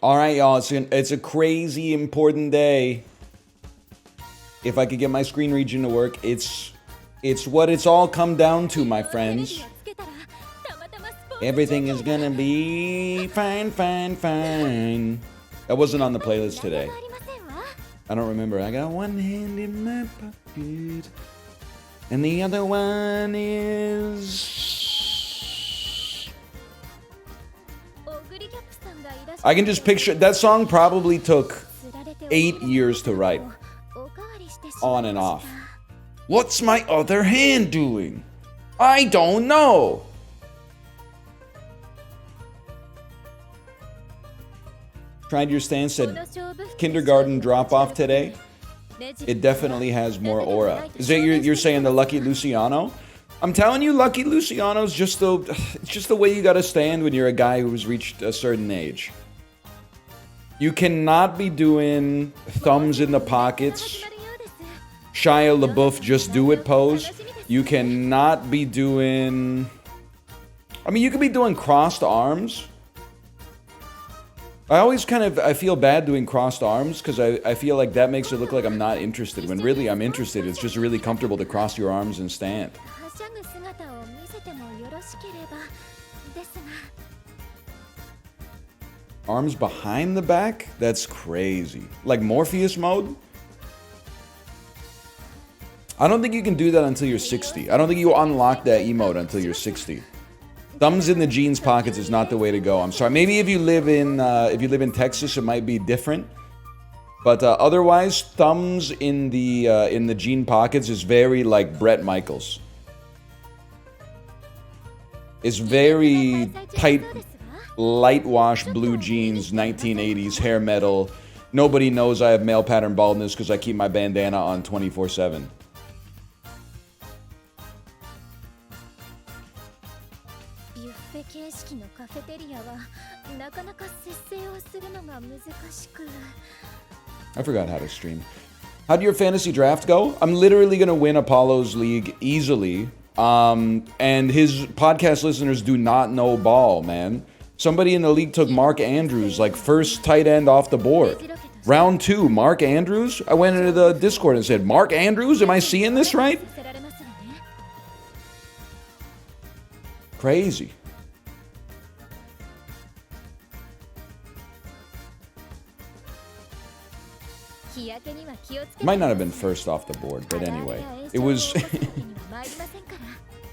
All right, y'all. It's a crazy important day. If I could get my screen region to work, it's what it's all come down to, my friends. Everything is gonna be fine, fine, fine. That wasn't on the playlist today. I don't remember. I got one hand in my pocket, and the other one is... I can just picture... That song probably took 8 years to write. On and off. What's my other hand doing? I don't know. Tried your stance, said kindergarten drop-off today. It definitely has more aura. Is it you're saying the Lucky Luciano? I'm telling you, Lucky Luciano's just the way you gotta stand when you're a guy who's reached a certain age. You cannot be doing thumbs in the pockets, Shia LaBeouf just do it pose. You cannot be doing... I mean, you could be doing crossed arms. I feel bad doing crossed arms because I feel like that makes it look like I'm not interested, when really I'm interested. It's just really comfortable to cross your arms and stand. Arms behind the back? That's crazy. Like Morpheus mode? I don't think you can do that until you're 60. I don't think you unlock that emote until you're 60. Thumbs in the jeans pockets is not the way to go. I'm sorry. Maybe if you live in Texas, it might be different. But otherwise, thumbs in the jean pockets is very like Bret Michaels. It's very tight, light wash blue jeans, 1980s hair metal. Nobody knows I have male pattern baldness because I keep my bandana on 24/7. I forgot how to stream. How'd your fantasy draft go? I'm literally gonna win Apollo's league easily. And his podcast listeners do not know ball, man. Somebody in the league took Mark Andrews, like first tight end off the board. Round 2, Mark Andrews? I went into the Discord and said, Mark Andrews? Am I seeing this right? Crazy. Might not have been first off the board, but anyway, it was.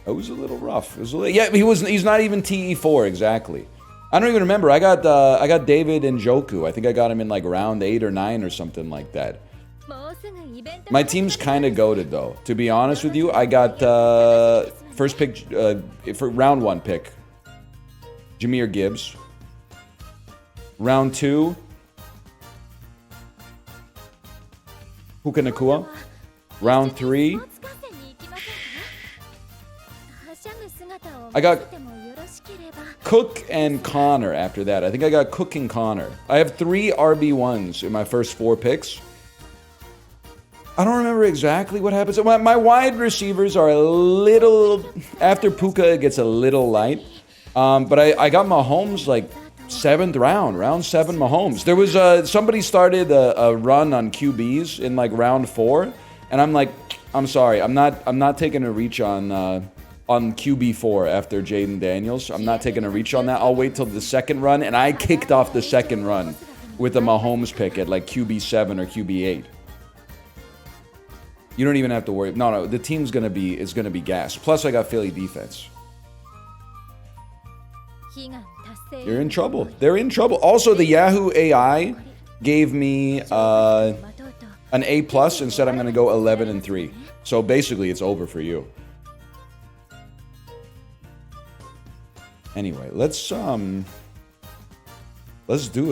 It was a little rough. It was yeah, he's not even TE4 exactly. I don't even remember. I got David Njoku. I think I got him in like round 8 or 9 or something like that. My team's kind of goated though. To be honest with you, I got first pick for round 1 pick, Jahmyr Gibbs. Round 2. Puka Nacua. Round 3. I got Cook and Connor after that. I think I got Cook and Connor. I have 3 RB1s in my first 4 picks. I don't remember exactly what happens. My wide receivers are a little... After Puka, it gets a little light. But I got Mahomes like 7th round. Round 7 Mahomes. There was somebody started a run on QBs in like round 4. And I'm like, I'm sorry. I'm not taking a reach on QB4 after Jaden Daniels. I'm not taking a reach on that. I'll wait till the second run. And I kicked off the second run with a Mahomes pick at like QB7 or QB8. You don't even have to worry. No, the team's gonna be gassed. Plus, I got Philly defense. You're in trouble. They're in trouble. Also, the Yahoo AI gave me an A+ and said I'm gonna go 11-3. So basically, it's over for you. Anyway, let's do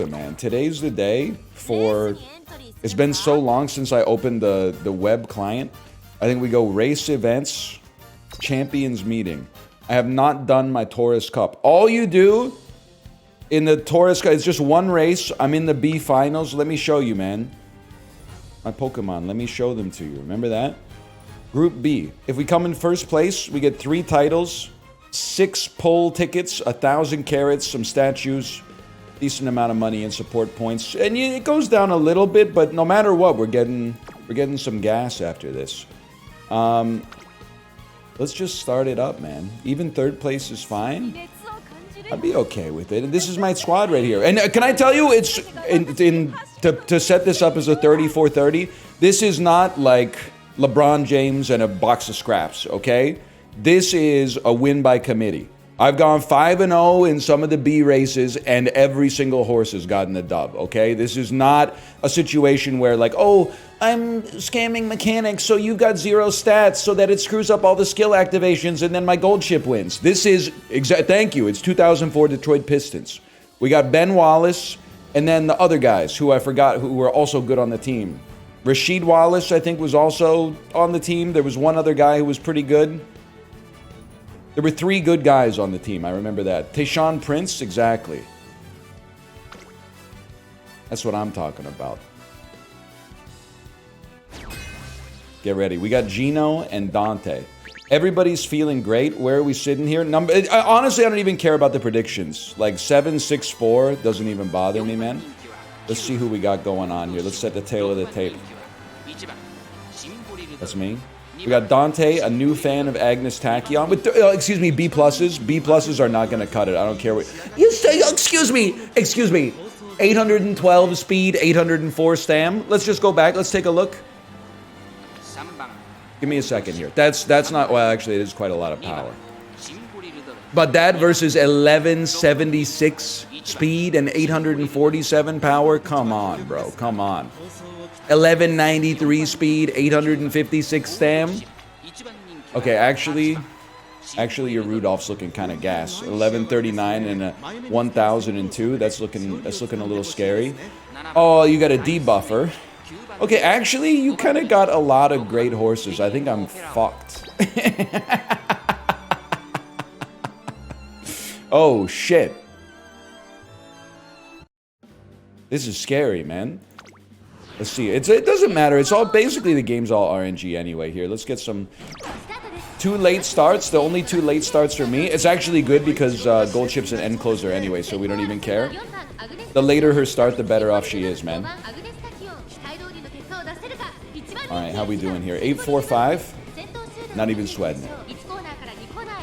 it, man. Today's the day for... It's been so long since I opened the web client. I think we go race events, champions meeting. I have not done my Taurus Cup. All you do in the Taurus Cup is just one race. I'm in the B finals. Let me show you, man. My Pokemon. Let me show them to you. Remember that? Group B. If we come in first place, we get 3 titles, 6 poll tickets, 1,000 carrots, some statues, decent amount of money in support points. And it goes down a little bit, but no matter what, we're getting some gas after this. Let's just start it up, man. Even third place is fine. I'd be okay with it. And this is my squad right here. And can I tell you, it's to set this up as a 34-30, this is not like LeBron James and a box of scraps, okay? This is a win by committee. I've gone 5-0 in some of the B races, and every single horse has gotten a dub, okay? This is not a situation where like, oh, I'm scamming mechanics, so you got 0 stats so that it screws up all the skill activations and then my gold chip wins. This is, thank you, it's 2004 Detroit Pistons. We got Ben Wallace, and then the other guys who I forgot who were also good on the team. Rasheed Wallace, I think, was also on the team. There was one other guy who was pretty good. There were 3 good guys on the team, I remember that. Tayshaun Prince, exactly. That's what I'm talking about. Get ready. We got Gino and Dante. Everybody's feeling great. Where are we sitting here? Honestly, I don't even care about the predictions. Like 7, 6, 4 doesn't even bother me, man. Let's see who we got going on here. Let's set the tail of the tape. That's me. We got Dante, a new fan of Agnes Tachyon. With excuse me, B pluses. B pluses are not going to cut it. I don't care what you say. Excuse me. 812 speed, 804 stam. Let's just go back. Let's take a look. Give me a second here. That's not, well, actually, it is quite a lot of power. But that versus 1176 speed and 847 power? Come on, bro. Come on. 1193 speed, 856 stam? Okay, actually, your Rudolph's looking kind of gas. 1139 and a 1002. That's looking a little scary. Oh, you got a debuffer. Okay, actually, you kind of got a lot of great horses. I think I'm fucked. Oh, shit. This is scary, man. Let's see. It doesn't matter. It's all basically the game's all RNG anyway here. Let's get some 2 late starts. The only 2 late starts for me. It's actually good because gold chip's an end closer anyway, so we don't even care. The later her start, the better off she is, man. Alright, how we doing here? 845? Not even sweating it.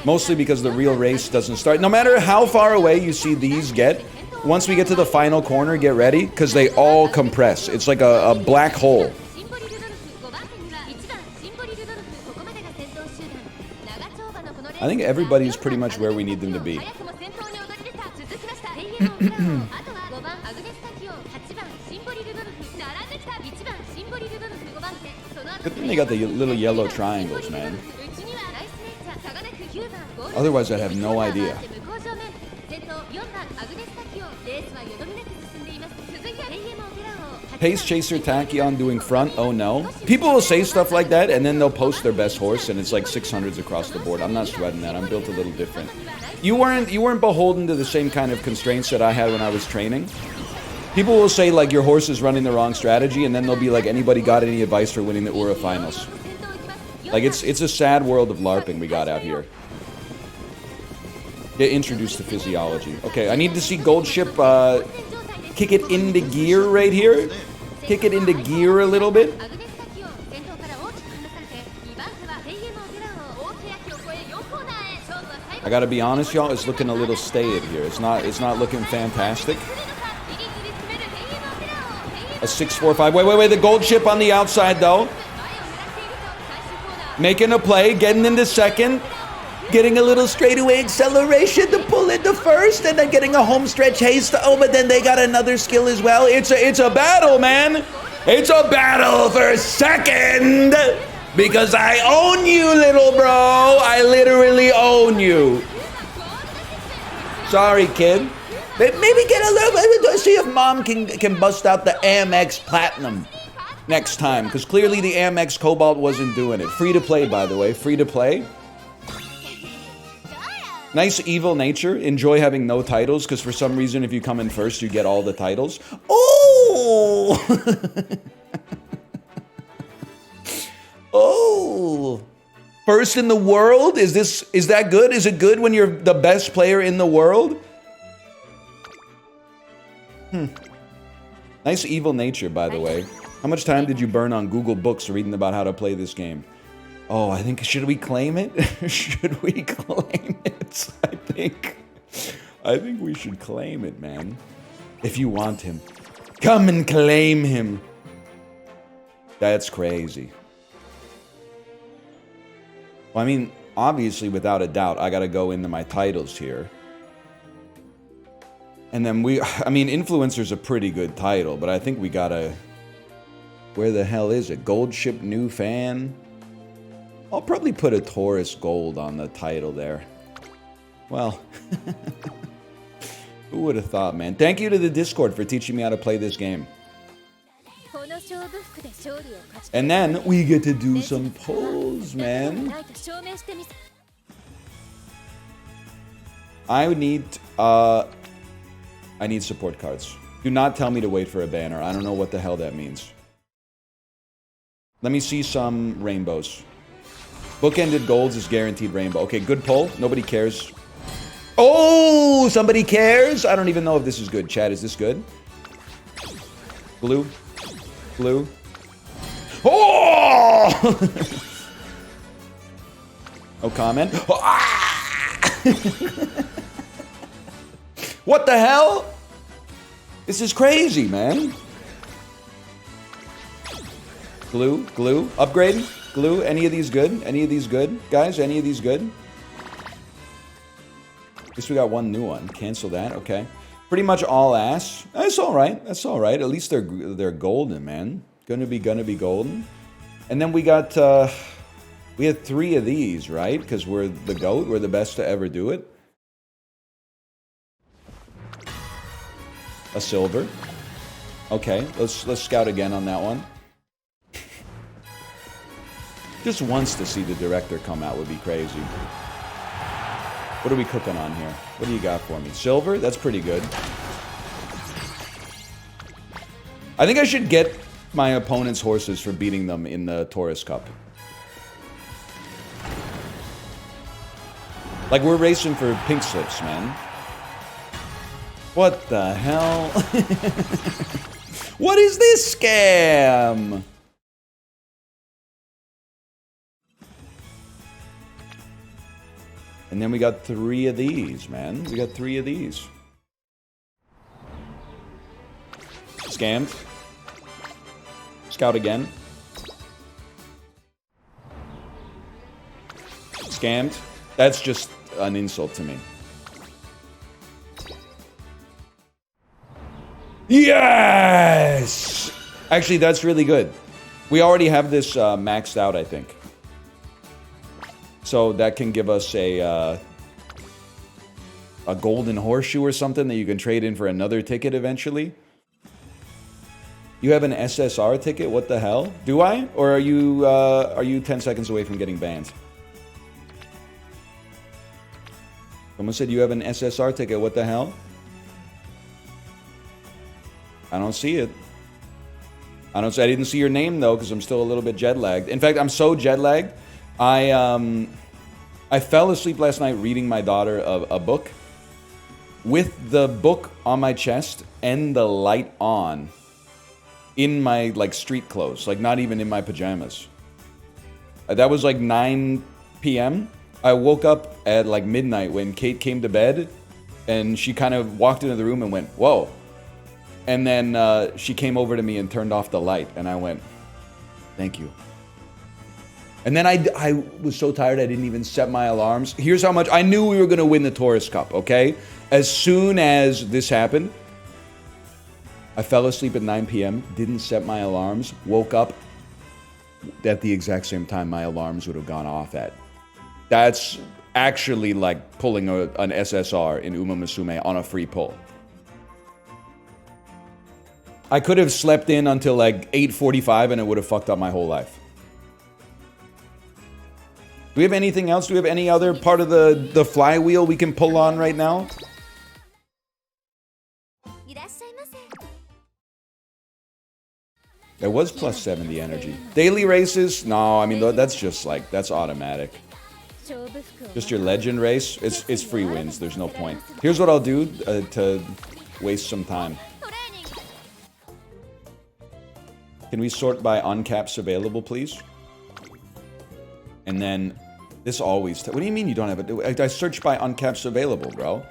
Mostly because the real race doesn't start. No matter how far away you see these get, once we get to the final corner, get ready, because they all compress. It's like a black hole. I think everybody's pretty much where we need them to be. Good thing they got the little yellow triangles, man. Otherwise, I'd have no idea. Pace Chaser Tachyon doing front, oh no. People will say stuff like that, and then they'll post their best horse, and it's like 600s across the board. I'm not sweating that. I'm built a little different. You weren't beholden to the same kind of constraints that I had when I was training. People will say, like, your horse is running the wrong strategy, and then they'll be like, anybody got any advice for winning the URA finals? Like, it's a sad world of LARPing we got out here. Get introduced to physiology. Okay, I need to see Gold Ship kick it into gear right here. Kick it into gear a little bit. I gotta be honest, y'all, it's looking a little staid here. It's not looking fantastic. A 645. Wait. The gold chip on the outside, though. Making a play. Getting into second. Getting a little straightaway acceleration to pull into first. And then getting a home stretch haste. Oh, but then they got another skill as well. It's a battle, man. It's a battle for second. Because I own you, little bro. I literally own you. Sorry, kid. Maybe get a little bit, see if mom can bust out the Amex Platinum next time, because clearly the Amex Cobalt wasn't doing it. Free to play, by the way, free to play. Nice evil nature. Enjoy having no titles, because for some reason, if you come in first, you get all the titles. Oh! Oh! First in the world? Is that good? Is it good when you're the best player in the world? Nice evil nature, by the way. How much time did you burn on Google Books reading about how to play this game? Oh, I think, should we claim it? Should we claim it? I think we should claim it, man. If you want him. Come and claim him. That's crazy. Well, I mean, obviously, without a doubt, I gotta go into my titles here. And then I mean, Influencer's a pretty good title, but I think we gotta... Where the hell is it? Gold Ship New Fan? I'll probably put a Taurus Gold on the title there. Well, who would have thought, man? Thank you to the Discord for teaching me how to play this game. And then we get to do some polls, man. I need support cards. Do not tell me to wait for a banner. I don't know what the hell that means. Let me see some rainbows. Bookended golds is guaranteed rainbow. Okay, good poll. Nobody cares. Oh, somebody cares? I don't even know if this is good. Chat, is this good? Blue. Blue. Oh! No comment. What the hell? This is crazy, man. Glue, glue, upgrade, glue. Any of these good? Any of these good? Guys, any of these good? At least we got one new one. Cancel that, okay. Pretty much all ass. That's all right. That's all right. At least they're golden, man. Gonna be golden. And then we got, we had 3 of these, right? Because we're the GOAT. We're the best to ever do it. A silver. Okay, let's scout again on that one. Just once to see the director come out would be crazy. What are we cooking on here? What do you got for me? Silver? That's pretty good. I think I should get my opponent's horses for beating them in the Taurus Cup. Like, we're racing for pink slips, man. What the hell? What is this scam? And then we got 3 of these, man. We got 3 of these. Scammed. Scout again. Scammed. That's just an insult to me. Yes! Actually, that's really good. We already have this maxed out, I think. So that can give us a golden horseshoe or something that you can trade in for another ticket eventually. You have an SSR ticket? What the hell? Do I? Or are you 10 seconds away from getting banned? Someone said you have an SSR ticket. What the hell? I don't see it. I didn't see your name though, because I'm still a little bit jet lagged. In fact, I'm so jet lagged. I fell asleep last night reading my daughter a book with the book on my chest and the light on in my like street clothes, like not even in my pajamas. That was like 9 p.m. I woke up at like midnight when Kate came to bed, and she kind of walked into the room and went, "Whoa." And then she came over to me and turned off the light, and I went, "Thank you." And then I was so tired I didn't even set my alarms. Here's how much I knew we were going to win the Taurus Cup, okay? As soon as this happened, I fell asleep at 9 p.m., didn't set my alarms, woke up at the exact same time my alarms would have gone off at. That's actually like pulling an SSR in Uma Musume on a free pull. I could have slept in until like 8:45 and it would have fucked up my whole life. Do we have anything else? Do we have any other part of the flywheel we can pull on right now? It was plus 70 energy. Daily races? No, I mean, that's just like, that's automatic. Just your legend race? It's free wins. There's no point. Here's what I'll do to waste some time. Can we sort by uncaps available, please? And then this always... What do you mean you don't have it? I searched by uncaps available, bro.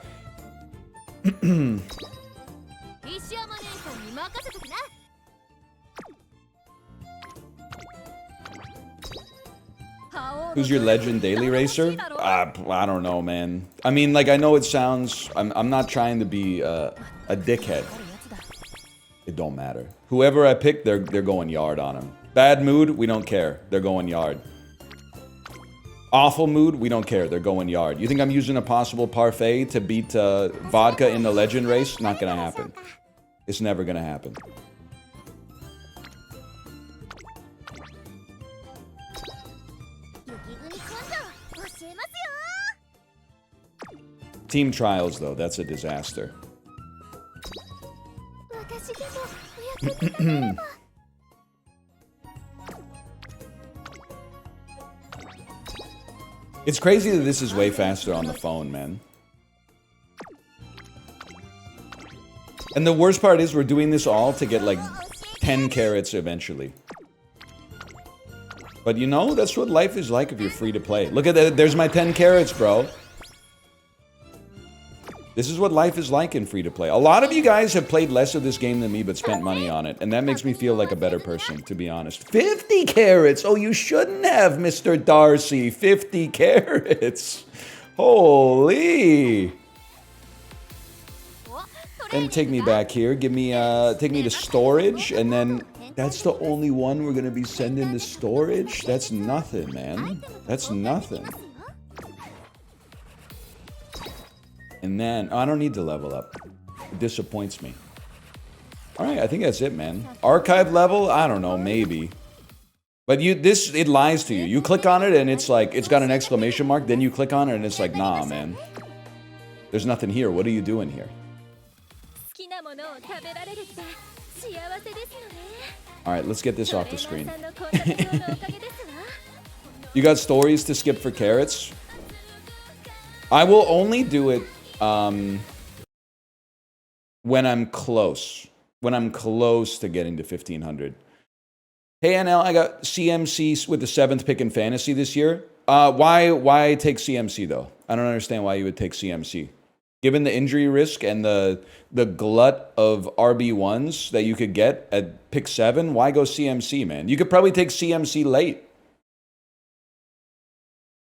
Who's your legend daily racer? I don't know, man. I mean, like, I know it sounds... I'm not trying to be a dickhead. It don't matter. Whoever I pick, they're going yard on him. Bad mood, we don't care. They're going yard. Awful mood, we don't care. They're going yard. You think I'm using a possible parfait to beat vodka in the legend race? Not gonna happen. It's never gonna happen. Team trials, though, that's a disaster. It's crazy that this is way faster on the phone, man. And the worst part is we're doing this all to get like 10 carats eventually. But you know, that's what life is like if you're free to play. Look at that, there's my 10 carats, bro. This is what life is like in free-to-play. A lot of you guys have played less of this game than me, but spent money on it. And that makes me feel like a better person, to be honest. 50 carats! Oh, you shouldn't have, Mr. Darcy. 50 carats. Holy! And take me back here. Give me, take me to storage. And then, that's the only one we're gonna be sending to storage? That's nothing, man. That's nothing. And then, oh, I don't need to level up. It disappoints me. Alright, I think that's it, man. Archive level? I don't know, maybe. But it lies to you. You click on it and it's like, it's got an exclamation mark, then you click on it and it's like, nah, man. There's nothing here. What are you doing here? Alright, let's get this off the screen. You got stories to skip for carrots? I will only do it when I'm close. When I'm close to getting to 1500. Hey NL, I got CMC with the 7th pick in fantasy this year. Why take CMC though? I don't understand why you would take CMC. Given the injury risk and the glut of RB1s that you could get at pick 7, why go CMC, man? You could probably take CMC late.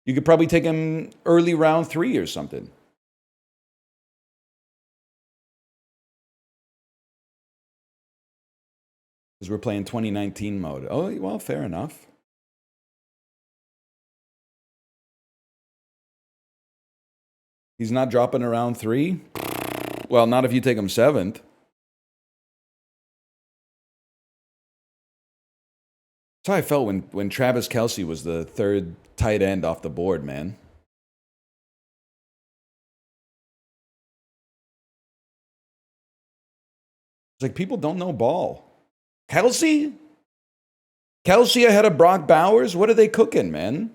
You could probably take him early round 3 or something. Because we're playing 2019 mode. Oh, well, fair enough. He's not dropping around 3? Well, not if you take him 7th. That's how I felt when Travis Kelce was the 3rd tight end off the board, man. It's like people don't know ball. Kelce? Kelce ahead of Brock Bowers? What are they cooking, man?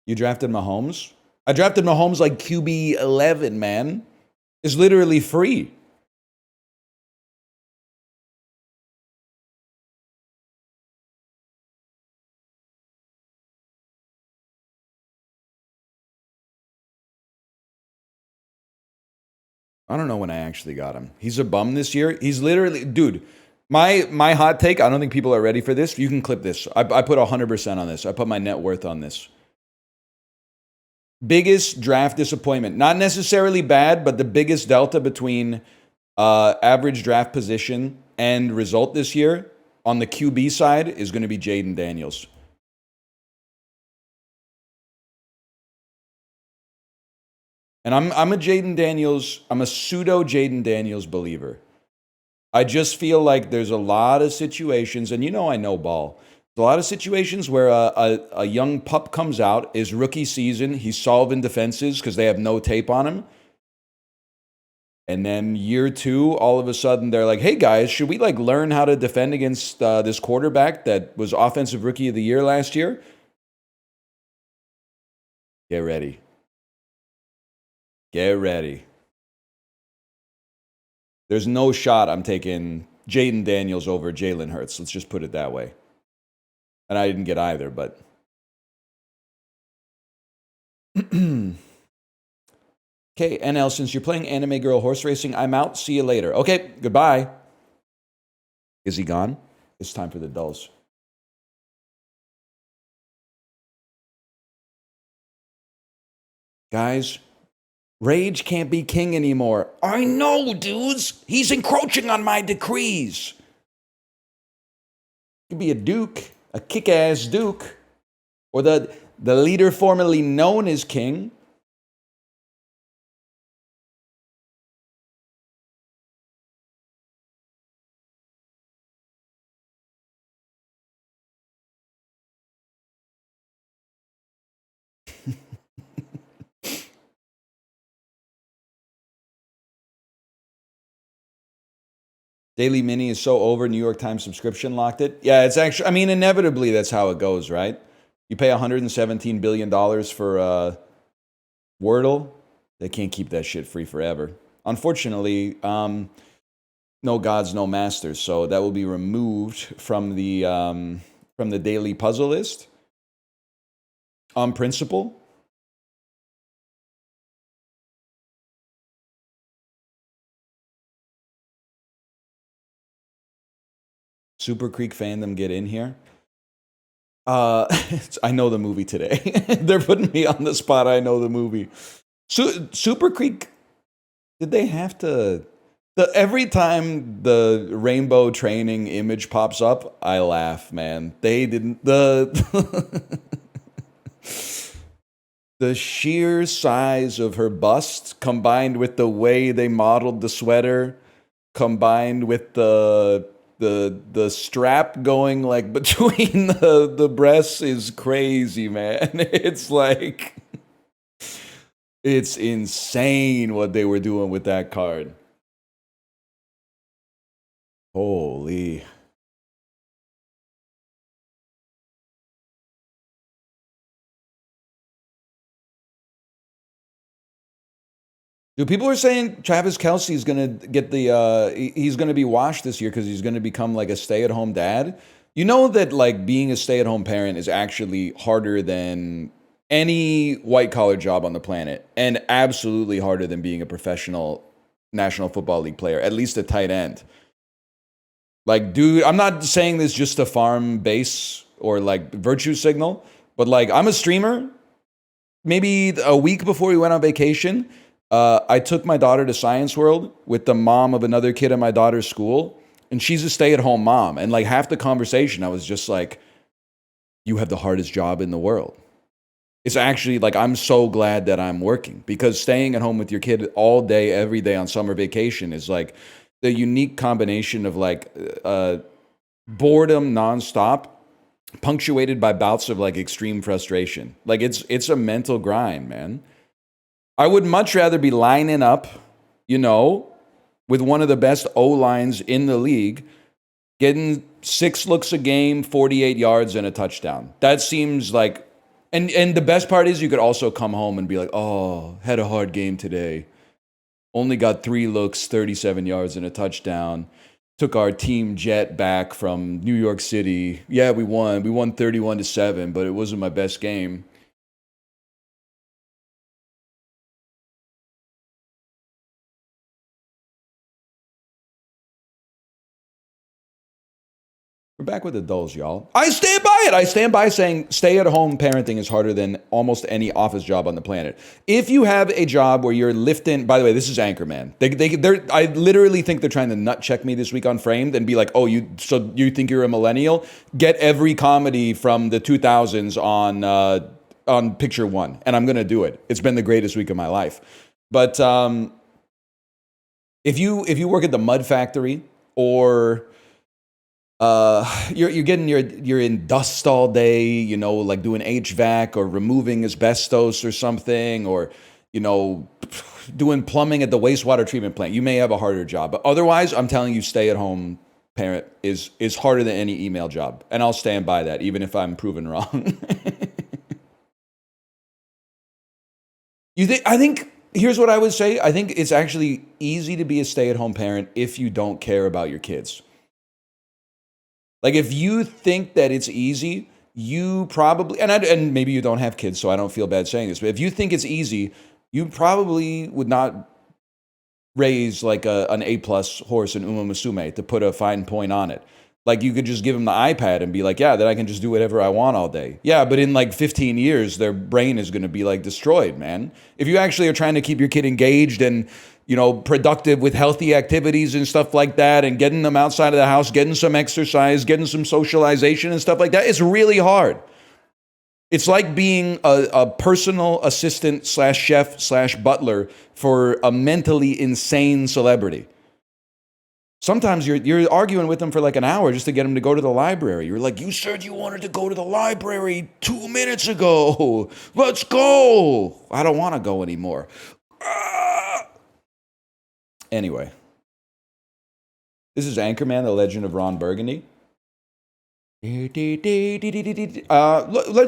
You drafted Mahomes? I drafted Mahomes like QB 11, man. It's literally free. I don't know when I actually got him. He's a bum this year. He's literally... Dude, my hot take, I don't think people are ready for this. You can clip this. I put 100% on this. I put my net worth on this. Biggest draft disappointment. Not necessarily bad, but the biggest delta between average draft position and result this year on the QB side is going to be Jaden Daniels. And I'm a Jaden Daniels, I'm a pseudo Jaden Daniels believer. I just feel like there's a lot of situations, and you know I know ball. There's a lot of situations where a young pup comes out, his rookie season, he's solving defenses because they have no tape on him. And then year 2, all of a sudden they're like, hey guys, should we like learn how to defend against this quarterback that was offensive rookie of the year last year? Get ready. Get ready. There's no shot I'm taking Jaden Daniels over Jalen Hurts. Let's just put it that way. And I didn't get either, but... Okay, NL, since you're playing Anime Girl Horse Racing, I'm out. See you later. Okay, goodbye. Is he gone? It's time for the dulls. Guys, Rage can't be king anymore. I know, dudes. He's encroaching on my decrees. He could be a duke, a kick-ass duke, or the leader formerly known as king. Daily Mini is so over, New York Times subscription locked it. Yeah, it's actually, I mean, inevitably that's how it goes, right? You pay $117 billion for Wordle. They can't keep that shit free forever. Unfortunately, no gods, no masters. So that will be removed from the daily puzzle list on principle. Super Creek fandom, get in here. I know the movie today. They're putting me on the spot. I know the movie. Super Creek, did they have to... every time the rainbow training image pops up, I laugh, man. They didn't... The sheer size of her bust, combined with the way they modeled the sweater, combined with the strap going like between the breasts is crazy, man. It's like, it's insane what they were doing with that card. Holy. Dude, people are saying Travis Kelce is going to get he's going to be washed this year because he's going to become like a stay-at-home dad. You know that like being a stay-at-home parent is actually harder than any white-collar job on the planet, and absolutely harder than being a professional National Football League player, at least a tight end. Like, dude, I'm not saying this just to farm base or like virtue signal, but like I'm a streamer. Maybe a week before we went on vacation, I took my daughter to Science World with the mom of another kid at my daughter's school, and she's a stay-at-home mom. And like half the conversation, I was just like, you have the hardest job in the world. It's actually like, I'm so glad that I'm working, because staying at home with your kid all day, every day on summer vacation is like the unique combination of like boredom nonstop, punctuated by bouts of like extreme frustration. Like it's a mental grind, man. I would much rather be lining up, you know, with one of the best O-lines in the league, getting 6 looks a game, 48 yards, and a touchdown. That seems like, and the best part is you could also come home and be like, oh, had a hard game today. Only got 3 looks, 37 yards, and a touchdown. Took our team jet back from New York City. Yeah, we won. We won 31-7, but it wasn't my best game. We're back with the dulls, y'all. I stand by it. I stand by saying stay-at-home parenting is harder than almost any office job on the planet. If you have a job where you're lifting... By the way, this is Anchorman. I literally think they're trying to nut check me this week on Framed and be like, oh, you think you're a millennial? Get every comedy from the 2000s on Picture One, and I'm going to do it. It's been the greatest week of my life. But if you work at the Mud Factory, or... you're getting you're in dust all day, you know, like doing HVAC or removing asbestos or something, or, you know, doing plumbing at the wastewater treatment plant. You may have a harder job, but otherwise, I'm telling you, stay-at-home parent is harder than any email job, and I'll stand by that, even if I'm proven wrong. I think Here's what I would say. I think it's actually easy to be a stay-at-home parent if you don't care about your kids. Like, if you think that it's easy, you probably, and maybe you don't have kids, so I don't feel bad saying this, but if you think it's easy, you probably would not raise like an A-plus horse in Uma Musume to put a fine point on it. Like, you could just give them the iPad and be like, yeah, then I can just do whatever I want all day. Yeah, but in like 15 years, their brain is going to be like destroyed, man. If you actually are trying to keep your kid engaged and, you know, productive with healthy activities and stuff like that, and getting them outside of the house, getting some exercise, getting some socialization and stuff like that, it's really hard. It's like being a personal assistant / chef / butler for a mentally insane celebrity. Sometimes you're arguing with them for like an hour just to get them to go to the library. You're like, you said you wanted to go to the library 2 minutes ago. Let's go. I don't want to go anymore. Anyway, this is Anchorman, The Legend of Ron Burgundy. Let's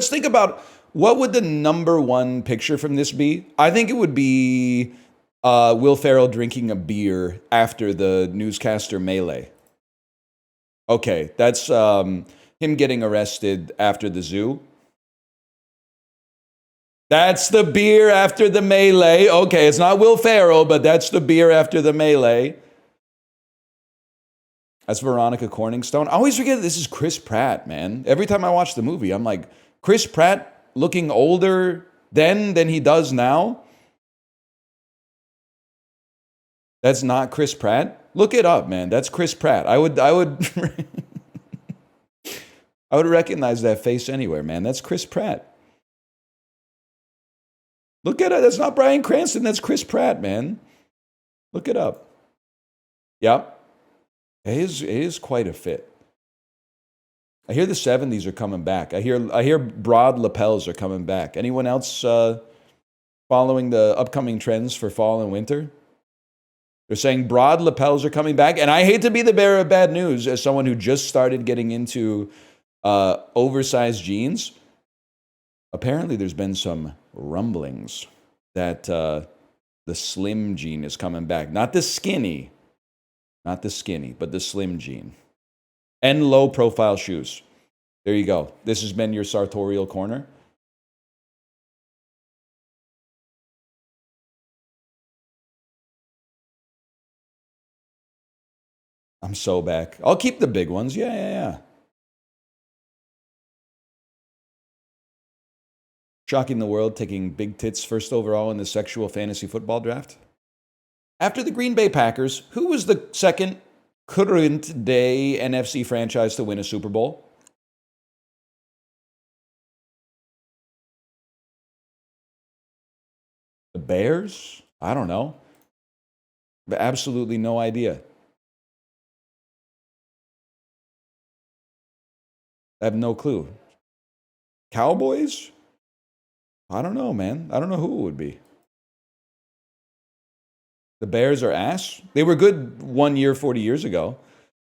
think about, what would the number one picture from this be? I think it would be Will Ferrell drinking a beer after the newscaster melee. Okay, that's him getting arrested after the zoo. That's the beer after the melee. Okay, it's not Will Ferrell, but that's the beer after the melee. That's Veronica Corningstone. I always forget this is Chris Pratt, man. Every time I watch the movie, I'm like, Chris Pratt looking older then than he does now? That's not Chris Pratt? Look it up, man. That's Chris Pratt. I would I would recognize that face anywhere, man. That's Chris Pratt. Look at it. That's not Bryan Cranston. That's Chris Pratt, man. Look it up. Yep. It is quite a fit. I hear the 70s are coming back. I hear broad lapels are coming back. Anyone else following the upcoming trends for fall and winter? They're saying broad lapels are coming back. And I hate to be the bearer of bad news as someone who just started getting into oversized jeans. Apparently there's been some rumblings that the slim jean is coming back. Not the skinny, but the slim jean. And low profile shoes. There you go. This has been your sartorial corner. I'm so back. I'll keep the big ones. Yeah. Shocking the world, taking big tits first overall in the sexual fantasy football draft. After the Green Bay Packers, who was the second current day NFC franchise to win a Super Bowl? The Bears? I don't know. Absolutely no idea. I have no clue. Cowboys? I don't know, man. I don't know who it would be. The Bears are ass. They were good 1 year, 40 years ago.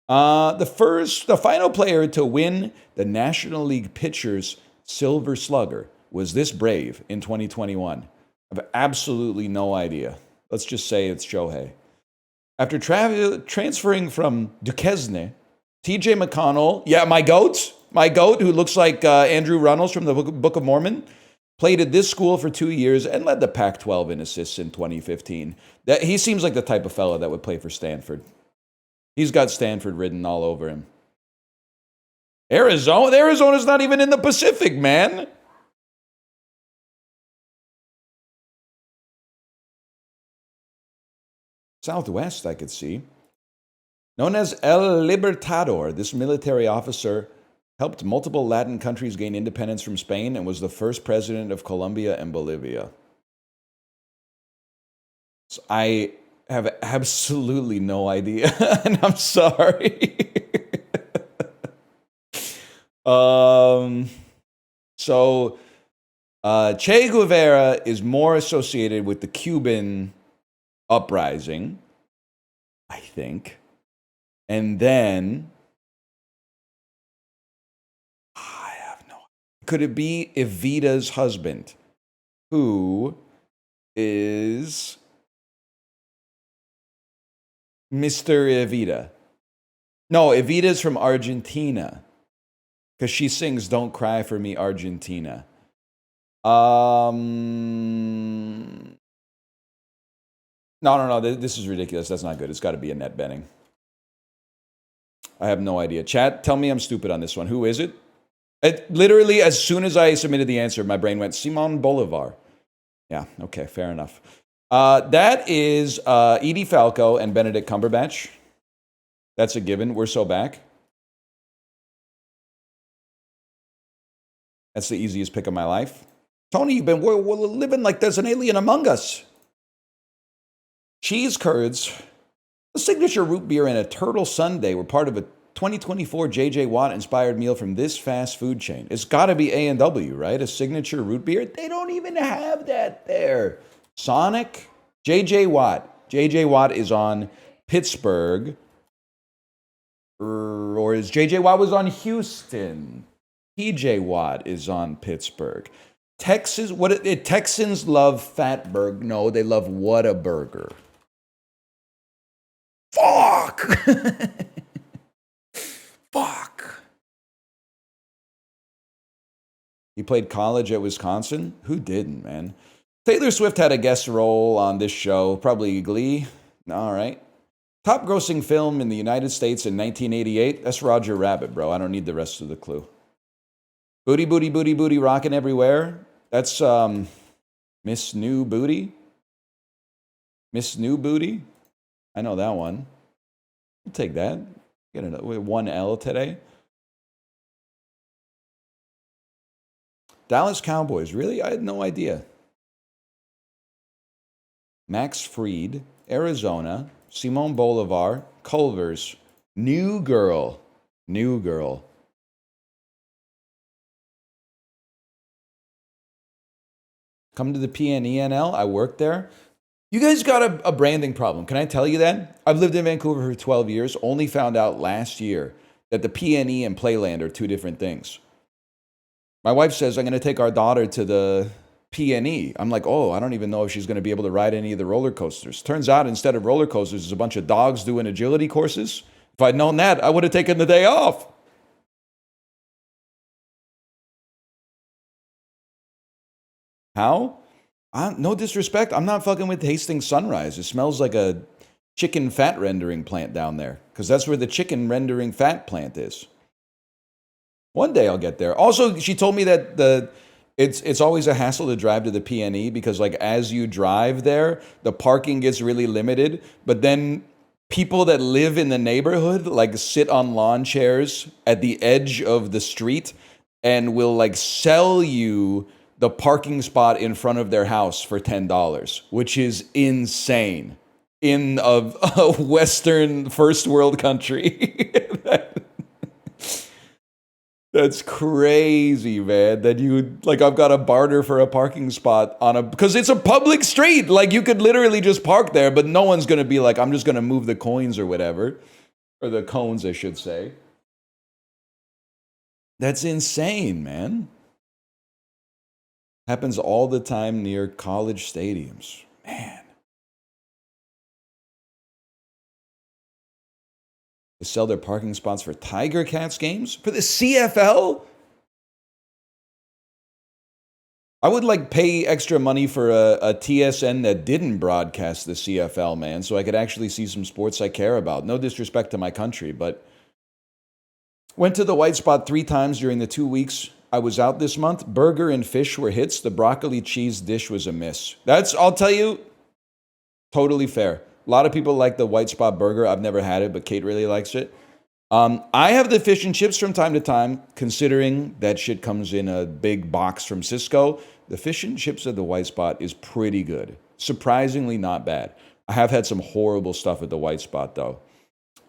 The final player to win the National League Pitchers Silver Slugger was this brave in 2021. I have absolutely no idea. Let's just say it's Shohei. After transferring from Duquesne, TJ McConnell, my goat, who looks like Andrew Runnels from the Book of Mormon, played at this school for 2 years and led the Pac-12 in assists in 2015. He seems like the type of fellow that would play for Stanford. He's got Stanford written all over him. Arizona's not even in the Pacific, man. Southwest, I could see. Known as El Libertador, this military officer helped multiple Latin countries gain independence from Spain and was the first president of Colombia and Bolivia. So I have absolutely no idea, and I'm sorry. So Che Guevara is more associated with the Cuban uprising, I think. And then I have no idea. Could it be Evita's husband, who is Mr. Evita. No, Evita's from Argentina. Because she sings Don't Cry for Me, Argentina. No. This is ridiculous. That's not good. It's got to be a net betting. I have no idea. Chat, tell me I'm stupid on this one. Who is it? Literally, as soon as I submitted the answer, my brain went, Simon Bolivar. Yeah, okay, fair enough. That is Edie Falco and Benedict Cumberbatch. That's a given. We're so back. That's the easiest pick of my life. Tony, we're living like there's an alien among us. Cheese curds, a signature root beer, and a turtle sundae were part of a 2024 J.J. Watt-inspired meal from this fast food chain. It's got to be A&W, right? A signature root beer? They don't even have that there. Sonic? J.J. Watt. J.J. Watt is on Pittsburgh. Or is J.J. Watt was on Houston? P.J. Watt is on Pittsburgh. Texas, Texans love Fatburg. No, they love Whataburger. Fuck! Fuck. He played college at Wisconsin? Who didn't, man? Taylor Swift had a guest role on this show, probably Glee. All right. Top grossing film in the United States in 1988? That's Roger Rabbit, bro. I don't need the rest of the clue. Booty, booty, booty, booty, rockin' everywhere. That's Miss New Booty. Miss New Booty. I know that one. I'll take that. Get it with one L today. Dallas Cowboys. Really? I had no idea. Max Fried, Arizona, Simon Bolivar, Culver's, New Girl. New Girl. Come to the PNENL. I worked there. You guys got a branding problem. Can I tell you that? I've lived in Vancouver for 12 years. Only found out last year that the PNE and Playland are two different things. My wife says, I'm going to take our daughter to the PNE. I'm like, oh, I don't even know if she's going to be able to ride any of the roller coasters. Turns out instead of roller coasters, there's a bunch of dogs doing agility courses. If I'd known that, I would have taken the day off. How? No disrespect. I'm not fucking with Hastings Sunrise. It smells like a chicken fat rendering plant down there because that's where the chicken rendering fat plant is. One day I'll get there. Also, she told me that it's always a hassle to drive to the PNE because like as you drive there, the parking gets really limited. But then people that live in the neighborhood like sit on lawn chairs at the edge of the street and will like sell you the parking spot in front of their house for $10, which is insane in a Western first world country. That's crazy, man. That you like I've got to barter for a parking spot because it's a public street. Like you could literally just park there, but no one's gonna be like, I'm just gonna move the coins or whatever. Or the cones, I should say. That's insane, man. Happens all the time near college stadiums. Man. They sell their parking spots for Tiger Cats games? For the CFL? I would like pay extra money for a TSN that didn't broadcast the CFL, man, so I could actually see some sports I care about. No disrespect to my country, but went to the White Spot 3 times during the 2 weeks I was out this month. Burger and fish were hits. The broccoli cheese dish was a miss. I'll tell you, totally fair. A lot of people like the White Spot burger. I've never had it, but Kate really likes it. I have the fish and chips from time to time, considering that shit comes in a big box from Cisco. The fish and chips at the White Spot is pretty good. Surprisingly not bad. I have had some horrible stuff at the White Spot, though.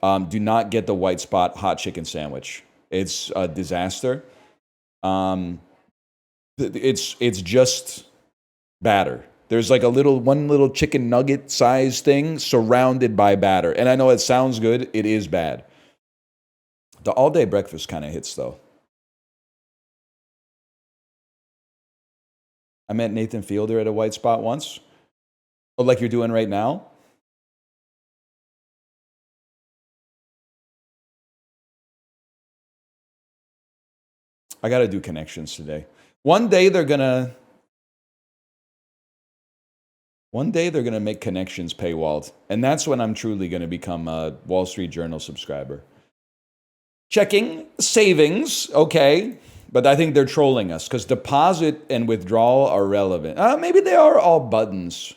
Do not get the White Spot hot chicken sandwich. It's a disaster. It's just batter. There's like one little chicken nugget size thing surrounded by batter. And I know it sounds good. It is bad. The all-day breakfast kind of hits, though. I met Nathan Fielder at a White Spot once. Oh, like you're doing right now? I got to do connections today. One day they're going to make connections paywalled. And that's when I'm truly going to become a Wall Street Journal subscriber. Checking savings, okay. But I think they're trolling us because deposit and withdrawal are relevant. Maybe they are all buttons.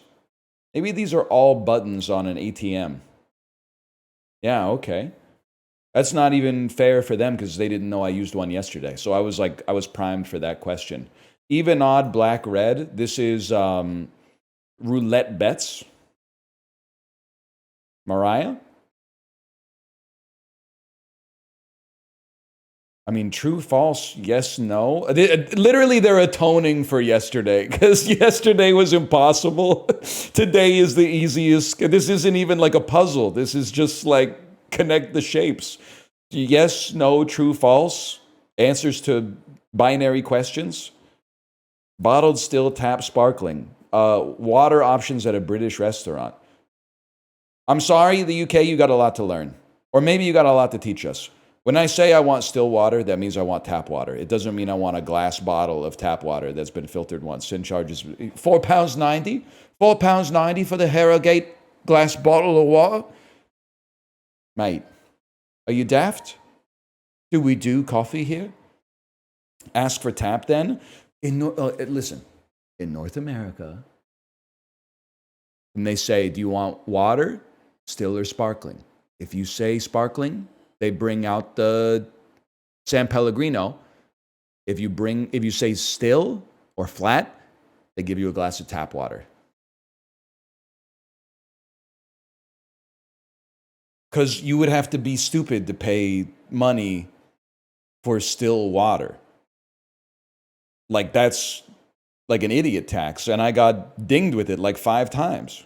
Maybe these are all buttons on an ATM. Yeah, okay. That's not even fair for them because they didn't know I used one yesterday. So I was primed for that question. Even odd, black, red. This is roulette bets. Mariah? I mean, true, false, yes, no. Literally, they're atoning for yesterday because yesterday was impossible. Today is the easiest. This isn't even like a puzzle. This is just like connect the shapes. Yes, no, true, false. Answers to binary questions. Bottled, still, tap, sparkling. Water options at a British restaurant. I'm sorry, the UK, you got a lot to learn. Or maybe you got a lot to teach us. When I say I want still water, that means I want tap water. It doesn't mean I want a glass bottle of tap water that's been filtered once and charges £4.90. £4.90 for the Harrogate glass bottle of water? Mate, are you daft? Do we do coffee here? Ask for tap then? Listen, in North America, when they say, do you want water, still or sparkling? If you say sparkling, they bring out the San Pellegrino. If you say still or flat, they give you a glass of tap water. Because you would have to be stupid to pay money for still water. Like that's like an idiot tax. And I got dinged with it like 5 times.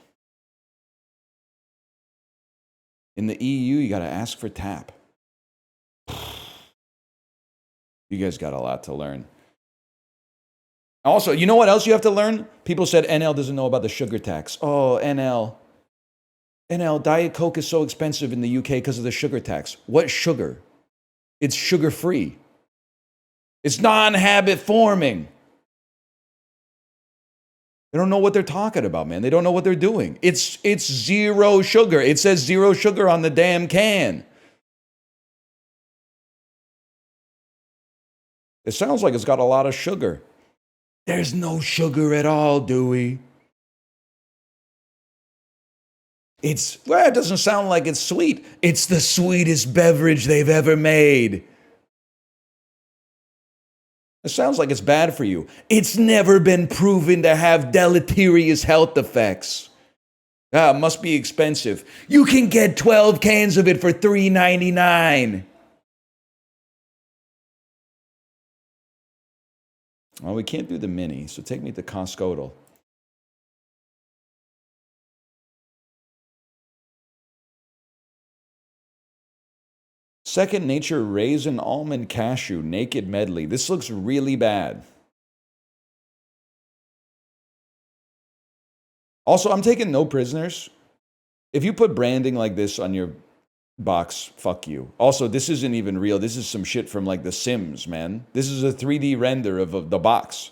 In the EU, you got to ask for tap. You guys got a lot to learn. Also, you know what else you have to learn? People said NL doesn't know about the sugar tax. Oh, NL. Diet Coke is so expensive in the UK because of the sugar tax. What sugar? It's sugar-free. It's non-habit forming. They don't know what they're talking about, man. They don't know what they're doing. It's zero sugar. It says zero sugar on the damn can. It sounds like it's got a lot of sugar. There's no sugar at all, Dewey. It doesn't sound like it's sweet. It's the sweetest beverage they've ever made. It sounds like it's bad for you. It's never been proven to have deleterious health effects. It must be expensive. You can get 12 cans of it for $3.99. Well, we can't do the mini, so take me to Costco. Second Nature Raisin Almond Cashew Naked Medley. This looks really bad. Also, I'm taking no prisoners. If you put branding like this on your box, fuck you. Also, this isn't even real. This is some shit from like The Sims, man. This is a 3D render of the box.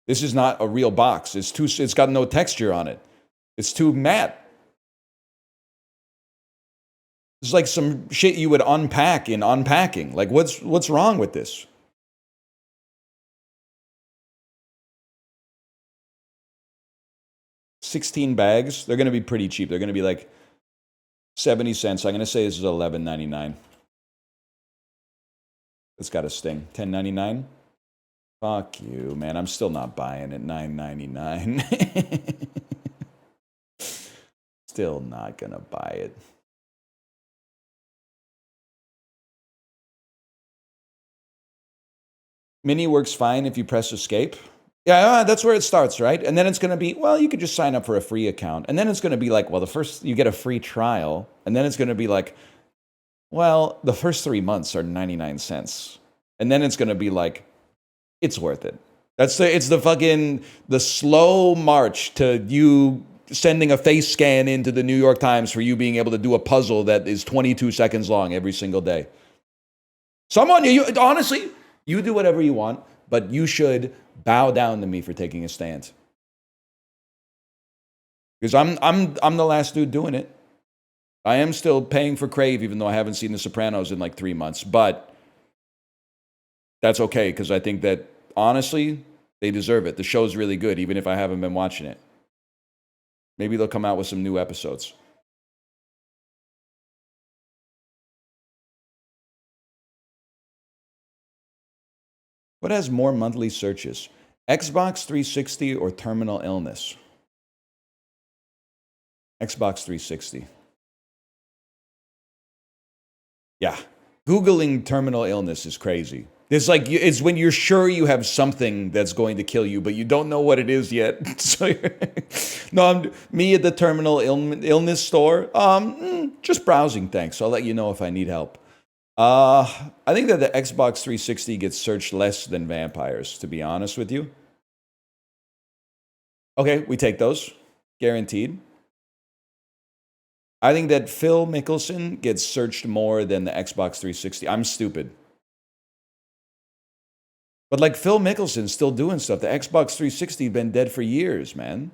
This is not a real box. It's got no texture on it. It's too matte. It's like some shit you would unpack in unpacking. Like what's wrong with this? $16 bags. They're going to be pretty cheap. They're going to be like 70 cents. I'm going to say this is $11.99. It's got a sting. $10.99. Fuck you, man. I'm still not buying it. $9.99. Still not going to buy it. Mini works fine if you press escape. Yeah, that's where it starts, right? And then it's going to be, well, you could just sign up for a free account. And then it's going to be like, well, the first, you get a free trial. And then it's going to be like, well, the first 3 months are 99 cents. And then it's going to be like, it's worth it. It's the slow march to you sending a face scan into the New York Times for you being able to do a puzzle that is 22 seconds long every single day. Someone, honestly, you do whatever you want, but you should bow down to me for taking a stand. Because I'm the last dude doing it. I am still paying for Crave, even though I haven't seen The Sopranos in like 3 months. But that's okay, because I think that, honestly, they deserve it. The show's really good, even if I haven't been watching it. Maybe they'll come out with some new episodes. What has more monthly searches? Xbox 360 or terminal illness? Xbox 360. Yeah. Googling terminal illness is crazy. It's when you're sure you have something that's going to kill you, but you don't know what it is yet. So, no, me at the terminal illness store. Just browsing, thanks. I'll let you know if I need help. I think that the Xbox 360 gets searched less than vampires, to be honest with you. Okay, we take those. Guaranteed. I think that Phil Mickelson gets searched more than the Xbox 360. I'm stupid. But like Phil Mickelson's still doing stuff. The Xbox 360 has been dead for years, man.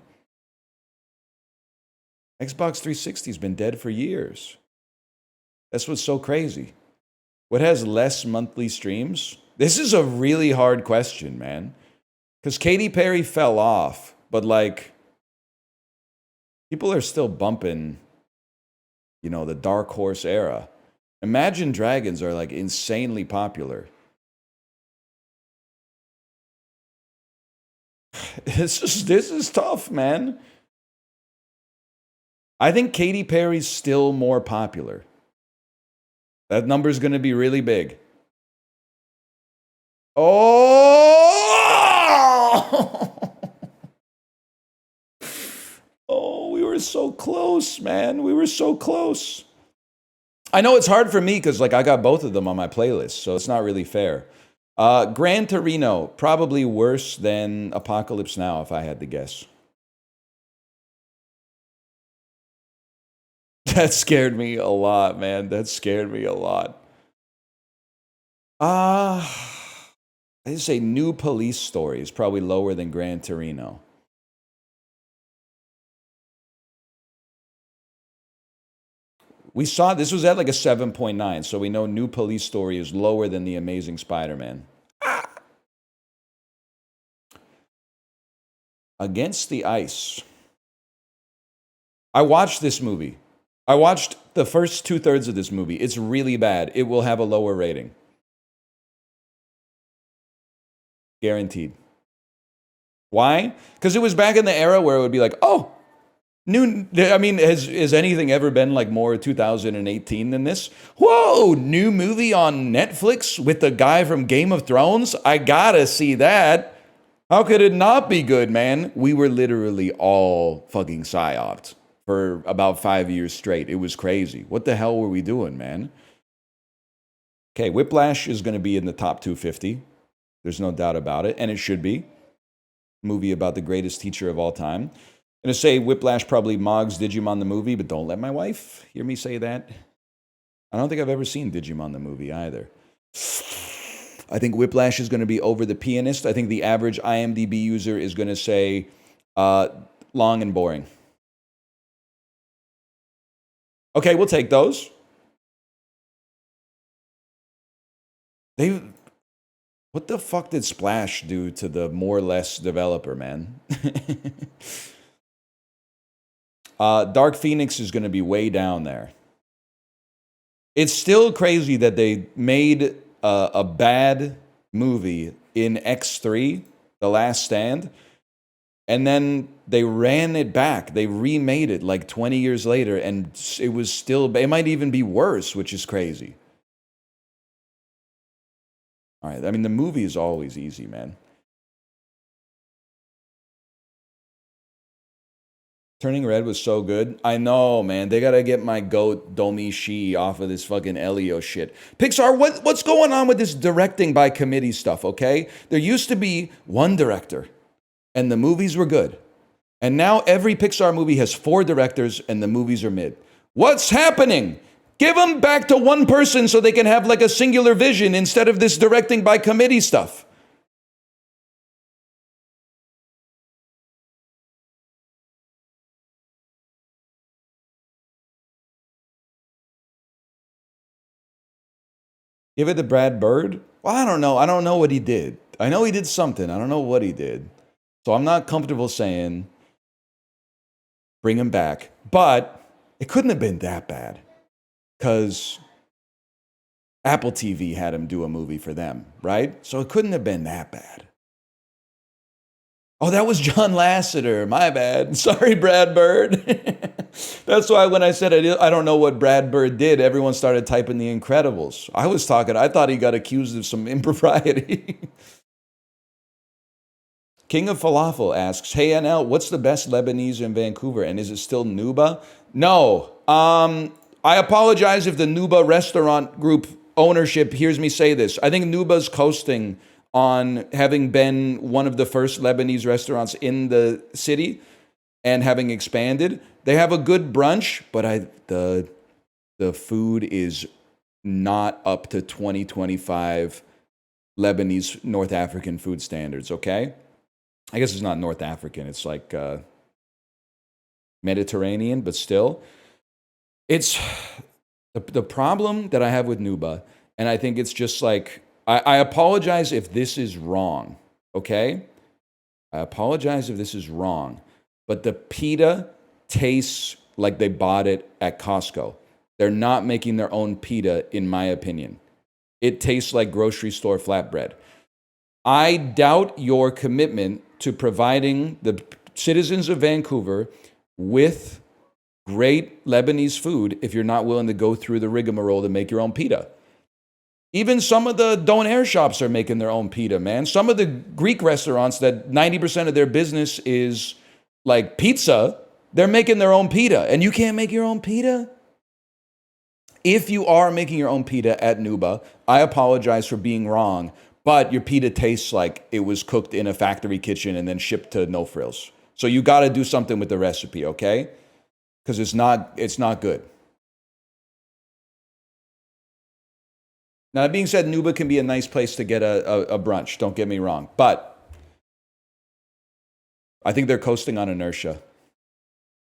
Xbox 360 has been dead for years. That's what's so crazy. What has less monthly streams? This is a really hard question, man. Because Katy Perry fell off, but like, people are still bumping, the Dark Horse era. Imagine Dragons are like insanely popular. This is tough, man. I think Katy Perry's still more popular. That number's going to be really big. Oh! Oh, we were so close, man. We were so close. I know it's hard for me because I got both of them on my playlist, so it's not really fair. Gran Torino, probably worse than Apocalypse Now, if I had to guess. That scared me a lot, man. That scared me a lot. I just say New Police Story is probably lower than Gran Torino. We saw this was at like a 7.9, so we know New Police Story is lower than The Amazing Spider-Man. Against the Ice. I watched this movie. I watched the first 2/3 of this movie. It's really bad. It will have a lower rating. Guaranteed. Why? Because it was back in the era where it would be like, oh, has anything ever been like more 2018 than this? Whoa, new movie on Netflix with the guy from Game of Thrones? I gotta see that. How could it not be good, man? We were literally all fucking psyoped for about 5 years straight. It was crazy. What the hell were we doing, man? Okay, Whiplash is going to be in the top 250. There's no doubt about it, and it should be. Movie about the greatest teacher of all time. I'm going to say Whiplash probably mogs Digimon the movie, but don't let my wife hear me say that. I don't think I've ever seen Digimon the movie either. I think Whiplash is going to be over The Pianist. I think the average IMDb user is going to say long and boring. Okay, we'll take those. What the fuck did Splash do to the more or less developer, man? Dark Phoenix is going to be way down there. It's still crazy that they made a bad movie in X3, The Last Stand, and then they ran it back. They remade it like 20 years later, and it was still, it might even be worse, which is crazy. All right, I mean, the movie is always easy, man. Turning Red was so good. I know, man. They gotta get my goat Domi Shi off of this fucking Elio shit. Pixar, what's going on with this directing by committee stuff, okay? There used to be one director, and the movies were good. And now every Pixar movie has 4 directors and the movies are mid. What's happening? Give them back to one person so they can have like a singular vision instead of this directing by committee stuff. Give it to Brad Bird? Well, I don't know. I don't know what he did. I know he did something. I don't know what he did. So I'm not comfortable saying bring him back. But it couldn't have been that bad because Apple TV had him do a movie for them, right? So it couldn't have been that bad. Oh, that was John Lasseter. My bad. Sorry, Brad Bird. That's why when I said I don't know what Brad Bird did, everyone started typing The Incredibles. I thought he got accused of some impropriety. King of Falafel asks, hey, NL, what's the best Lebanese in Vancouver? And is it still Nuba? No. I apologize if the Nuba restaurant group ownership hears me say this. I think Nuba's coasting on having been one of the first Lebanese restaurants in the city and having expanded. They have a good brunch, but the food is not up to 2025 Lebanese North African food standards, okay? I guess it's not North African. It's like Mediterranean, but still. It's the problem that I have with Nuba, and I think it's just like, I apologize if this is wrong, okay? I apologize if this is wrong, but the pita tastes like they bought it at Costco. They're not making their own pita, in my opinion. It tastes like grocery store flatbread. I doubt your commitment to providing the citizens of Vancouver with great Lebanese food if you're not willing to go through the rigmarole to make your own pita. Even some of the donair shops are making their own pita, man. Some of the Greek restaurants that 90% of their business is like pizza, they're making their own pita. And you can't make your own pita? If you are making your own pita at Nuba, I apologize for being wrong, but your pita tastes like it was cooked in a factory kitchen and then shipped to No Frills. So you got to do something with the recipe, okay? Because it's not good. Now, that being said, Nuba can be a nice place to get a brunch, don't get me wrong. But I think they're coasting on inertia.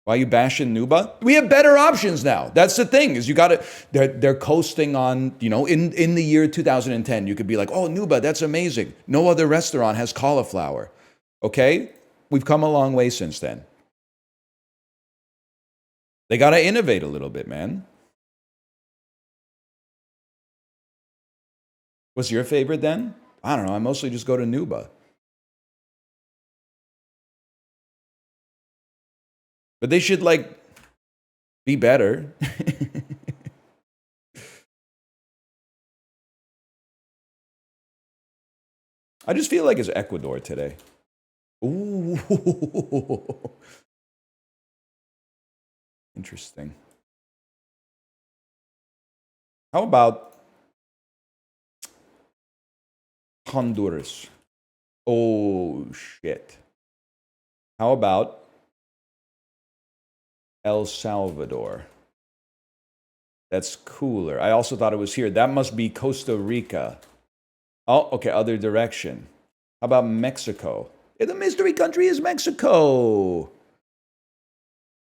Why are you bashing Nuba? We have better options now. That's the thing, is you got to, they're coasting on, in the year 2010, you could be like, oh, Nuba, that's amazing. No other restaurant has cauliflower. Okay? We've come a long way since then. They got to innovate a little bit, man. What's your favorite then? I don't know. I mostly just go to Nuba. But they should, be better. I just feel like it's Ecuador today. Ooh. Interesting. How about Honduras? Oh, shit. How about El Salvador? That's cooler. I also thought it was here. That must be Costa Rica. Oh, okay, other direction. How about Mexico? Yeah, the mystery country is Mexico.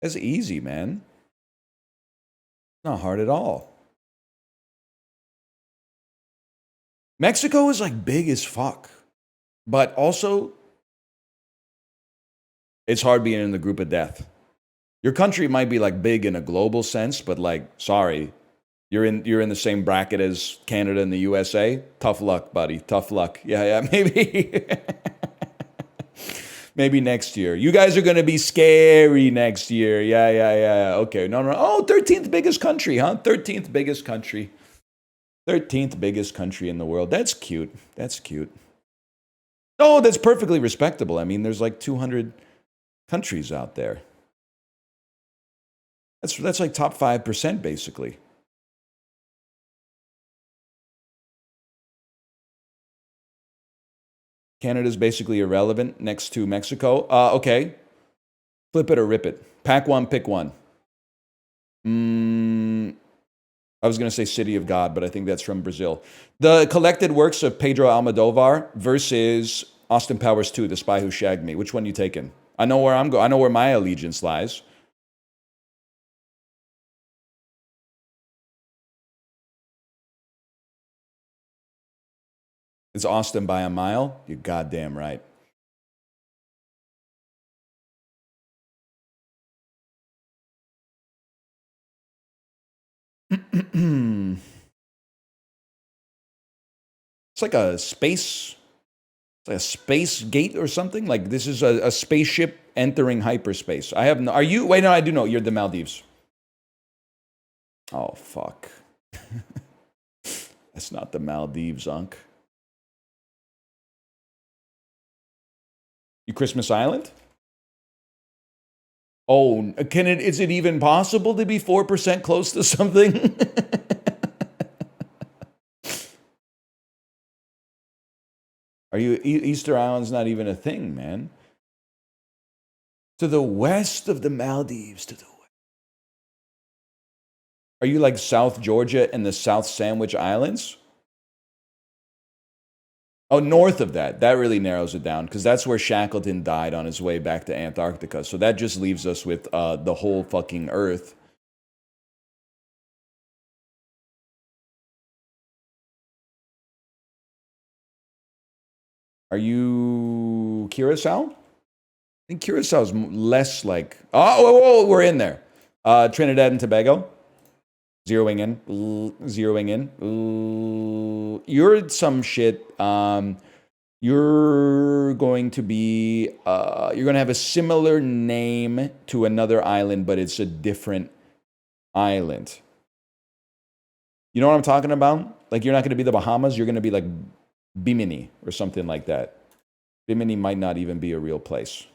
That's easy, man. Not hard at all. Mexico is big as fuck. But also, it's hard being in the group of death. Your country might be big in a global sense, but sorry, you're in the same bracket as Canada and the USA. Tough luck, buddy. Tough luck. Yeah, maybe. Maybe next year. You guys are going to be scary next year. Yeah. Okay, no. Oh, 13th biggest country, huh? 13th biggest country. 13th biggest country in the world. That's cute. That's cute. Oh, that's perfectly respectable. I mean, there's 200 countries out there. That's top 5%, basically. Canada's basically irrelevant next to Mexico. Okay. Flip it or rip it. Pack one, pick one. I was going to say City of God, but I think that's from Brazil. The collected works of Pedro Almodovar versus Austin Powers 2, The Spy Who Shagged Me. Which one you taking? I know where I'm going. I know where my allegiance lies. It's Austin by a mile? You're goddamn right. It's like a space gate or something. Like this is a spaceship entering hyperspace. I have no. Are you? Wait, no, I do know. You're the Maldives. Oh fuck. That's not the Maldives, Unc. You Christmas Island? Oh, can it? Is it even possible to be 4% close to something? Are you Easter Island's not even a thing, man? To the west of the Maldives, to the west. Are you like South Georgia and the South Sandwich Islands? Oh, north of that. That really narrows it down because that's where Shackleton died on his way back to Antarctica. So that just leaves us with the whole fucking Earth. Are you Curacao? I think Curacao is less like... Oh, we're in there. Trinidad and Tobago. Zeroing in. Zeroing in. You're some shit. You're going to be... you're going to have a similar name to another island, but it's a different island. You know what I'm talking about? Like, you're not going to be the Bahamas. You're going to be like Bimini or something like that. Bimini might not even be a real place.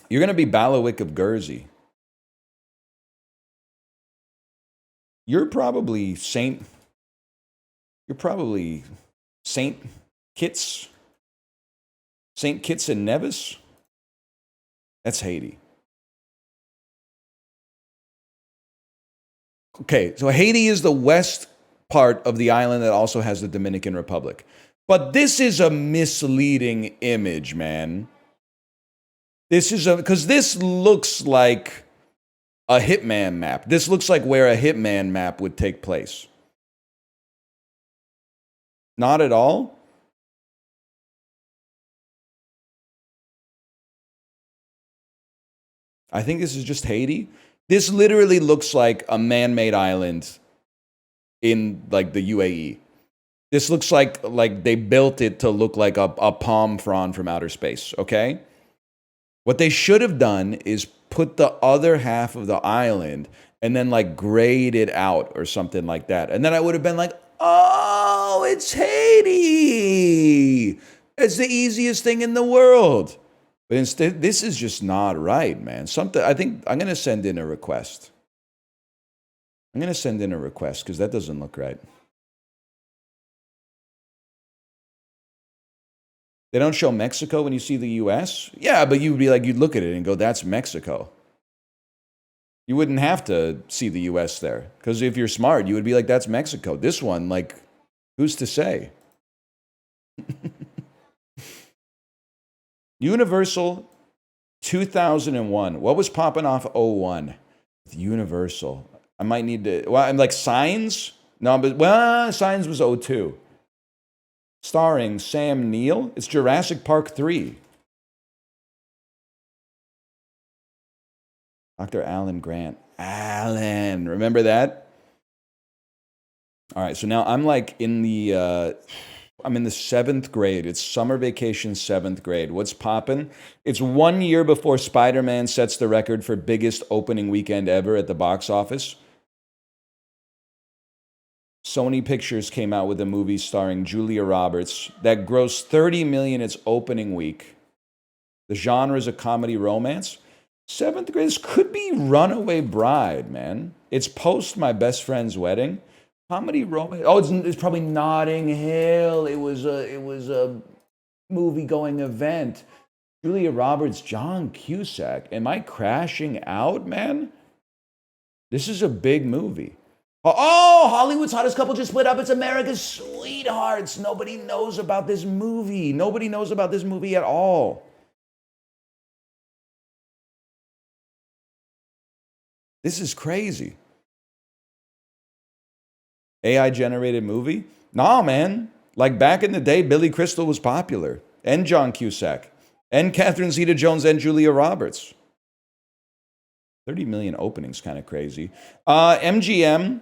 You're going to be Bailiwick of Guernsey. You're probably Saint Kitts. Saint Kitts and Nevis? That's Haiti. Okay, so Haiti is the west part of the island that also has the Dominican Republic. But this is a misleading image, man. This is because this looks like a Hitman map. This looks like where a Hitman map would take place. Not at all. I think this is just Haiti. This literally looks like a man-made island in like the UAE. This looks like they built it to look like a palm frond from outer space, okay? What they should have done is put the other half of the island and then like grade it out or something like that. And then I would have been like, oh, it's Haiti. It's the easiest thing in the world. But instead, this is just not right, man. I think I'm going to send in a request. I'm going to send in a request because that doesn't look right. They don't show Mexico when you see the U.S.? Yeah, but you'd be like, you'd look at it and go, that's Mexico. You wouldn't have to see the U.S. there. Because if you're smart, you would be like, that's Mexico. This one, like, who's to say? Universal 2001. What was popping off 01? Universal. I might need to... Well, I'm like, Signs? No, but... Well, Signs was 02. Starring Sam Neill. It's Jurassic Park 3. Dr. Alan Grant. Alan. Remember that? All right, so now I'm like in the... I'm in the 7th grade. It's summer vacation 7th grade. What's poppin'? It's 1 year before Spider-Man sets the record for biggest opening weekend ever at the box office. Sony Pictures came out with a movie starring Julia Roberts that grossed $30 million its opening week. The genre is a comedy romance. 7th grade, this could be Runaway Bride, man. It's post My Best Friend's Wedding. Comedy romance. Oh, it's probably Notting Hill. It was a movie going event. Julia Roberts, John Cusack. Am I crashing out, man? This is a big movie. Oh, Hollywood's hottest couple just split up. It's America's Sweethearts. Nobody knows about this movie. Nobody knows about this movie at all. This is crazy. AI generated movie? Nah, man. Like back in the day, Billy Crystal was popular. And John Cusack. And Catherine Zeta-Jones and Julia Roberts. 30 million openings, kind of crazy. MGM,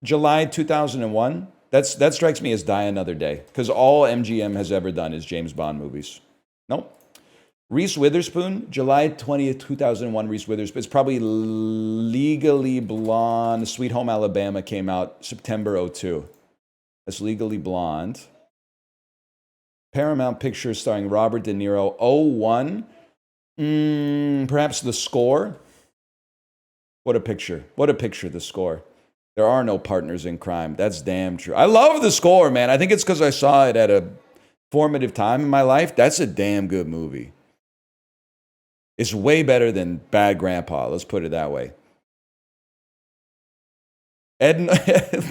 July 2001. That strikes me as Die Another Day. Because all MGM has ever done is James Bond movies. Nope. Reese Witherspoon, July 20th, 2001, Reese Witherspoon. It's probably Legally Blonde. Sweet Home Alabama came out September 02. That's Legally Blonde. Paramount Pictures starring Robert De Niro, 01. Perhaps The Score. What a picture. What a picture, The Score. There are no partners in crime. That's damn true. I love The Score, man. I think it's because I saw it at a formative time in my life. That's a damn good movie. It's way better than Bad Grandpa. Let's put it that way.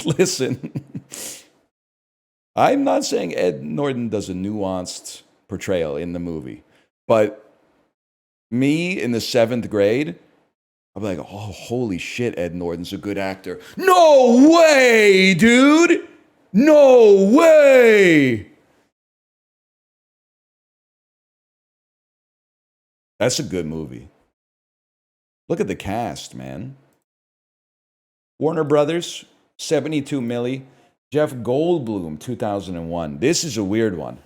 Listen. I'm not saying Ed Norton does a nuanced portrayal in the movie. But me in the 7th grade, I'm like, oh, holy shit, Ed Norton's a good actor. No way, dude! No way! That's a good movie. Look at the cast, man. Warner Brothers, 72 milli. Jeff Goldblum, 2001. This is a weird one.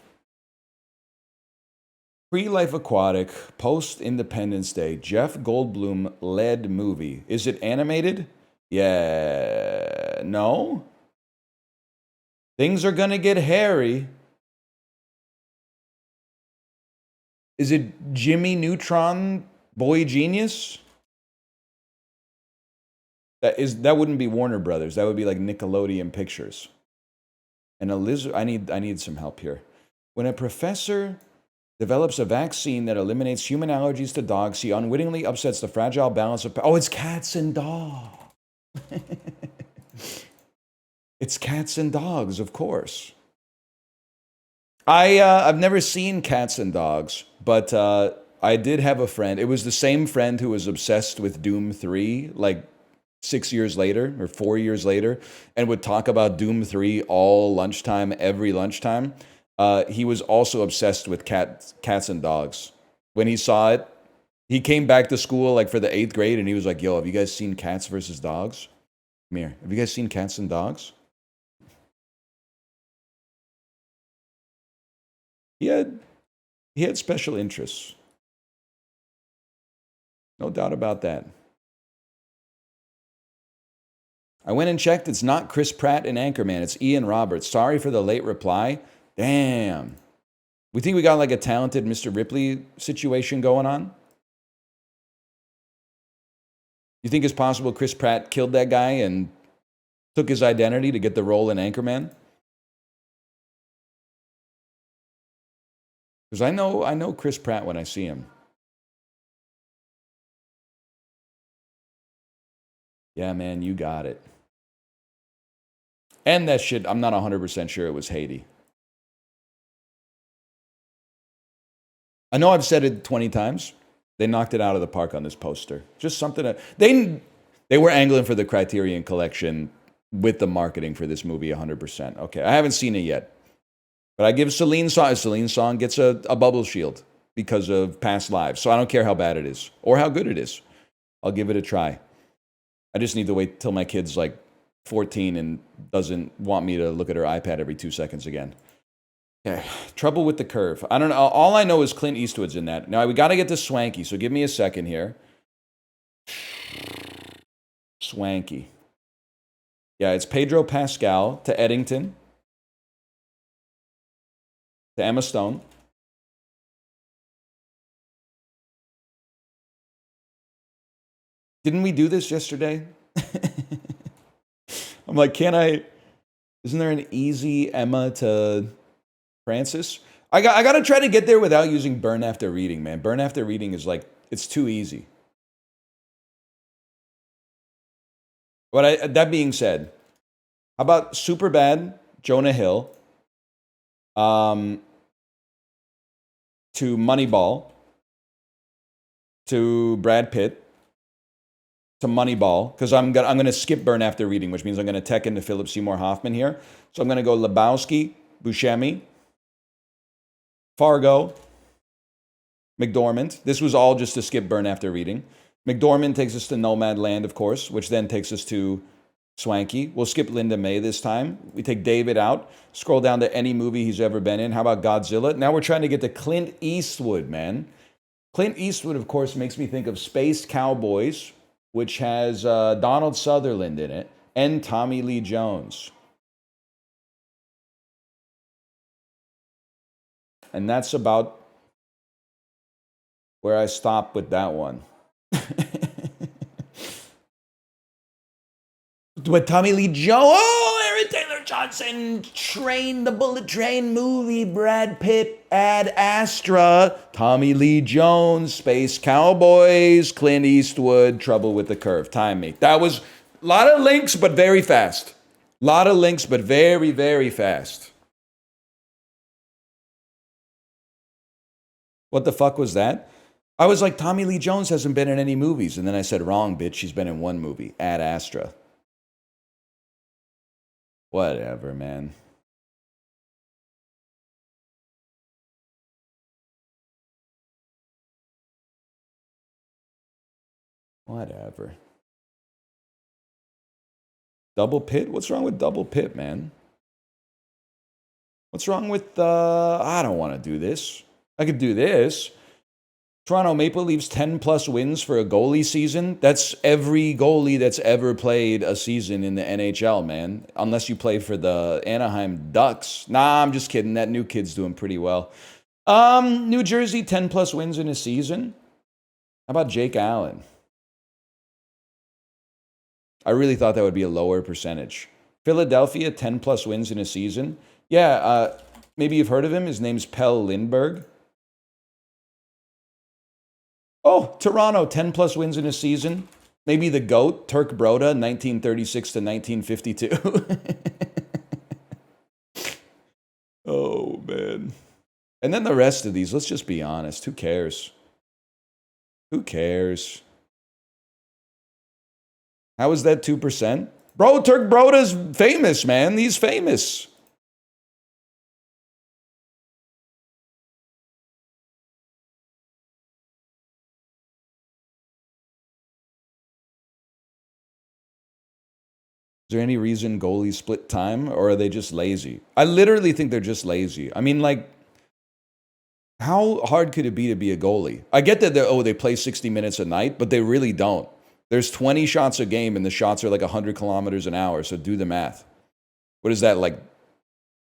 Pre-Life Aquatic, post-Independence Day, Jeff Goldblum led movie. Is it animated? Yeah. No? Things are gonna get hairy. Is it Jimmy Neutron, Boy Genius? That wouldn't be Warner Brothers. That would be like Nickelodeon Pictures. And I need some help here. When a professor develops a vaccine that eliminates human allergies to dogs, he unwittingly upsets the fragile balance of... Oh, it's Cats and Dogs. It's Cats and Dogs, of course. I've never seen Cats and Dogs, but I did have a friend. It was the same friend who was obsessed with Doom 3, like 6 years later or 4 years later, and would talk about Doom 3 all lunchtime, every lunchtime. He was also obsessed with Cats and Dogs. When he saw it, he came back to school like for the 8th grade, and he was like, yo, have you guys seen Cats versus Dogs? Come here. Have you guys seen Cats and Dogs? He had special interests. No doubt about that. I went and checked. It's not Chris Pratt in Anchorman. It's Ian Roberts. Sorry for the late reply. Damn. We think we got like a talented Mr. Ripley situation going on? You think it's possible Chris Pratt killed that guy and took his identity to get the role in Anchorman? Because I know Chris Pratt when I see him. Yeah, man, you got it. And that shit, I'm not 100% sure it was Haiti. I know I've said it 20 times. They knocked it out of the park on this poster. Just something that... They were angling for the Criterion Collection with the marketing for this movie 100%. Okay, I haven't seen it yet. But I give Celine's song gets a bubble shield because of past lives. So I don't care how bad it is or how good it is. I'll give it a try. I just need to wait till my kid's like 14 and doesn't want me to look at her iPad every 2 seconds again. Okay, Trouble with the Curve. I don't know. All I know is Clint Eastwood's in that. Now, we got to get to Swanky, so give me a second here. Swanky. Yeah, it's Pedro Pascal to Eddington. To Emma Stone. Didn't we do this yesterday? I'm like, isn't there an easy Emma to Francis? I got to try to get there without using burn after reading, man. Burn after reading is like, it's too easy. But that being said, how about Superbad, Jonah Hill, to Moneyball, to Brad Pitt, to Moneyball, because I'm gonna skip burn after reading, which means I'm gonna tech into Philip Seymour Hoffman here. So I'm gonna go Lebowski, Buscemi, Fargo, McDormand. This was all just to skip burn after reading. McDormand takes us to Nomadland, of course, which then takes us to Swanky. We'll skip Linda May this time. We take David out. Scroll down to any movie he's ever been in. How about Godzilla? Now we're trying to get to Clint Eastwood, man. Clint Eastwood, of course, makes me think of Space Cowboys, which has Donald Sutherland in it, and Tommy Lee Jones. And that's about where I stop with that one. With Tommy Lee Jones, oh, Aaron Taylor Johnson, the Bullet Train movie, Brad Pitt, Ad Astra, Tommy Lee Jones, Space Cowboys, Clint Eastwood, Trouble with the Curve. Time me. That was a lot of links, but very fast. A lot of links, but very, very fast. What the fuck was that? I was like, Tommy Lee Jones hasn't been in any movies. And then I said, wrong, bitch. She's been in one movie, Ad Astra. Whatever, man. Whatever. Double Pit? What's wrong with Double Pit, man? What's wrong with, I don't want to do this. I could do this. Toronto Maple Leafs 10-plus wins for a goalie season. That's every goalie that's ever played a season in the NHL, man. Unless you play for the Anaheim Ducks. Nah, I'm just kidding. That new kid's doing pretty well. New Jersey 10-plus wins in a season. How about Jake Allen? I really thought that would be a lower percentage. Philadelphia 10-plus wins in a season. Yeah, maybe you've heard of him. His name's Pell Lindbergh. Oh, Toronto, 10-plus wins in a season. Maybe the GOAT, Turk Broda, 1936 to 1952. Oh, man. And then the rest of these, let's just be honest. Who cares? Who cares? How is that 2%? Bro, Turk Broda's famous, man. He's famous. Is there any reason goalies split time, or are they just lazy? I literally think they're just lazy. I mean, like, how hard could it be to be a goalie? I get that they play 60 minutes a night, but they really don't. There's 20 shots a game, and the shots are like 100 kilometers an hour, so do the math. What is that, like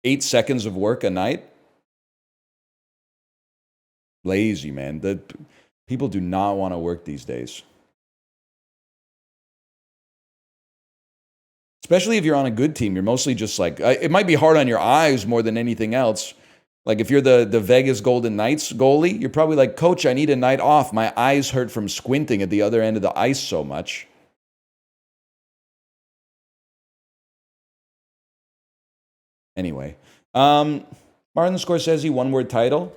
8 seconds of work a night? Lazy, man. People do not want to work these days. Especially if you're on a good team, you're mostly just like, it might be hard on your eyes more than anything else. Like if you're the Vegas Golden Knights goalie, you're probably like, Coach, I need a night off. My eyes hurt from squinting at the other end of the ice so much. Anyway, Martin Scorsese, one-word title.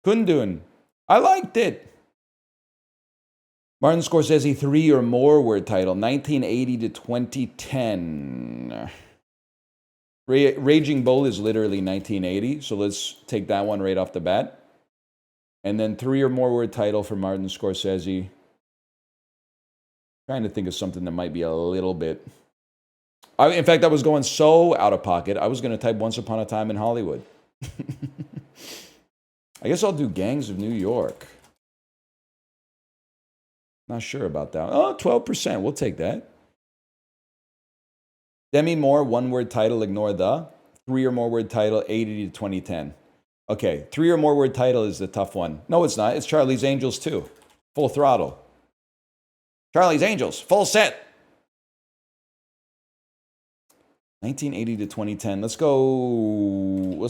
Kundun. I liked it. Martin Scorsese, 3 or more word title, 1980 to 2010. Raging Bull is literally 1980, so let's take that one right off the bat. And then 3 or more word title for Martin Scorsese. Trying to think of something that might be a little bit... in fact, I was going so out of pocket, I was going to type Once Upon a Time in Hollywood. I guess I'll do Gangs of New York. Not sure about that. Oh, 12%. We'll take that. Demi Moore, one-word title, ignore the. 3 or more word title, 80 to 2010. Okay, 3 or more word title is the tough one. No, it's not. It's Charlie's Angels 2. Full throttle. Charlie's Angels, full set. 1980 to 2010. Let's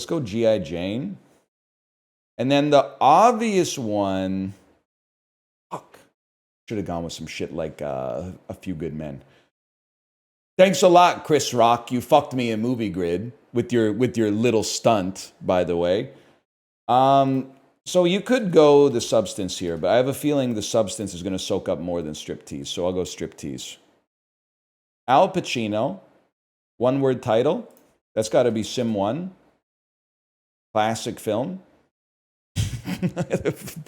go G.I. Jane. And then the obvious one, fuck, should have gone with some shit like A Few Good Men. Thanks a lot, Chris Rock. You fucked me in Movie Grid with your little stunt, by the way. So you could go the substance here, but I have a feeling the substance is going to soak up more than striptease, so I'll go striptease. Al Pacino, one-word title. That's got to be Sim 1. Classic film.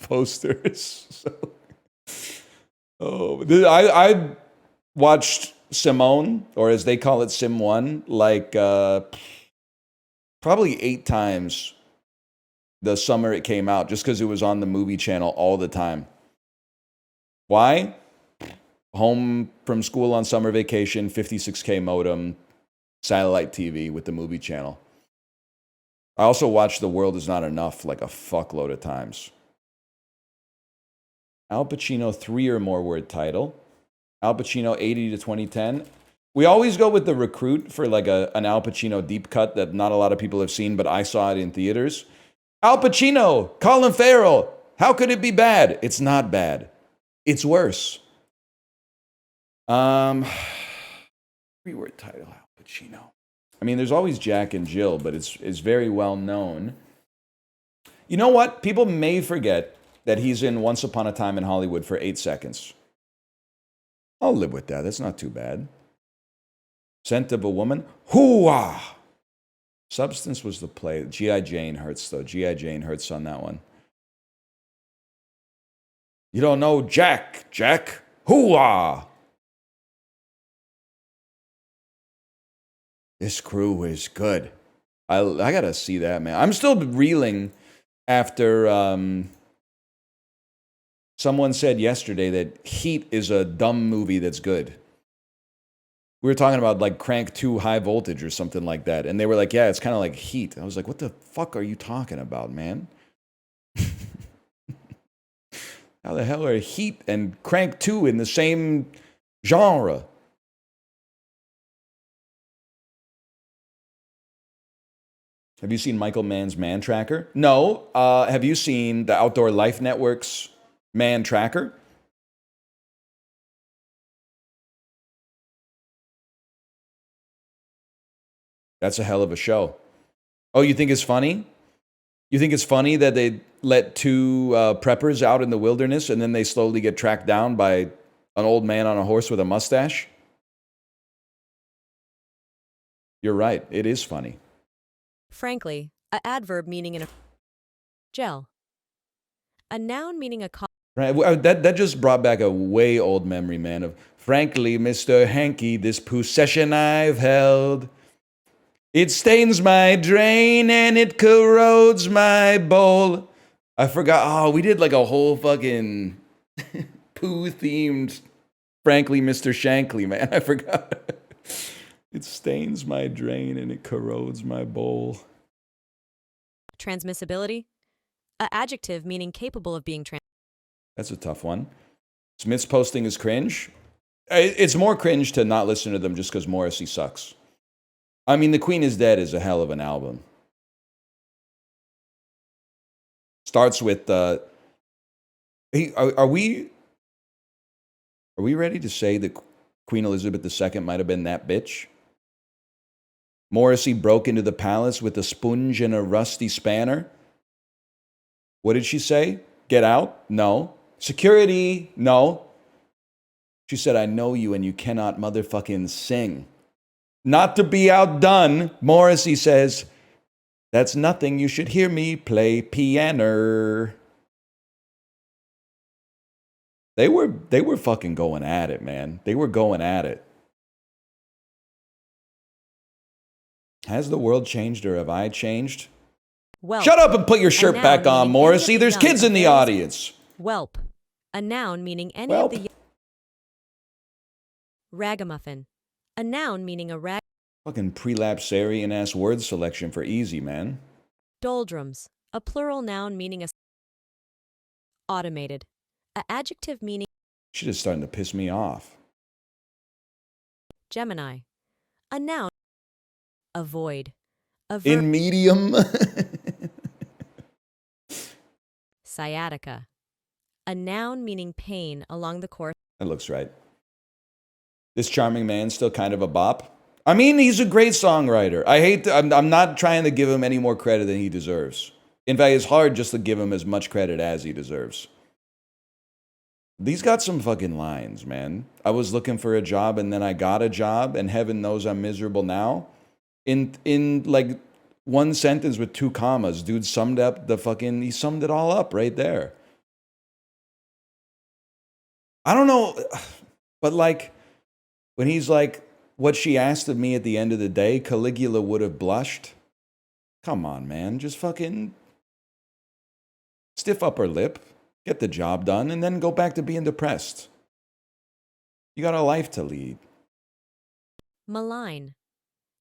Posters. I watched Simone, or as they call it, Sim 1, like probably 8 times the summer it came out, just because it was on the movie channel all the time. Why? Home from school on summer vacation, 56K modem, satellite TV with the movie channel. I also watched The World Is Not Enough like a fuckload of times. Al Pacino, 3 or more word title. Al Pacino, 80 to 2010. We always go with The Recruit for like an Al Pacino deep cut that not a lot of people have seen, but I saw it in theaters. Al Pacino, Colin Farrell. How could it be bad? It's not bad. It's worse. 3-word title, Al Pacino. I mean, there's always Jack and Jill, but it's very well known. You know what? People may forget that he's in Once Upon a Time in Hollywood for 8 seconds. I'll live with that. That's not too bad. Scent of a Woman. Hoo-ah! Substance was the play. G.I. Jane hurts, though. G.I. Jane hurts on that one. You don't know Jack. Jack. Hoo-ah! This crew is good. I gotta see that, man. I'm still reeling after someone said yesterday that Heat is a dumb movie that's good. We were talking about like Crank 2 High Voltage or something like that. And they were like, yeah, it's kind of like Heat. I was like, what the fuck are you talking about, man? How the hell are Heat and Crank 2 in the same genre? Have you seen Michael Mann's Man Tracker? No. Have you seen the Outdoor Life Network's Man Tracker? That's a hell of a show. Oh, you think it's funny? You think it's funny that they let 2 preppers out in the wilderness and then they slowly get tracked down by an old man on a horse with a mustache? You're right. It is funny. Frankly, a adverb meaning a gel. A noun meaning a Right. That just brought back a way old memory, man, of frankly, Mr. Hanky, this possession I've held. It stains my drain and it corrodes my bowl. I forgot. Oh, we did like a whole fucking poo-themed, frankly, Mr. Shankly, man. I forgot. It stains my drain and it corrodes my bowl. Transmissibility. A adjective meaning capable of being That's a tough one. Smith's posting is cringe. It's more cringe to not listen to them just because Morrissey sucks. I mean, The Queen is Dead is a hell of an album. Starts with, hey, are we ready to say that Queen Elizabeth II might have been that bitch? Morrissey broke into the palace with a sponge and a rusty spanner. What did she say? Get out? No. Security? No. She said, I know you and you cannot motherfucking sing. Not to be outdone, Morrissey says, that's nothing. You should hear me play piano. They were fucking going at it, man. They were going at it. Has the world changed or have I changed? Whelp. Shut up and put your shirt back on, Morrissey. There's kids in the audience. Whelp. A noun meaning any of the... Ragamuffin. A noun meaning a rag... Fucking prelapsarian-ass word selection for easy, man. Doldrums. A plural noun meaning a... Automated. A adjective meaning... Shit is starting to piss me off. Gemini. A noun avoid. A verb, In medium. sciatica. A noun meaning pain along the course. That looks right. This charming man's still kind of a bop. I mean, he's a great songwriter. I'm not trying to give him any more credit than he deserves. In fact, it's hard just to give him as much credit as he deserves. He's got some fucking lines, man. I was looking for a job and then I got a job and heaven knows I'm miserable now. In like one sentence with 2 commas, dude summed up he summed it all up right there. I don't know, but like, when he's like, what she asked of me at the end of the day, Caligula would have blushed. Come on, man. Just fucking stiff upper lip, get the job done, and then go back to being depressed. You got a life to lead. Malign.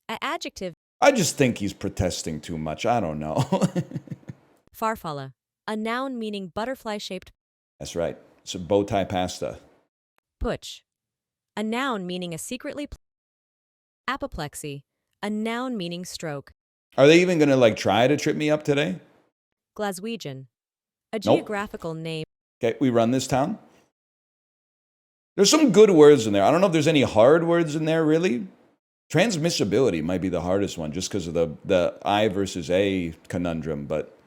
An adjective. I just think he's protesting too much. I don't know. Farfalla. A noun meaning butterfly-shaped. That's right. It's a bow tie pasta. Putsch. A noun meaning a secretly. Apoplexy. A noun meaning stroke. Are they even going to like try to trip me up today? Glaswegian. A Nope. geographical name. Okay, we run this town. There's some good words in there. I don't know if there's any hard words in there, really. Transmissibility might be the hardest one just because of the I versus A conundrum, but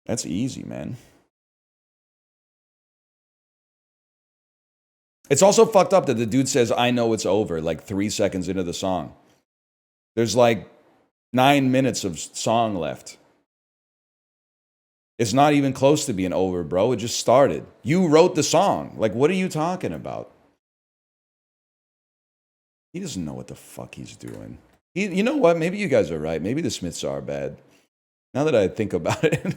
that's easy, man. It's also fucked up that the dude says, I know it's over, like 3 seconds into the song. There's like 9 minutes of song left. It's not even close to being over, bro. It just started. You wrote the song. Like, what are you talking about? He doesn't know what the fuck he's doing. You know what? Maybe you guys are right. Maybe the Smiths are bad. Now that I think about it.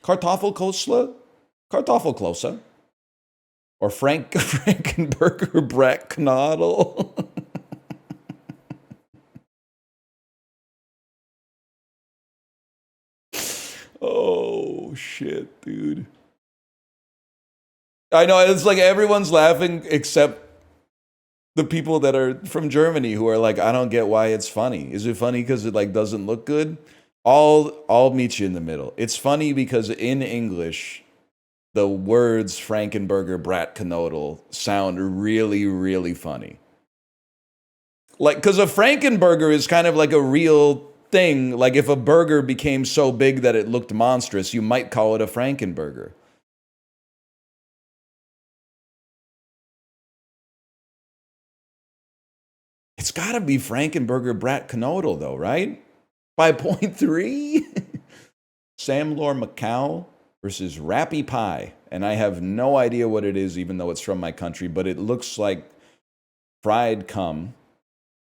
Kartoffelkosla? Kartoffelklose? Or Frankenburger Brattknadel? Oh, shit, dude. I know, it's like everyone's laughing except the people that are from Germany who are like, I don't get why it's funny. Is it funny because it like doesn't look good? I'll meet you in the middle. It's funny because in English, the words Frankenburger Brattknodel sound really, really funny. Like, because a Frankenburger is kind of like a real thing. Like, if a burger became so big that it looked monstrous, you might call it a Frankenburger. It's got to be Frankenburger Brattknodel, though, right? 5.3? Sam Lore Macau versus Rappy Pie. And I have no idea what it is, even though it's from my country, but it looks like fried cum.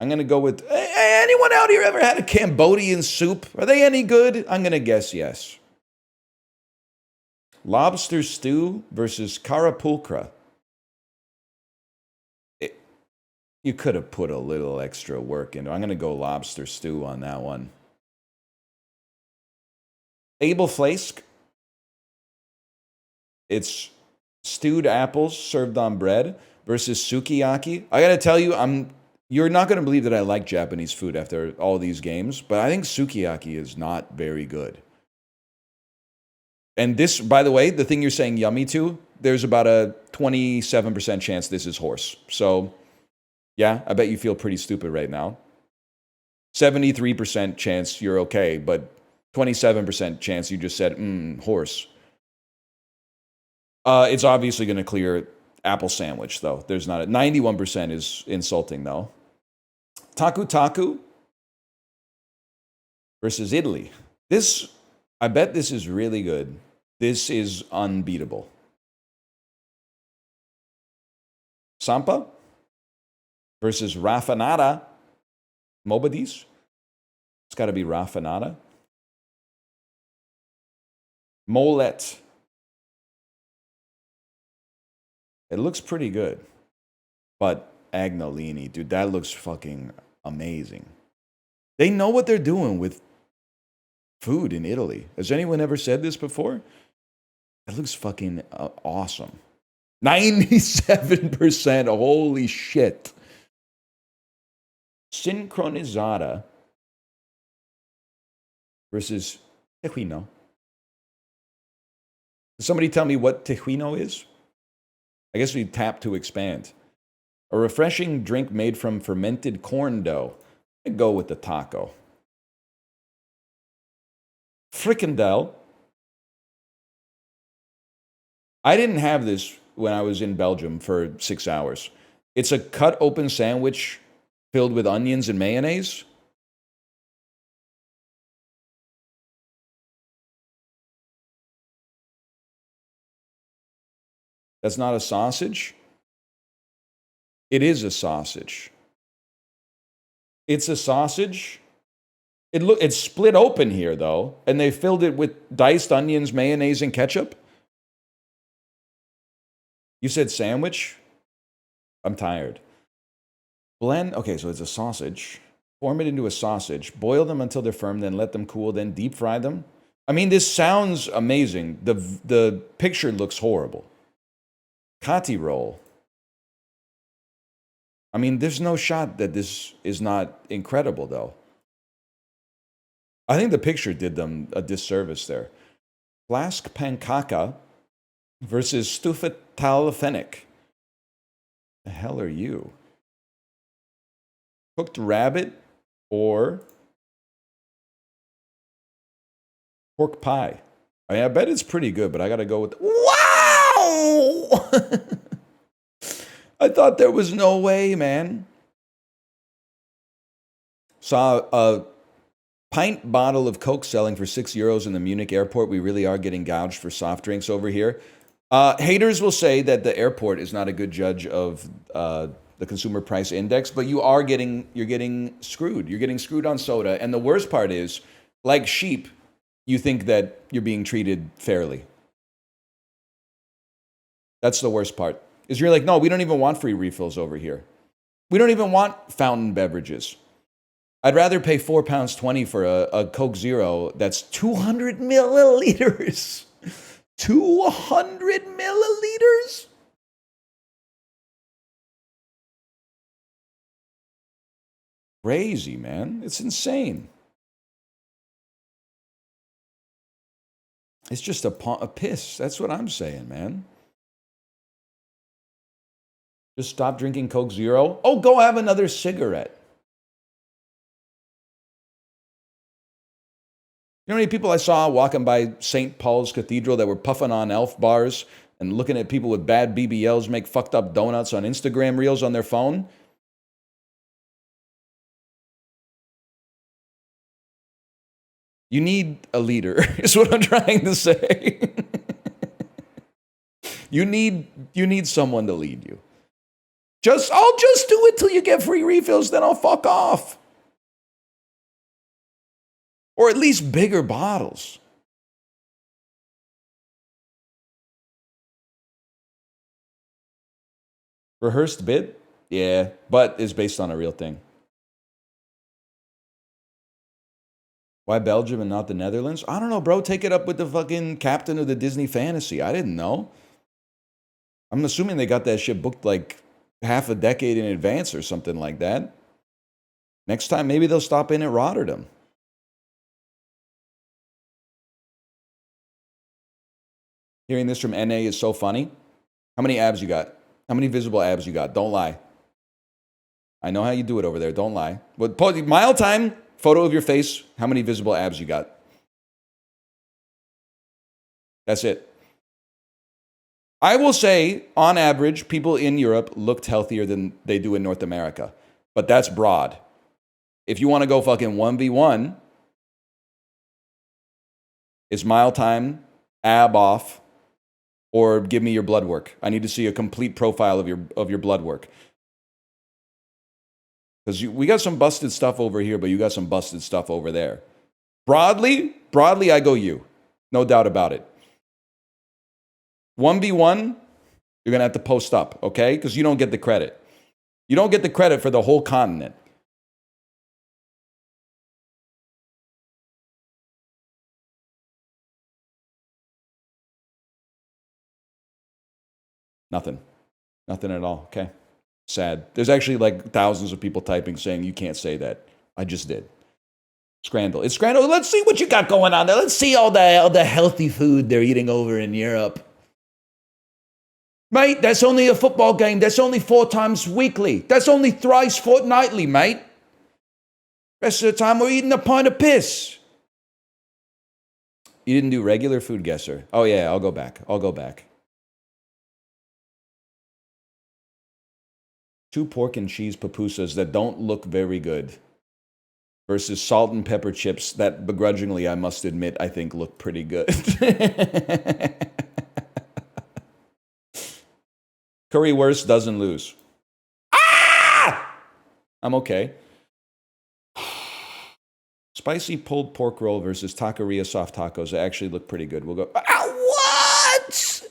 I'm going to go with, hey, anyone out here ever had a Cambodian soup? Are they any good? I'm going to guess yes. Lobster stew versus Carapulcra. You could have put a little extra work into it. I'm going to go lobster stew on that one. Abel Flask. It's stewed apples served on bread versus sukiyaki. I got to tell you, you're not going to believe that I like Japanese food after all these games, but I think sukiyaki is not very good. And this, by the way, the thing you're saying yummy to, there's about a 27% chance this is horse. So, yeah, I bet you feel pretty stupid right now. 73% chance you're okay, but 27% chance you just said, horse. It's obviously going to clear apple sandwich, though. There's not 91% is insulting, though. Taku Taku versus Italy. I bet this is really good. This is unbeatable. Sampa versus Raffanata. Mobadis. It's got to be Raffanata. Molet. It looks pretty good. But Agnolini, dude, that looks fucking amazing. They know what they're doing with food in Italy. Has anyone ever said this before? It looks fucking awesome. 97%. Holy shit. Sincronizada versus tejuino. Somebody tell me what tejuino is? I guess we tap to expand. A refreshing drink made from fermented corn dough. I'd go with the taco. Frikandel. I didn't have this when I was in Belgium for 6 hours. It's a cut open sandwich filled with onions and mayonnaise. That's not a sausage? It is a sausage. It's a sausage. It's split open here, though, and they filled it with diced onions, mayonnaise, and ketchup? You said sandwich? I'm tired. Blend, okay, so it's a sausage. Form it into a sausage. Boil them until they're firm, then let them cool, then deep fry them. I mean, this sounds amazing. The picture looks horrible. Kati roll. I mean, there's no shot that this is not incredible, though. I think the picture did them a disservice there. Flask pankaka versus stufatalfenic. The hell are you? Cooked rabbit or pork pie. I mean, I bet it's pretty good, but I got to go with... Wow! I thought there was no way, man. Saw a pint bottle of Coke selling for €6 in the Munich airport. We really are getting gouged for soft drinks over here. Haters will say that the airport is not a good judge of the consumer price index, but you're getting screwed. You're getting screwed on soda. And the worst part is, like sheep, you think that you're being treated fairly. That's the worst part. Is you're like, no, we don't even want free refills over here. We don't even want fountain beverages. I'd rather pay £4.20 for a Coke Zero that's 200 milliliters. 200 milliliters? Crazy, man. It's insane. It's just a piss. That's what I'm saying, man. Just stop drinking Coke Zero. Oh, go have another cigarette. You know how many people I saw walking by St. Paul's Cathedral that were puffing on Elf bars and looking at people with bad BBLs make fucked up donuts on Instagram reels on their phone? You need a leader, is what I'm trying to say. You need someone to lead you. I'll just do it till you get free refills, then I'll fuck off. Or at least bigger bottles. Rehearsed bit? Yeah, but it's based on a real thing. Why Belgium and not the Netherlands? I don't know, bro. Take it up with the fucking captain of the Disney Fantasy. I didn't know. I'm assuming they got that shit booked like half a decade in advance or something like that. Next time, maybe they'll stop in at Rotterdam. Hearing this from NA is so funny. How many abs you got? How many visible abs you got? Don't lie. I know how you do it over there. Don't lie. But mile time, photo of your face. How many visible abs you got? That's it. I will say, on average, people in Europe looked healthier than they do in North America. But that's broad. If you want to go fucking 1v1, it's mile time, ab off, or give me your blood work. I need to see a complete profile of your blood work. Because we got some busted stuff over here, but you got some busted stuff over there. Broadly, I go you. No doubt about it. 1v1, you're going to have to post up, okay? Because you don't get the credit. You don't get the credit for the whole continent. Nothing. Nothing at all. Okay. Sad. There's actually like thousands of people typing saying you can't say that. I just did. Scrandal. It's Scrandal. Let's see what you got going on there. Let's see all the healthy food they're eating over in Europe. Mate, that's only a football game. That's only 4 times weekly. That's only thrice fortnightly, mate. Rest of the time, we're eating a pint of piss. You didn't do regular food guesser. Oh, yeah, I'll go back. 2 pork and cheese pupusas that don't look very good versus salt and pepper chips that begrudgingly, I must admit, I think look pretty good. Currywurst doesn't lose. Ah! I'm okay. Spicy pulled pork roll versus taqueria soft tacos. They actually look pretty good. We'll go, what?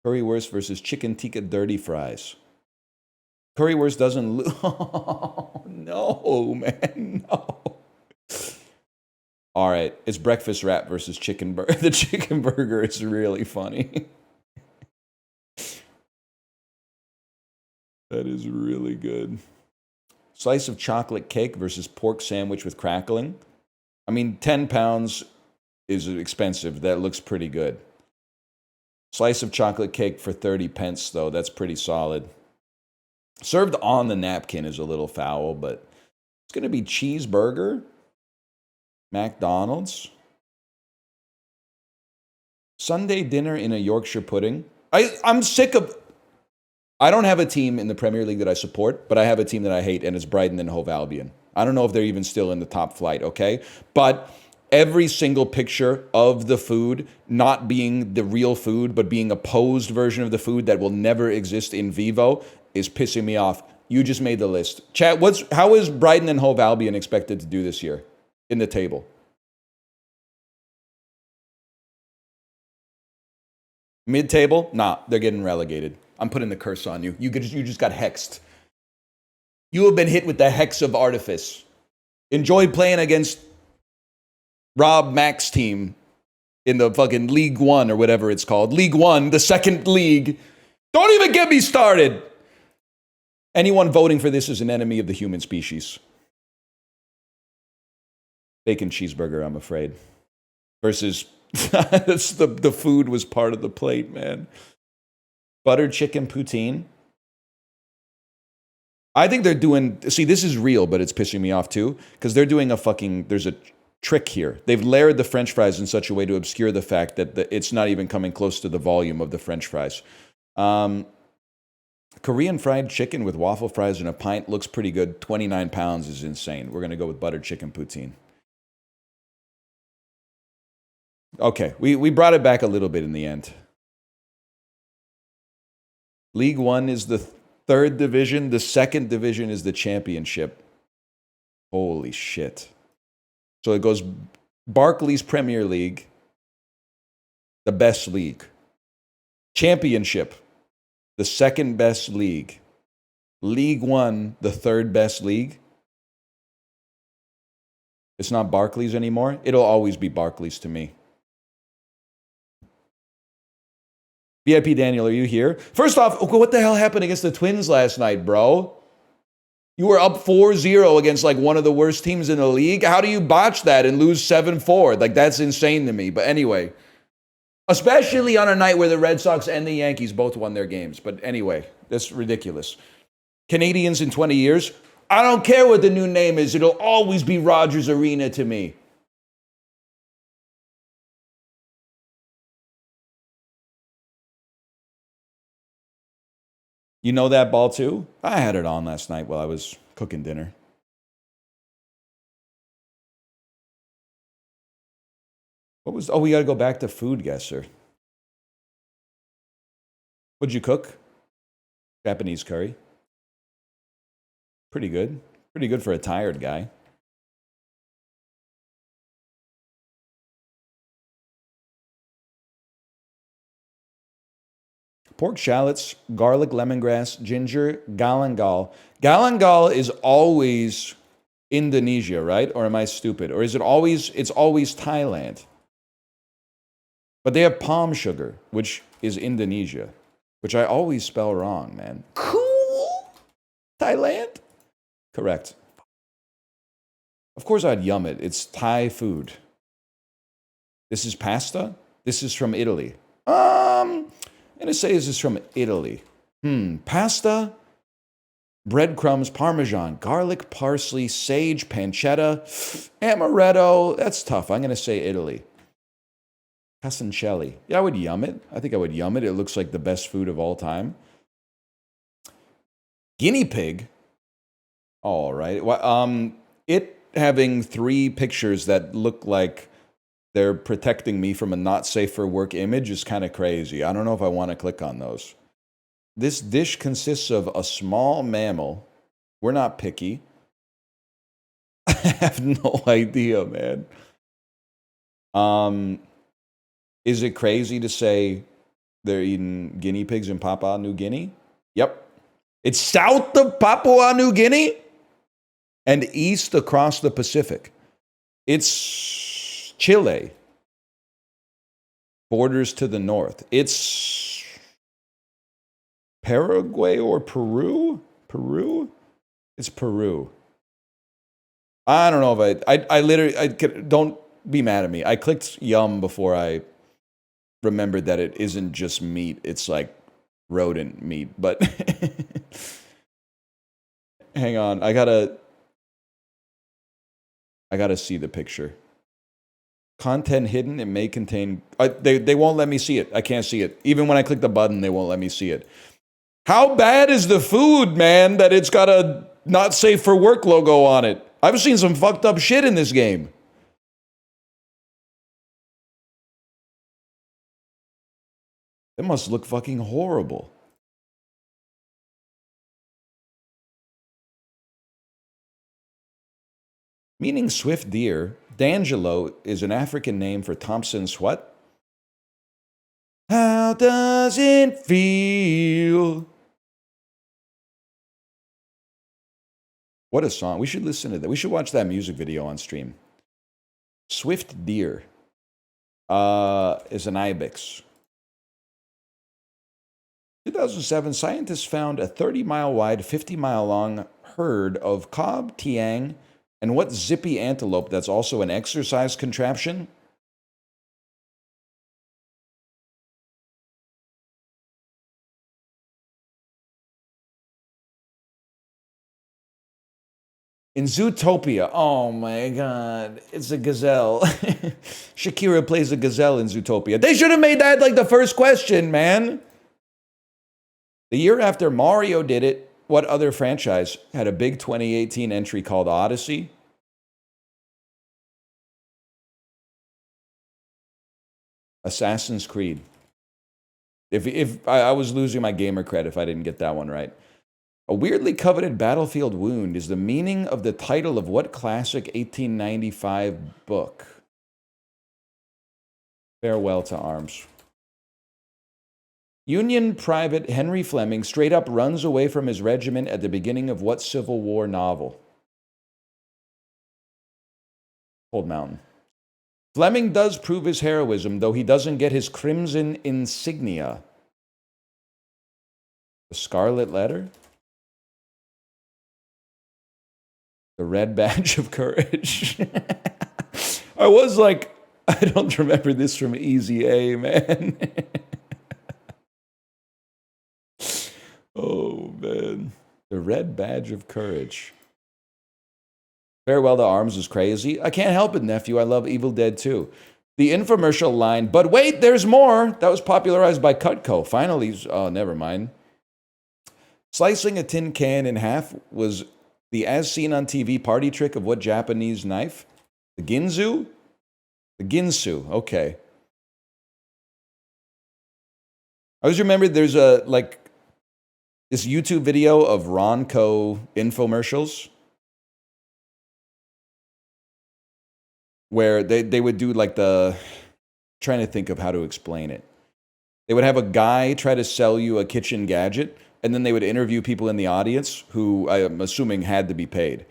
Currywurst versus chicken tikka dirty fries. Currywurst doesn't lose. Oh, no, man, no. All right, it's breakfast wrap versus chicken burger. The chicken burger is really funny. That is really good. Slice of chocolate cake versus pork sandwich with crackling. I mean, 10 pounds is expensive. That looks pretty good. Slice of chocolate cake for 30 pence, though. That's pretty solid. Served on the napkin is a little foul, but it's going to be cheeseburger. McDonald's. Sunday dinner in a Yorkshire pudding. I'm sick of... I don't have a team in the Premier League that I support, but I have a team that I hate, and it's Brighton and Hove Albion. I don't know if they're even still in the top flight, okay? But every single picture of the food not being the real food, but being a posed version of the food that will never exist in vivo is pissing me off. You just made the list. Chat, how is Brighton and Hove Albion expected to do this year in the table? Mid-table? Nah, they're getting relegated. I'm putting the curse on you. You just got hexed. You have been hit with the hex of artifice. Enjoy playing against Rob Mack's team in the fucking League One or whatever it's called. League One, the second league. Don't even get me started. Anyone voting for this is an enemy of the human species. Bacon cheeseburger, I'm afraid. Versus, the food was part of the plate, man. Buttered chicken poutine. I think they're doing... See, this is real, but it's pissing me off too. Because they're doing there's a trick here. They've layered the French fries in such a way to obscure the fact that it's not even coming close to the volume of the French fries. Korean fried chicken with waffle fries and a pint looks pretty good. 29 pounds is insane. We're going to go with buttered chicken poutine. Okay, we brought it back a little bit in the end. League One is the 3rd division. The 2nd division is the championship. Holy shit. So it goes Barclays Premier League, the best league. Championship, the 2nd best league. League One, the 3rd best league. It's not Barclays anymore. It'll always be Barclays to me. VIP Daniel, are you here? First off, what the hell happened against the Twins last night, bro? You were up 4-0 against like one of the worst teams in the league. How do you botch that and lose 7-4? Like, that's insane to me. But anyway, especially on a night where the Red Sox and the Yankees both won their games. But anyway, that's ridiculous. Canadians in 20 years? I don't care what the new name is. It'll always be Rogers Arena to me. You know that ball too? I had it on last night while I was cooking dinner. We got to go back to food guesser. What'd you cook? Japanese curry. Pretty good. Pretty good for a tired guy. Pork shallots, garlic, lemongrass, ginger, galangal. Galangal is always Indonesia, right? Or am I stupid? Or is it always, it's always Thailand? But they have palm sugar, which is Indonesia, which I always spell wrong, man. Cool. Thailand? Correct. Of course I'd yum it. It's Thai food. This is pasta? This is from Italy. I'm gonna say this is from Italy. Pasta, breadcrumbs, parmesan, garlic, parsley, sage, pancetta, amaretto. That's tough. I'm gonna say Italy. Casoncelli. Yeah, I would yum it. I think I would yum it. It looks like the best food of all time. Guinea pig. All right. Well, it having 3 pictures that look like they're protecting me from a not safe for work image is kind of crazy. I don't know if I want to click on those. This dish consists of a small mammal. We're not picky. I have no idea, man. Is it crazy to say they're eating guinea pigs in Papua New Guinea? Yep. It's south of Papua New Guinea and east across the Pacific. It's Chile. Borders to the north. It's Paraguay or Peru? Peru? It's Peru. I don't know if I literally, don't be mad at me. I clicked yum before I remembered that it isn't just meat. It's like rodent meat. But hang on. I gotta see the picture. Content hidden. It may contain... They won't let me see it. I can't see it. Even when I click the button, they won't let me see it. How bad is the food, man, that it's got a not safe for work logo on it? I've seen some fucked up shit in this game. It must look fucking horrible. Meaning swift deer, D'Angelo is an African name for Thompson's what? How does it feel? What a song. We should listen to that. We should watch that music video on stream. Swift deer is an ibex. 2007, scientists found a 30-mile wide, 50-mile long herd of cob, tiang, and what zippy antelope that's also an exercise contraption? In Zootopia. Oh my god. It's a gazelle. Shakira plays a gazelle in Zootopia. They should have made that like the first question, man. The year after Mario did it, what other franchise had a big 2018 entry called Odyssey? Assassin's Creed. If I was losing my gamer cred if I didn't get that one right. A weirdly coveted battlefield wound is the meaning of the title of what classic 1895 book? Farewell to Arms. Union Private Henry Fleming straight up runs away from his regiment at the beginning of what Civil War novel? Cold Mountain. Fleming does prove his heroism, though he doesn't get his crimson insignia. The Scarlet Letter? The Red Badge of Courage. I was like, I don't remember this from Easy A, man. Oh, man. The Red Badge of Courage. Farewell to Arms is crazy. I can't help it, nephew. I love Evil Dead 2. The infomercial line, but wait, there's more. That was popularized by Cutco. Finally, oh, never mind. Slicing a tin can in half was the as seen on TV party trick of what Japanese knife? The Ginsu? The Ginsu, okay. I always remember there's a, like, this YouTube video of Ronco infomercials where they would do like trying to think of how to explain it. They would have a guy try to sell you a kitchen gadget, and then they would interview people in the audience who I'm assuming had to be paid.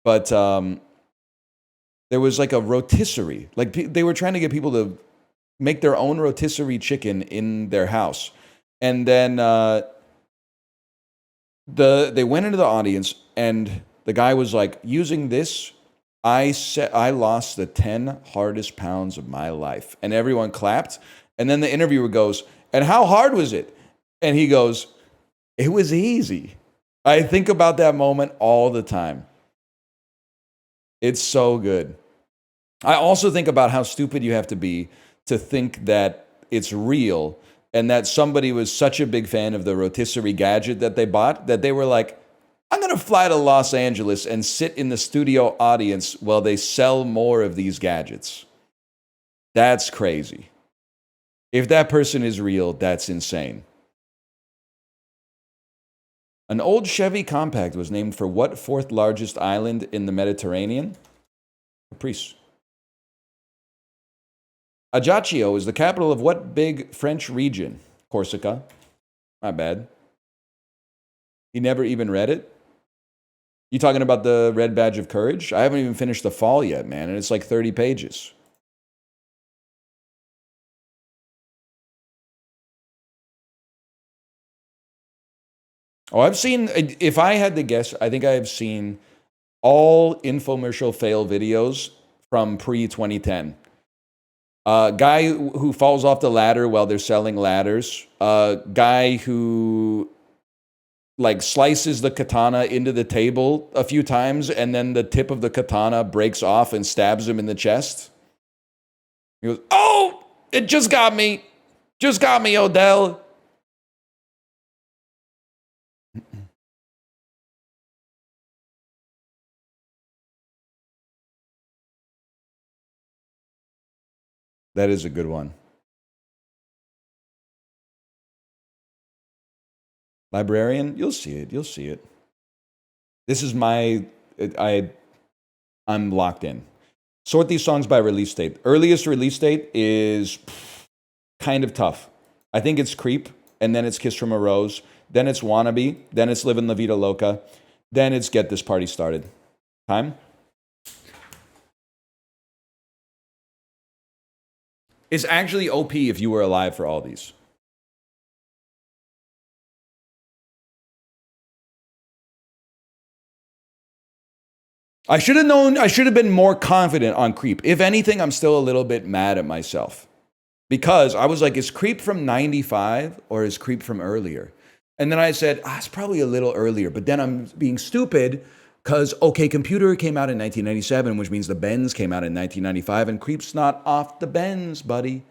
But there was like a rotisserie. Like they were trying to get people to make their own rotisserie chicken in their house. And then they went into the audience, and the guy was like, using this, I lost the 10 hardest pounds of my life. And everyone clapped. And then the interviewer goes, and how hard was it? And he goes, it was easy. I think about that moment all the time. It's so good. I also think about how stupid you have to be to think that it's real and that somebody was such a big fan of the rotisserie gadget that they bought that they were like, I'm going to fly to Los Angeles and sit in the studio audience while they sell more of these gadgets. That's crazy. If that person is real, that's insane. An old Chevy Compact was named for what fourth largest island in the Mediterranean? Caprice. Ajaccio is the capital of what big French region? Corsica. Not bad. He never even read it? You talking about the Red Badge of Courage? I haven't even finished The Fall yet, man, and it's like 30 pages. Oh, I've seen, if I had to guess, I think I have seen all infomercial fail videos from pre-2010. Guy who falls off the ladder while they're selling ladders. Guy who like slices the katana into the table a few times and then the tip of the katana breaks off and stabs him in the chest. He goes, oh, it just got me. Just got me, Odell. That is a good one. Librarian, you'll see it. You'll see it. This is I'm locked in. Sort these songs by release date. Earliest release date is kind of tough. I think it's Creep, and then it's Kiss from a Rose, then it's Wannabe, then it's Livin' La Vida Loca, then it's Get This Party Started. Time? It's actually OP if you were alive for all these. I should have known, I should have been more confident on Creep. If anything, I'm still a little bit mad at myself. Because I was like, is Creep from 95 or is Creep from earlier? And then I said, it's probably a little earlier. But then I'm being stupid because, OK Computer came out in 1997, which means the Bends came out in 1995. And Creep's not off the Bends, buddy.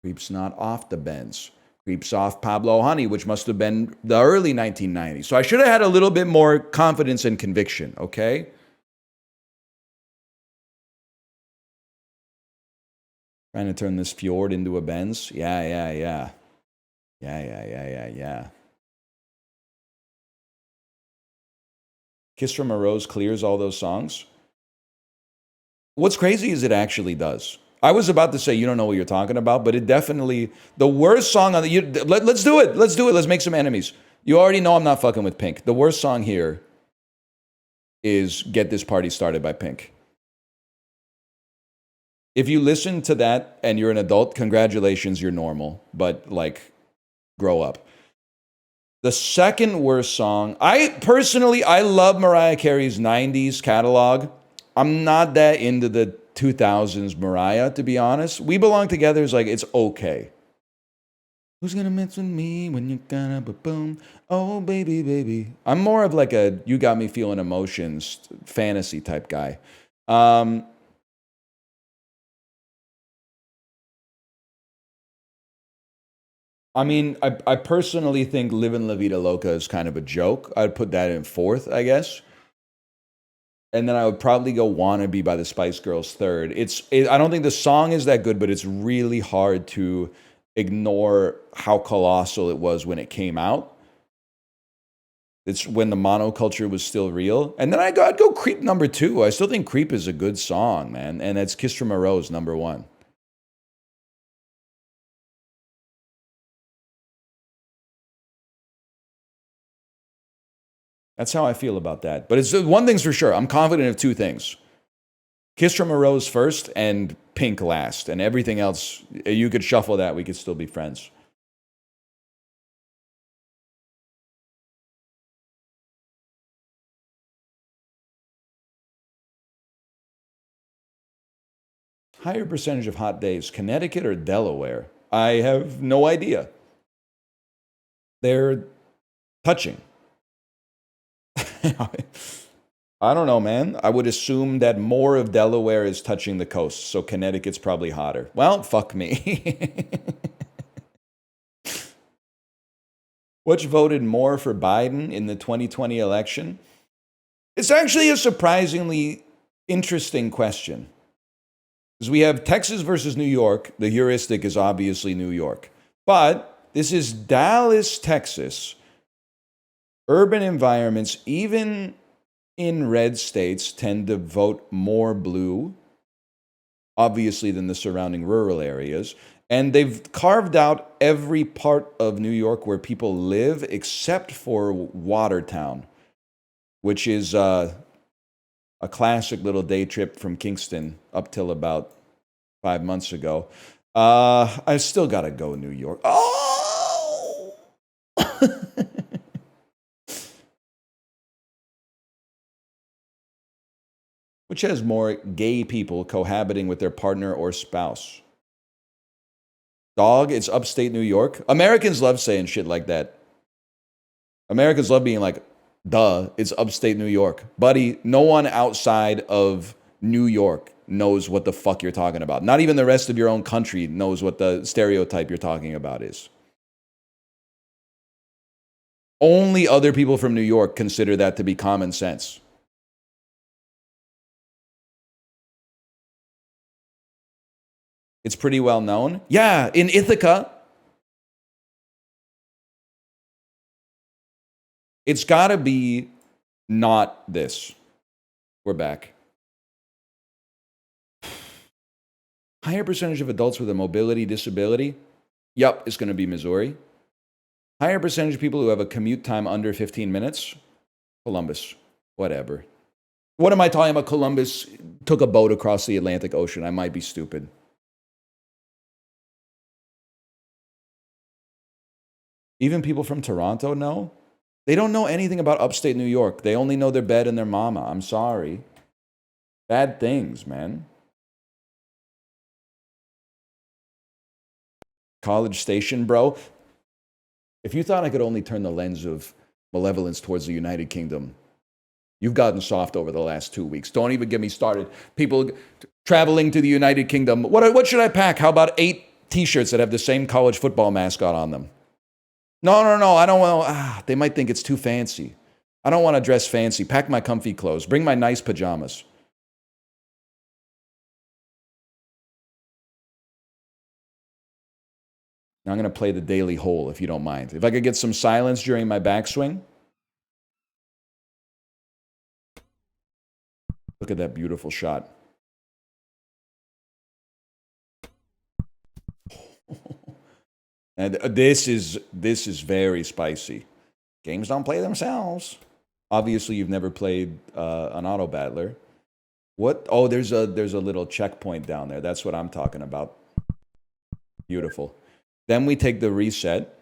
Creep's not off the Bends. Creep's off Pablo Honey, which must have been the early 1990s. So I should have had a little bit more confidence and conviction, OK? Trying to turn this fjord into a Benz? Yeah. Kiss from a Rose clears all those songs? What's crazy is it actually does. I was about to say you don't know what you're talking about, but it definitely, the worst song on the, let's do it. Let's make some enemies. You already know I'm not fucking with Pink. The worst song here is Get This Party Started by Pink. If you listen to that and you're an adult, congratulations, you're normal. But, like, grow up. The second worst song, I love Mariah Carey's 90s catalog. I'm not that into the 2000s Mariah, to be honest. We Belong Together is like, it's okay. Who's gonna mess with me when you're gonna boom? Oh, baby, baby. I'm more of like a You Got Me Feeling Emotions fantasy type guy. I mean, I personally think Livin' La Vida Loca is kind of a joke. I'd put that in fourth, I guess. And then I would probably go Wannabe by the Spice Girls third. I don't think the song is that good, but it's really hard to ignore how colossal it was when it came out. It's when the monoculture was still real. And then I'd go Creep number 2. I still think Creep is a good song, man. And that's Kiss from a Rose number 1. That's how I feel about that. But it's one thing's for sure. I'm confident of two things. Kiss from a Rose first and Pink last. And everything else, you could shuffle that. We could still be friends. Higher percentage of hot days, Connecticut or Delaware? I have no idea. They're touching. I don't know, man. I would assume that more of Delaware is touching the coast, so Connecticut's probably hotter. Well, fuck me. Which voted more for Biden in the 2020 election? It's actually a surprisingly interesting question. Because we have Texas versus New York. The heuristic is obviously New York. But this is Dallas, Texas. Urban environments, even in red states, tend to vote more blue, obviously, than the surrounding rural areas. And they've carved out every part of New York where people live except for Watertown, which is a classic little day trip from Kingston up till about 5 months ago. I still got to go New York. Oh! Which has more gay people cohabiting with their partner or spouse? Dog, it's upstate New York. Americans love saying shit like that. Americans love being like, duh, it's upstate New York. Buddy, no one outside of New York knows what the fuck you're talking about. Not even the rest of your own country knows what the stereotype you're talking about is. Only other people from New York consider that to be common sense. It's pretty well known. Yeah, in Ithaca. It's got to be not this. We're back. Higher percentage of adults with a mobility disability? Yup, it's going to be Missouri. Higher percentage of people who have a commute time under 15 minutes? Columbus. Whatever. What am I talking about? Columbus took a boat across the Atlantic Ocean. I might be stupid. Even people from Toronto know? They don't know anything about upstate New York. They only know their bed and their mama. I'm sorry. Bad things, man. College Station, bro. If you thought I could only turn the lens of malevolence towards the United Kingdom, you've gotten soft over the last 2 weeks. Don't even get me started. People traveling to the United Kingdom. What should I pack? How about 8 t-shirts that have the same college football mascot on them? No, I don't want. They might think it's too fancy. I don't want to dress fancy. Pack my comfy clothes. Bring my nice pajamas. Now I'm going to play the daily hole, if you don't mind. If I could get some silence during my backswing. Look at that beautiful shot. And this is very spicy. Games don't play themselves. Obviously, you've never played an auto battler. What? Oh, there's a little checkpoint down there. That's what I'm talking about. Beautiful. Then we take the reset.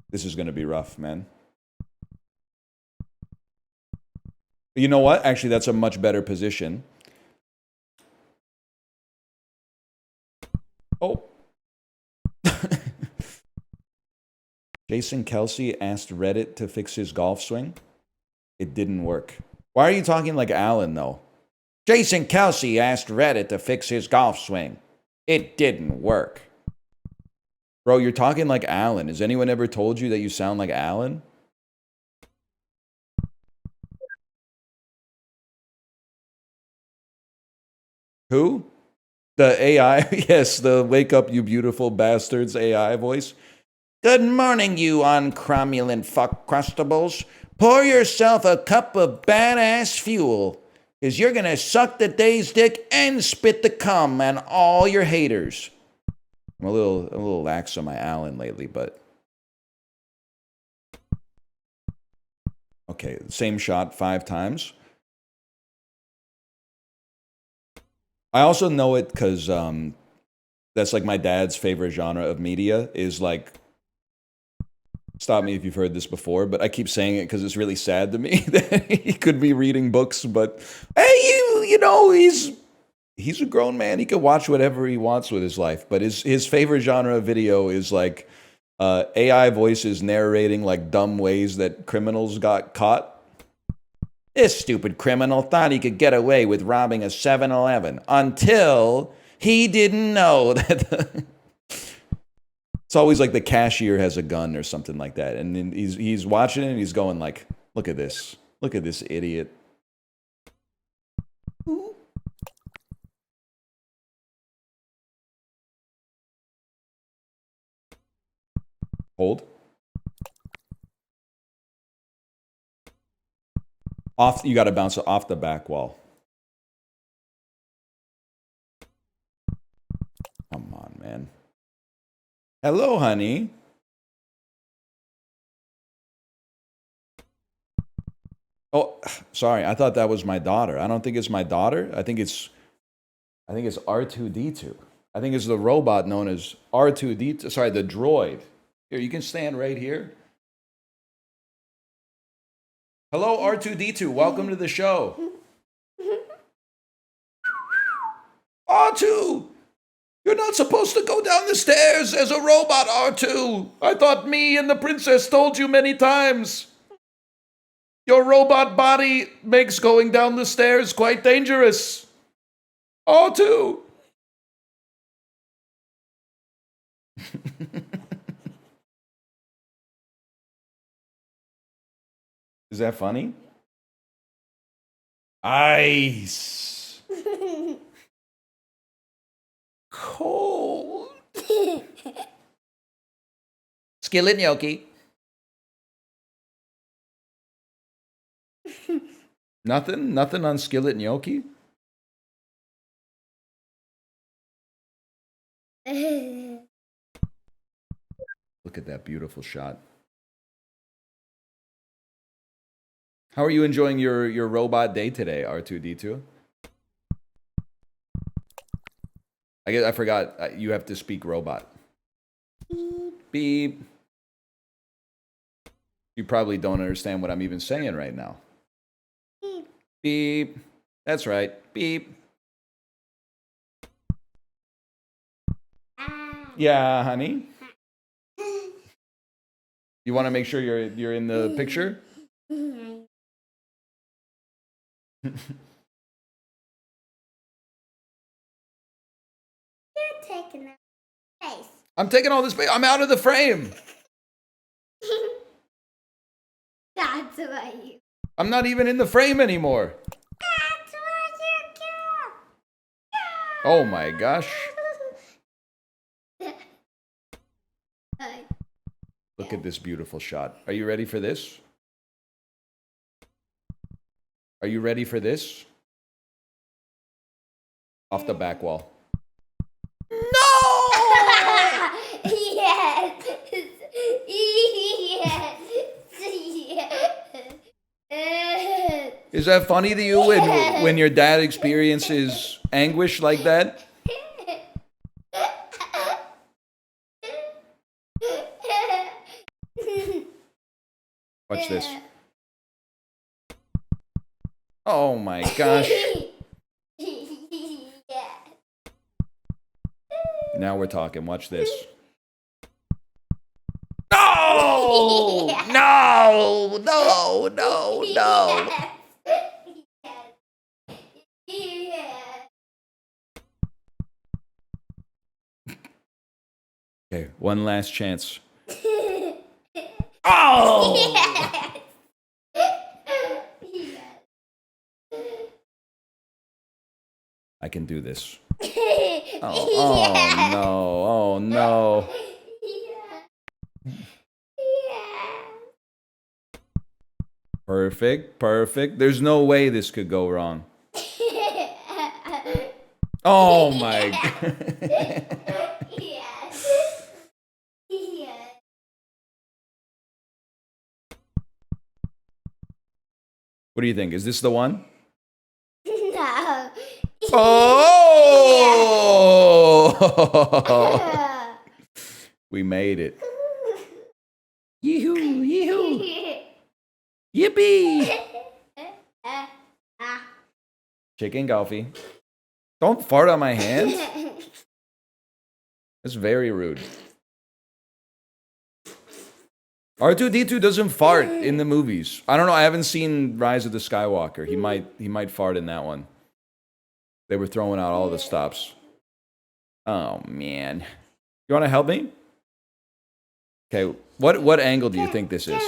This is going to be rough, man. You know what? Actually, that's a much better position. Oh. Jason Kelsey asked Reddit to fix his golf swing. It didn't work. Why are you talking like Alan, though? Jason Kelsey asked Reddit to fix his golf swing. It didn't work. Bro, you're talking like Alan. Has anyone ever told you that you sound like Alan? Who? The AI? Yes, the wake up, you beautiful bastards AI voice. Good morning, you uncromulent fuck crustables. Pour yourself a cup of badass fuel, because you're going to suck the day's dick and spit the cum on all your haters. I'm a little lax on my Alan lately, but Okay, same shot 5 times. I also know it because that's like my dad's favorite genre of media is like, stop me if you've heard this before, but I keep saying it because it's really sad to me that he could be reading books, but hey, you know, he's a grown man. He can watch whatever he wants with his life, but his favorite genre of video is like AI voices narrating like dumb ways that criminals got caught. This stupid criminal thought he could get away with robbing a 7-Eleven until he didn't know that it's always like the cashier has a gun or something like that. And then he's watching it and he's going like, look at this. Look at this idiot. Hold. Off, you got to bounce it off the back wall. Come on, man. Hello, honey. Oh, sorry. I thought that was my daughter. I don't think it's my daughter. I think it's R2D2. I think it's the robot known as R2D2. Sorry, the droid. Here, you can stand right here. Hello, R2D2. Welcome to the show. R2! You're not supposed to go down the stairs as a robot, R2. I thought me and the princess told you many times. Your robot body makes going down the stairs quite dangerous. R2! Is that funny? Ice. Cold. Skillet gnocchi. Nothing on skillet gnocchi? Look at that beautiful shot. How are you enjoying your robot day today, R2D2? I forgot you have to speak robot. Beep. You probably don't understand what I'm even saying right now. Beep. That's right. Beep. Yeah, honey. You want to make sure you're in the picture? You're taking up space. I'm taking all this space. I'm out of the frame. That's what you. I'm not even in the frame anymore. That's what you do. Oh my gosh. Look at this beautiful shot. Are you ready for this? Are you ready for this? Off the back wall. No! Yes. Yes. Is that funny to you when your dad experiences anguish like that? Watch this. Oh my gosh. Now we're talking. Watch this. No! No! No! No! No! Okay, one last chance. Oh! I can do this. Oh no. Oh no. Perfect. Perfect. There's no way this could go wrong. Oh my God. What do you think? Is this the one? No. Oh! We made it. Yee-hoo, yee-hoo. Yippee! Chicken coffee. Don't fart on my hands. That's very rude. R2-D2 doesn't fart in the movies. I don't know. I haven't seen Rise of the Skywalker. He might fart in that one. They were throwing out all the stops. Oh man. You want to help me? Okay. What angle do you think this is?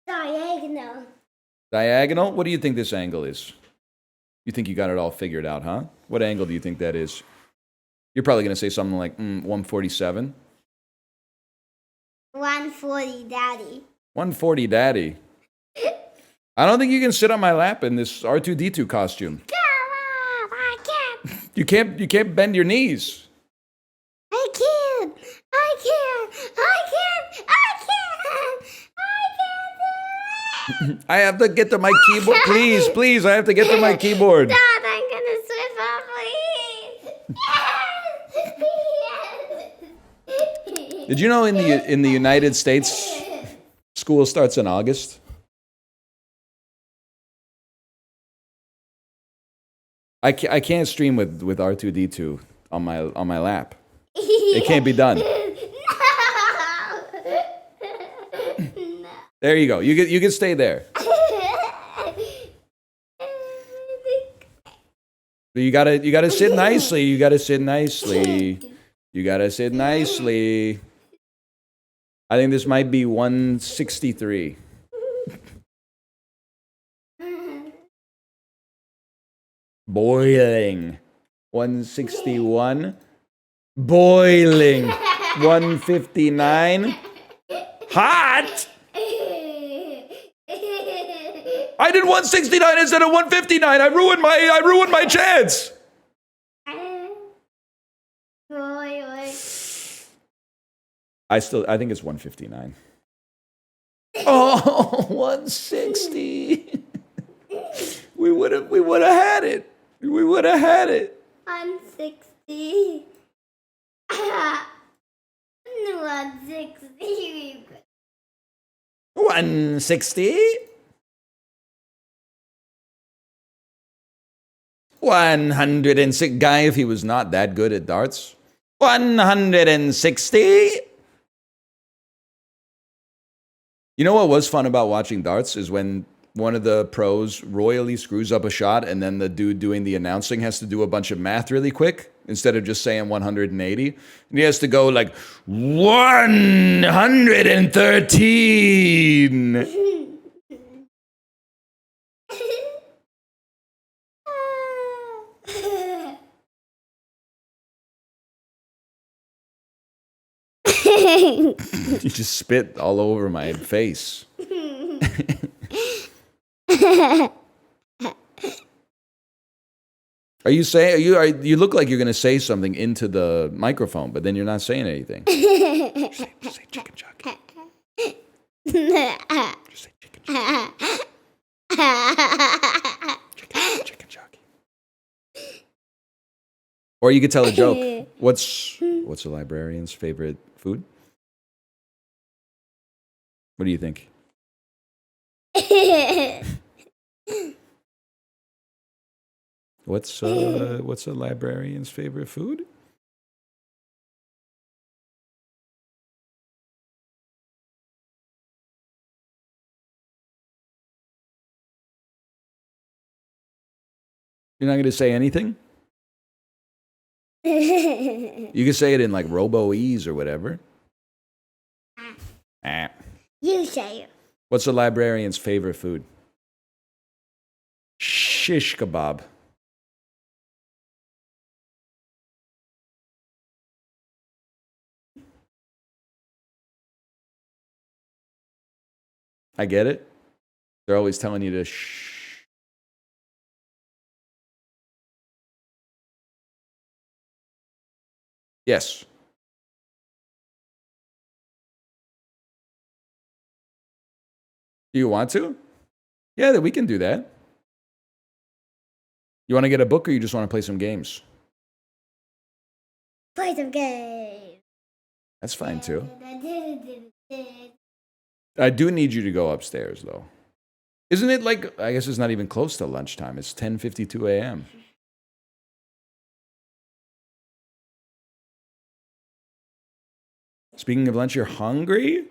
Diagonal. Diagonal? What do you think this angle is? You think you got it all figured out, huh? What angle do you think that is? You're probably going to say something like 147. 140, Daddy. 140, Daddy. I don't think you can sit on my lap in this R2-D2 costume. Come on, I can't. You can't bend your knees. I can't. I can't. I can't. I can't. I can't. I have to get to my keyboard. Please, please, I have to get to my keyboard. Dad, I'm gonna swim up, please. Did you know in the United States, school starts in August? I can't stream with R2-D2 on my lap. It can't be done. No. There you go. You can stay there. You gotta sit nicely. You gotta sit nicely. You gotta sit nicely. I think this might be 163. Boiling. 161. Boiling. 159. Hot! I did 169 instead of 159. I ruined my chance. I think it's 159. Oh, 160. We would have had it. We would have had it. 160. 160. 160. 106. Guy, if he was not that good at darts. 160. You know what was fun about watching darts is when one of the pros royally screws up a shot and then the dude doing the announcing has to do a bunch of math really quick instead of just saying 180. And he has to go like 113. You just spit all over my face. You look like you're going to say something into the microphone, but then you're not saying anything. Just say chicken jockey. Just say chicken jockey. Chicken jockey. Or you could tell a joke. What's a librarian's favorite food? What do you think? What's a librarian's favorite food? You're not going to say anything? You can say it in like Robo-Ease or whatever. You say it. What's a librarian's favorite food? Shish kebab. I get it. They're always telling you to shh. Yes. Do you want to? Yeah, we can do that. You want to get a book or you just want to play some games? Play some games. That's fine too. I do need you to go upstairs though. Isn't it like, I guess it's not even close to lunchtime. It's 10:52 a.m. Speaking of lunch, you're hungry?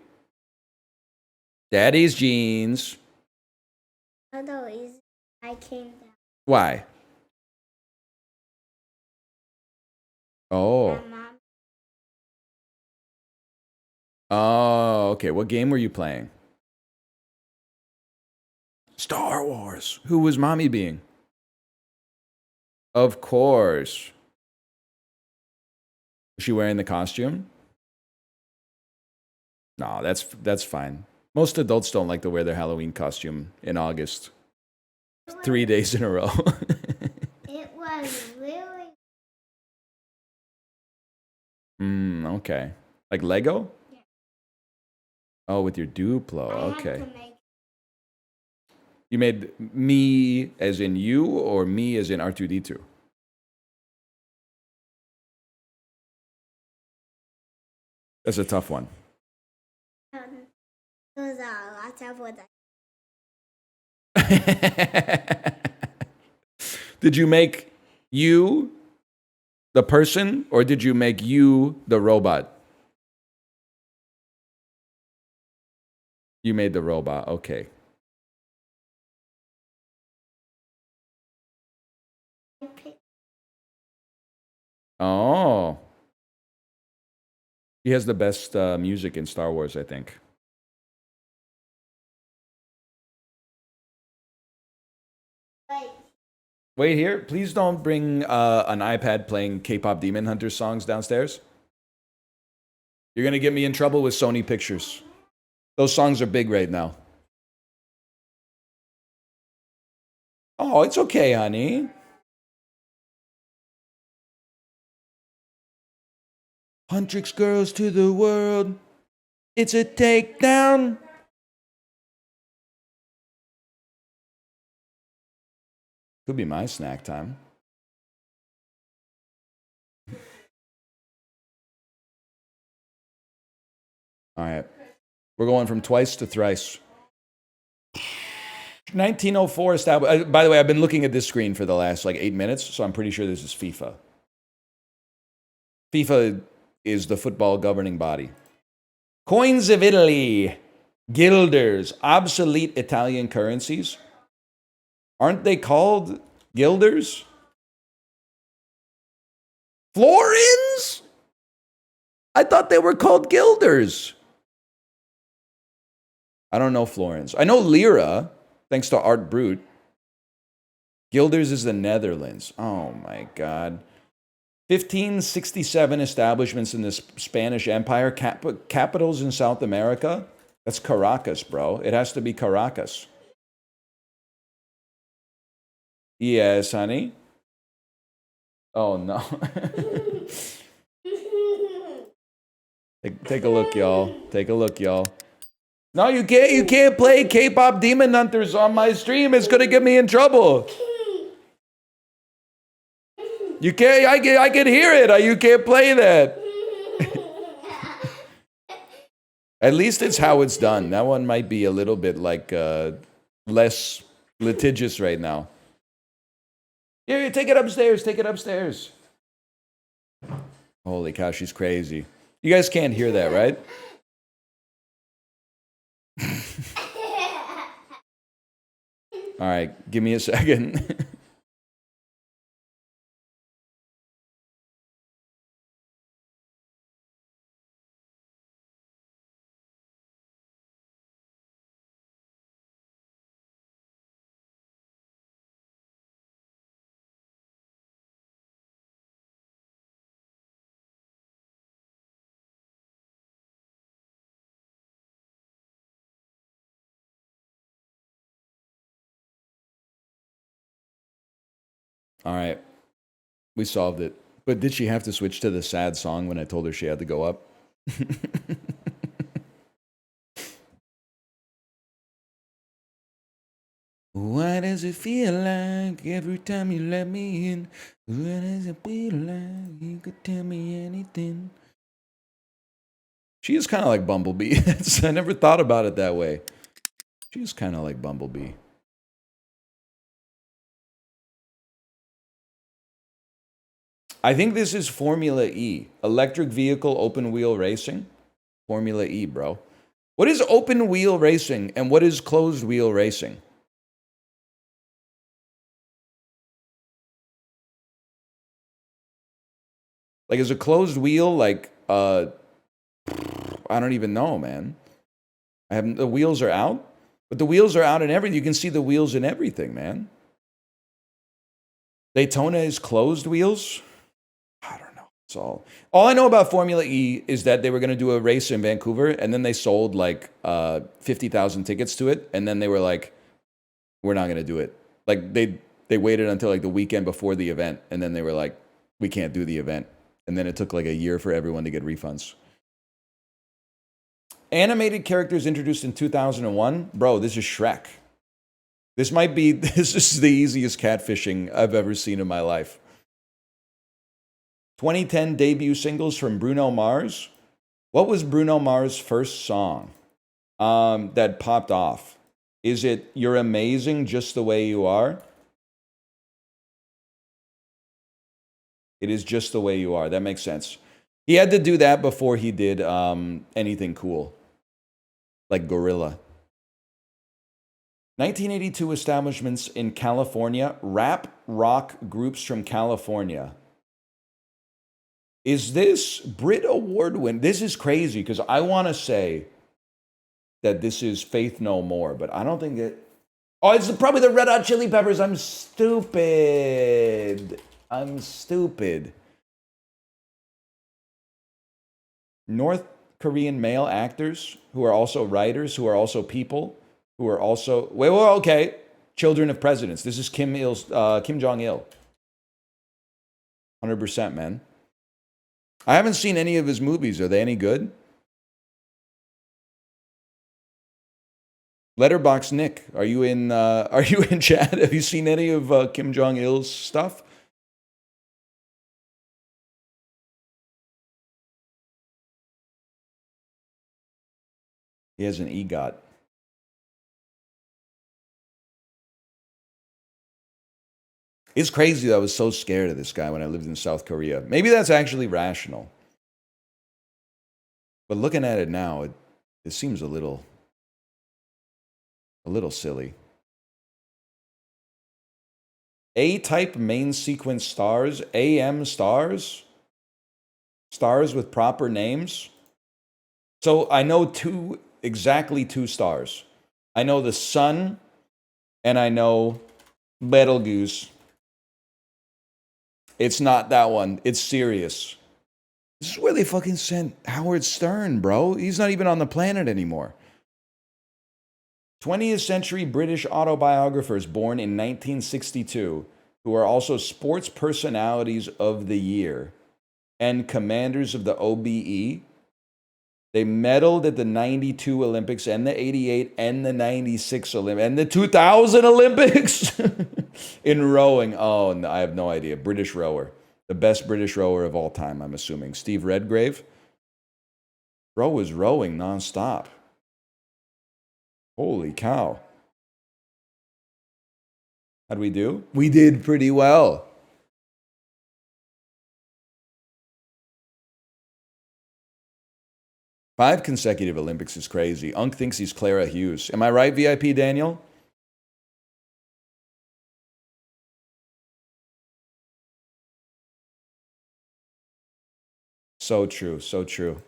Daddy's jeans. Although I came down. Why? Oh. My mom. Oh, okay. What game were you playing? Star Wars. Who was mommy being? Of course. Was she wearing the costume? No, that's fine. Most adults don't like to wear their Halloween costume in August. 3 days in a row. It was really. Okay. Like Lego? Yeah. Oh, with your Duplo. I Okay. had to make. You made me as in you or me as in R2D2? That's a tough one. Those are lots of what Did you make you the person or did you make you the robot? You made the robot. Okay. I picked. Oh. He has the best music in Star Wars, I think. Wait here. Please don't bring an iPad playing K-pop Demon Hunter songs downstairs. You're going to get me in trouble with Sony Pictures. Those songs are big right now. Oh, it's okay, honey. Huntrix girls to the world. It's a takedown. Could be my snack time. All right. We're going from twice to thrice. 1904 established. By the way, I've been looking at this screen for the last like 8 minutes, so I'm pretty sure this is FIFA. FIFA is the football governing body. Coins of Italy. Guilders. Obsolete Italian currencies. Aren't they called guilders? Florins? I thought they were called guilders. I don't know florins. I know lira, thanks to Art Brut. Guilders is the Netherlands. Oh my God. 1567 establishments in the Spanish Empire. Capitals in South America. That's Caracas, bro. It has to be Caracas. Yes, honey. Oh no. Take a look, y'all. Take a look, y'all. No, you can't play K-pop Demon Hunters on my stream. It's gonna get me in trouble. You can't. I can hear it. You can't play that. At least it's how it's done. That one might be a little bit like less litigious right now. Here, take it upstairs. Take it upstairs. Holy cow, she's crazy. You guys can't hear that, right? All right, give me a second. All right, we solved it. But did she have to switch to the sad song when I told her she had to go up? What does it feel like every time you let me in? What does it feel like? You could tell me anything. She is kind of like Bumblebee. I never thought about it that way. She is kind of like Bumblebee. I think this is Formula E. Electric vehicle open wheel racing. Formula E, bro. What is open wheel racing and what is closed wheel racing? Like, is a closed wheel like, I don't even know, man. The wheels are out, but the wheels are out in everything. You can see the wheels in everything, man. Daytona is closed wheels. I don't know. It's all I know about Formula E is that they were going to do a race in Vancouver, and then they sold like 50,000 tickets to it, and then they were like, "We're not going to do it." Like they waited until like the weekend before the event, and then they were like, "We can't do the event." And then it took like a year for everyone to get refunds. Animated characters introduced in 2001. Bro, this is Shrek. This is the easiest catfishing I've ever seen in my life. 2010 debut singles from Bruno Mars. What was Bruno Mars' first song that popped off? Is it You're Amazing Just the Way You Are? It is Just the Way You Are. That makes sense. He had to do that before he did anything cool, like Gorilla. 1982 establishments in California, rap rock groups from California. Is this Brit Award win? This is crazy because I want to say that this is Faith No More, but I don't think it. Oh, it's probably the Red Hot Chili Peppers. I'm stupid. North Korean male actors who are also writers, who are also people, who are also okay. Children of presidents. This is Kim Jong-il. 100%, man. I haven't seen any of his movies. Are they any good? Letterbox Nick, are you in chat? Have you seen any of Kim Jong-il's stuff? He has an EGOT. It's crazy that I was so scared of this guy when I lived in South Korea. Maybe that's actually rational. But looking at it now, it seems a little silly. A-type main sequence stars, AM stars, stars with proper names. So I know exactly two stars. I know the sun, and I know Betelgeuse. It's not that one. It's Sirius. This is where they fucking sent Howard Stern, bro. He's not even on the planet anymore. 20th century British autobiographers born in 1962 who are also sports personalities of the year and commanders of the OBE. They medaled at the 92 Olympics and the 88 and the 96 Olympics and the 2000 Olympics in rowing. Oh, no, I have no idea. British rower. The best British rower of all time, I'm assuming. Steve Redgrave. Bro was rowing nonstop. Holy cow. How'd we do? We did pretty well. Five consecutive Olympics is crazy. Unc thinks he's Clara Hughes. Am I right, VIP Daniel? So true, so true.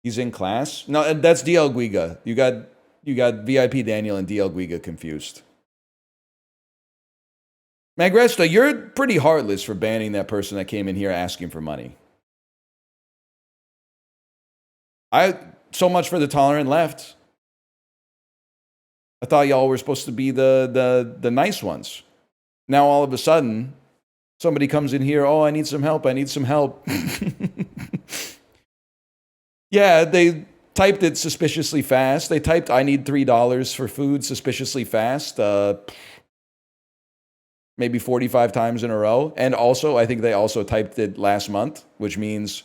He's in class? No, that's DL Guiga. You got VIP Daniel and DL Guiga confused. Magresta, you're pretty heartless for banning that person that came in here asking for money. So much for the tolerant left. I thought y'all were supposed to be the nice ones. Now all of a sudden, somebody comes in here, oh, I need some help, I need some help. Yeah, typed it suspiciously fast. They typed, I need $3 for food suspiciously fast. Maybe 45 times in a row. And also, I think they also typed it last month, which means,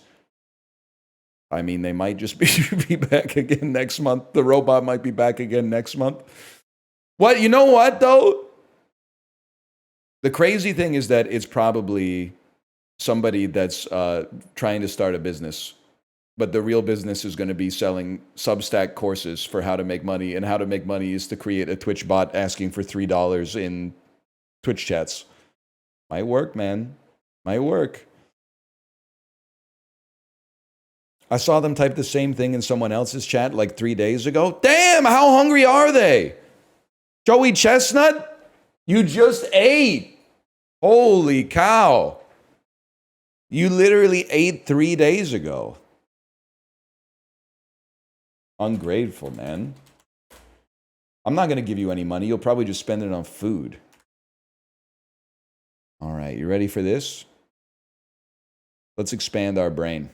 I mean, they might just be back again next month. The robot might be back again next month. What? You know what, though? The crazy thing is that it's probably somebody that's trying to start a business. But the real business is going to be selling Substack courses for how to make money. And how to make money is to create a Twitch bot asking for $3 in Twitch chats. Might work, man. Might work. I saw them type the same thing in someone else's chat like 3 days ago. Damn, how hungry are they? Joey Chestnut, you just ate. Holy cow. You literally ate 3 days ago. Ungrateful, man. I'm not going to give you any money. You'll probably just spend it on food. All right, you ready for this? Let's expand our brain.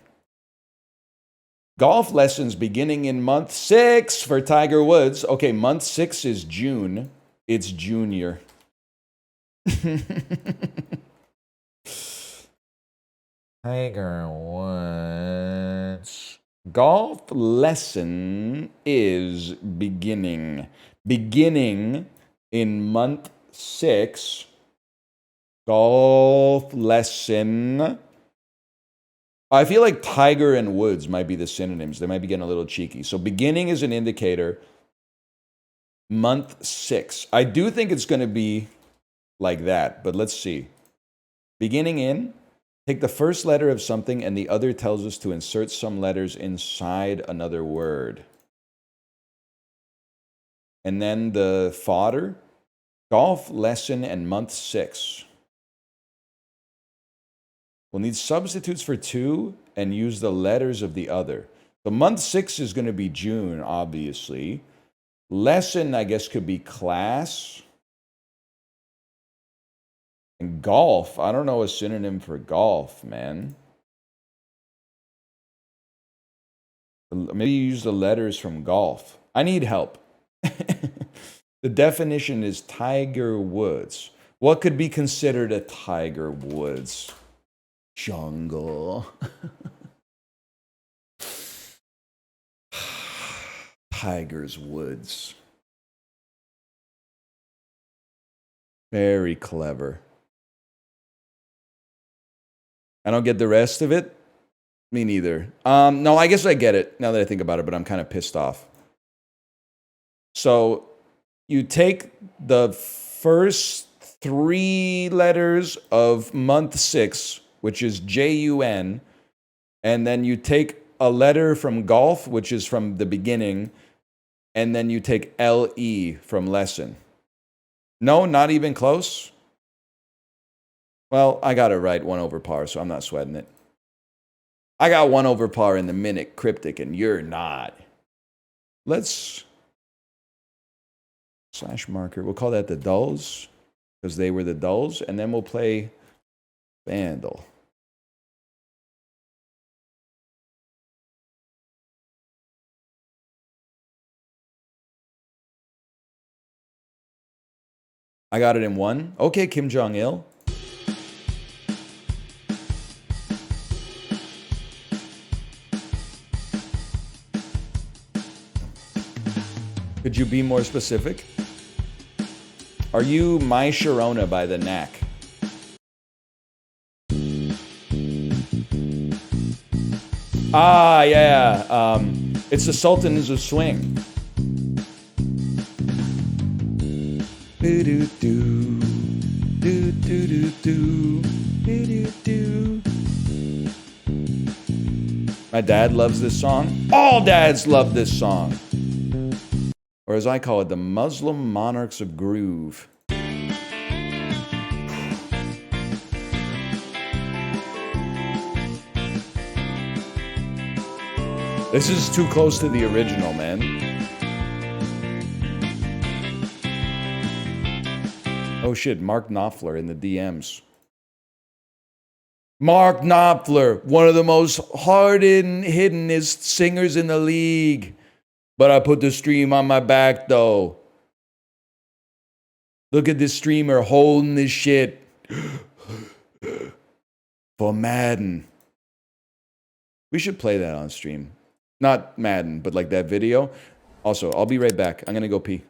Golf lessons beginning in month 6 for Tiger Woods. Okay, month 6 is June. It's junior. Tiger Woods. Golf lesson is beginning. Beginning in month 6. Golf lesson. I feel like Tiger and Woods might be the synonyms. They might be getting a little cheeky. So beginning is an indicator. Month 6. I do think it's going to be like that, but let's see. Beginning in, take the first letter of something and the other tells us to insert some letters inside another word. And then the fodder, golf lesson and month 6. We'll need substitutes for 2 and use the letters of the other. The month 6 is going to be June, obviously. Lesson, I guess, could be class. And golf, I don't know a synonym for golf, man. Maybe you use the letters from golf. I need help. The definition is Tiger Woods. What could be considered a Tiger Woods? Jungle. Tiger's Woods. Very clever. I don't get the rest of it. Me neither. No, I guess I get it now that I think about it, but I'm kind of pissed off. So you take the first 3 letters of month 6, which is J-U-N, and then you take a letter from golf, which is from the beginning, and then you take L-E from lesson. No, not even close? Well, I got it right, 1 over par, so I'm not sweating it. I got 1 over par in the minute cryptic, and you're not. Let's slash marker. We'll call that the dulls, because they were the dulls, and then we'll play Vandal. I got it in 1. Okay, Kim Jong-il. Could you be more specific? Are you My Sharona by the Knack? Ah, yeah. It's the Sultans of Swing. Do-do-do, do-do-do-do, do-do-do. My dad loves this song. All dads love this song. Or as I call it, the Muslim Monarchs of Groove. This is too close to the original, man. Oh shit, Mark Knopfler in the DMs. Mark Knopfler, one of the most hardened, hiddenest singers in the league. But I put the stream on my back, though. Look at this streamer holding this shit. For Madden. We should play that on stream. Not Madden, but like that video. Also, I'll be right back. I'm gonna go pee.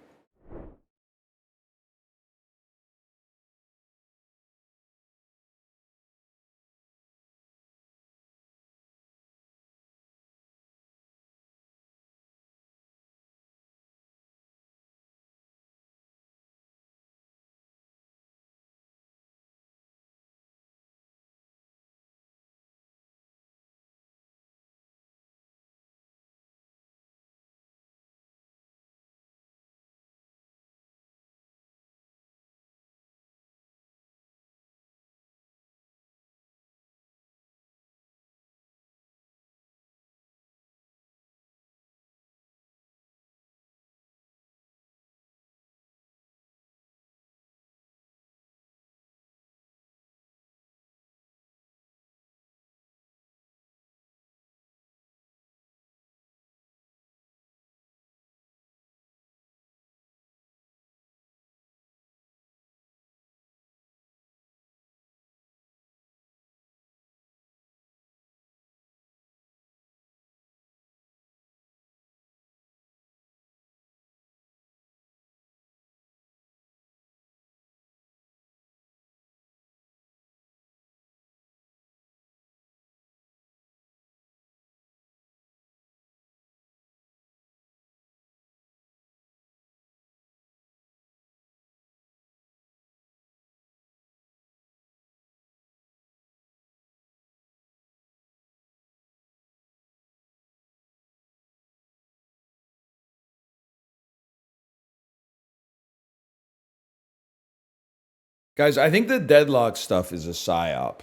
Guys, I think the deadlock stuff is a psyop.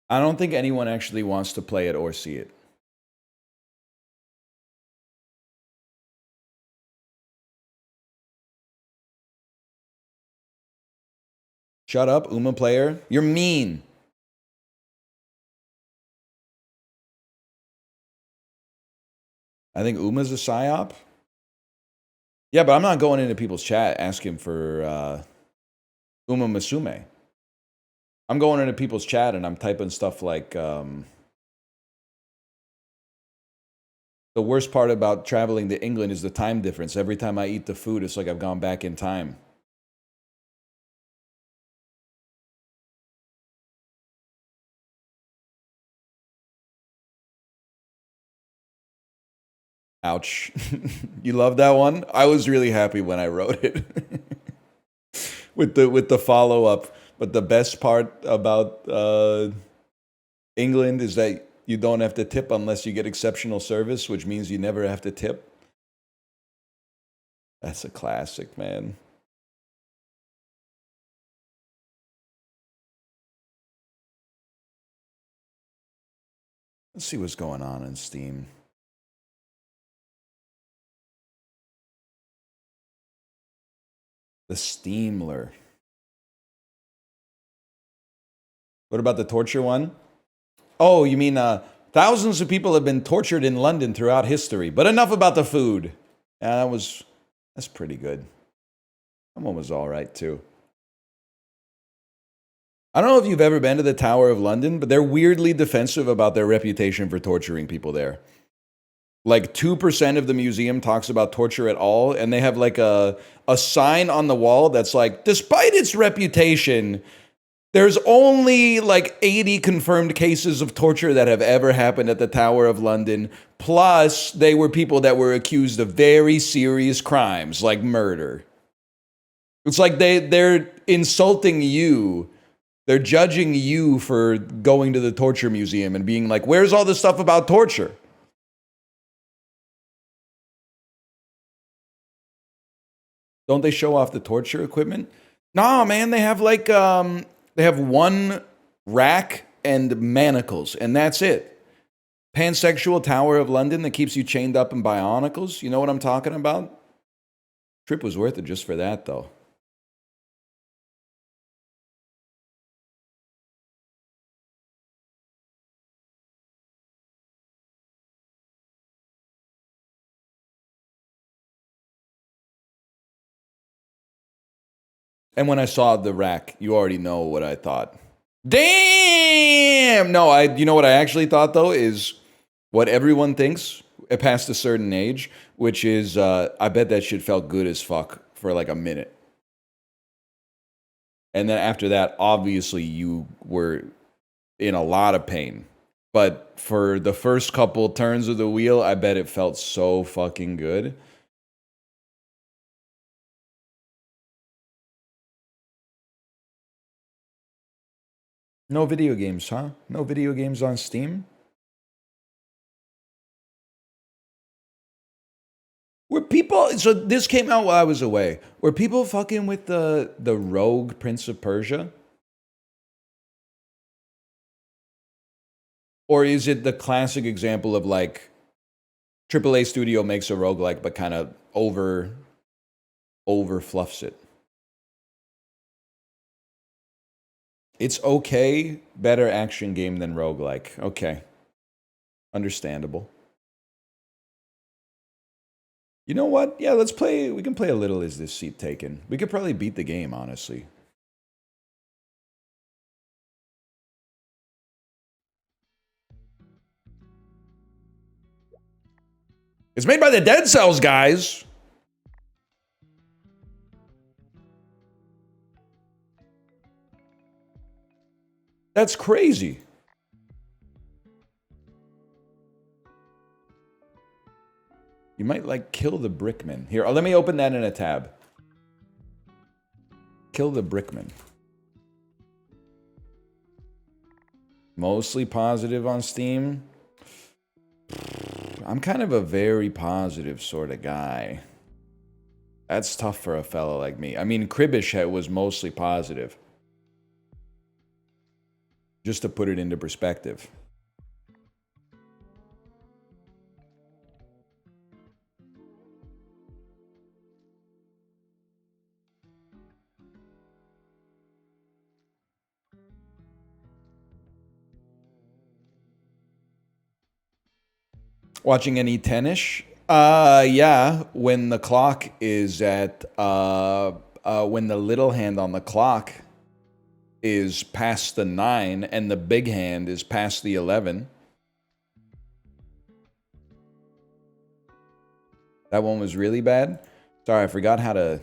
I don't think anyone actually wants to play it or see it. Shut up, Uma player. You're mean. I think Uma's a psyop. Yeah, but I'm not going into people's chat asking for Uma Masume. I'm going into people's chat and I'm typing stuff like, the worst part about traveling to England is the time difference. Every time I eat the food, it's like I've gone back in time. Ouch. You love that one? I was really happy when I wrote it. with the follow-up. But the best part about England is that you don't have to tip unless you get exceptional service, which means you never have to tip. That's a classic, man. Let's see what's going on in Steam. The Steamler. What about the torture one? Oh, you mean thousands of people have been tortured in London throughout history. But enough about the food. Yeah, that's pretty good. That one was all right, too. I don't know if you've ever been to the Tower of London, but they're weirdly defensive about their reputation for torturing people there. Like 2% of the museum talks about torture at all, and they have like a sign on the wall that's like, despite its reputation, there's only like 80 confirmed cases of torture that have ever happened at the Tower of London. Plus, they were people that were accused of very serious crimes, like murder. It's like they're insulting you. They're judging you for going to the torture museum and being like, where's all this stuff about torture? Don't they show off the torture equipment? Nah, man, they have like, they have one rack and manacles, and that's it. Pansexual Tower of London that keeps you chained up in bionicles. You know what I'm talking about? Trip was worth it just for that, though. And when I saw the rack, you already know what I thought. Damn! No, you know what I actually thought, though, is what everyone thinks past a certain age, which is, I bet that shit felt good as fuck for like a minute. And then after that, obviously, you were in a lot of pain. But for the first couple turns of the wheel, I bet it felt so fucking good. No video games, huh? No video games on Steam? Were people, so this came out while I was away. Were people fucking with the Rogue Prince of Persia? Or is it the classic example of like AAA studio makes a roguelike but kind of over fluffs it? It's okay, better action game than roguelike. Okay. Understandable. You know what? Yeah, let's play. We can play a little Is This Seat Taken? We could probably beat the game, honestly. It's made by the Dead Cells guys. That's crazy. You might like Kill the Brickman. Here, let me open that in a tab. Kill the Brickman. Mostly positive on Steam. I'm kind of a very positive sort of guy. That's tough for a fellow like me. I mean, Kribish was mostly positive. Just to put it into perspective. Watching any tennis? Yeah, when the clock is at, when the little hand on the clock is past the 9 and the big hand is past the 11. That one was really bad. Sorry, I forgot how to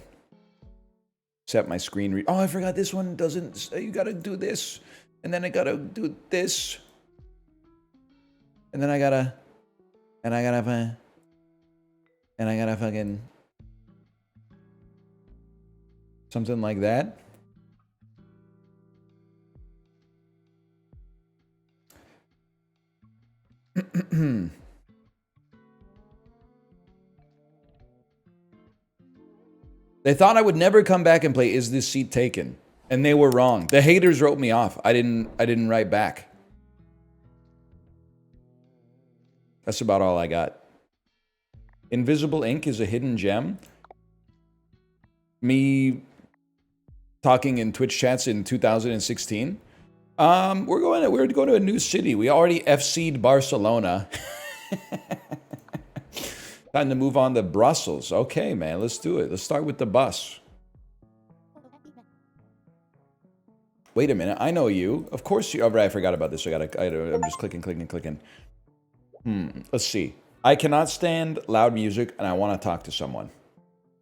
set my screen. Oh, I forgot this one doesn't, you gotta do this. And then I gotta do this. And then I gotta fucking something like that. They thought I would never come back and play Is This Seat Taken? And they were wrong. The haters wrote me off. I didn't write back. That's about all I got. Invisible Ink is a hidden gem. Me talking in Twitch chats in 2016. We're going to a new city. We already FC'd Barcelona. Time to move on to Brussels. Okay, man, let's do it. Let's start with the bus. Wait a minute, I know you. Of course you. Oh, right, I forgot about this. I'm just clicking. Let's see. I cannot stand loud music, and I want to talk to someone.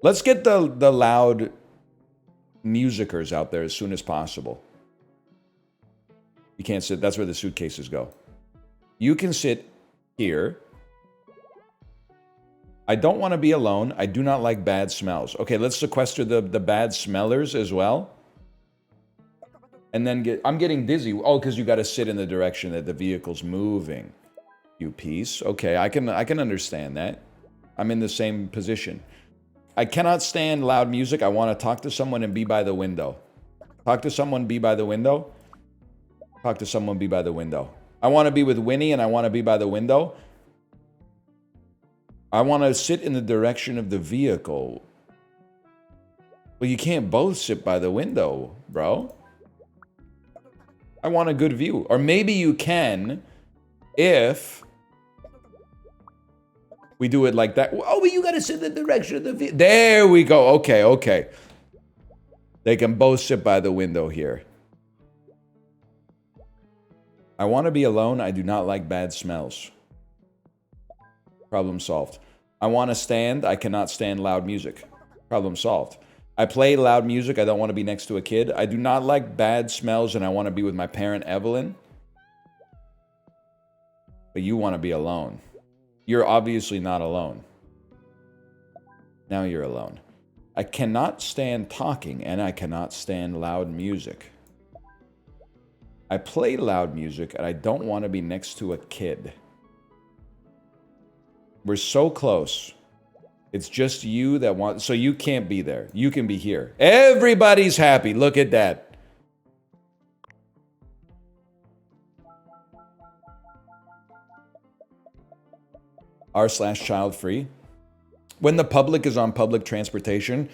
Let's get the loud musicers out there as soon as possible. You can't sit. That's where the suitcases go. You can sit here. I don't want to be alone. I do not like bad smells. Okay, let's sequester the bad smellers as well. And then I'm getting dizzy. Oh, because you got to sit in the direction that the vehicle's moving. You piece. Okay, I can understand that. I'm in the same position. I cannot stand loud music. I want to talk to someone and be by the window. Talk to someone, be by the window. Talk to someone, be by the window. I want to be with Winnie and I want to be by the window. I want to sit in the direction of the vehicle. Well, you can't both sit by the window, bro. I want a good view. Or maybe you can if we do it like that. Oh, but you got to sit in the direction of the vehicle. There we go. Okay. They can both sit by the window here. I want to be alone. I do not like bad smells. Problem solved. I want to stand. I cannot stand loud music. Problem solved. I play loud music. I don't want to be next to a kid. I do not like bad smells, and I want to be with my parent, Evelyn. But you want to be alone. You're obviously not alone. Now you're alone. I cannot stand talking, and I cannot stand loud music. I play loud music, and I don't want to be next to a kid. We're so close. It's just you that want... So you can't be there. You can be here. Everybody's happy. Look at that. R/child free. When the public is on public transportation...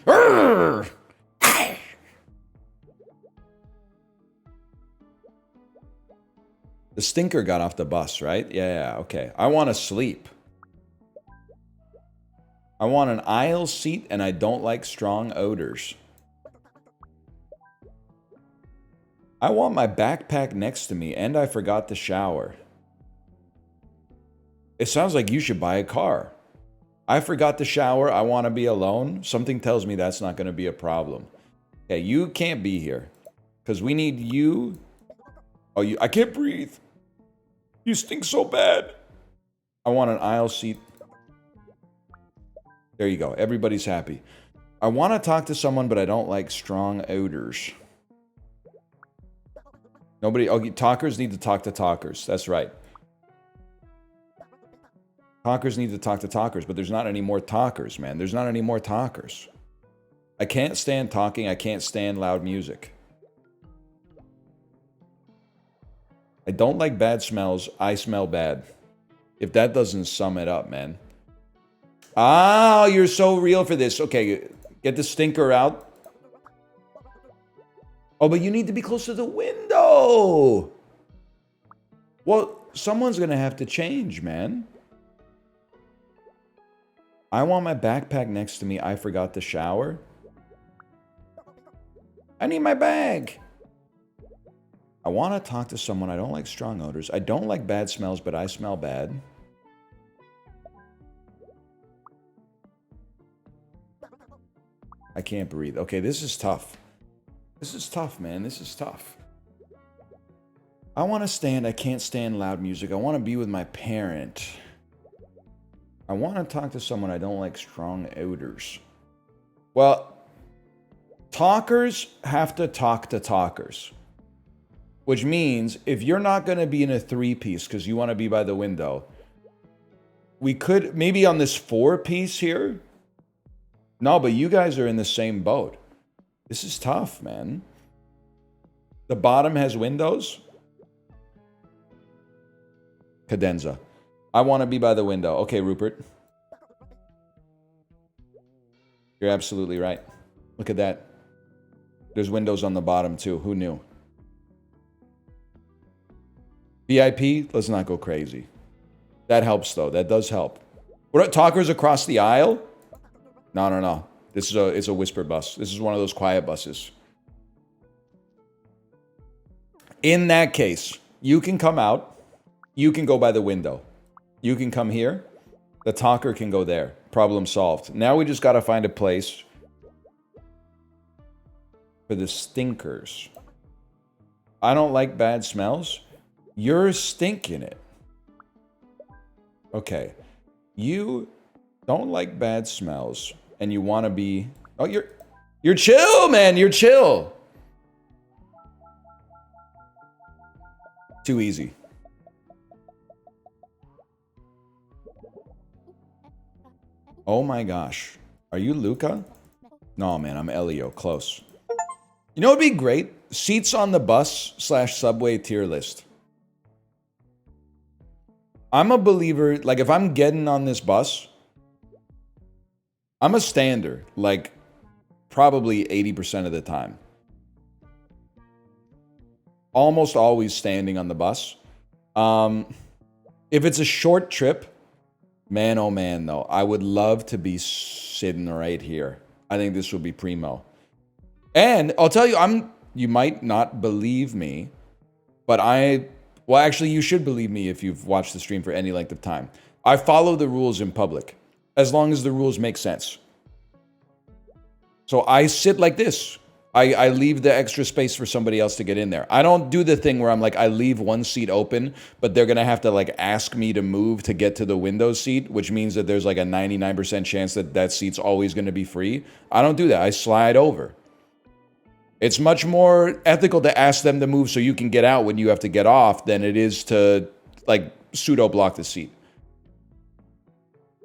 The stinker got off the bus, right? Yeah, okay. I want to sleep. I want an aisle seat, and I don't like strong odors. I want my backpack next to me, and I forgot the shower. It sounds like you should buy a car. I forgot the shower. I want to be alone. Something tells me that's not going to be a problem. Okay, you can't be here. Because we need you... Oh, I can't breathe. You stink so bad. I want an aisle seat. There you go. Everybody's happy. I want to talk to someone, but I don't like strong odors. Nobody... Oh, talkers need to talk to talkers. That's right. Talkers need to talk to talkers, but there's not any more talkers, man. There's not any more talkers. I can't stand talking. I can't stand loud music. I don't like bad smells. I smell bad. If that doesn't sum it up, man. Oh, you're so real for this. Okay, get the stinker out. Oh, but you need to be close to the window. Well, someone's going to have to change, man. I want my backpack next to me. I forgot the shower. I need my bag. I want to talk to someone. I don't like strong odors. I don't like bad smells, but I smell bad. I can't breathe. Okay, this is tough. This is tough, man. This is tough. I want to stand. I can't stand loud music. I want to be with my parent. I want to talk to someone. I don't like strong odors. Well, talkers have to talk to talkers. Which means, if you're not going to be in a three-piece because you want to be by the window, we could, maybe on this four-piece here. No, but you guys are in the same boat. This is tough, man. The bottom has windows. Cadenza. I want to be by the window. Okay, Rupert. You're absolutely right. Look at that. There's windows on the bottom, too. Who knew? VIP, let's not go crazy. That helps, though. That does help. What are talkers across the aisle? No. It's a whisper bus. This is one of those quiet buses. In that case, you can come out. You can go by the window. You can come here. The talker can go there. Problem solved. Now we just got to find a place for the stinkers. I don't like bad smells. You're stinking it. Okay. You don't like bad smells, and you want to be... Oh, you're chill, man. You're chill. Too easy. Oh my gosh. Are you Luca? No, man. I'm Elio. Close. You know what would be great? Seats on the bus / subway tier list. I'm a believer, like if I'm getting on this bus, I'm a stander, like probably 80% of the time. Almost always standing on the bus. If it's a short trip, man, oh man, though, I would love to be sitting right here. I think this would be primo. And I'll tell you, you might not believe me, but well, actually, you should believe me if you've watched the stream for any length of time. I follow the rules in public, as long as the rules make sense. So I sit like this. I leave the extra space for somebody else to get in there. I don't do the thing where I'm like, I leave one seat open, but they're going to have to like ask me to move to get to the window seat, which means that there's like a 99% chance that that seat's always going to be free. I don't do that. I slide over. It's much more ethical to ask them to move so you can get out when you have to get off than it is to like pseudo block the seat.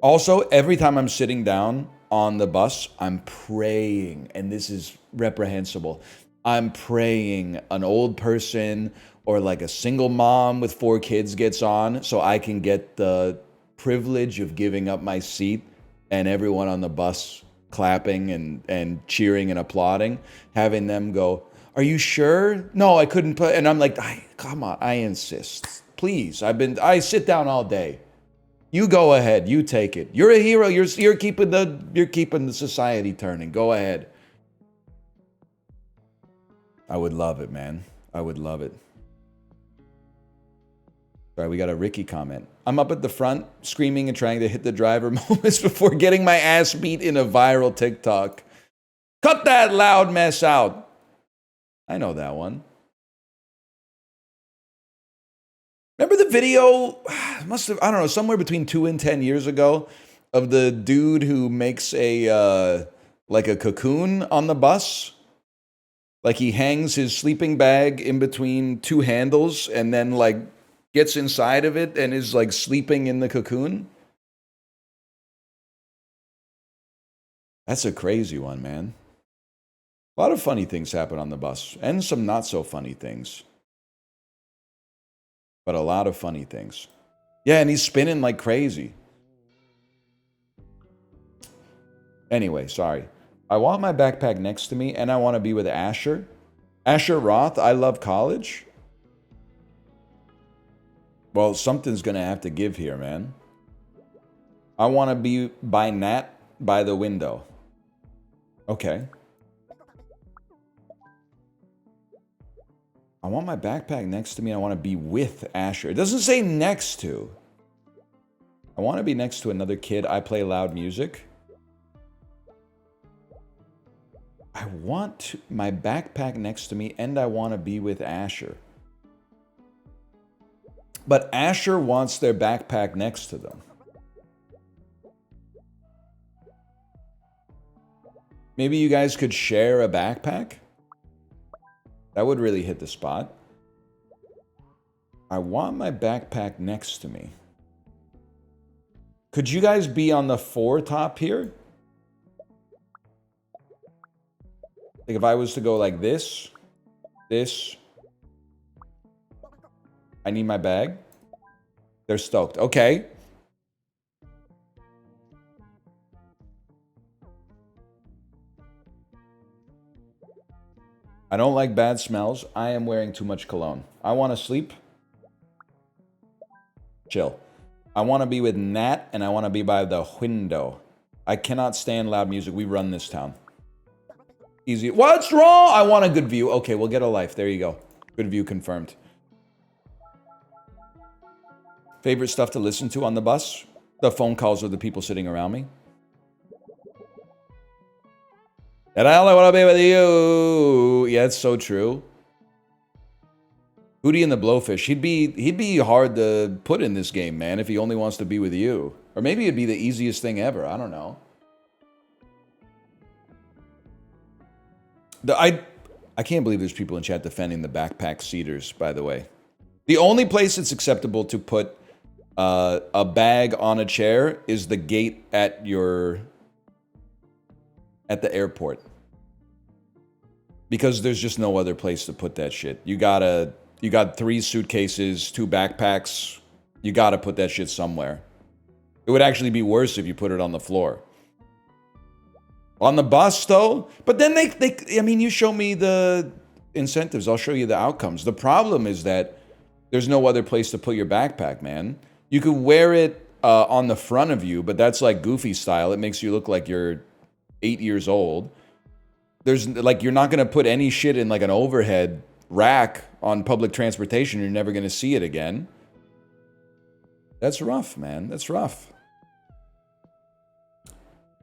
Also, every time I'm sitting down on the bus, I'm praying, and this is reprehensible. I'm praying an old person or like a single mom with 4 kids gets on so I can get the privilege of giving up my seat and everyone on the bus clapping and cheering and applauding, having them go, "Are you sure?" "No, I couldn't put," and I'm like, come on, I insist. Please, I sit down all day. You go ahead. You take it. You're a hero. You're keeping the society turning. Go ahead. I would love it, man. I would love it. All right, we got a Ricky comment. I'm up at the front, screaming and trying to hit the driver moments before getting my ass beat in a viral TikTok. Cut that loud mess out. I know that one. Remember the video, must have, I don't know, somewhere between 2 and 10 years ago of the dude who makes like a cocoon on the bus? Like he hangs his sleeping bag in between 2 handles and then like gets inside of it and is like sleeping in the cocoon? That's a crazy one, man. A lot of funny things happen on the bus and some not so funny things. But a lot of funny things. Yeah, and he's spinning like crazy. Anyway, sorry. I want my backpack next to me, and I want to be with Asher. Asher Roth, I love college. Well, something's going to have to give here, man. I want to be by Nat by the window. Okay. I want my backpack next to me. I want to be with Asher. It doesn't say next to. I want to be next to another kid. I play loud music. I want my backpack next to me, and I want to be with Asher. But Asher wants their backpack next to them. Maybe you guys could share a backpack? That would really hit the spot. I want my backpack next to me. Could you guys be on the 4 top here? Like if I was to go like this, I need my bag. They're stoked. Okay. I don't like bad smells. I am wearing too much cologne. I want to sleep. Chill. I want to be with Nat, and I want to be by the window. I cannot stand loud music. We run this town. Easy. What's wrong? I want a good view. Okay, we'll get a life. There you go. Good view confirmed. Favorite stuff to listen to on the bus? The phone calls of the people sitting around me. And I only want to be with you. Yeah, it's so true. Hootie and the Blowfish. He'd be hard to put in this game, man, if he only wants to be with you. Or maybe it'd be the easiest thing ever. I don't know. I can't believe there's people in chat defending the backpack seaters, by the way. The only place it's acceptable to put a bag on a chair is the gate at the airport. Because there's just no other place to put that shit. You got 3 suitcases, 2 backpacks. You gotta put that shit somewhere. It would actually be worse if you put it on the floor. On the bus, though? But then I mean, you show me the incentives. I'll show you the outcomes. The problem is that there's no other place to put your backpack, man. You could wear it on the front of you, but that's like Goofy style. It makes you look like you're 8 years old. There's like, you're not going to put any shit in like an overhead rack on public transportation. You're never going to see it again. That's rough, man. That's rough.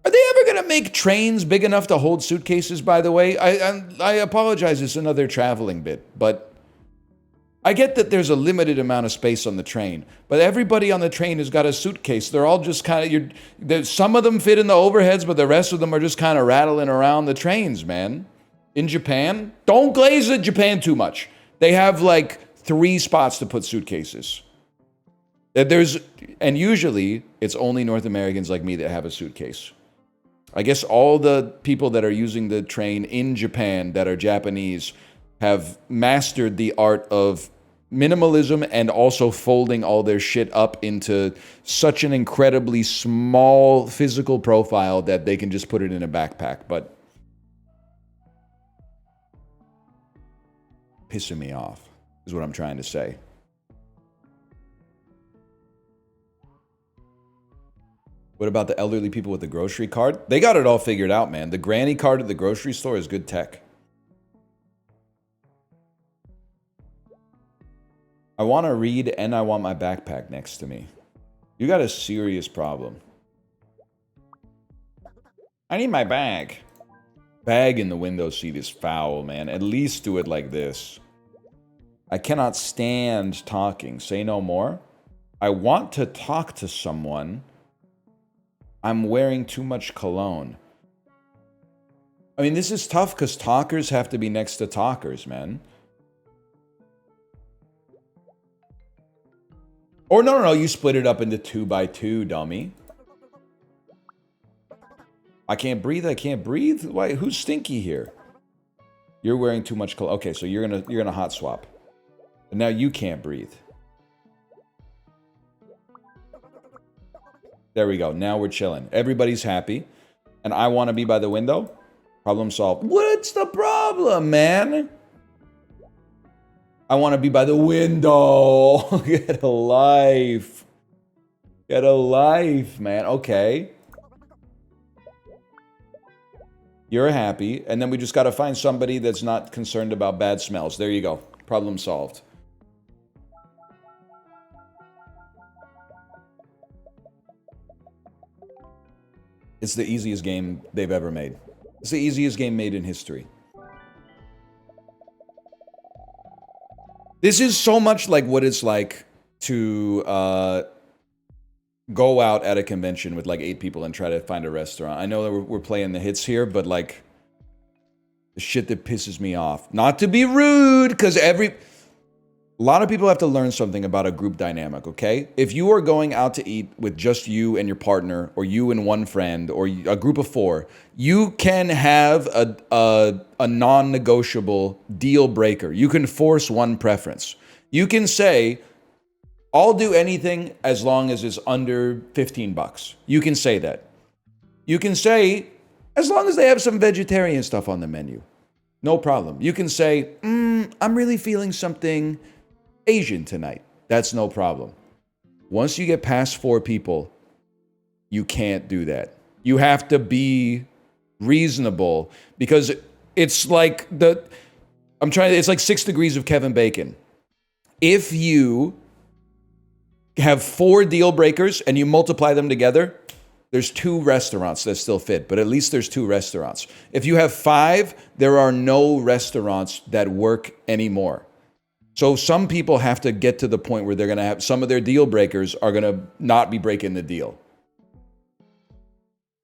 Are they ever going to make trains big enough to hold suitcases, by the way? I apologize, it's another traveling bit, but I get that there's a limited amount of space on the train, but everybody on the train has got a suitcase. They're all just kind of, some of them fit in the overheads, but the rest of them are just kind of rattling around the trains, man. In Japan, don't glaze at Japan too much. They have like 3 spots to put suitcases. And usually it's only North Americans like me that have a suitcase. I guess all the people that are using the train in Japan that are Japanese have mastered the art of minimalism and also folding all their shit up into such an incredibly small physical profile that they can just put it in a backpack. But pissing me off is what I'm trying to say. What about the elderly people with the grocery card? They got it all figured out, man. The granny card at the grocery store is good tech. I want to read and I want my backpack next to me. You got a serious problem. I need my bag. Bag in the window seat is foul, man. At least do it like this. I cannot stand talking. Say no more. I want to talk to someone. I'm wearing too much cologne. I mean, this is tough because talkers have to be next to talkers, man. Or no, you split it up into 2 by 2, dummy. I can't breathe. Why? Who's stinky here? You're wearing too much cologne. Okay, so you're gonna hot swap. And now you can't breathe. There we go. Now we're chilling. Everybody's happy. And I want to be by the window. Problem solved. What's the problem, man? I want to be by the window. Get a life. Get a life, man. Okay. You're happy. And then we just got to find somebody that's not concerned about bad smells. There you go. Problem solved. It's the easiest game they've ever made. It's the easiest game made in history. This is so much like what it's like to go out at a convention with like 8 people and try to find a restaurant. I know that we're playing the hits here, but like the shit that pisses me off. Not to be rude, because a lot of people have to learn something about a group dynamic, okay? If you are going out to eat with just you and your partner, or you and one friend, or a group of 4, you can have a non-negotiable deal breaker. You can force one preference. You can say, I'll do anything as long as it's under $15. You can say that. You can say, as long as they have some vegetarian stuff on the menu. No problem. You can say, I'm really feeling something Asian tonight. That's no problem. Once you get past 4 people, you can't do that. You have to be reasonable, because it's like it's like 6 degrees of Kevin Bacon. If you have 4 deal breakers and you multiply them together, there's 2 restaurants that still fit, but at least there's 2 restaurants. If you have 5, there are no restaurants that work anymore. So some people have to get to the point where they're going to have some of their deal breakers are going to not be breaking the deal.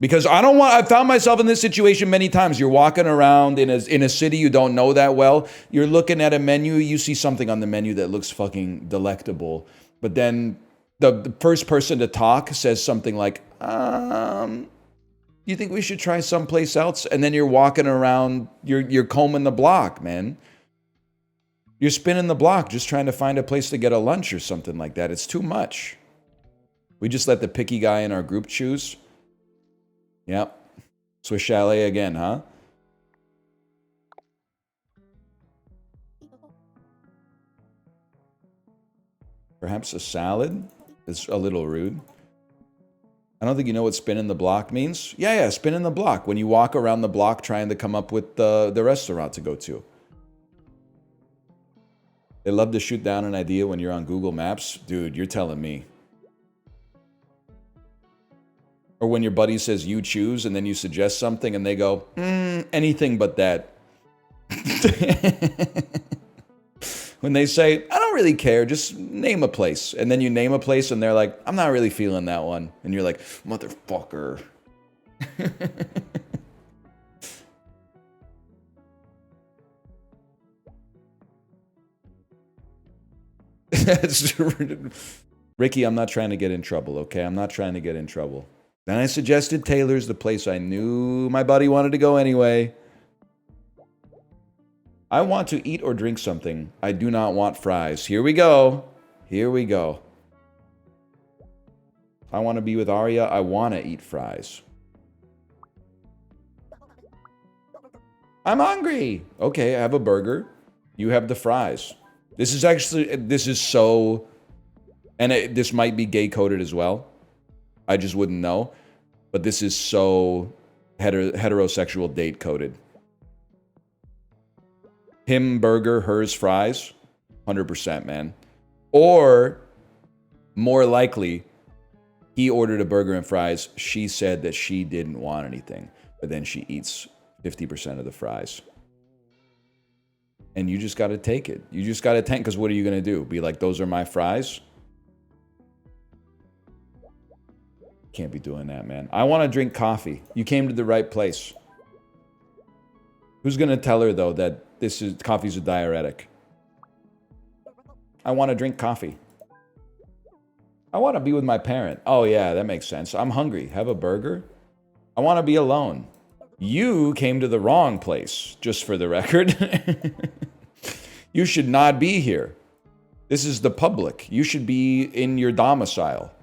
Because I found myself in this situation many times. You're walking around in a city you don't know that well. You're looking at a menu. You see something on the menu that looks fucking delectable. But then the first person to talk says something like, you think we should try someplace else? And then you're walking around, you're combing the block, man. You're spinning the block just trying to find a place to get a lunch or something like that. It's too much. We just let the picky guy in our group choose. Yep. Swiss Chalet again, huh? Perhaps a salad? It's a little rude. I don't think you know what spinning the block means. Yeah, spinning the block. When you walk around the block trying to come up with the restaurant to go to. They love to shoot down an idea when you're on Google Maps. Dude, you're telling me. Or when your buddy says you choose and then you suggest something and they go, anything but that. When they say, I don't really care, just name a place. And then you name a place and they're like, I'm not really feeling that one. And you're like, motherfucker. That's Ricky, I'm not trying to get in trouble, okay? I'm not trying to get in trouble. Then I suggested Taylor's, the place I knew my buddy wanted to go anyway. I want to eat or drink something. I do not want fries. Here we go. Here we go. I want to be with Arya. I want to eat fries. I'm hungry. Okay, I have a burger. You have the fries. This is actually, this is so, and this might be gay coded as well. I just wouldn't know. But this is so heterosexual date coded. Him burger, hers fries. 100%, man. Or, more likely, he ordered a burger and fries. She said that she didn't want anything. But then she eats 50% of the fries. And you just got to take it. You just got to tank, because what are you going to do? Be like, those are my fries? Can't be doing that, man. I want to drink coffee. You came to the right place. Who's going to tell her, though, that coffee's a diuretic? I want to drink coffee. I want to be with my parent. Oh, yeah, that makes sense. I'm hungry. Have a burger? I want to be alone. You came to the wrong place, just for the record. You should not be here. This is the public. You should be in your domicile.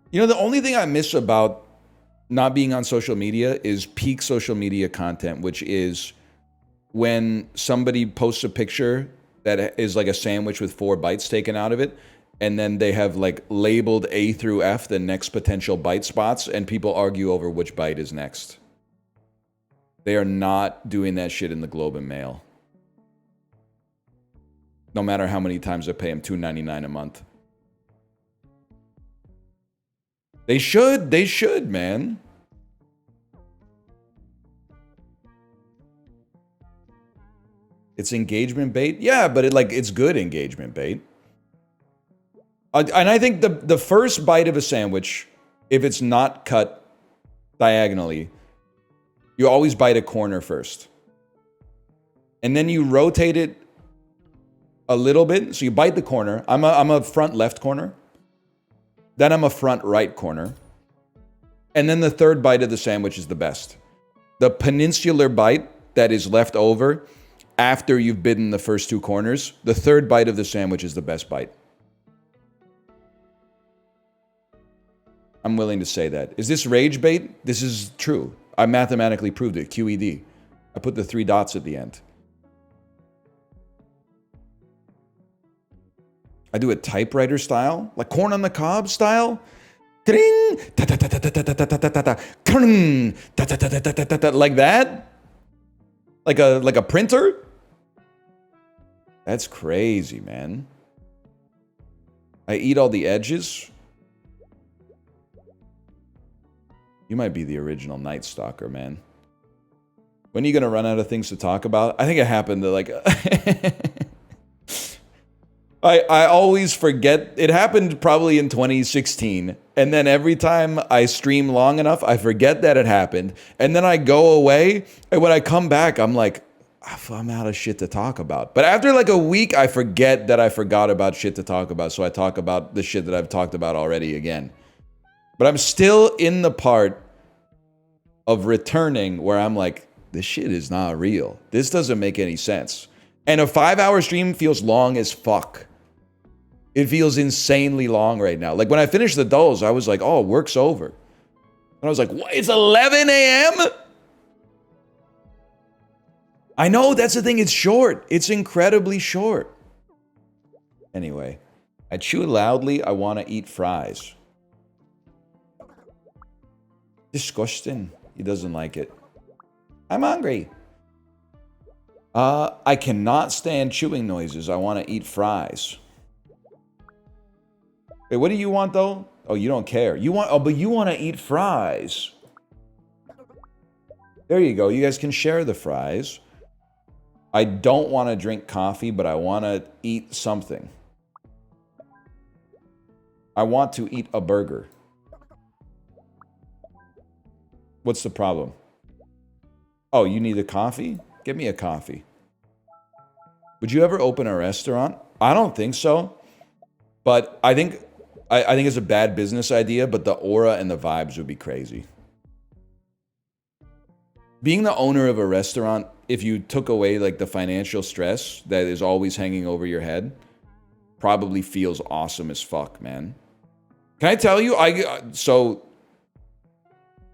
You know, the only thing I miss about not being on social media is peak social media content, which is when somebody posts a picture that is like a sandwich with 4 bites taken out of it, and then they have like labeled A through F the next potential bite spots, and people argue over which bite is next. They are not doing that shit in the Globe and Mail. No matter how many times I pay them $2.99 a month. They should, man. It's engagement bait? Yeah, but it's good engagement bait. And I think the first bite of a sandwich, if it's not cut diagonally, you always bite a corner first. And then you rotate it a little bit. So you bite the corner. I'm a front left corner. Then I'm a front right corner. And then the third bite of the sandwich is the best. The peninsular bite that is left over after you've bitten the first 2 corners, the third bite of the sandwich is the best bite. I'm willing to say that. Is this rage bait? This is true. I mathematically proved it. QED. I put the 3 dots at the end. I do it typewriter style, like corn on the cob style. Like that? Like a printer? That's crazy, man. I eat all the edges. You might be the original Night Stalker, man. When are you gonna run out of things to talk about? I think it happened to like... I always forget. It happened probably in 2016. And then every time I stream long enough, I forget that it happened. And then I go away. And when I come back, I'm like, I'm out of shit to talk about. But after like a week, I forget that I forgot about shit to talk about. So I talk about the shit that I've talked about already again. But I'm still in the part of returning where I'm like, this shit is not real. This doesn't make any sense. And a 5-hour stream feels long as fuck. It feels insanely long right now. Like when I finished the dolls, I was like, oh, work's over. And I was like, what? It's 11 a.m.? I know, that's the thing. It's short. It's incredibly short. Anyway, I chew loudly. I want to eat fries. Disgusting. He doesn't like it. I'm hungry. I cannot stand chewing noises. I want to eat fries. Wait, what do you want though? Oh, you don't care. You want, oh, but you want to eat fries. There you go. You guys can share the fries. I don't want to drink coffee, but I want to eat something. I want to eat a burger. What's the problem? Oh, you need a coffee? Get me a coffee. Would you ever open a restaurant? I don't think so. But I think it's a bad business idea, but the aura and the vibes would be crazy. Being the owner of a restaurant, if you took away like the financial stress that is always hanging over your head, probably feels awesome as fuck, man. Can I tell you, so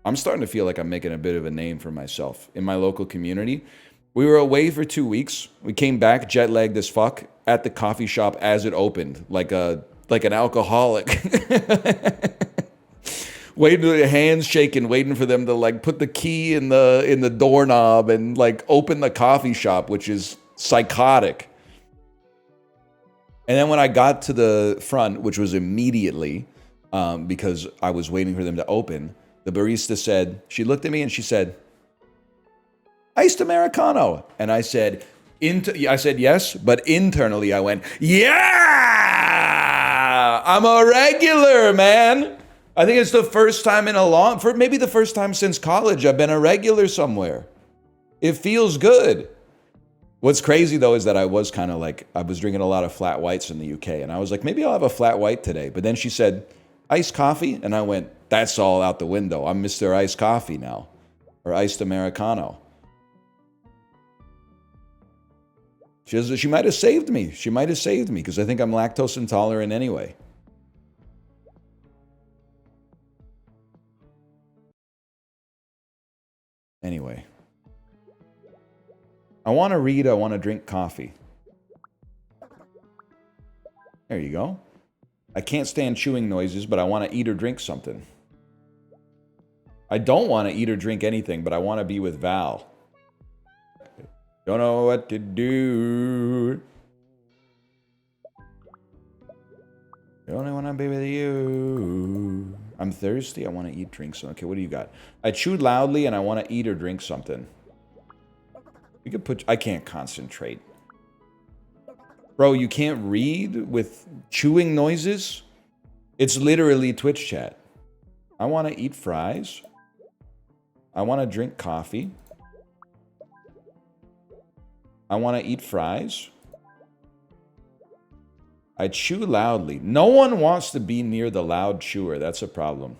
I'm starting to feel like I'm making a bit of a name for myself in my local community. We were away for 2 weeks. We came back jet-lagged as fuck at the coffee shop as it opened, like an alcoholic. Waiting, hands shaking, waiting for them to like put the key in the doorknob and like open the coffee shop, which is psychotic. And then when I got to the front, which was immediately, because I was waiting for them to open, the barista said, she looked at me and she said, "Iced Americano." And I said, yes, but internally I went, yeah, I'm a regular, man. I think it's the first time maybe the first time since college I've been a regular somewhere. It feels good. What's crazy though is that I was kind of like, I was drinking a lot of flat whites in the UK and I was like, maybe I'll have a flat white today. But then she said, "Iced coffee?" And I went, that's all out the window. I'm Mr. Iced Coffee now, or Iced Americano. She might have saved me. She might have saved me because I think I'm lactose intolerant anyway. Anyway. I want to read, I want to drink coffee. There you go. I can't stand chewing noises, but I want to eat or drink something. I don't want to eat or drink anything, but I want to be with Val. Don't know what to do. Don't want to be with you. I'm thirsty. I want to eat, drink something. Okay, what do you got? I chew loudly and I want to eat or drink something. You could put... I can't concentrate. Bro, you can't read with chewing noises? It's literally Twitch chat. I want to eat fries. I want to drink coffee. I want to eat fries. I chew loudly. No one wants to be near the loud chewer. That's a problem.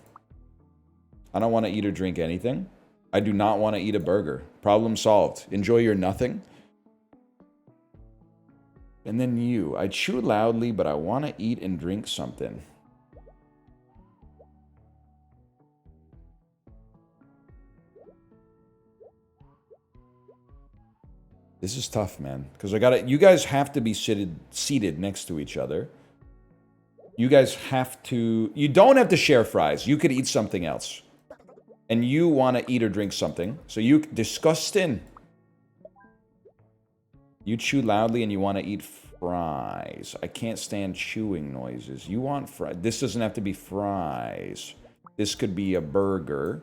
I don't want to eat or drink anything. I do not want to eat a burger. Problem solved. Enjoy your nothing. And then you. I chew loudly, but I want to eat and drink something. This is tough, man. Because you guys have to be seated next to each other. You guys have to... You don't have to share fries. You could eat something else. And you want to eat or drink something. So you... Disgusting. You chew loudly and you want to eat fries. I can't stand chewing noises. You want fries. This doesn't have to be fries. This could be a burger.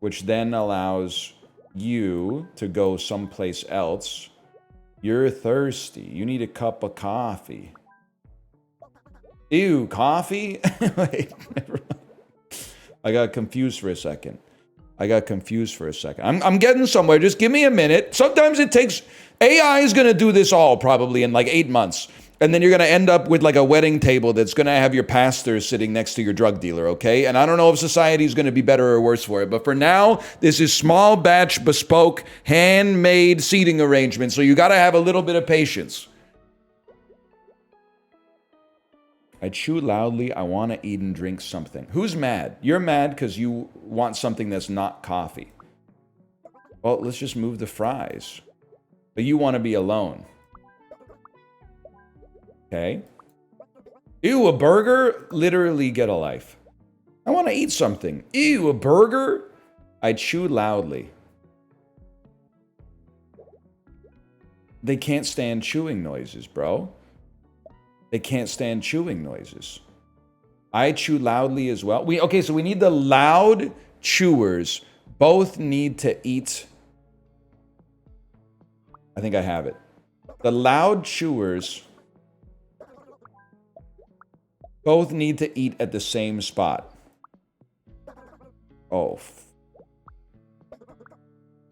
Which then allows... you to go someplace else. You're thirsty. You need a cup of coffee. Ew, coffee? Wait, never mind. I got confused for a second. I'm getting somewhere. Just give me a minute. Sometimes it takes... AI is going to do this all probably in like 8 months. And then you're going to end up with like a wedding table that's going to have your pastor sitting next to your drug dealer, okay? And I don't know if society is going to be better or worse for it. But for now, this is small batch, bespoke, handmade seating arrangement. So you got to have a little bit of patience. I chew loudly. I want to eat and drink something. Who's mad? You're mad because you want something that's not coffee. Well, let's just move the fries. But you want to be alone. Okay. Ew, a burger? Literally get a life. I want to eat something. Ew, a burger? I chew loudly. They can't stand chewing noises, bro. They can't stand chewing noises. I chew loudly as well. Okay, so we need the loud chewers. Both need to eat. I think I have it. The loud chewers both need to eat at the same spot. Oh.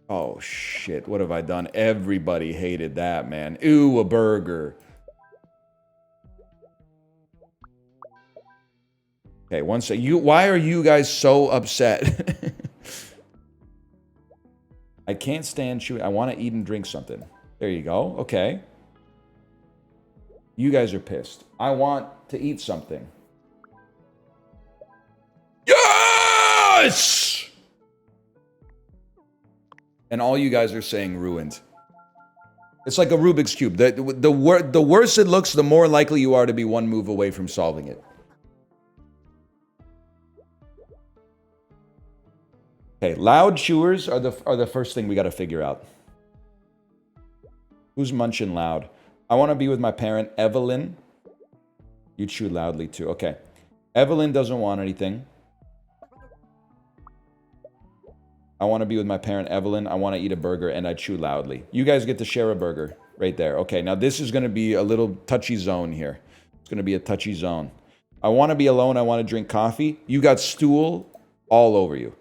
Oh, shit. What have I done? Everybody hated that, man. Ooh, a burger. Okay, one sec. Why are you guys so upset? I can't stand chewing. I want to eat and drink something. There you go. Okay. You guys are pissed. I want to eat something. Yes! And all you guys are saying ruined. It's like a Rubik's Cube. The worse it looks, the more likely you are to be one move away from solving it. Okay, loud chewers are the first thing we got to figure out. Who's munching loud? I want to be with my parent, Evelyn. You chew loudly too. Okay. Evelyn doesn't want anything. I want to be with my parent, Evelyn. I want to eat a burger, and I chew loudly. You guys get to share a burger right there. Okay, now this is going to be a little touchy zone here. It's going to be a touchy zone. I want to be alone. I want to drink coffee. You got stool all over you.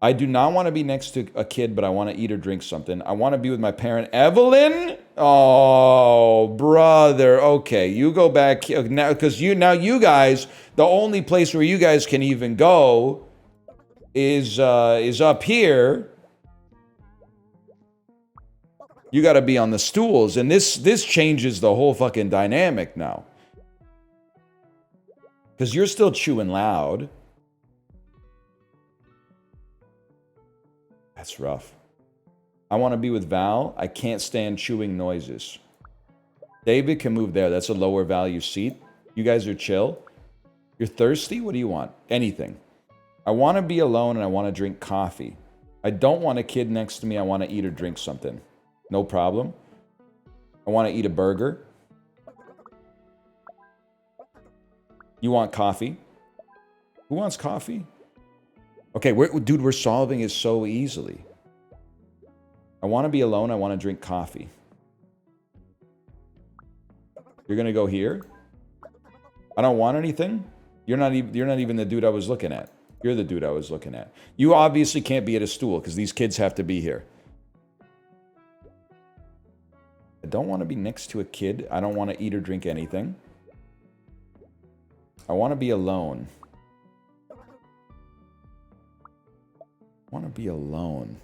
I do not want to be next to a kid, but I want to eat or drink something. I want to be with my parent, Evelyn. Oh, brother. Okay, you go back now, because you guys, the only place where you guys can even go is up here. You got to be on the stools, and this changes the whole fucking dynamic now, because you're still chewing loud. That's rough. I want to be with Val. I can't stand chewing noises. David can move there. That's a lower value seat. You guys are chill. You're thirsty? What do you want? Anything. I want to be alone and I want to drink coffee. I don't want a kid next to me. I want to eat or drink something. No problem. I want to eat a burger. You want coffee? Who wants coffee? Okay, dude, we're solving it so easily. I want to be alone. I want to drink coffee. You're going to go here? I don't want anything? You're not even the dude I was looking at. You're the dude I was looking at. You obviously can't be at a stool because these kids have to be here. I don't want to be next to a kid. I don't want to eat or drink anything. I want to be alone. I want to be alone.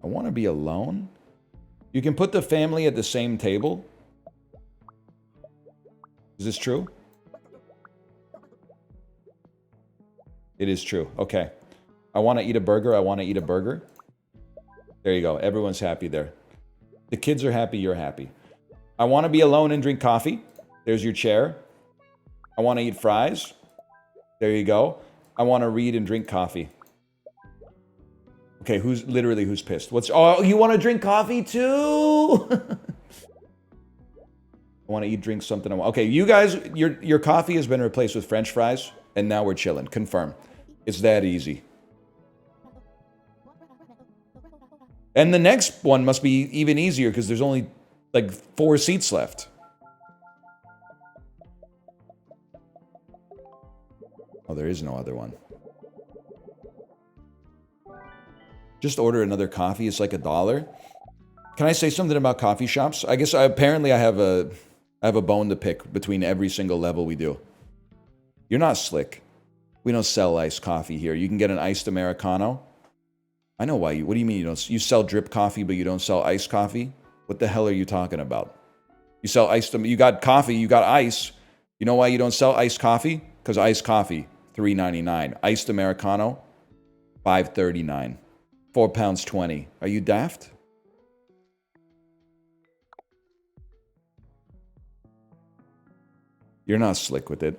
I want to be alone? You can put the family at the same table? Is this true? It is true. Okay. I want to eat a burger. I want to eat a burger. There you go. Everyone's happy there. The kids are happy. You're happy. I want to be alone and drink coffee. There's your chair. I want to eat fries. There you go. I want to read and drink coffee. Okay, who's pissed? Oh, you want to drink coffee too? I want to drink something. Okay, you guys, your coffee has been replaced with French fries, and now we're chilling. Confirm. It's that easy. And the next one must be even easier because there's only like 4 seats left. Oh, there is no other one. Just order another coffee. It's like $1. Can I say something about coffee shops? I guess apparently I have a bone to pick between every single level we do. You're not slick. We don't sell iced coffee here. You can get an iced Americano. I know why what do you mean you sell drip coffee, but you don't sell iced coffee? What the hell are you talking about? You sell you got coffee, you got ice. You know why you don't sell iced coffee? Because iced coffee, $3.99. Iced Americano, $5.39. £4.20. Are you daft? You're not slick with it.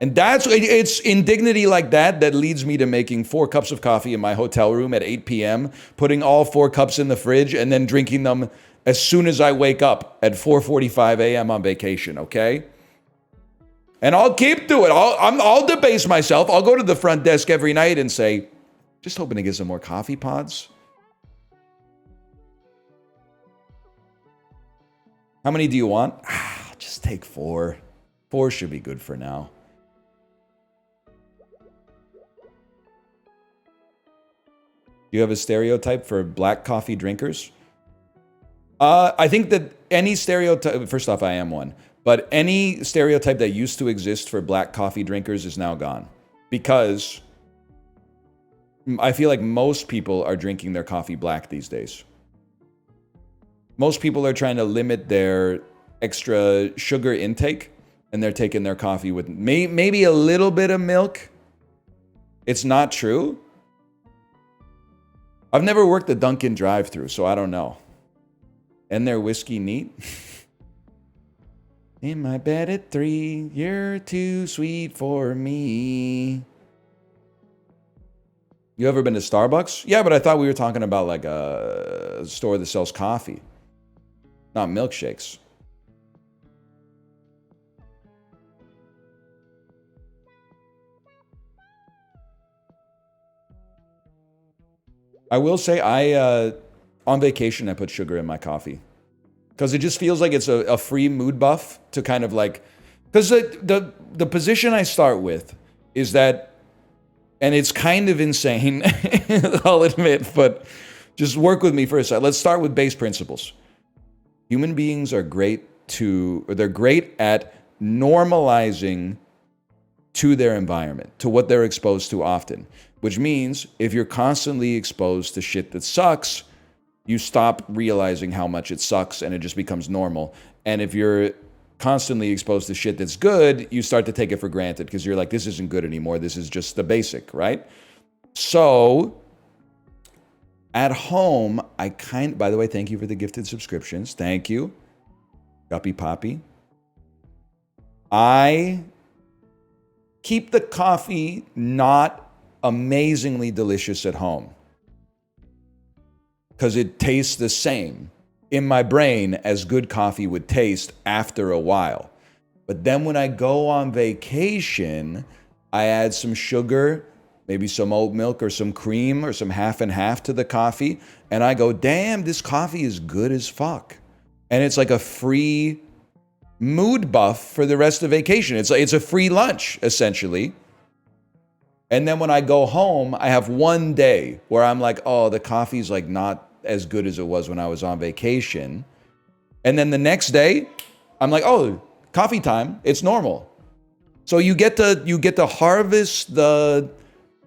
And it's indignity like that that leads me to making 4 cups of coffee in my hotel room at 8 p.m., putting all 4 cups in the fridge, and then drinking them as soon as I wake up at 4:45 a.m. on vacation, okay? And I'll keep doing it. I'll debase myself. I'll go to the front desk every night and say, just hoping to get some more coffee pods. How many do you want? I'll just take 4. 4 should be good for now. Do you have a stereotype for black coffee drinkers? I think that any stereotype, first off, I am one, but any stereotype that used to exist for black coffee drinkers is now gone. Because I feel like most people are drinking their coffee black these days. Most people are trying to limit their extra sugar intake, and they're taking their coffee with maybe a little bit of milk. It's not true. I've never worked the Dunkin' drive-thru, so I don't know. And their whiskey neat. In my bed at 3, you're too sweet for me. You ever been to Starbucks? Yeah, but I thought we were talking about like a store that sells coffee, not milkshakes. I will say on vacation, I put sugar in my coffee. Because it just feels like it's a free mood buff to kind of like... Because the position I start with is that... And it's kind of insane, I'll admit, but just work with me for a second. Let's start with base principles. Human beings are they're great at normalizing to their environment, to what they're exposed to often. Which means if you're constantly exposed to shit that sucks, you stop realizing how much it sucks and it just becomes normal. And if you're constantly exposed to shit that's good, you start to take it for granted because you're like, this isn't good anymore. This is just the basic, right? So at home, by the way, thank you for the gifted subscriptions. Thank you. Guppy Poppy. I keep the coffee not amazingly delicious at home because it tastes the same in my brain as good coffee would taste after a while. But then when I go on vacation, I add some sugar, maybe some oat milk or some cream or some half and half to the coffee, and I go, damn, this coffee is good as fuck. And it's like a free mood buff for the rest of vacation. It's a free lunch, essentially. And then when I go home, I have one day where I'm like, oh, the coffee's like not as good as it was when I was on vacation. And then the next day, I'm like, oh, coffee time. It's normal. So you get to harvest the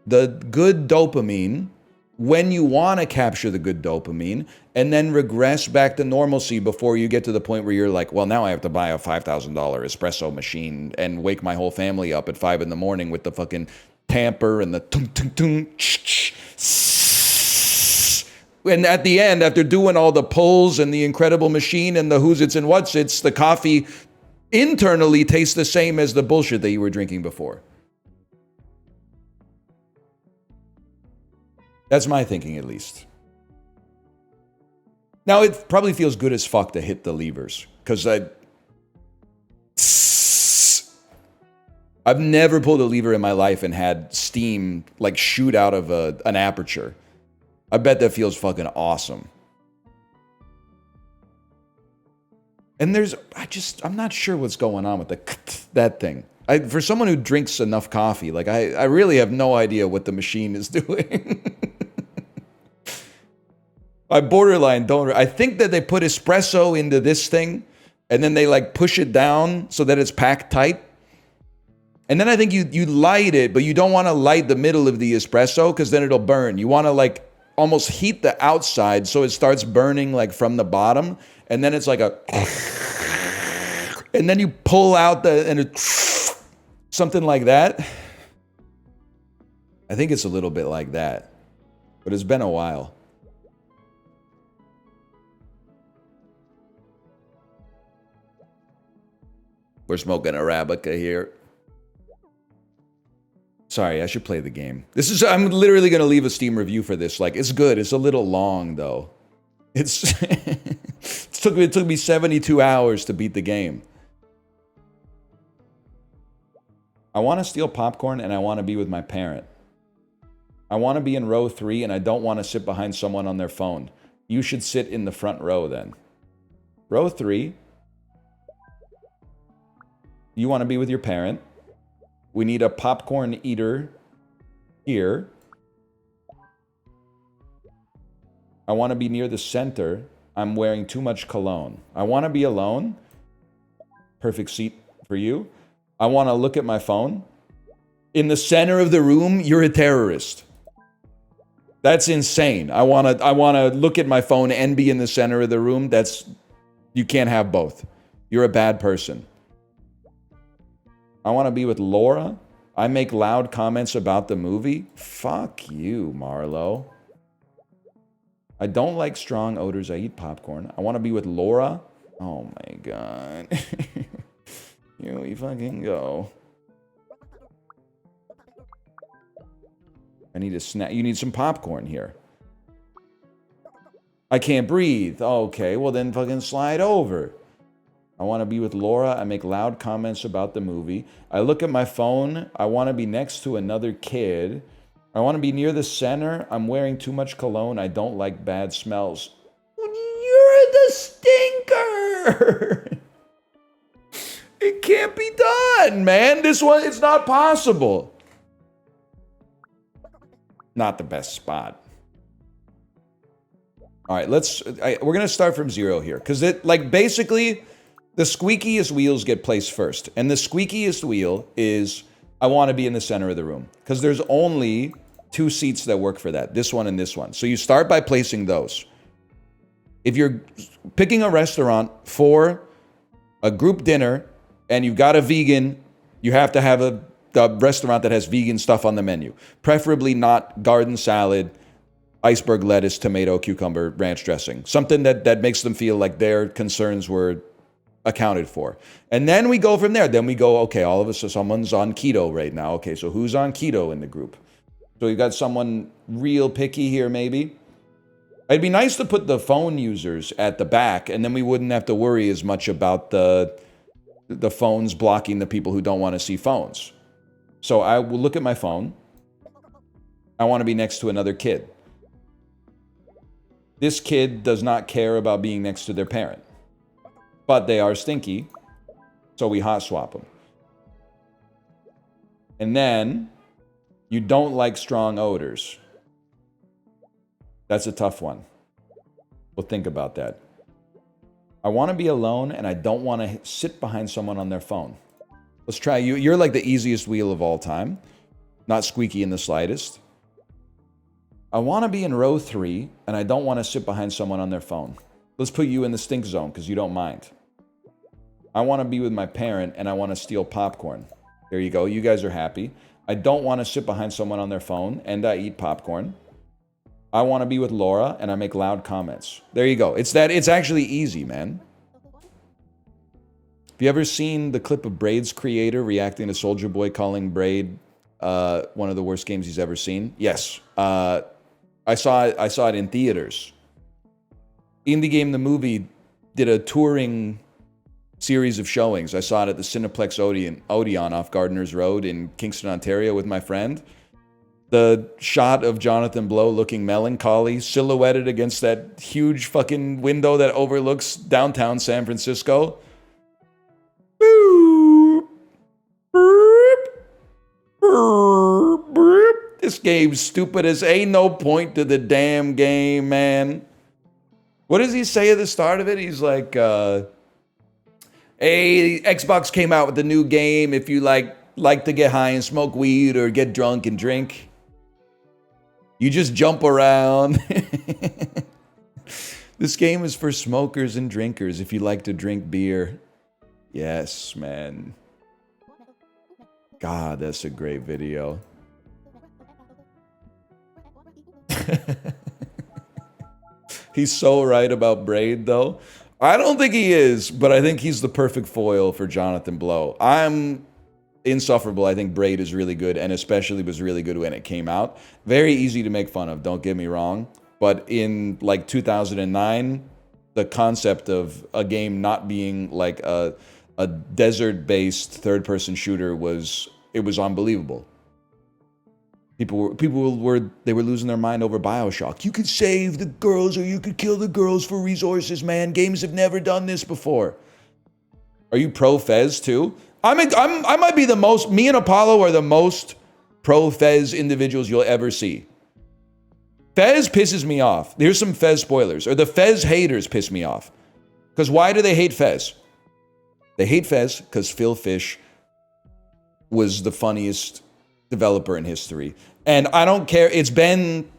good dopamine when you want to capture the good dopamine, and then regress back to normalcy before you get to the point where you're like, well, now I have to buy a $5,000 espresso machine and wake my whole family up at 5 a.m. with the fucking tamper and the tung tung tung. And at the end, after doing all the pulls and the incredible machine and the who's its and what's its, the coffee internally tastes the same as the bullshit that you were drinking before. That's my thinking, at least. Now, it probably feels good as fuck to hit the levers, because I've never pulled a lever in my life and had steam like shoot out of an aperture. I bet that feels fucking awesome. And I'm not sure what's going on with that thing. For someone who drinks enough coffee, like I really have no idea what the machine is doing. I borderline don't. I think that they put espresso into this thing, and then they like push it down so that it's packed tight. And then I think you light it, but you don't want to light the middle of the espresso because then it'll burn. You want to like almost heat the outside so it starts burning like from the bottom, and then it's like and then you pull out something like that. I think it's a little bit like that, but it's been a while. We're smoking Arabica here. Sorry, I should play the game. I'm literally going to leave a Steam review for this. Like, it's good. It's a little long, though. It took me 72 hours to beat the game. I want to steal popcorn and I want to be with my parent. I want to be in row 3 and I don't want to sit behind someone on their phone. You should sit in the front row then. Row 3. You want to be with your parent. We need a popcorn eater here. I want to be near the center. I'm wearing too much cologne. I want to be alone. Perfect seat for you. I want to look at my phone. In the center of the room, you're a terrorist. That's insane. I want to look at my phone and be in the center of the room. You can't have both. You're a bad person. I want to be with Laura. I make loud comments about the movie. Fuck you, Marlo. I don't like strong odors. I eat popcorn. I want to be with Laura. Oh my god. Here we fucking go. I need a snack. You need some popcorn here. I can't breathe. Okay, well then fucking slide over. I want to be with Laura. I make loud comments about the movie. I look at my phone. I want to be next to another kid. I want to be near the center. I'm wearing too much cologne. I don't like bad smells. You're the stinker! It can't be done, man. This one, it's not possible. Not the best spot. All right, we're going to start from 0 here. Because basically, the squeakiest wheels get placed first. And the squeakiest wheel is, I want to be in the center of the room. Because there's only 2 seats that work for that. This one and this one. So you start by placing those. If you're picking a restaurant for a group dinner, and you've got a vegan, you have to have a restaurant that has vegan stuff on the menu. Preferably not garden salad, iceberg lettuce, tomato, cucumber, ranch dressing. Something that makes them feel like their concerns were accounted for. And then we go from there. Then we go, okay, all of us, so someone's on keto right now. Okay, so who's on keto in the group? So you got someone real picky here, maybe. It'd be nice to put the phone users at the back, and then we wouldn't have to worry as much about the phones blocking the people who don't want to see phones. So I will look at my phone. I want to be next to another kid. This kid does not care about being next to their parent. But they are stinky, so we hot swap them. And then, you don't like strong odors. That's a tough one. We'll think about that. I want to be alone, and I don't want to sit behind someone on their phone. Let's try you. You're like the easiest wheel of all time. Not squeaky in the slightest. I want to be in row 3, and I don't want to sit behind someone on their phone. Let's put you in the stink zone, because you don't mind. I want to be with my parent, and I want to steal popcorn. There you go. You guys are happy. I don't want to sit behind someone on their phone, and I eat popcorn. I want to be with Laura, and I make loud comments. There you go. It's actually easy, man. Have you ever seen the clip of Braid's creator reacting to Soulja Boy calling Braid one of the worst games he's ever seen? Yes. I saw it in theaters. Indie Game the movie did a touring series of showings. I saw it at the Cineplex Odeon off Gardeners Road in Kingston, Ontario with my friend. The shot of Jonathan Blow looking melancholy, silhouetted against that huge fucking window that overlooks downtown San Francisco. This game's stupid as ain't no point to the damn game, man. What does he say at the start of it? He's like, hey, Xbox came out with a new game if you like to get high and smoke weed or get drunk and drink. You just jump around. This game is for smokers and drinkers if you like to drink beer. Yes, man. God, that's a great video. He's so right about Braid, though. I don't think he is, but I think he's the perfect foil for Jonathan Blow. I'm insufferable. I think Braid is really good, and especially was really good when it came out. Very easy to make fun of, don't get me wrong. But in like 2009, the concept of a game not being like a desert-based third-person shooter was unbelievable. People were losing their mind over BioShock. You could save the girls or you could kill the girls for resources, man. Games have never done this before. Are you pro Fez too? I might be the most. Me and Apollo are the most pro Fez individuals you'll ever see. Fez pisses me off. Here's some Fez spoilers. Or the Fez haters piss me off. Because why do they hate Fez? They hate Fez because Phil Fish was the funniest developer in history. And I don't care. It's been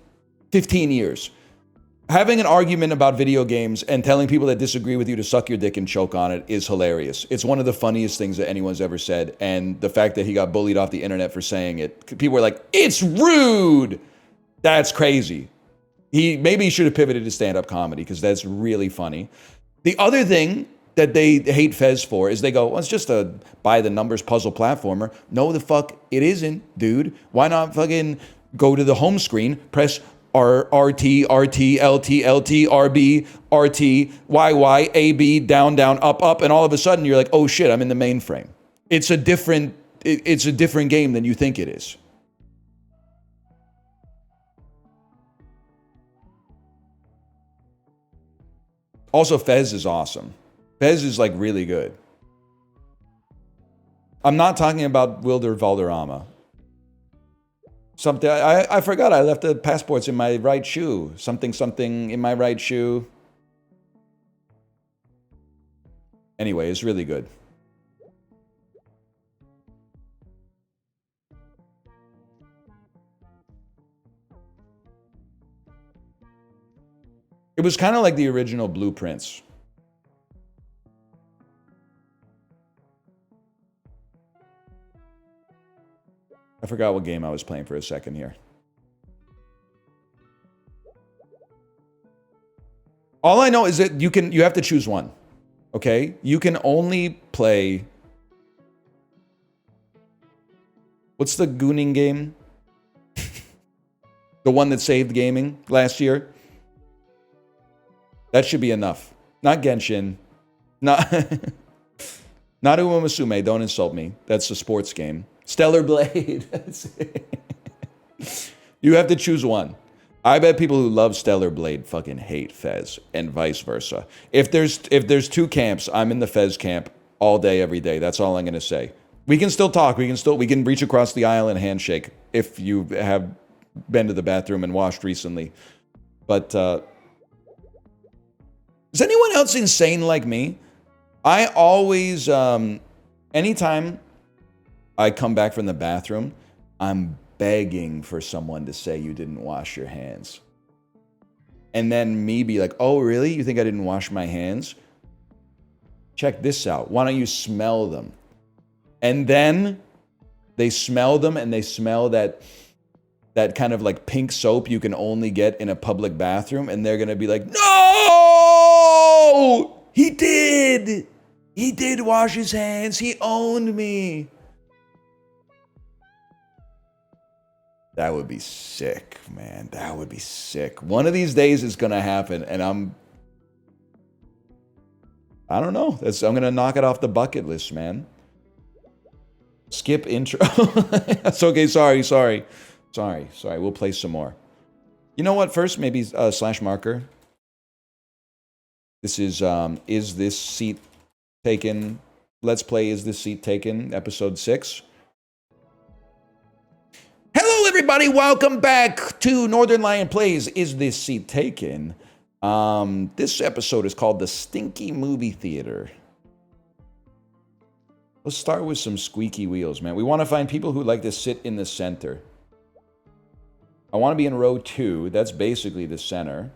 15 years. Having an argument about video games and telling people that disagree with you to suck your dick and choke on it is hilarious. It's one of the funniest things that anyone's ever said. And the fact that he got bullied off the internet for saying it, people were like, it's rude. That's crazy. Maybe he should have pivoted to stand-up comedy because that's really funny. The other thing that they hate Fez for is they go, well, it's just a by-the-numbers puzzle platformer. No, the fuck it isn't, dude. Why not fucking go to the home screen, press RT, RT, LT, LT, RB, RT, YY, AB, down, down, up, up, and all of a sudden you're like, oh shit, I'm in the mainframe. It's a different game than you think it is. Also, Fez is awesome. Fez is like really good. I'm not talking about Wilder Valderrama. Something I forgot. I left the passports in my right shoe. Something in my right shoe. Anyway, it's really good. It was kind of like the original Blueprints. I forgot what game I was playing for a second here. All I know is that you have to choose one. Okay? You can only play. What's the gooning game? The one that saved gaming last year? That should be enough. Not Genshin. Not Uematsume, don't insult me. That's a sports game. Stellar Blade. You have to choose one. I bet people who love Stellar Blade fucking hate Fez, and vice versa. If there's two camps, I'm in the Fez camp all day, every day. That's all I'm gonna say. We can still talk. We can reach across the aisle and handshake if you have been to the bathroom and washed recently. But is anyone else insane like me? I always, anytime I come back from the bathroom, I'm begging for someone to say you didn't wash your hands. And then me be like, oh, really? You think I didn't wash my hands? Check this out. Why don't you smell them? And then they smell them and they smell that kind of like pink soap you can only get in a public bathroom. And they're going to be like, no, he did. He did wash his hands. He owned me. That would be sick, man. That would be sick. One of these days it's going to happen. And I don't know. I'm going to knock it off the bucket list, man. Skip intro. That's okay. Sorry. We'll play some more. You know what? First, maybe slash marker. This is this seat taken? Let's play Is This Seat Taken? Episode 6. Hello, everybody. Welcome back to Northern Lion Plays Is This Seat Taken? This episode is called The Stinky Movie Theater. Let's start with some squeaky wheels, man. We want to find people who like to sit in the center. I want to be in row 2. That's basically the center.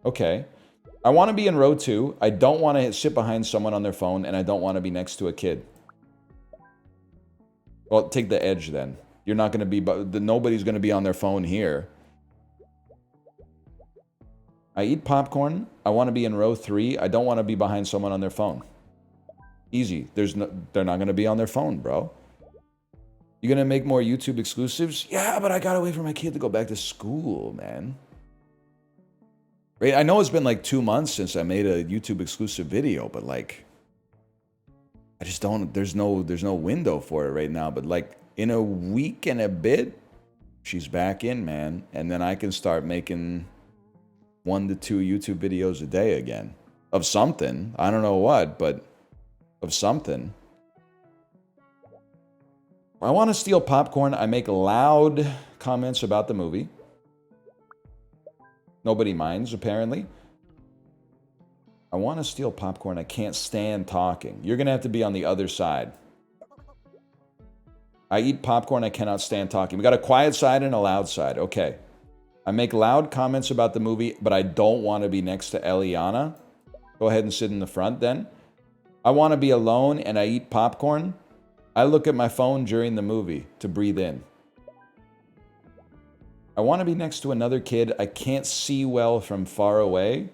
Okay. I want to be in row 2. I don't want to sit behind someone on their phone, and I don't want to be next to a kid. Well, take the edge then. You're not going to be... Nobody's going to be on their phone here. I eat popcorn. I want to be in row 3. I don't want to be behind someone on their phone. Easy. They're not going to be on their phone, bro. You going to make more YouTube exclusives? Yeah, but I got to wait for my kid to go back to school, man. Right? I know it's been like 2 months since I made a YouTube exclusive video, but like, I just don't, there's no window for it right now. But like in a week and a bit, she's back in, man. And then I can start making 1 to 2 YouTube videos a day again. Of something. I don't know what, but of something. I want to steal popcorn. I make loud comments about the movie. Nobody minds, apparently. I want to steal popcorn. I can't stand talking. You're going to have to be on the other side. I eat popcorn. I cannot stand talking. We got a quiet side and a loud side. Okay. I make loud comments about the movie, but I don't want to be next to Eliana. Go ahead and sit in the front then. I want to be alone and I eat popcorn. I look at my phone during the movie to breathe in. I want to be next to another kid. I can't see well from far away.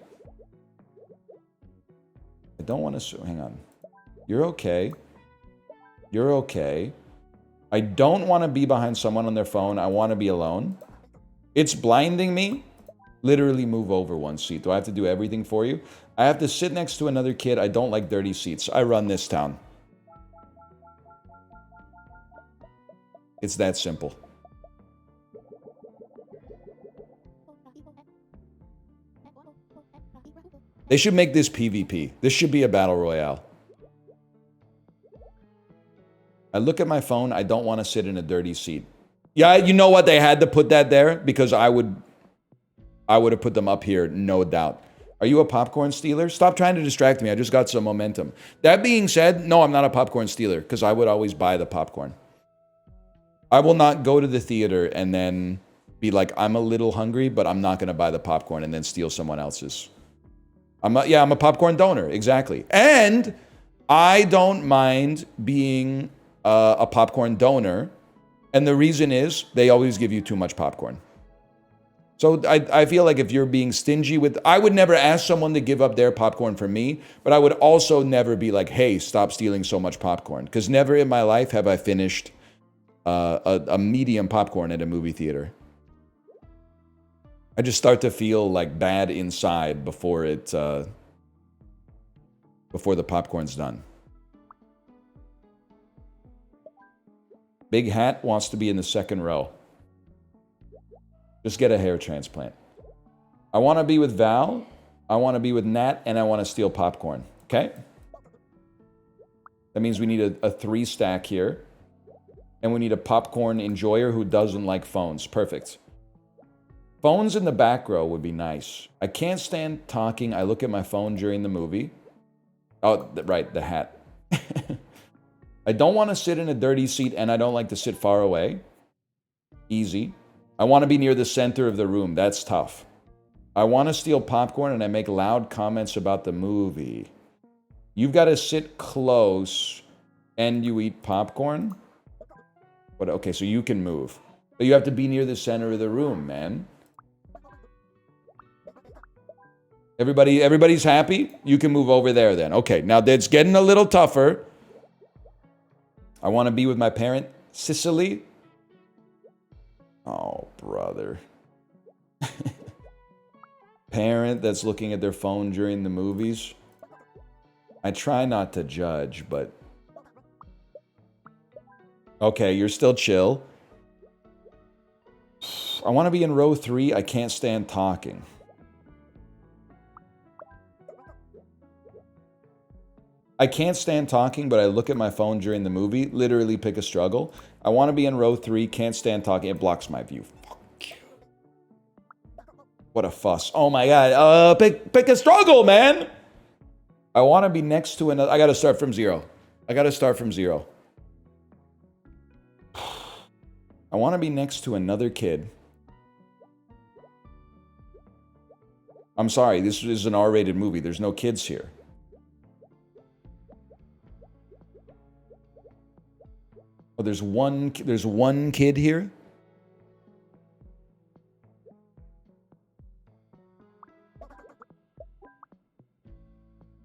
I don't want to... Hang on. You're okay. You're okay. I don't want to be behind someone on their phone. I want to be alone. It's blinding me. Literally move over 1 seat. Do I have to do everything for you? I have to sit next to another kid. I don't like dirty seats. I run this town. It's that simple. They should make this PvP. This should be a battle royale. I look at my phone. I don't want to sit in a dirty seat. Yeah, you know what? They had to put that there because I would have put them up here, no doubt. Are you a popcorn stealer? Stop trying to distract me. I just got some momentum. That being said, no, I'm not a popcorn stealer because I would always buy the popcorn. I will not go to the theater and then be like, I'm a little hungry, but I'm not going to buy the popcorn and then steal someone else's. I'm a popcorn donor, exactly. And I don't mind being a popcorn donor. And the reason is they always give you too much popcorn. So I feel like if you're being stingy with... I would never ask someone to give up their popcorn for me, but I would also never be like, hey, stop stealing so much popcorn. Because never in my life have I finished a medium popcorn at a movie theater. I just start to feel like bad inside before the popcorn's done. Big Hat wants to be in the second row. Just get a hair transplant. I want to be with Val. I want to be with Nat, and I want to steal popcorn. Okay? That means we need a 3-stack here. And we need a popcorn enjoyer who doesn't like phones. Perfect. Phones in the back row would be nice. I can't stand talking. I look at my phone during the movie. Oh, right, the hat. I don't want to sit in a dirty seat, and I don't like to sit far away. Easy. I want to be near the center of the room. That's tough. I want to steal popcorn, and I make loud comments about the movie. You've got to sit close, and you eat popcorn? But okay, so you can move. But you have to be near the center of the room, man. Everybody's happy? You can move over there then. Okay, now it's getting a little tougher. I want to be with my parent, Sicily. Oh, brother. Parent that's looking at their phone during the movies. I try not to judge, but... Okay, you're still chill. I want to be in row 3. I can't stand talking. I can't stand talking, but I look at my phone during the movie. Literally pick a struggle. I want to be in row 3. Can't stand talking. It blocks my view. Fuck you. What a fuss. Oh my god. Pick a struggle, man. I want to be next to another. I got to start from 0. I want to be next to another kid. I'm sorry. This is an R-rated movie. There's no kids here. Oh, there's one kid here?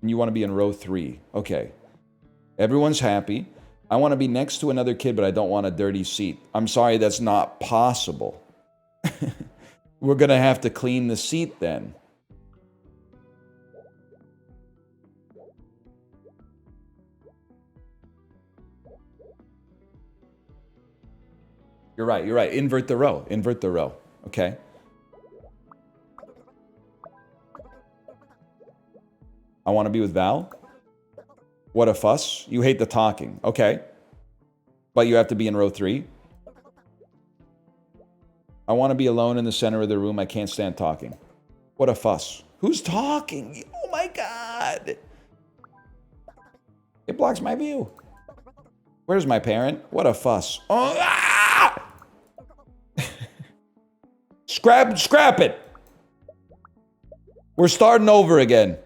And you want to be in row 3. Okay. Everyone's happy. I want to be next to another kid, but I don't want a dirty seat. I'm sorry, that's not possible. We're going to have to clean the seat then. You're right, you're right. Invert the row. Invert the row. Okay. I want to be with Val. What a fuss. You hate the talking. Okay. But you have to be in row 3. I want to be alone in the center of the room. I can't stand talking. What a fuss. Who's talking? Oh my God. It blocks my view. Where's my parent? What a fuss. Oh, ah! Scrap it. We're starting over again.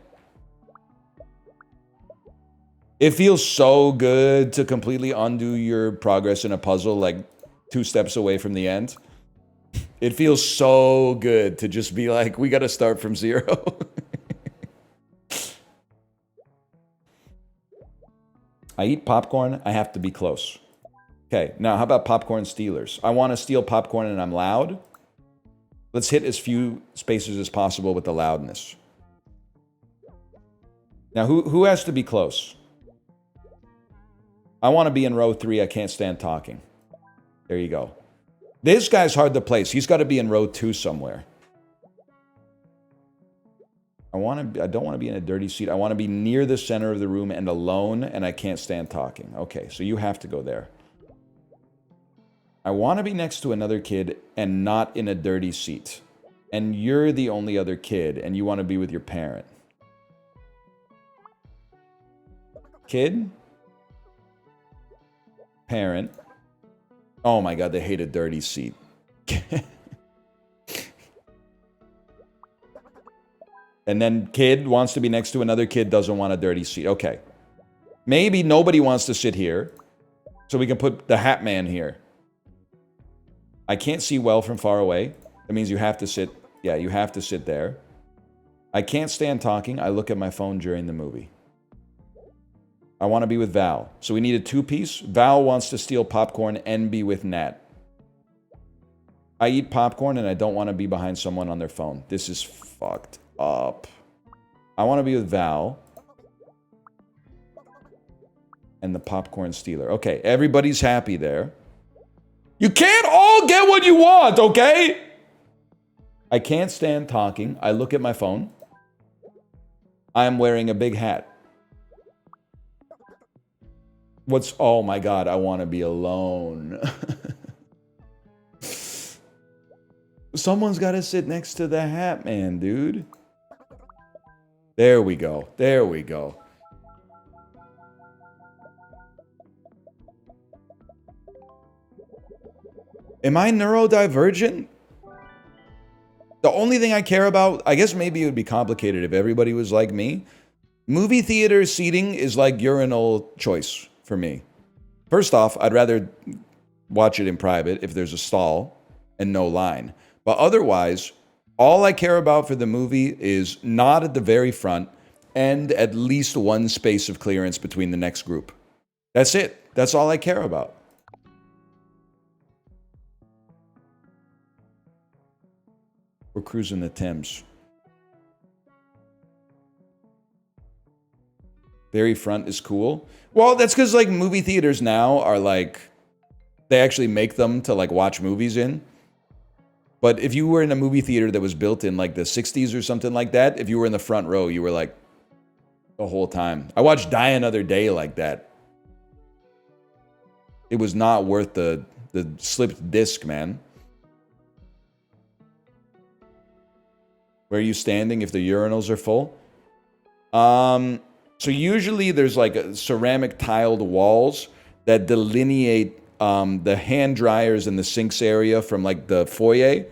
It feels so good to completely undo your progress in a puzzle like 2 steps away from the end. It feels so good to just be like, we got to start from 0. I eat popcorn. I have to be close. Okay, now how about popcorn stealers? I want to steal popcorn and I'm loud. Let's hit as few spaces as possible with the loudness. Now, who has to be close? I want to be in row 3. I can't stand talking. There you go. This guy's hard to place. He's got to be in row 2 somewhere. I don't want to be in a dirty seat. I want to be near the center of the room and alone, and I can't stand talking. Okay, so you have to go there. I want to be next to another kid and not in a dirty seat. And you're the only other kid, and you want to be with your parent. Kid? Parent. Oh my God, they hate a dirty seat. And then kid wants to be next to another kid, doesn't want a dirty seat. Okay. Maybe nobody wants to sit here, so we can put the hat man here. I can't see well from far away. That means you have to sit. Yeah, you have to sit there. I can't stand talking. I look at my phone during the movie. I want to be with Val. So we need a 2-piece. Val wants to steal popcorn and be with Nat. I eat popcorn and I don't want to be behind someone on their phone. This is fucked up. I want to be with Val. And the popcorn stealer. Okay, everybody's happy there. You can't all get what you want, okay? I can't stand talking. I look at my phone. I'm wearing a big hat. Oh my God, I want to be alone. Someone's got to sit next to the hat man, dude. There we go. There we go. Am I neurodivergent? The only thing I care about, I guess maybe it would be complicated if everybody was like me. Movie theater seating is like urinal choice for me. First off, I'd rather watch it in private if there's a stall and no line. But otherwise, all I care about for the movie is not at the very front and at least one space of clearance between the next group. That's it. That's all I care about. We're cruising the Thames. Very front is cool. Well, that's because like movie theaters now are like, they actually make them to like watch movies in. But if you were in a movie theater that was built in like the 60s or something like that, if you were in the front row, you were like the whole time. I watched Die Another Day like that. It was not worth the slipped disc, man. Where are you standing if the urinals are full? So usually there's like ceramic tiled walls that delineate the hand dryers and the sinks area from like the foyer.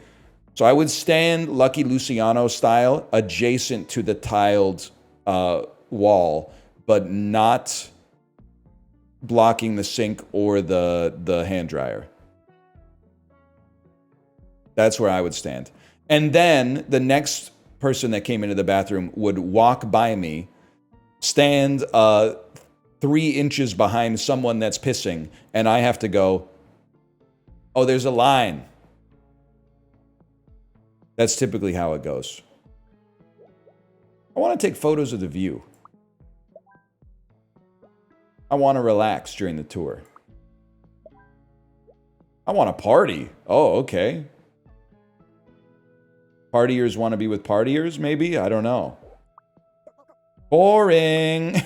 So I would stand Lucky Luciano style adjacent to the tiled wall, but not blocking the sink or the hand dryer. That's where I would stand. And then the next person that came into the bathroom would walk by me, stand 3 inches behind someone that's pissing, and I have to go, oh, there's a line. That's typically how it goes. I want to take photos of the view. I want to relax during the tour. I want to party. Oh, okay. Partiers want to be with partiers, maybe? I don't know. Boring.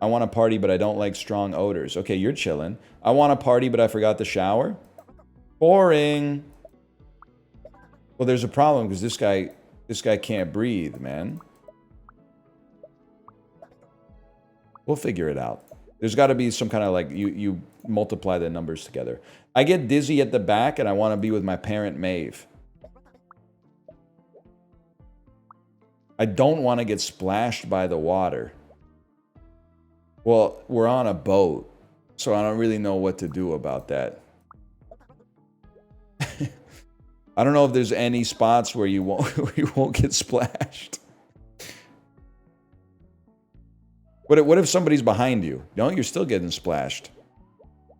I want to party, but I don't like strong odors. Okay, you're chilling. I want to party, but I forgot the shower. Boring. Well, there's a problem because this guy can't breathe, man. We'll figure it out. There's got to be some kind of like, you multiply the numbers together. I get dizzy at the back and I want to be with my parent Maeve. I don't want to get splashed by the water. Well, we're on a boat, so I don't really know what to do about that. I don't know if there's any spots where you won't get splashed. What if somebody's behind you? No, you're still getting splashed.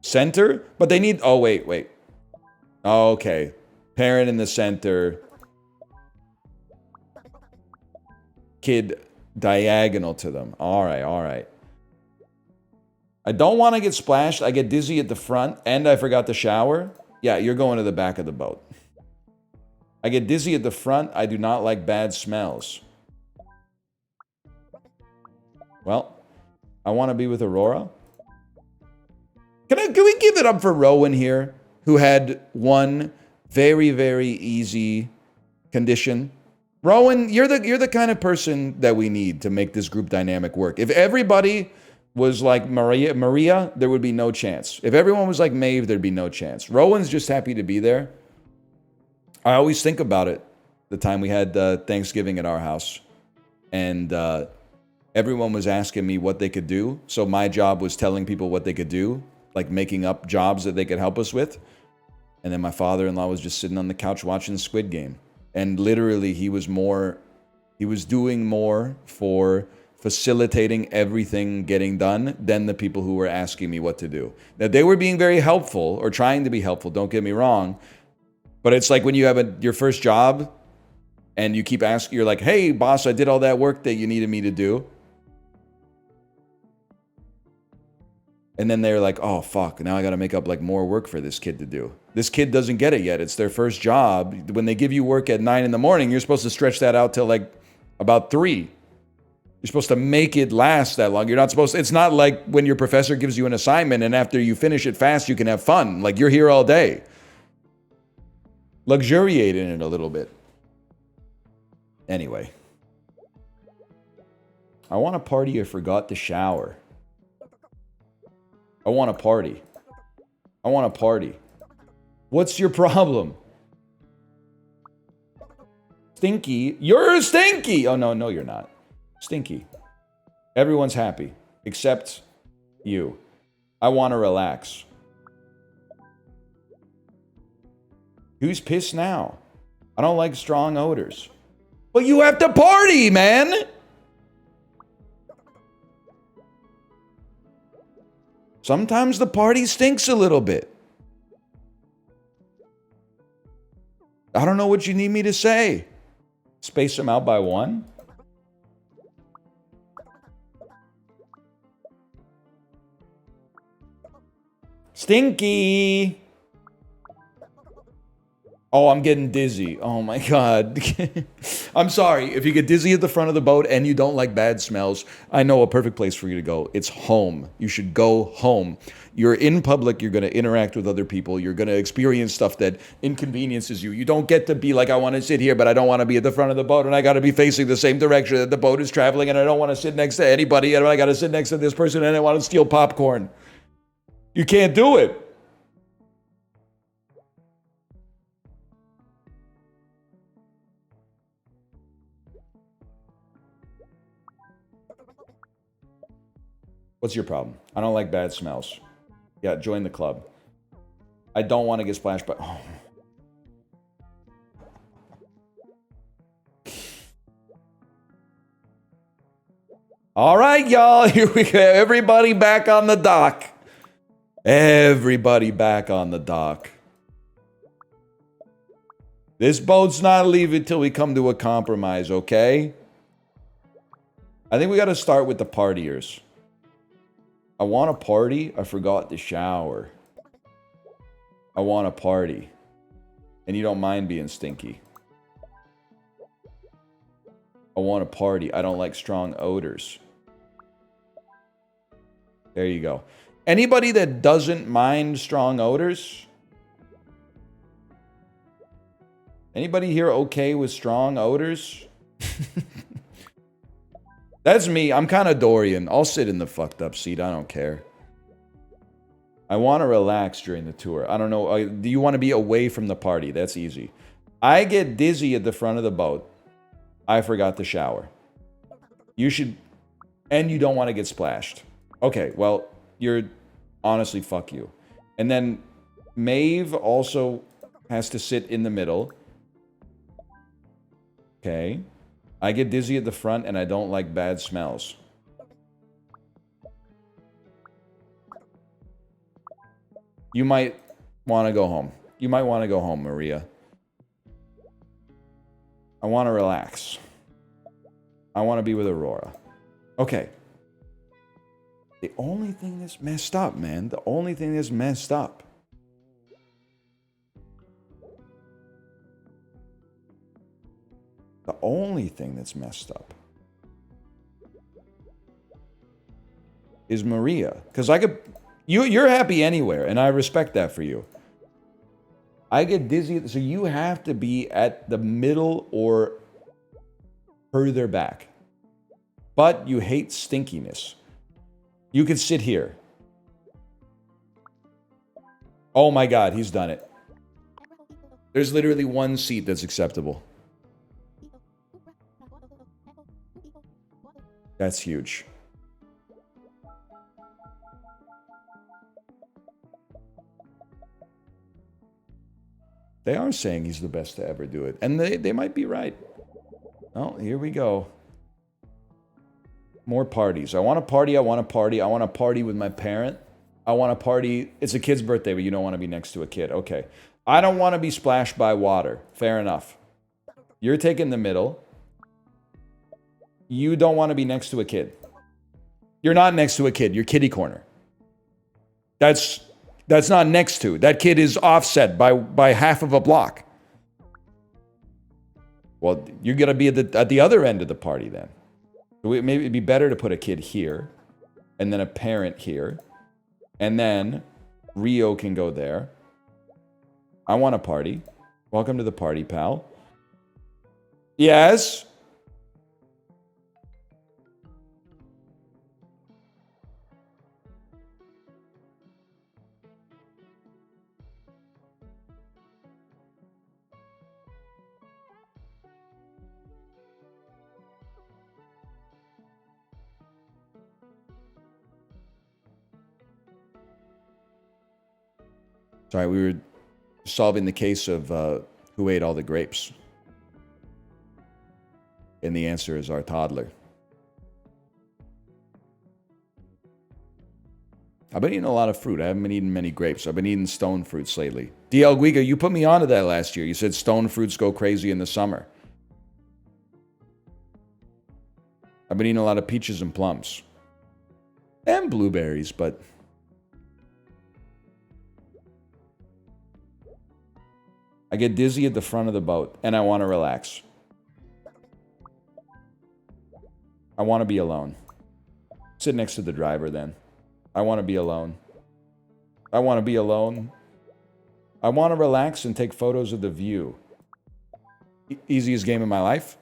Center? But they need... Oh, wait. Oh, okay. Parent in the center. Kid diagonal to them. All right. I don't want to get splashed. I get dizzy at the front, and I forgot the shower. Yeah, you're going to the back of the boat. I get dizzy at the front. I do not like bad smells. Well, I want to be with Aurora. Can we give it up for Rowan here, who had one very, very easy condition? Rowan, you're the kind of person that we need to make this group dynamic work. If everybody was like Maria, there would be no chance. If everyone was like Maeve, there'd be no chance. Rowan's just happy to be there. I always think about it, the time we had Thanksgiving at our house, and everyone was asking me what they could do. So my job was telling people what they could do, like making up jobs that they could help us with. And then my father-in-law was just sitting on the couch watching the Squid Game. And literally he was doing more for facilitating everything getting done than the people who were asking me what to do. Now, they were being very helpful, or trying to be helpful, don't get me wrong. But it's like when you have your first job and you keep asking, you're like, hey, boss, I did all that work that you needed me to do. And then they're like, oh, fuck, now I got to make up like more work for this kid to do. This kid doesn't get it yet. It's their first job. When they give you work at 9 in the morning, you're supposed to stretch that out till like about 3. You're supposed to make it last that long. You're not supposed to, it's not like when your professor gives you an assignment and after you finish it fast, you can have fun. Like you're here all day. Luxuriate in it a little bit. Anyway. I want to party. I forgot to shower. I want to party. I want to party. What's your problem? Stinky. You're stinky. Oh, no, you're not. Stinky. Everyone's happy. Except you. I want to relax. Who's pissed now? I don't like strong odors. Well, you have to party, man! Sometimes the party stinks a little bit. I don't know what you need me to say. Space them out by 1? Stinky! Oh, I'm getting dizzy. Oh my God. I'm sorry. If you get dizzy at the front of the boat and you don't like bad smells, I know a perfect place for you to go. It's home. You should go home. You're in public. You're going to interact with other people. You're going to experience stuff that inconveniences you. You don't get to be like, I want to sit here, but I don't want to be at the front of the boat, and I got to be facing the same direction that the boat is traveling, and I don't want to sit next to anybody, and I got to sit next to this person, and I want to steal popcorn. You can't do it. What's your problem? I don't like bad smells. Yeah, join the club. I don't want to get splashed by... Oh. All right, y'all. Here we go. Everybody back on the dock. Everybody back on the dock. This boat's not leaving till we come to a compromise, okay? I think we got to start with the partiers. I want a party. I forgot to shower. I want a party. And you don't mind being stinky. I want a party. I don't like strong odors. There you go. Anybody that doesn't mind strong odors? Anybody here okay with strong odors? That's me. I'm kind of Dorian. I'll sit in the fucked up seat. I don't care. I want to relax during the tour. I don't know. Do you want to be away from the party? That's easy. I get dizzy at the front of the boat. I forgot to shower. You should... And you don't want to get splashed. Okay, well, you're... Honestly, fuck you. And then Maeve also has to sit in the middle. Okay. I get dizzy at the front and I don't like bad smells. You might want to go home. You might want to go home, Maria. I want to relax. I want to be with Aurora. Okay. The only thing that's messed up, man. The only thing that's messed up. The only thing that's messed up is Maria. Because I could... You're happy anywhere, and I respect that for you. I get dizzy, so you have to be at the middle or further back. But you hate stinkiness. You could sit here. Oh my God, he's done it. There's literally one seat that's acceptable. That's huge. They are saying he's the best to ever do it. And they might be right. Oh, here we go. More parties. I want a party. I want a party. I want a party with my parent. I want a party. It's a kid's birthday, but you don't want to be next to a kid. Okay. I don't want to be splashed by water. Fair enough. You're taking the middle. You don't want to be next to a kid. You're not next to a kid. You're kitty corner. That's not next to. That kid is offset by half of a block. Well, you're going to be at the other end of the party then. Maybe it'd be better to put a kid here, and then a parent here, and then Rio can go there. I want a party. Welcome to the party, pal. Yes? Sorry, we were solving the case of who ate all the grapes. And the answer is our toddler. I've been eating a lot of fruit. I haven't been eating many grapes. I've been eating stone fruits lately. DL Guiga, you put me onto that last year. You said stone fruits go crazy in the summer. I've been eating a lot of peaches and plums. And blueberries, but... I get dizzy at the front of the boat, and I want to relax. I want to be alone. Sit next to the driver, then. I want to be alone. I want to be alone. I want to relax and take photos of the view. Easiest game of my life?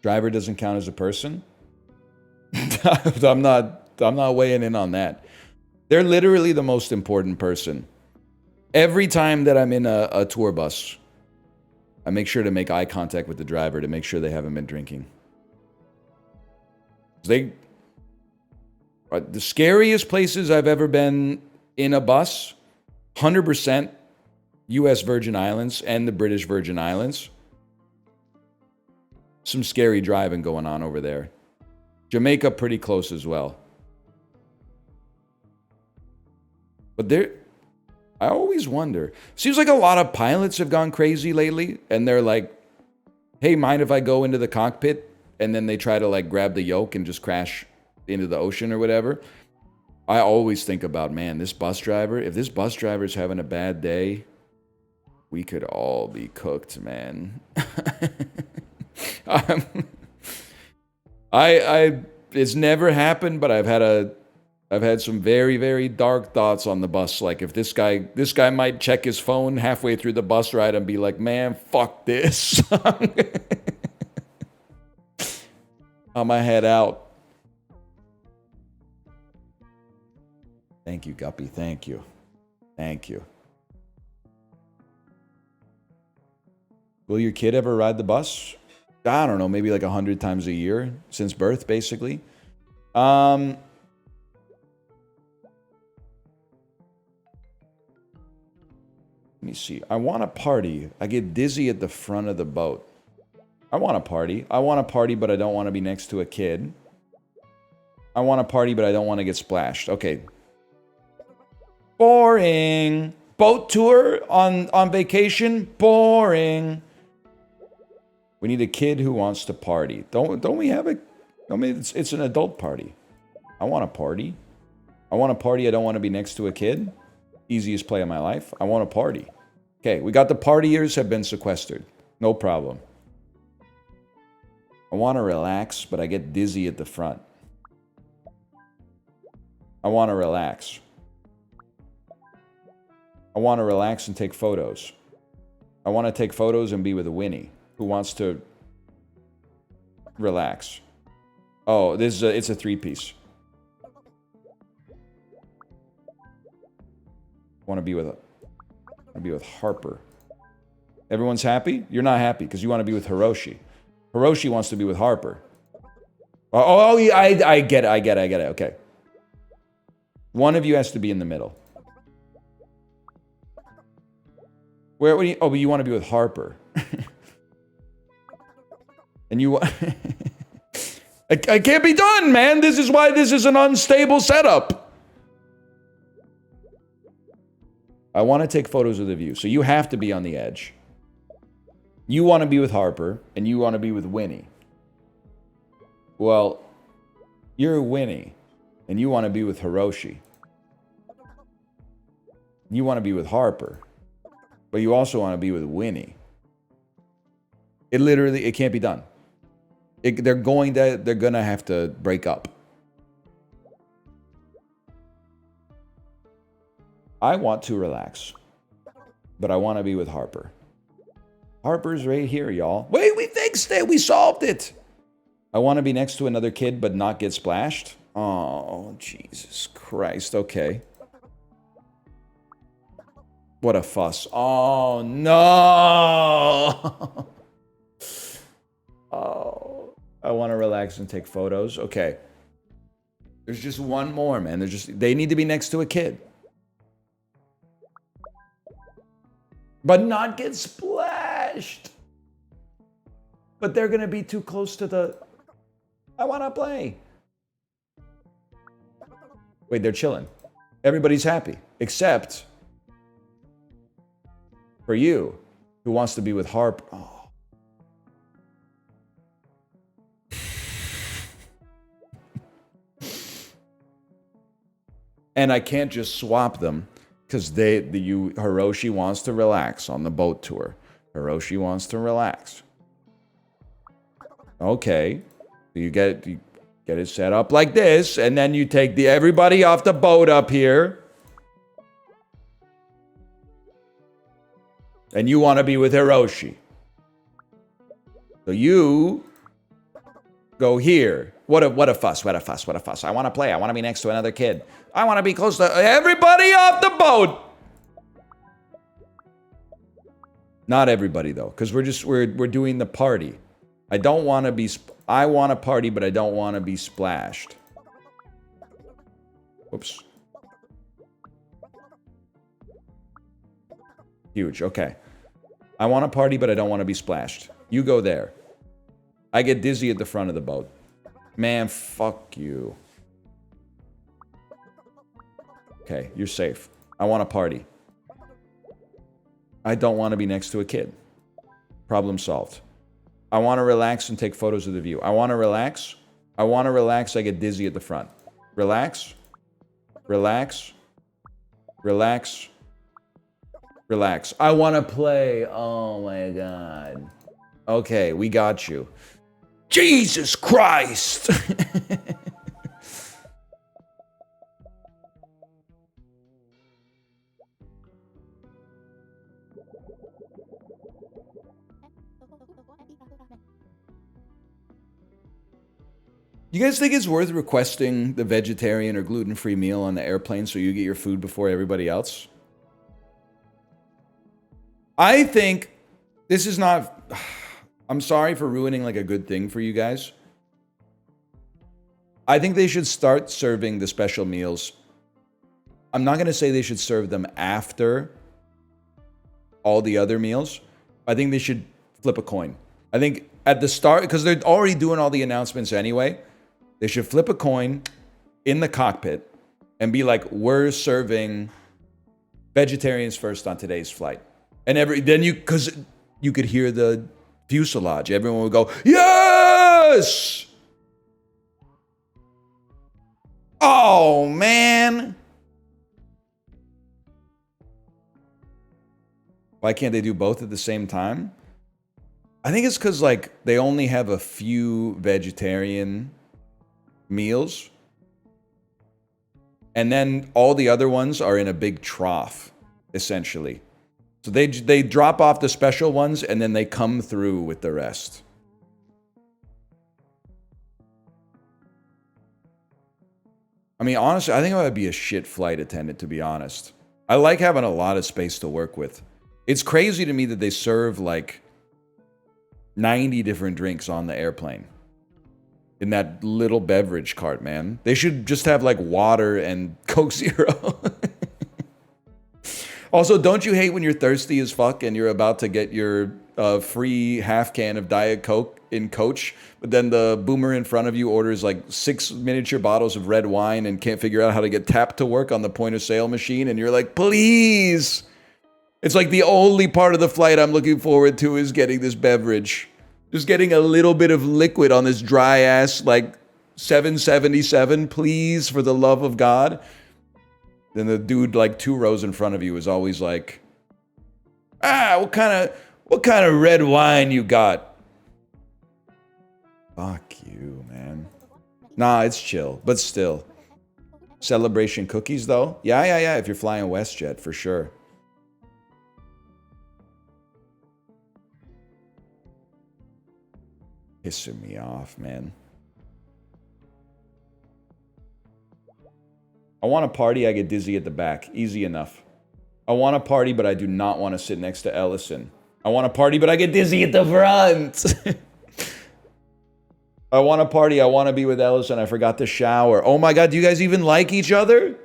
Driver doesn't count as a person? I'm not weighing in on that. They're literally the most important person. Every time that I'm in a tour bus, I make sure to make eye contact with the driver to make sure they haven't been drinking. The scariest places I've ever been in a bus, 100% U.S. Virgin Islands and the British Virgin Islands. Some scary driving going on over there. Jamaica pretty close as well. But I always wonder. Seems like a lot of pilots have gone crazy lately, and they're like, hey, mind if I go into the cockpit? And then they try to like grab the yoke and just crash into the ocean or whatever. I always think about, man, this bus driver, if this bus driver is having a bad day, we could all be cooked, man. It's never happened, but I've had some very, very dark thoughts on the bus. Like if this guy might check his phone halfway through the bus ride and be like, man, fuck this. I'm gonna head out. Thank you, Guppy. Thank you. Thank you. Will your kid ever ride the bus? I don't know, maybe like 100 times a year since birth, basically. Let me see. I want to party. I get dizzy at the front of the boat. I want to party. I want to party, but I don't want to be next to a kid. I want to party, but I don't want to get splashed. Okay. Boring. Boat tour on vacation? Boring. We need a kid who wants to party. Don't we have a... I mean, it's an adult party. I want to party. I want to party. I don't want to be next to a kid. Easiest play of my life. I want to party. Okay, we got the partiers have been sequestered. No problem. I want to relax, but I get dizzy at the front. I want to relax. I want to relax and take photos. I want to take photos and be with Winnie, who wants to relax. Oh, it's a three-piece. I want to be with Harper. Everyone's happy? You're not happy because you want to be with Hiroshi. Hiroshi wants to be with Harper. Oh, yeah, I get it. Okay. One of you has to be in the middle. Where? What do you, oh, but you want to be with Harper. And you... I can't be done, man. This is why this is an unstable setup. I want to take photos of the view. So you have to be on the edge. You want to be with Harper, and you want to be with Winnie. Well, you're Winnie, and you want to be with Hiroshi. You want to be with Harper, but you also want to be with Winnie. It can't be done. They're gonna have to break up. I want to relax, but I want to be with Harper. Harper's right here, y'all. Wait, we fixed it. We solved it. I want to be next to another kid, but not get splashed. Oh, Jesus Christ. Okay. What a fuss. Oh, no. Oh, I want to relax and take photos. Okay. There's just one more, man. They need to be next to a kid. But not get splashed. But they're going to be too close to the... I want to play. Wait, they're chilling. Everybody's happy. Except for you, who wants to be with Harp. Oh. And I can't just swap them. Because Hiroshi wants to relax on the boat tour. Hiroshi wants to relax. Okay. You get it set up like this, and then you take everybody off the boat up here. And you want to be with Hiroshi. So you go here. What a fuss, what a fuss, what a fuss. I want to play. I want to be next to another kid. I want to be close to everybody off the boat. Not everybody, though, because we're doing the party. I want to party, but I don't want to be splashed. Whoops. Huge. Okay. I want to party, but I don't want to be splashed. You go there. I get dizzy at the front of the boat. Man, fuck you. Okay, you're safe. I want to party. I don't want to be next to a kid. Problem solved. I want to relax and take photos of the view. I want to relax. I want to relax. I get dizzy at the front. Relax. Relax. Relax. Relax. I want to play. Oh my God. Okay, we got you. Jesus Christ! You guys think it's worth requesting the vegetarian or gluten-free meal on the airplane so you get your food before everybody else? I think this is not... I'm sorry for ruining like a good thing for you guys. I think they should start serving the special meals. I'm not going to say they should serve them after all the other meals. I think they should flip a coin. I think at the start, because they're already doing all the announcements anyway, they should flip a coin in the cockpit and be like, we're serving vegetarians first on today's flight. And because you could hear the fuselage. Everyone would go, yes! Oh, man. Why can't they do both at the same time? I think it's because, like, they only have a few vegetarian meals. And then all the other ones are in a big trough, essentially. So they drop off the special ones and then they come through with the rest. I mean, honestly, I think I would be a shit flight attendant, to be honest. I like having a lot of space to work with. It's crazy to me that they serve like 90 different drinks on the airplane. In that little beverage cart, man. They should just have like water and Coke Zero. Also, don't you hate when you're thirsty as fuck and you're about to get your free half can of Diet Coke in Coach, but then the boomer in front of you orders like 6 miniature bottles of red wine and can't figure out how to get tap to work on the point of sale machine, and you're like, please! It's like the only part of the flight I'm looking forward to is getting this beverage. Just getting a little bit of liquid on this dry ass, like, 777, please, for the love of God. Then the dude, like, 2 rows in front of you is always like, what kind of red wine you got? Fuck you, man. Nah, it's chill, but still. Celebration cookies, though? Yeah, if you're flying WestJet, for sure. Pissing me off, man. I want to party, I get dizzy at the back. Easy enough. I want to party, but I do not want to sit next to Ellison. I want to party, but I get dizzy at the front. I want to party, I want to be with Ellison. I forgot to shower. Oh my God, do you guys even like each other?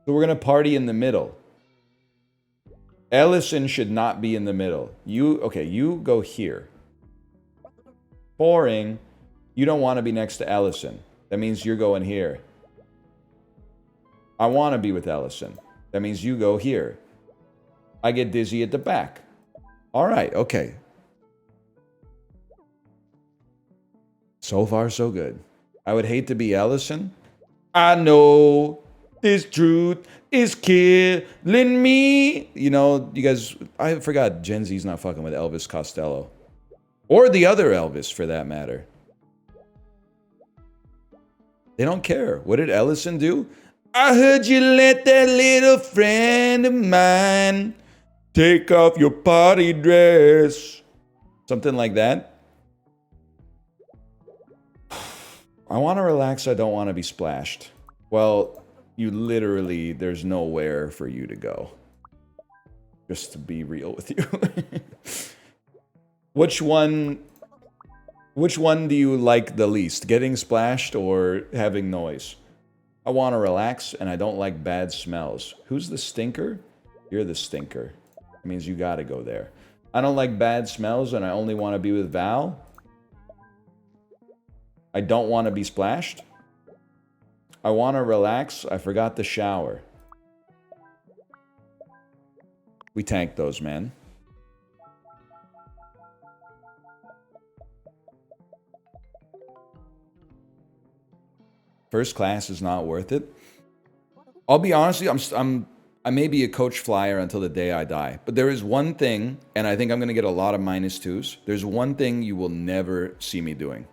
So we're going to party in the middle. Ellison should not be in the middle. You go here. Boring. You don't want to be next to Ellison. That means you're going here. I want to be with Ellison. That means you go here. I get dizzy at the back. All right, okay. So far, so good. I would hate to be Ellison. I know this truth is killing me. You know, you guys, I forgot Gen Z's not fucking with Elvis Costello. Or the other Elvis, for that matter. They don't care. What did Ellison do? I heard you let that little friend of mine take off your party dress. Something like that. I want to relax. I don't want to be splashed. Well, you literally, there's nowhere for you to go. Just to be real with you. Which one Which one do you like the least? Getting splashed or having noise? I want to relax and I don't like bad smells. Who's the stinker? You're the stinker. It means you gotta go there. I don't like bad smells and I only want to be with Val. I don't want to be splashed. I want to relax. I forgot the shower. We tanked those, man. First class is not worth it. I'll be honest with you, I may be a coach flyer until the day I die. But there is one thing, and I think I'm going to get a lot of -2s. There's one thing you will never see me doing.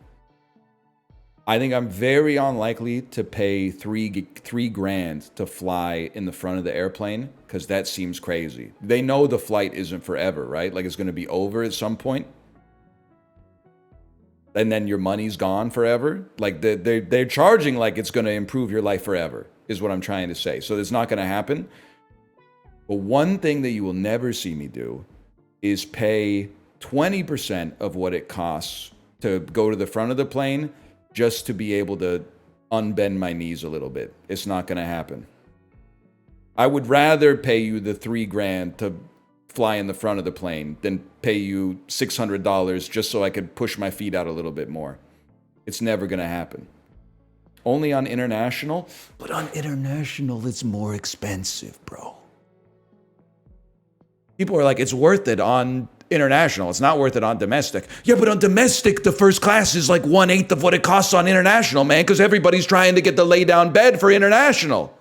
I think I'm very unlikely to pay three grand to fly in the front of the airplane, because that seems crazy. They know the flight isn't forever, right? Like it's going to be over at some point. And then your money's gone forever. Like they're charging like it's going to improve your life forever, is what I'm trying to say. So it's not going to happen. But one thing that you will never see me do is pay 20% of what it costs to go to the front of the plane just to be able to unbend my knees a little bit. It's not going to happen. I would rather pay you the 3 grand to fly in the front of the plane than pay you $600 just so I could push my feet out a little bit more. It's never going to happen. Only on international, but on international it's more expensive, bro. People are like, it's worth it on international. It's not worth it on domestic. Yeah, but on domestic, the first class is like 1/8 of what it costs on international, man, because everybody's trying to get the lay down bed for international.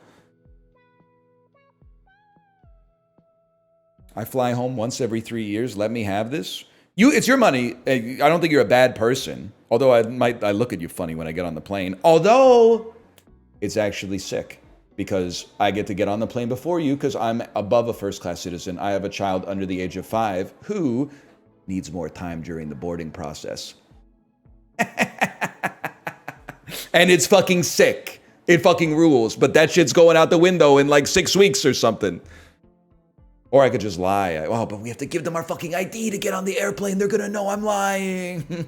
I fly home once every 3 years. Let me have this. It's your money. I don't think you're a bad person. Although I look at you funny when I get on the plane. Although it's actually sick because I get to get on the plane before you because I'm above a first class citizen. I have a child under the age of 5 who needs more time during the boarding process. And it's fucking sick. It fucking rules. But that shit's going out the window in like 6 weeks or something. Or I could just lie. Oh, but we have to give them our fucking ID to get on the airplane. They're gonna know I'm lying.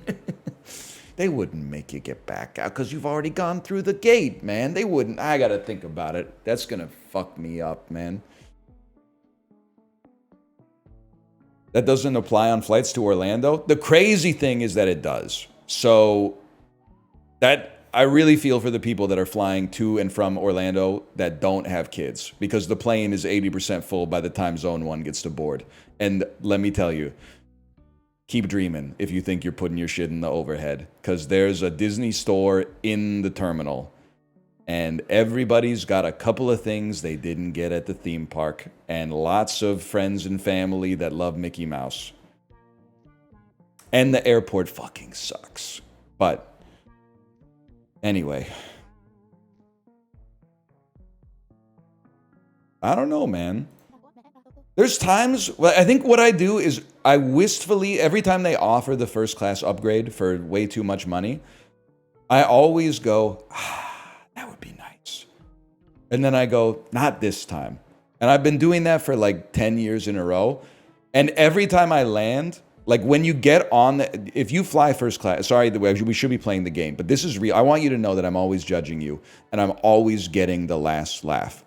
They wouldn't make you get back out because you've already gone through the gate, man. They wouldn't. I gotta think about it. That's gonna fuck me up, man. That doesn't apply on flights to Orlando. The crazy thing is that it does. So that I really feel for the people that are flying to and from Orlando that don't have kids because the plane is 80% full by the time zone 1 gets to board. And let me tell you, keep dreaming if you think you're putting your shit in the overhead because there's a Disney store in the terminal and everybody's got a couple of things they didn't get at the theme park and lots of friends and family that love Mickey Mouse. And the airport fucking sucks. But anyway, I don't know, man. There's times, well, I think what I do is I wistfully, every time they offer the first class upgrade for way too much money, I always go, that would be nice. And then I go, not this time. And I've been doing that for like 10 years in a row. And every time I land, like when you get on, if you fly first class, sorry, we should be playing the game, but this is real. I want you to know that I'm always judging you and I'm always getting the last laugh.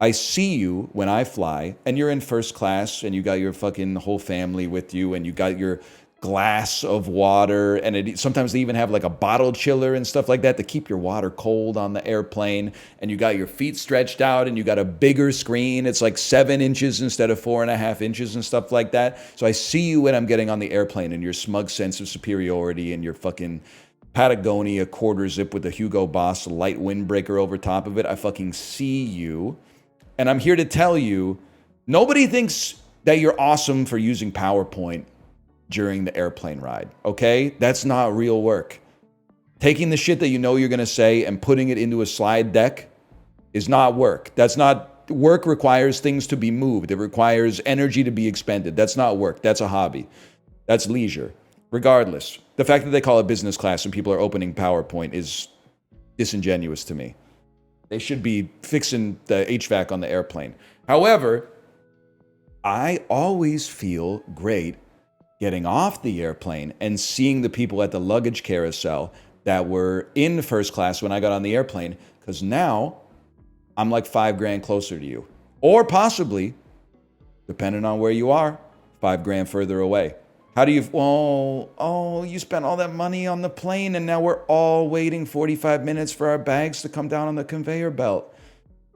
I see you when I fly and you're in first class and you got your fucking whole family with you and you got your glass of water and sometimes they even have like a bottle chiller and stuff like that to keep your water cold on the airplane and you got your feet stretched out and you got a bigger screen. It's like 7 inches instead of 4.5 inches and stuff like that. So I see you when I'm getting on the airplane and your smug sense of superiority and your fucking Patagonia quarter zip with the Hugo Boss light windbreaker over top of it. I fucking see you. And I'm here to tell you, nobody thinks that you're awesome for using PowerPoint during the airplane ride, okay? That's not real work. Taking the shit that you know you're gonna say and putting it into a slide deck is not work. That's not, work requires things to be moved. It requires energy to be expended. That's not work, that's a hobby. That's leisure. Regardless, the fact that they call it business class and people are opening PowerPoint is disingenuous to me. They should be fixing the HVAC on the airplane. However, I always feel great getting off the airplane and seeing the people at the luggage carousel that were in first class when I got on the airplane, because now I'm like $5,000 closer to you. Or possibly, depending on where you are, $5,000 further away. How do you, oh, you spent all that money on the plane and now we're all waiting 45 minutes for our bags to come down on the conveyor belt.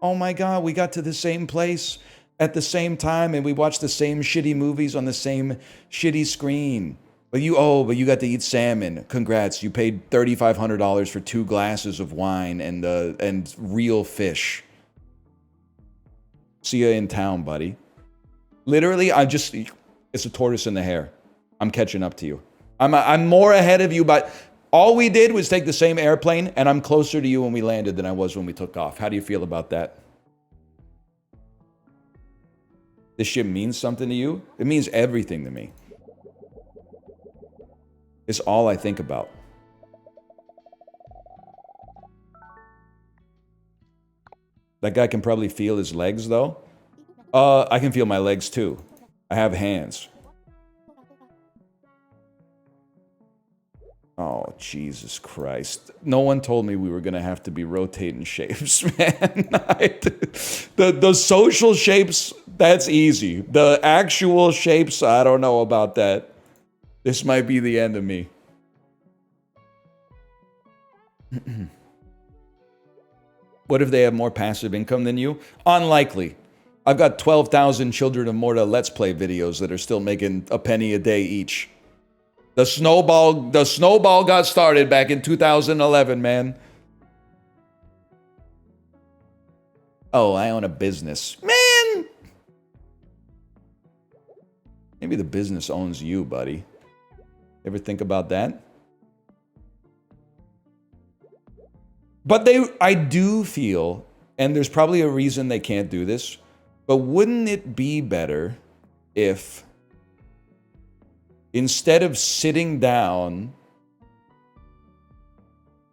Oh my God, we got to the same place at the same time and we watched the same shitty movies on the same shitty screen. But you got to eat salmon. Congrats, you paid $3,500 for 2 glasses of wine and real fish. See you in town, buddy. Literally, it's a tortoise in the hare. I'm catching up to you. I'm more ahead of you, but all we did was take the same airplane, and I'm closer to you when we landed than I was when we took off. How do you feel about that? This shit means something to you? It means everything to me. It's all I think about. That guy can probably feel his legs, though. I can feel my legs, too. I have hands. Oh, Jesus Christ. No one told me we were going to have to be rotating shapes, man. The social shapes, that's easy. The actual shapes, I don't know about that. This might be the end of me. What if they have more passive income than you? Unlikely. I've got 12,000 Children of Morta Let's Play videos that are still making a penny a day each. The snowball got started back in 2011, man. Oh, I own a business. Man! Maybe the business owns you, buddy. Ever think about that? But I do feel, and there's probably a reason they can't do this, but wouldn't it be better if instead of sitting down,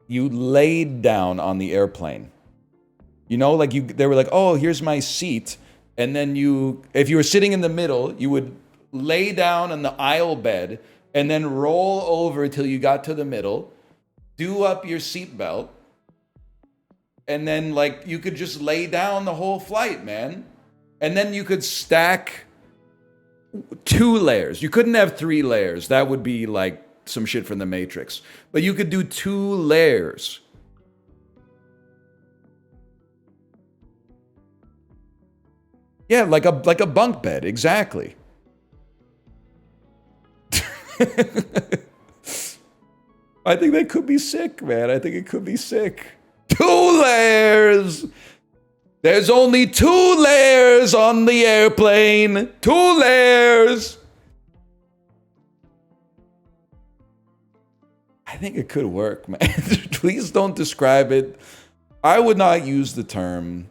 you laid down on the airplane? You know, like they were like, oh, here's my seat. And then if you were sitting in the middle, you would lay down on the aisle bed and then roll over till you got to the middle, do up your seatbelt, and then like you could just lay down the whole flight, man. And then you could stack 2 layers. You couldn't have 3 layers. That would be like some shit from the Matrix. But you could do 2 layers. Yeah, like a bunk bed, exactly. I think that could be sick, man. I think it could be sick. 2 layers! There's only 2 layers on the airplane. 2 layers! I think it could work, man. Please don't describe it. I would not use the term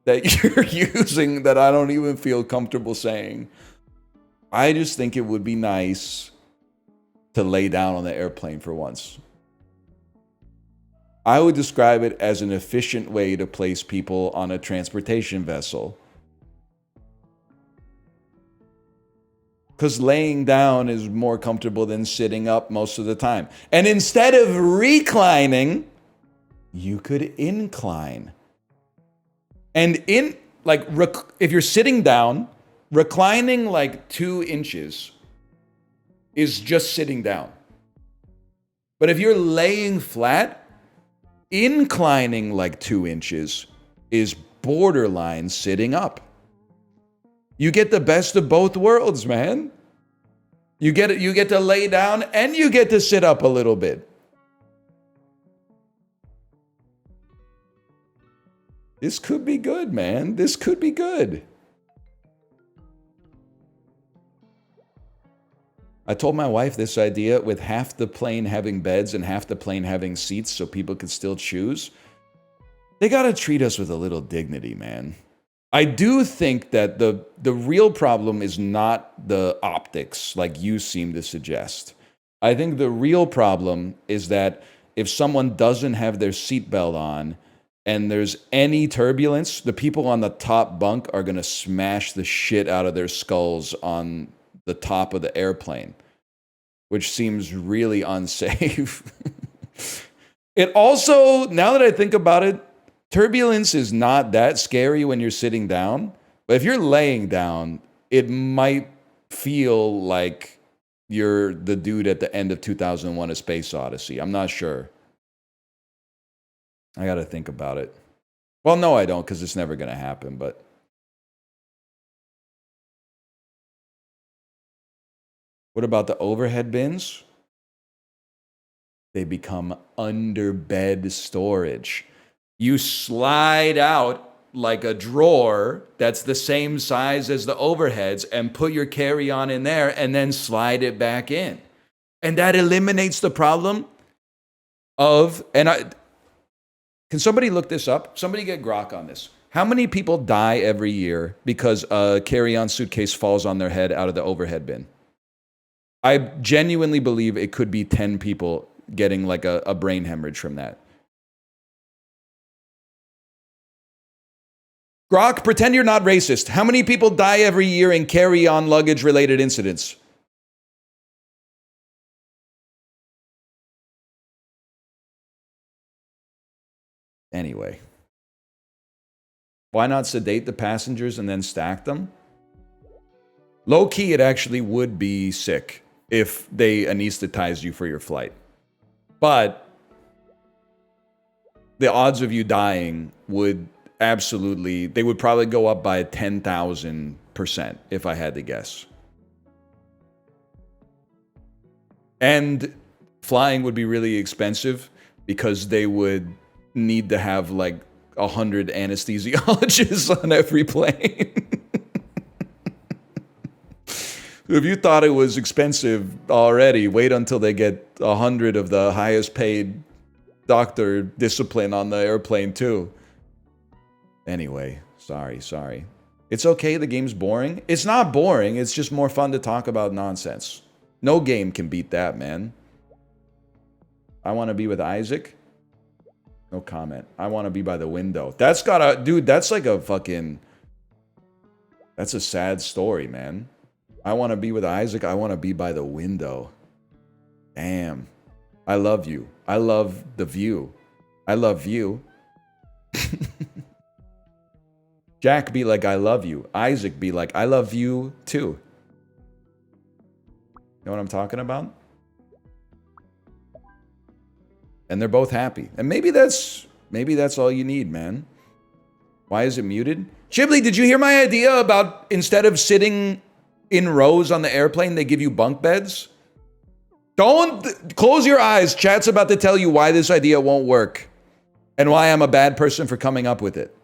that you're using that I don't even feel comfortable saying. I just think it would be nice to lay down on the airplane for once. I would describe it as an efficient way to place people on a transportation vessel. Because laying down is more comfortable than sitting up most of the time. And instead of reclining, you could incline. And if you're sitting down, reclining like 2 inches is just sitting down. But if you're laying flat, inclining like 2 inches is borderline sitting up. You get the best of both worlds, man. You get to lay down and you get to sit up a little bit. This could be good, man. This could be good. I told my wife this idea with half the plane having beds and half the plane having seats so people could still choose. They gotta treat us with a little dignity, man. I do think that the real problem is not the optics, like you seem to suggest. I think the real problem is that if someone doesn't have their seatbelt on and there's any turbulence, the people on the top bunk are gonna smash the shit out of their skulls on the top of the airplane, which seems really unsafe. It also, now that I think about it, turbulence is not that scary when you're sitting down. But if you're laying down, it might feel like you're the dude at the end of 2001: A Space Odyssey. I'm not sure. I got to think about it. Well, no, I don't, because it's never going to happen, but... What about the overhead bins? They become under-bed storage. You slide out like a drawer that's the same size as the overheads and put your carry-on in there and then slide it back in. And that eliminates the problem of... Can somebody look this up? Somebody get grok on this. How many people die every year because a carry-on suitcase falls on their head out of the overhead bin? I genuinely believe it could be 10 people getting like a brain hemorrhage from that. Grok, pretend you're not racist. How many people die every year in carry-on luggage-related incidents? Anyway. Why not sedate the passengers and then stack them? Low-key, it actually would be sick if they anesthetized you for your flight. But the odds of you dying would absolutely, they would probably go up by 10,000% if I had to guess. And flying would be really expensive because they would need to have like 100 anesthesiologists on every plane. If you thought it was expensive already, wait until they get 100 of the highest paid doctor discipline on the airplane too. Anyway, sorry. It's okay, the game's boring. It's not boring, it's just more fun to talk about nonsense. No game can beat that, man. I want to be with Isaac. No comment. I want to be by the window. That's gotta... Dude, that's like a fucking... That's a sad story, man. I want to be with Isaac. I want to be by the window. Damn. I love you. I love the view. I love you. Jack be like, I love you. Isaac be like, I love you too. You know what I'm talking about? And they're both happy. And maybe that's all you need, man. Why is it muted? Chibli, did you hear my idea about instead of sitting in rows on the airplane, they give you bunk beds? Don't close your eyes. Chat's about to tell you why this idea won't work and why I'm a bad person for coming up with it.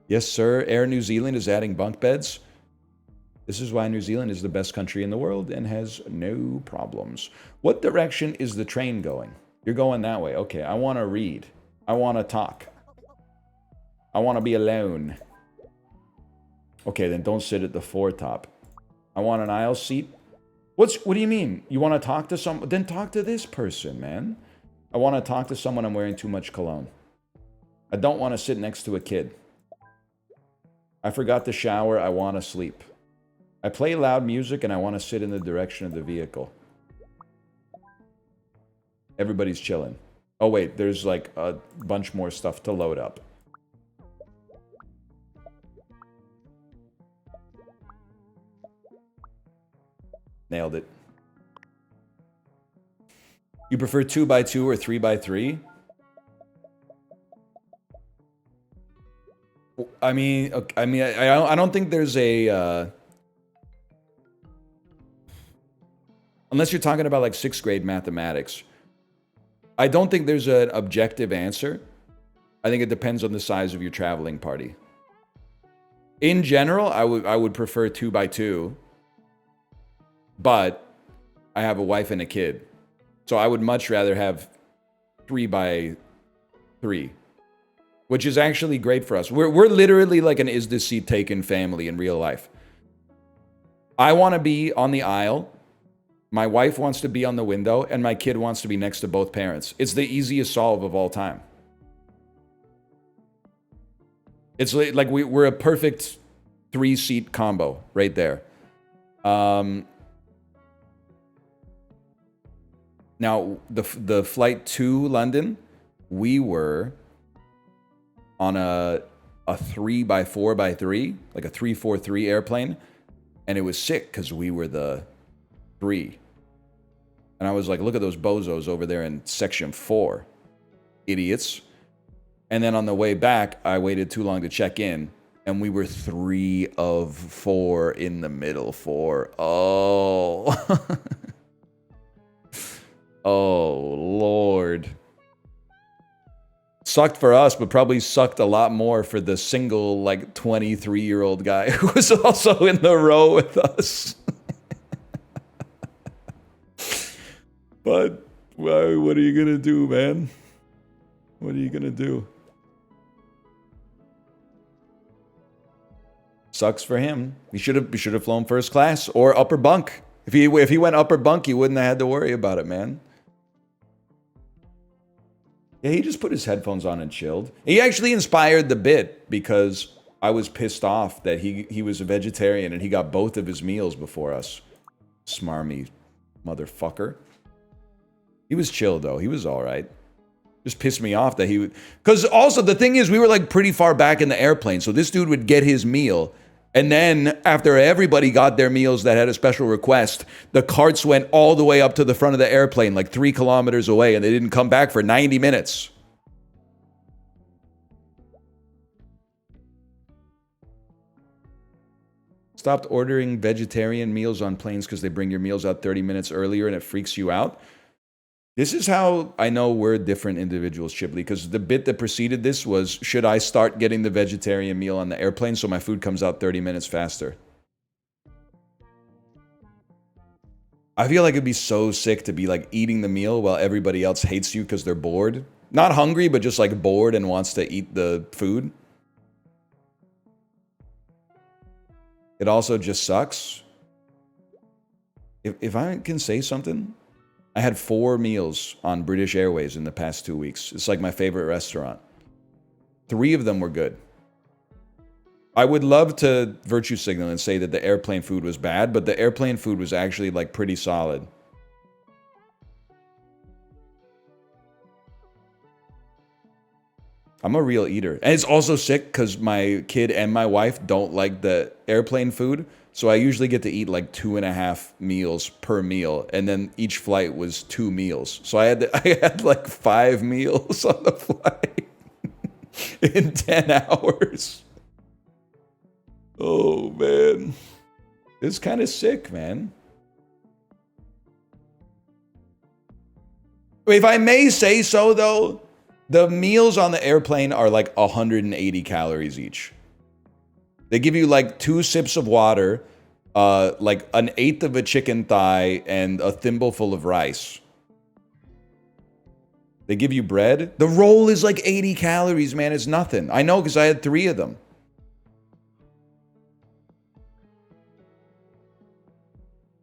Yes, sir. Air New Zealand is adding bunk beds. This is why New Zealand is the best country in the world and has no problems. What direction is the train going? You're going that way. Okay, I want to read. I want to talk. I want to be alone. Okay, then don't sit at the foretop. I want an aisle seat. What do you mean? You want to talk to someone? Then talk to this person, man. I want to talk to someone. I'm wearing too much cologne. I don't want to sit next to a kid. I forgot to shower. I want to sleep. I play loud music and I want to sit in the direction of the vehicle. Everybody's chilling. Oh wait, there's like a bunch more stuff to load up. Nailed it. You prefer 2x2 or 3x3? I mean, I don't think there's a... Unless you're talking about like 6th grade mathematics. I don't think there's an objective answer. I think it depends on the size of your traveling party. In general, I would prefer 2x2. But I have a wife and a kid. So I would much rather have 3x3. Which is actually great for us. We're literally like an is this seat taken family in real life. I want to be on the aisle. My wife wants to be on the window. And my kid wants to be next to both parents. It's the easiest solve of all time. It's like we're a perfect 3-seat combo right there. Now the flight to London, we were on a 3x4x3, like a 343 airplane, and it was sick because we were the 3. And I was like, look at those bozos over there in section 4, idiots. And then on the way back, I waited too long to check in, and we were 3 of 4 in the middle 4. Oh. Oh, Lord. Sucked for us, but probably sucked a lot more for the single, like, 23-year-old guy who was also in the row with us. But, well, what are you gonna do, man? What are you gonna do? Sucks for him. He should have flown first class or upper bunk. If he went upper bunk, he wouldn't have had to worry about it, man. Yeah, he just put his headphones on and chilled. He actually inspired the bit because I was pissed off that he was a vegetarian and he got both of his meals before us. Smarmy motherfucker. He was chill, though. He was all right. Just pissed me off that he would... Because also, the thing is, we were, like, pretty far back in the airplane, so this dude would get his meal, and then, after everybody got their meals that had a special request, the carts went all the way up to the front of the airplane, like 3 kilometers away, and they didn't come back for 90 minutes. Stopped ordering vegetarian meals on planes because they bring your meals out 30 minutes earlier and it freaks you out. This is how I know we're different individuals, Shipley, because the bit that preceded this was, should I start getting the vegetarian meal on the airplane so my food comes out 30 minutes faster? I feel like it'd be so sick to be like eating the meal while everybody else hates you because they're bored. Not hungry, but just like bored and wants to eat the food. It also just sucks. If I can say something... I had 4 meals on British Airways in the past 2 weeks. It's like my favorite restaurant. 3 of them were good. I would love to virtue signal and say that the airplane food was bad, but the airplane food was actually like pretty solid. I'm a real eater. And it's also sick because my kid and my wife don't like the airplane food. So I usually get to eat like 2.5 meals per meal. And then each flight was 2 meals. So I had like 5 meals on the flight in 10 hours. Oh, man. It's kind of sick, man. If I may say so, though, the meals on the airplane are like 180 calories each. They give you like 2 sips of water, like 1/8 of a chicken thigh, and a thimbleful of rice. They give you bread. The roll is like 80 calories, man. It's nothing. I know because I had 3 of them.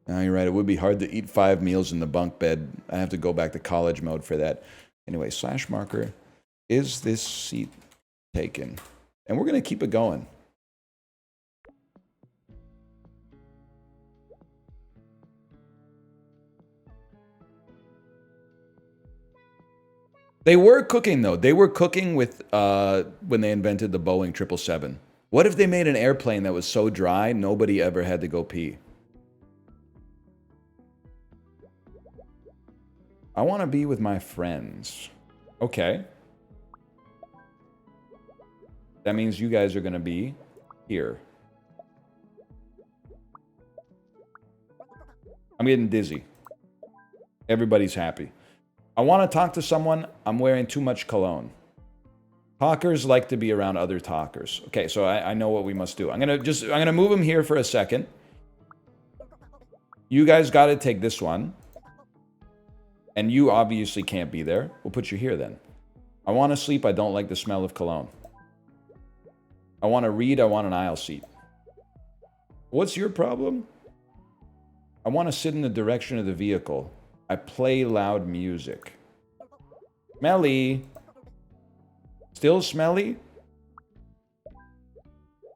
No, you're right. It would be hard to eat 5 meals in the bunk bed. I have to go back to college mode for that. Anyway, slash marker. Is this seat taken? And we're going to keep it going. They were cooking, though. They were cooking with when they invented the Boeing 777. What if they made an airplane that was so dry, nobody ever had to go pee? I want to be with my friends. Okay. That means you guys are going to be here. I'm getting dizzy. Everybody's happy. I want to talk to someone. I'm wearing too much cologne. Talkers like to be around other talkers. Okay, so I know what we must do. I'm gonna move him here for a second. You guys got to take this one. And you obviously can't be there. We'll put you here then. I want to sleep. I don't like the smell of cologne. I want to read. I want an aisle seat. What's your problem? I want to sit in the direction of the vehicle. I play loud music. Smelly. Still smelly?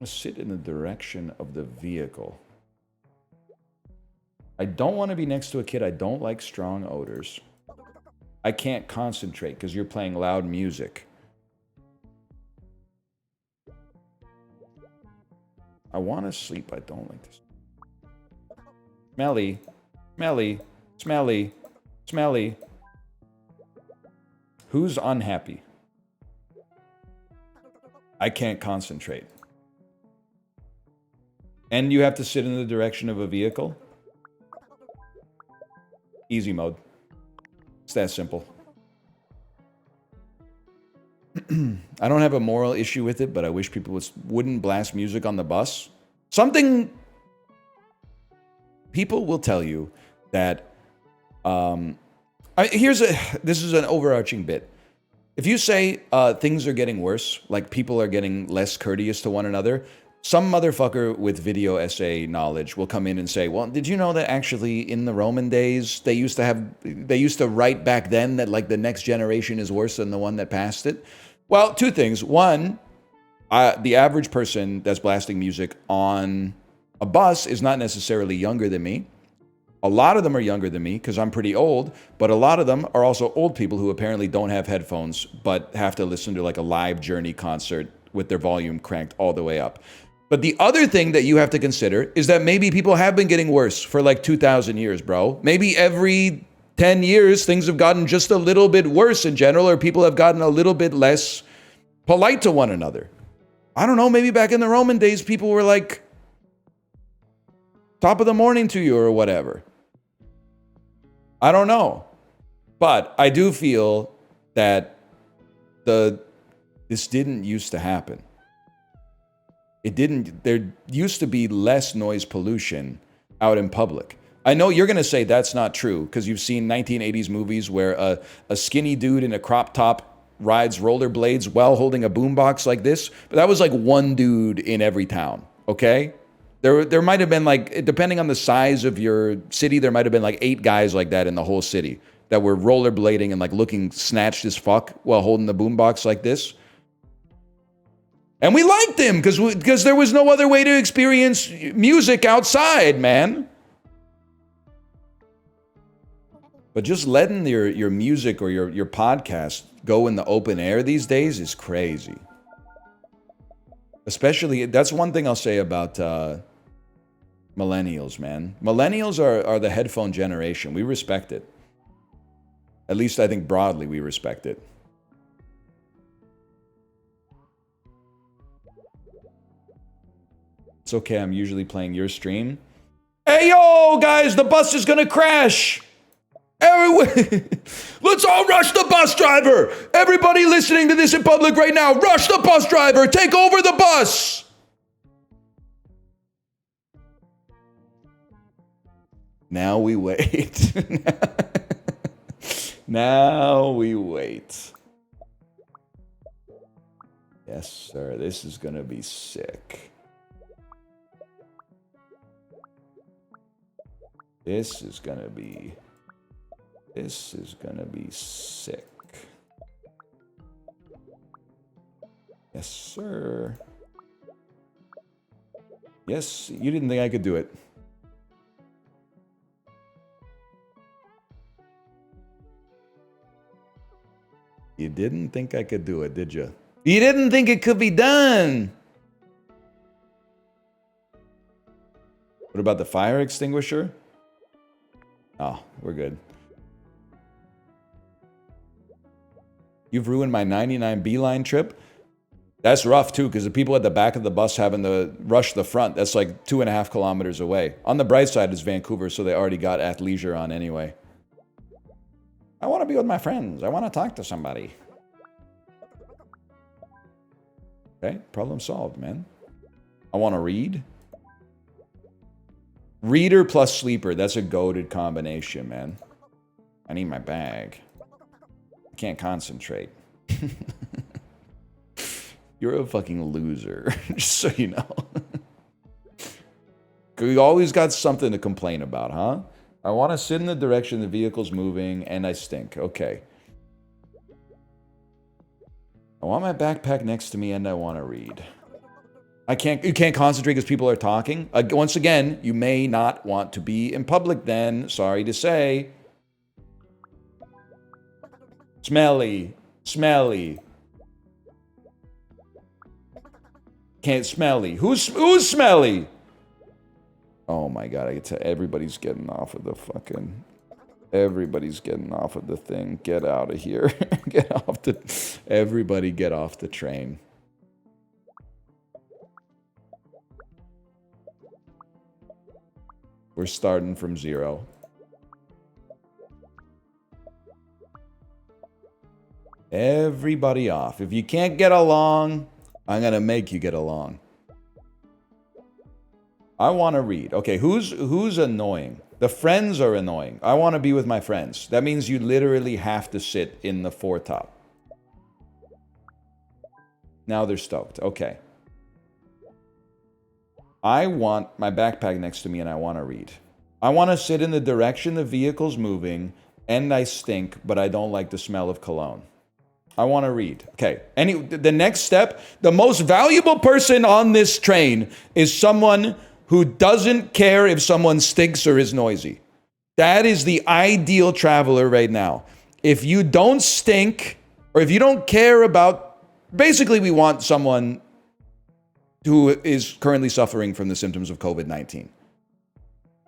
Sit in the direction of the vehicle. I don't want to be next to a kid. I don't like strong odors. I can't concentrate because you're playing loud music. I want to sleep. I don't like this. Smelly. Smelly. Smelly. Smelly. Who's unhappy? I can't concentrate. And you have to sit in the direction of a vehicle? Easy mode. It's that simple. I don't have a moral issue with it, but I wish people wouldn't blast music on the bus. Something... People will tell you that... this is an overarching bit. If you say things are getting worse, like people are getting less courteous to one another, some motherfucker with video essay knowledge will come in and say, well, did you know that actually in the Roman days, they used to write back then that like the next generation is worse than the one that passed it? Well, two things. One, the average person that's blasting music on a bus is not necessarily younger than me. A lot of them are younger than me because I'm pretty old, but a lot of them are also old people who apparently don't have headphones but have to listen to like a live Journey concert with their volume cranked all the way up. But the other thing that you have to consider is that maybe people have been getting worse for like 2,000 years, bro. Maybe every 10 years, things have gotten just a little bit worse in general, or people have gotten a little bit less polite to one another. I don't know, maybe back in the Roman days, people were like, top of the morning to you or whatever. I don't know. But I do feel that this didn't used to happen. There used to be less noise pollution out in public. I know you're going to say that's not true because you've seen 1980s movies where a skinny dude in a crop top rides rollerblades while holding a boombox like this. But that was like one dude in every town, okay? There might have been like, depending on the size of your city, there might have been like 8 guys like that in the whole city that were rollerblading and like looking snatched as fuck while holding the boombox like this. And we liked him because there was no other way to experience music outside, man. But just letting your music or your podcast go in the open air these days is crazy. Especially, that's one thing I'll say about millennials, man. Millennials are the headphone generation. We respect it. At least I think broadly we respect it. It's okay, I'm usually playing your stream. Hey, yo, guys, the bus is gonna crash. Everyone, let's all rush the bus driver. Everybody listening to this in public right now, rush the bus driver. Take over the bus. Now we wait. Now we wait. Yes, sir. This is gonna be sick. This is gonna be sick. Yes, sir. Yes, you didn't think I could do it. You didn't think I could do it, did you? You didn't think it could be done. What about the fire extinguisher? Oh, we're good. You've ruined my 99 Beeline trip. That's rough too, because the people at the back of the bus having to rush the front, that's like 2.5 kilometers away. On the bright side, it's Vancouver, so they already got athleisure on anyway. I want to be with my friends. I want to talk to somebody. Okay, problem solved, man. I want to read. Reader plus sleeper. That's a goated combination, man. I need my bag. I can't concentrate. You're a fucking loser, just so you know. You always got something to complain about, huh? I want to sit in the direction the vehicle's moving, and I stink. Okay. I want my backpack next to me, and I want to read. You can't concentrate because people are talking. Once again, you may not want to be in public then. Sorry to say. Smelly. Smelly. Can't smelly. Who's smelly? Oh my god, I get to everybody's getting off of the fucking everybody's getting off of the thing. Get out of here. Get off the everybody get off the train. We're starting from 0. Everybody off. If you can't get along, I'm gonna make you get along. I want to read. Okay, who's annoying? The friends are annoying. I want to be with my friends. That means you literally have to sit in the foretop. Now they're stoked. Okay. I want my backpack next to me and I want to read. I want to sit in the direction the vehicle's moving and I stink, but I don't like the smell of cologne. I want to read. Okay. The next step, the most valuable person on this train is someone who doesn't care if someone stinks or is noisy. That is the ideal traveler right now. If you don't stink, or if you don't care about, basically we want someone who is currently suffering from the symptoms of COVID-19.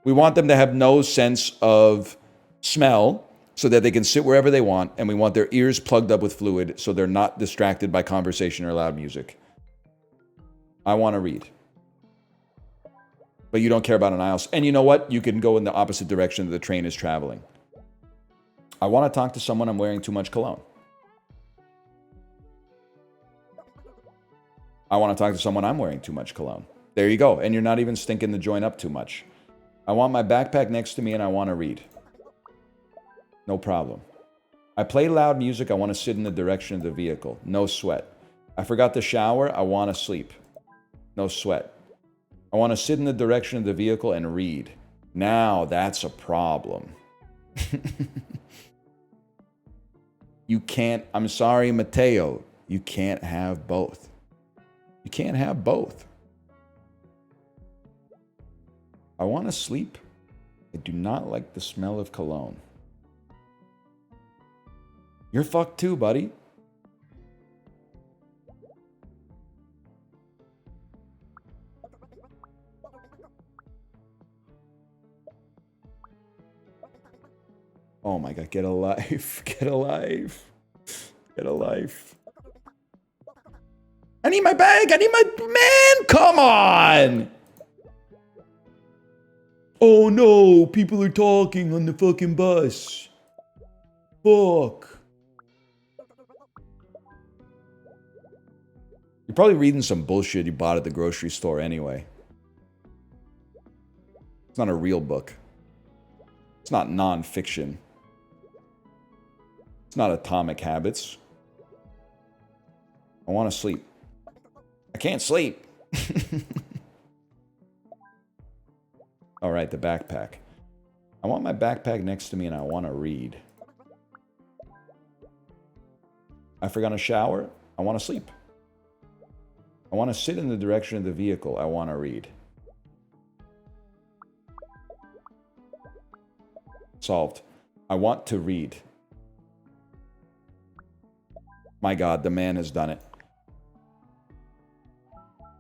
We want them to have no sense of smell so that they can sit wherever they want, and we want their ears plugged up with fluid so they're not distracted by conversation or loud music. I want to read. But you don't care about an aisle. And you know what? You can go in the opposite direction that the train is traveling. I want to talk to someone. I'm wearing too much cologne. I want to talk to someone. I'm wearing too much cologne. There you go. And you're not even stinking the joint up too much. I want my backpack next to me and I want to read. No problem. I play loud music. I want to sit in the direction of the vehicle. No sweat. I forgot to shower. I want to sleep. No sweat. I want to sit in the direction of the vehicle and read. Now that's a problem. You can't, I'm sorry, Mateo, you can't have both. You can't have both. I want to sleep. I do not like the smell of cologne. You're fucked too, buddy. Oh my god, get a life. Get a life. Get a life. I need my bag. I need my... Man, come on! Oh no, people are talking on the fucking bus. Fuck. You're probably reading some bullshit you bought at the grocery store anyway. It's not a real book. It's not non-fiction. It's not Atomic Habits. I want to sleep. I can't sleep. All right, the backpack. I want my backpack next to me and I want to read. I forgot to shower. I want to sleep. I want to sit in the direction of the vehicle. I want to read. Solved. I want to read. My God, the man has done it.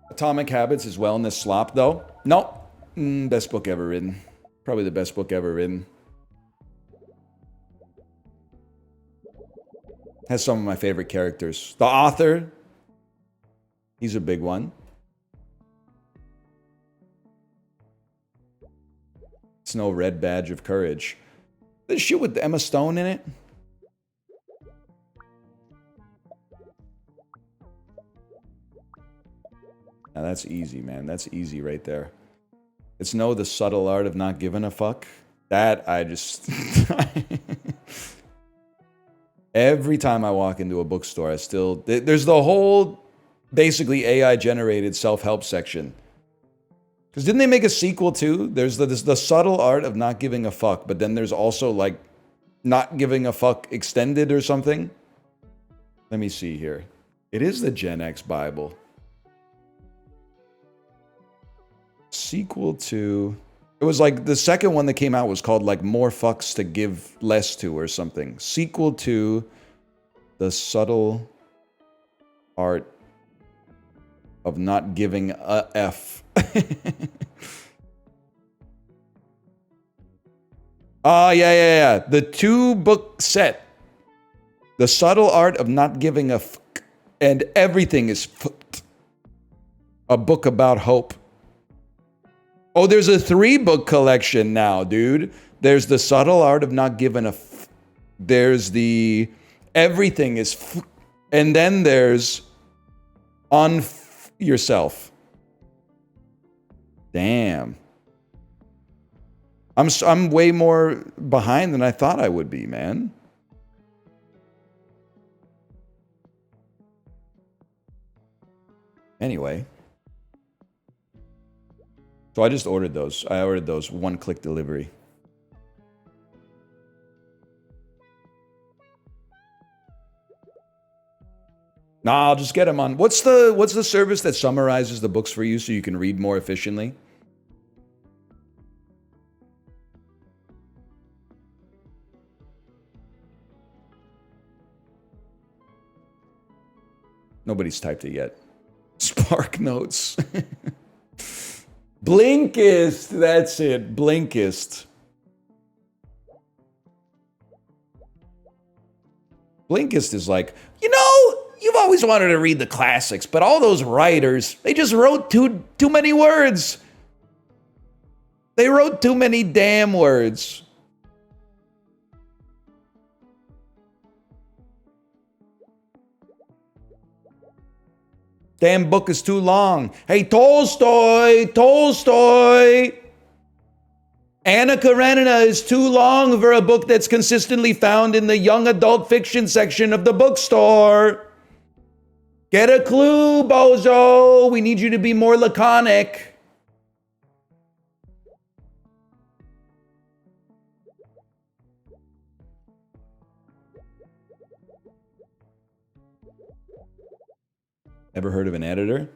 Atomic Habits is wellness slop, though. No. Best book ever written. Probably the best book ever written. Has some of my favorite characters. The author. He's a big one. It's no red badge of courage. This shit with Emma Stone in it. Now that's easy, man. That's easy right there. It's no the subtle art of not giving a fuck. That I just... Every time I walk into a bookstore, I still... There's the whole, basically AI-generated self-help section. Because didn't they make a sequel too? There's the subtle art of not giving a fuck, but then there's also like not giving a fuck extended or something. Let me see here. It is the Gen X Bible. Sequel to... It was like the second one that came out was called like More Fucks to Give Less To or something. Sequel to The Subtle Art of Not Giving a F. Oh, yeah. The 2-book set. The Subtle Art of Not Giving a F. And Everything is F. A book about hope. Oh, there's a 3-book collection now, dude. There's The Subtle Art of Not Giving a F. There's the Everything is F. And then there's On Yourself. Damn. I'm way more behind than I thought I would be, man. Anyway. So I just ordered those. I ordered those one-click delivery. Nah, I'll just get them on. What's the service that summarizes the books for you so you can read more efficiently? Nobody's typed it yet. Spark Notes. Blinkist, that's it. Blinkist. Blinkist is like, you know, you've always wanted to read the classics, but all those writers, they just wrote too many words. They wrote too many damn words. Damn book is too long. Hey, Tolstoy! Anna Karenina is too long for a book that's consistently found in the young adult fiction section of the bookstore. Get a clue, bozo. We need you to be more laconic. Ever heard of an editor?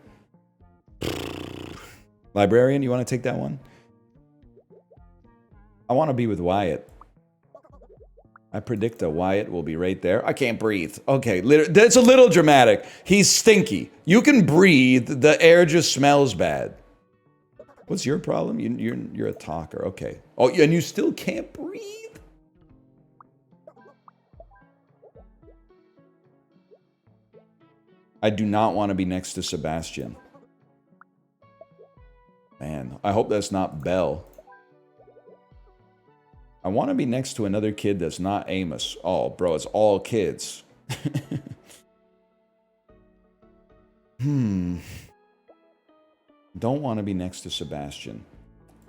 Librarian, you want to take that one? I want to be with Wyatt. I predict that Wyatt will be right there. I can't breathe. Okay, that's a little dramatic. He's stinky. You can breathe. The air just smells bad. What's your problem? You're a talker. Okay. Oh, and you still can't breathe? I do not want to be next to Sebastian. Man, I hope that's not Belle. I want to be next to another kid that's not Amos. Oh, bro, it's all kids. Don't want to be next to Sebastian.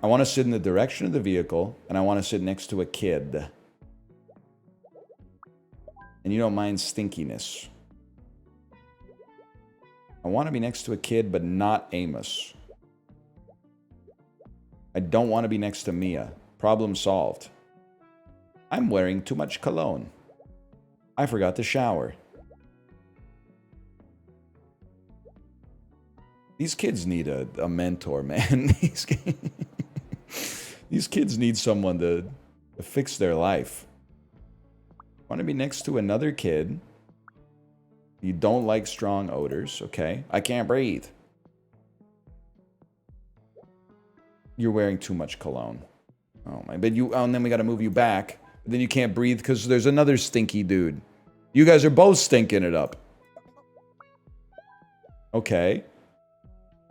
I want to sit in the direction of the vehicle, and I want to sit next to a kid. And you don't mind stinkiness. I want to be next to a kid, but not Amos. I don't want to be next to Mia. Problem solved. I'm wearing too much cologne. I forgot to shower. These kids need a mentor, man. These kids need someone to fix their life. Want to be next to another kid. You don't like strong odors, okay? I can't breathe. You're wearing too much cologne. Oh my, but you, oh, and then we gotta move you back. But then you can't breathe because there's another stinky dude. You guys are both stinking it up. Okay.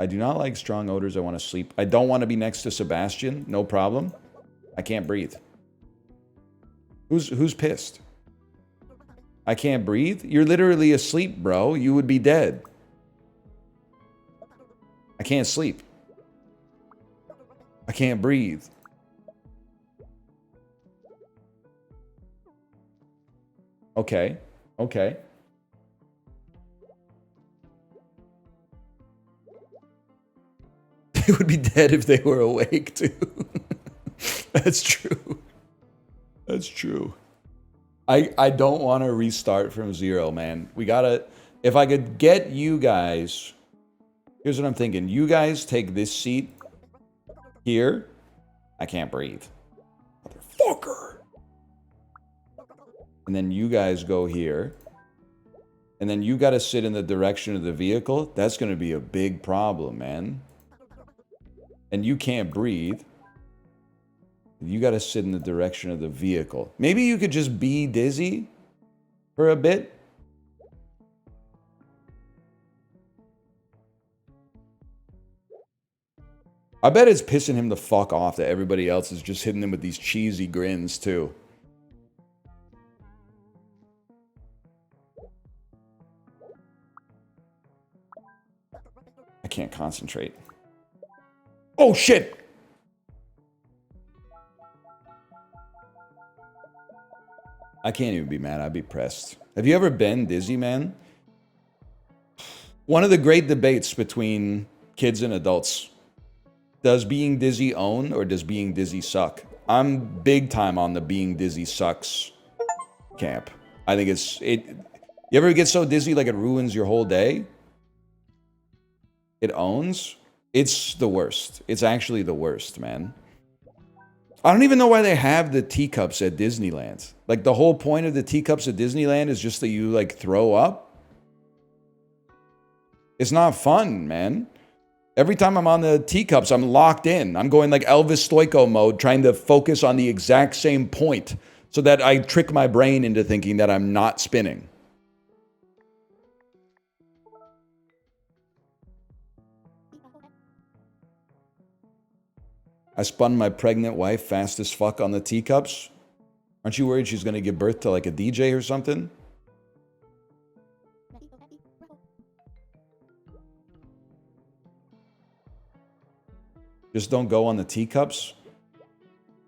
I do not like strong odors. I want to sleep. I don't want to be next to Sebastian. No problem. I can't breathe. Who's pissed? I can't breathe? You're literally asleep, bro. You would be dead. I can't sleep. I can't breathe. Okay. Okay. They would be dead if they were awake, too. That's true. That's true. I don't want to restart from zero, man. We gotta... If I could get you guys... Here's what I'm thinking. You guys take this seat, here. I can't breathe. Motherfucker. And then you guys go here. And then you got to sit in the direction of the vehicle. That's going to be a big problem, man. And you can't breathe. You got to sit in the direction of the vehicle. Maybe you could just be dizzy for a bit. I bet it's pissing him the fuck off that everybody else is just hitting him with these cheesy grins, too. I can't concentrate. Oh, shit! I can't even be mad. I'd be pressed. Have you ever been dizzy, man? One of the great debates between kids and adults. Does being dizzy own or does being dizzy suck? I'm big time on the being dizzy sucks camp. I think you ever get so dizzy like it ruins your whole day? It owns? It's the worst. It's actually the worst, man. I don't even know why they have the teacups at Disneyland. Like, the whole point of the teacups at Disneyland is just that you, like, throw up. It's not fun, man. Every time I'm on the teacups, I'm locked in. I'm going like Elvis Stoico mode, trying to focus on the exact same point so that I trick my brain into thinking that I'm not spinning. I spun my pregnant wife fast as fuck on the teacups. Aren't you worried she's going to give birth to like a DJ or something? Just don't go on the teacups?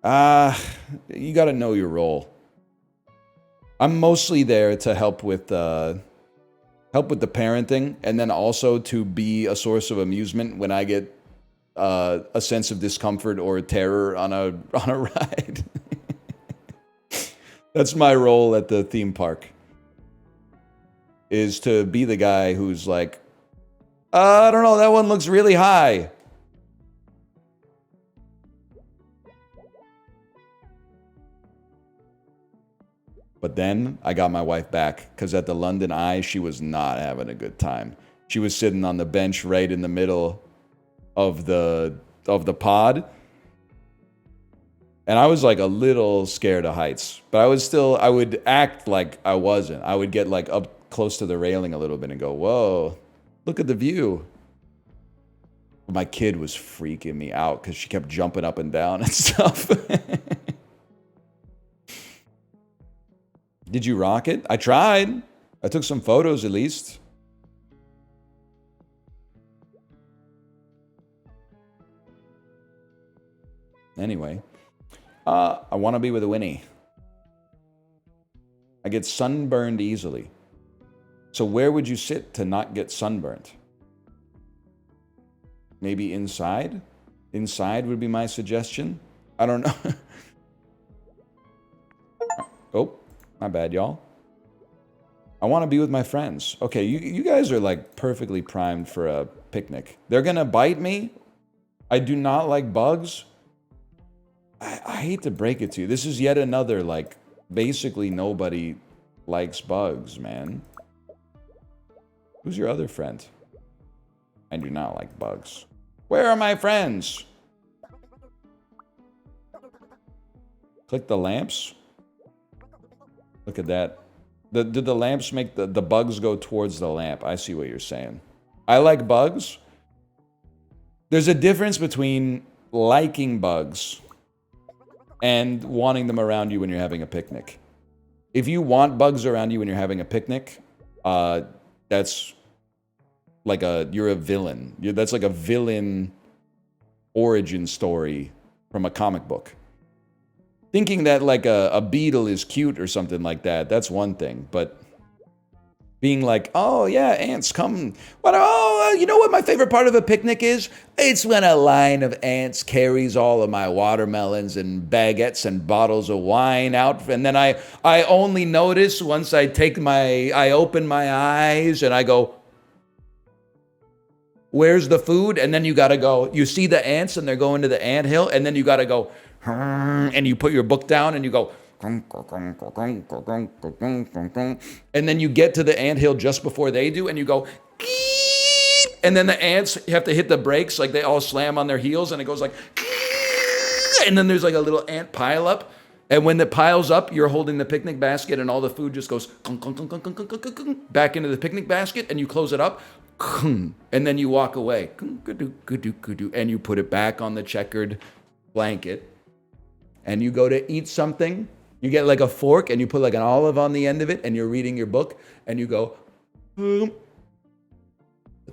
You got to know your role. I'm mostly there to help with the parenting, and then also to be a source of amusement when I get a sense of discomfort or terror on a ride. That's my role at the theme park. Is to be the guy who's like, I don't know, that one looks really high. But then I got my wife back, because at the London Eye, she was not having a good time. She was sitting on the bench right in the middle of the pod. And I was like a little scared of heights. But I would act like I wasn't. I would get like up close to the railing a little bit and go, whoa, look at the view. My kid was freaking me out because she kept jumping up and down and stuff. Did you rock it? I tried. I took some photos at least. Anyway, I want to be with a Winnie. I get sunburned easily. So where would you sit to not get sunburned? Maybe inside? Inside would be my suggestion. I don't know. Oh. My bad, y'all. I want to be with my friends. Okay, you guys are like perfectly primed for a picnic. They're gonna bite me. I do not like bugs. I hate to break it to you. This is yet another, like, basically nobody likes bugs, man. Who's your other friend? I do not like bugs. Where are my friends? Click the lamps. Look at that. Did the lamps make the bugs go towards the lamp? I see what you're saying. I like bugs. There's a difference between liking bugs and wanting them around you when you're having a picnic. If you want bugs around you when you're having a picnic, that's like you're a villain. That's like a villain origin story from a comic book. Thinking that like a beetle is cute or something like that, that's one thing. But being like, oh yeah, ants come. You know what my favorite part of a picnic is? It's when a line of ants carries all of my watermelons and baguettes and bottles of wine out. And then I only notice once I open my eyes and I go, Where's the food? And then you got to go. You see the ants and they're going to the ant hill. And then you got to go. And you put your book down and you go. And then you get to the ant hill just before they do. And you go. And then the ants have to hit the brakes. Like they all slam on their heels. And it goes like. And then there's like a little ant pile up. And when it piles up, you're holding the picnic basket and all the food just goes back into the picnic basket and you close it up. And then you walk away. And you put it back on the checkered blanket. And you go to eat something. You get like a fork and you put like an olive on the end of it and you're reading your book and you go, but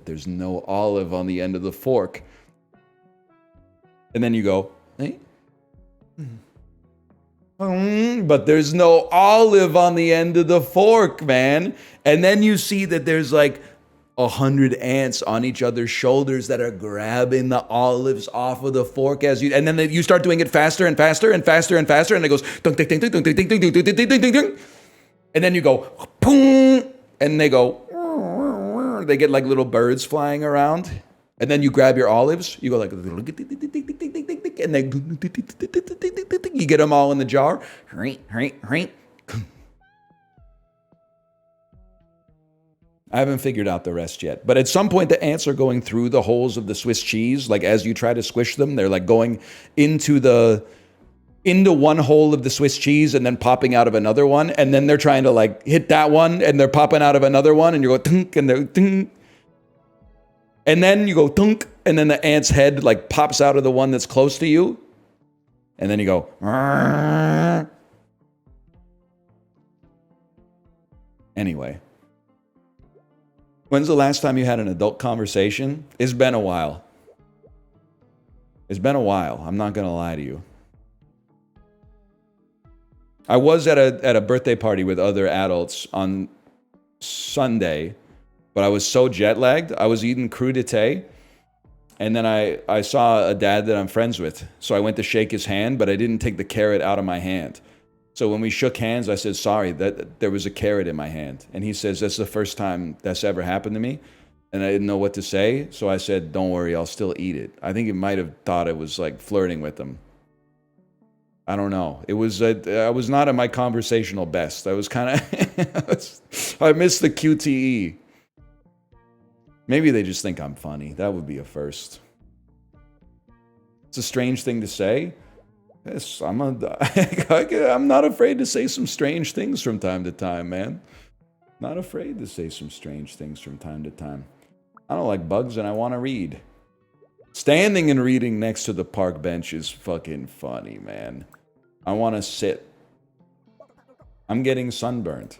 there's no olive on the end of the fork. And then you go, hey. But there's no olive on the end of the fork, man. And then you see that there's like 100 ants on each other's shoulders that are grabbing the olives off of the fork as you, and then you start doing it faster and faster and faster and faster, and it goes ding ding ding ding ding ding ding ding ding ding ding ding, and then you go boom, and they go, they get like little birds flying around, and then you grab your olives, you go like, and then you get them all in the jar. I haven't figured out the rest yet. But at some point, the ants are going through the holes of the Swiss cheese. Like as you try to squish them, they're like going into one hole of the Swiss cheese and then popping out of another one. And then they're trying to like hit that one and they're popping out of another one. And you go tunk and they're tunk. And then you go tunk. And then the ant's head like pops out of the one that's close to you. And then you go. Argh. Anyway. When's the last time you had an adult conversation? It's been a while. It's been a while. I'm not going to lie to you. I was at a birthday party with other adults on Sunday, but I was so jet lagged. I was eating crudité, and then I saw a dad that I'm friends with. So I went to shake his hand, but I didn't take the carrot out of my hand. So when we shook hands, I said, sorry, that there was a carrot in my hand. And he says, that's the first time that's ever happened to me. And I didn't know what to say. So I said, don't worry, I'll still eat it. I think he might have thought I was like flirting with him. I don't know. It was, I was not at my conversational best. I was kind of, I missed the QTE. Maybe they just think I'm funny. That would be a first. It's a strange thing to say. Yes, I'm not afraid to say some strange things from time to time, man. Not afraid to say some strange things from time to time. I don't like bugs and I want to read. Standing and reading next to the park bench is fucking funny, man. I want to sit. I'm getting sunburned.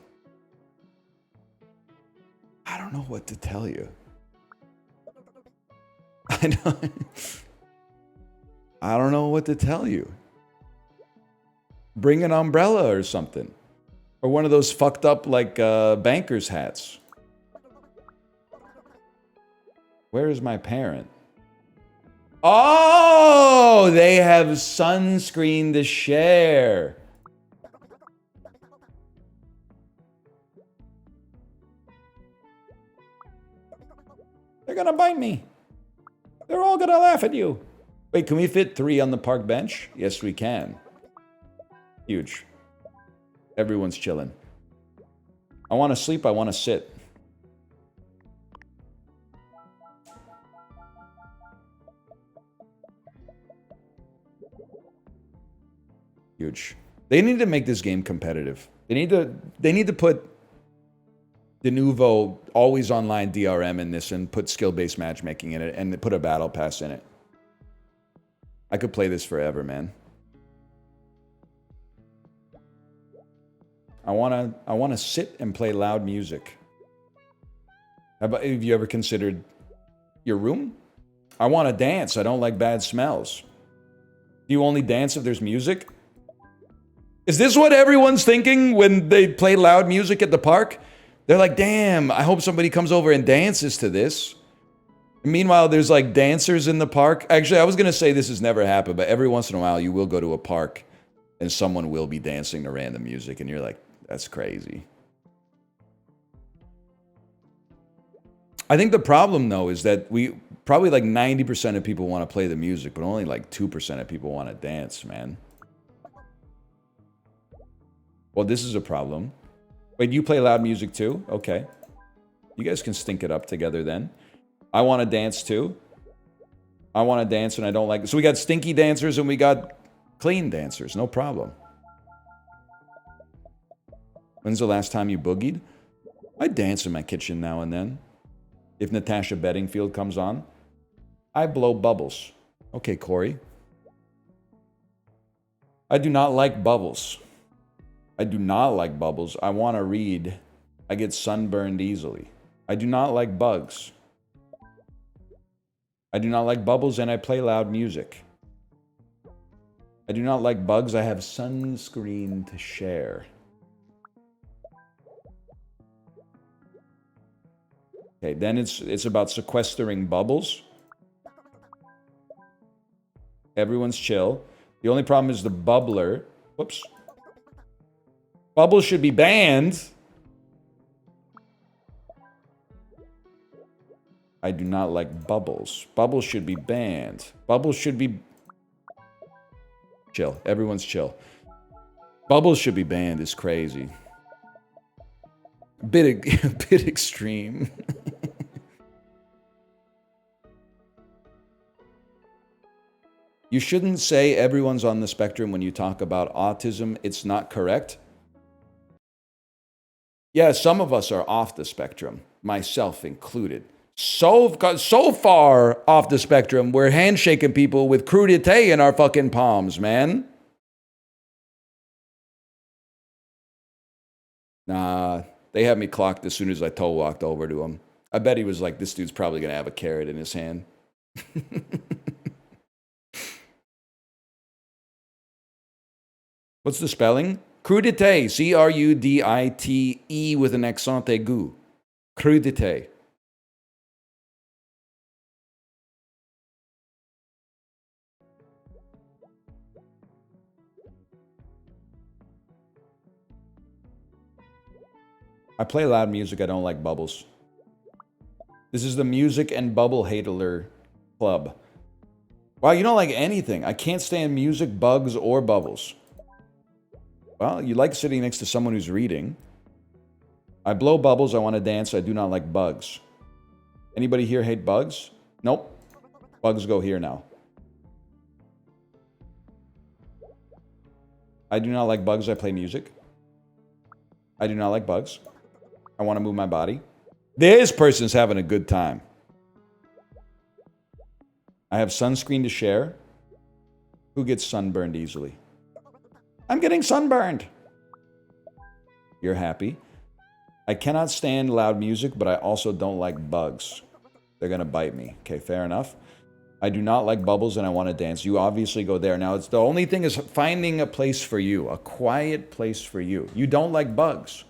I don't know what to tell you. I don't know what to tell you. Bring an umbrella or something. Or one of those fucked up, like, banker's hats. Where is my parent? Oh, they have sunscreen to share. They're gonna bite me. They're all gonna laugh at you. Wait, can we fit 3 on the park bench? Yes, we can. Huge. Everyone's chilling. I want to sleep. I want to sit. Huge. They need to make this game competitive. They need to put de novo always online DRM in this and put skill-based matchmaking in it and put a battle pass in it. I could play this forever, man. I want to sit and play loud music. Have you ever considered your room? I want to dance. I don't like bad smells. Do you only dance if there's music? Is this what everyone's thinking when they play loud music at the park? They're like, damn, I hope somebody comes over and dances to this. And meanwhile, there's like dancers in the park. Actually, I was going to say this has never happened, but every once in a while you will go to a park and someone will be dancing to random music and you're like, that's crazy. I think the problem, though, is that we probably like 90% of people want to play the music, but only like 2% of people want to dance, man. Well, this is a problem. Wait, you play loud music too? Okay. You guys can stink it up together then. I want to dance too. I want to dance and I don't like it. So we got stinky dancers and we got clean dancers. No problem. When's the last time you boogied? I dance in my kitchen now and then. If Natasha Bedingfield comes on, I blow bubbles. Okay, Corey. I do not like bubbles. I do not like bubbles. I want to read. I get sunburned easily. I do not like bugs. I do not like bubbles and I play loud music. I do not like bugs. I have sunscreen to share. Okay, then it's about sequestering bubbles. Everyone's chill. The only problem is the bubbler. Whoops. Bubbles should be banned. I do not like bubbles. Bubbles should be banned. Bubbles should be... Chill. Everyone's chill. Bubbles should be banned is crazy. A bit extreme. You shouldn't say everyone's on the spectrum when you talk about autism. It's not correct. Yeah, some of us are off the spectrum, myself included. So far off the spectrum, we're handshaking people with crudité in our fucking palms, man. Nah, they had me clocked as soon as I toe walked over to him. I bet he was like, this dude's probably going to have a carrot in his hand. What's the spelling? Crudité. C-R-U-D-I-T-E with an accent aigu. Crudité. I play loud music. I don't like bubbles. This is the music and bubble hater club. Wow, you don't like anything. I can't stand music, bugs, or bubbles. Well, you like sitting next to someone who's reading. I blow bubbles. I want to dance. I do not like bugs. Anybody here hate bugs? Nope. Bugs go here now. I do not like bugs. I play music. I do not like bugs. I want to move my body. This person's having a good time. I have sunscreen to share. Who gets sunburned easily? I'm getting sunburned. You're happy. I cannot stand loud music, but I also don't like bugs. They're going to bite me. Okay, fair enough. I do not like bubbles and I want to dance. You obviously go there. Now, it's the only thing is finding a place for you, a quiet place for you. You don't like bugs.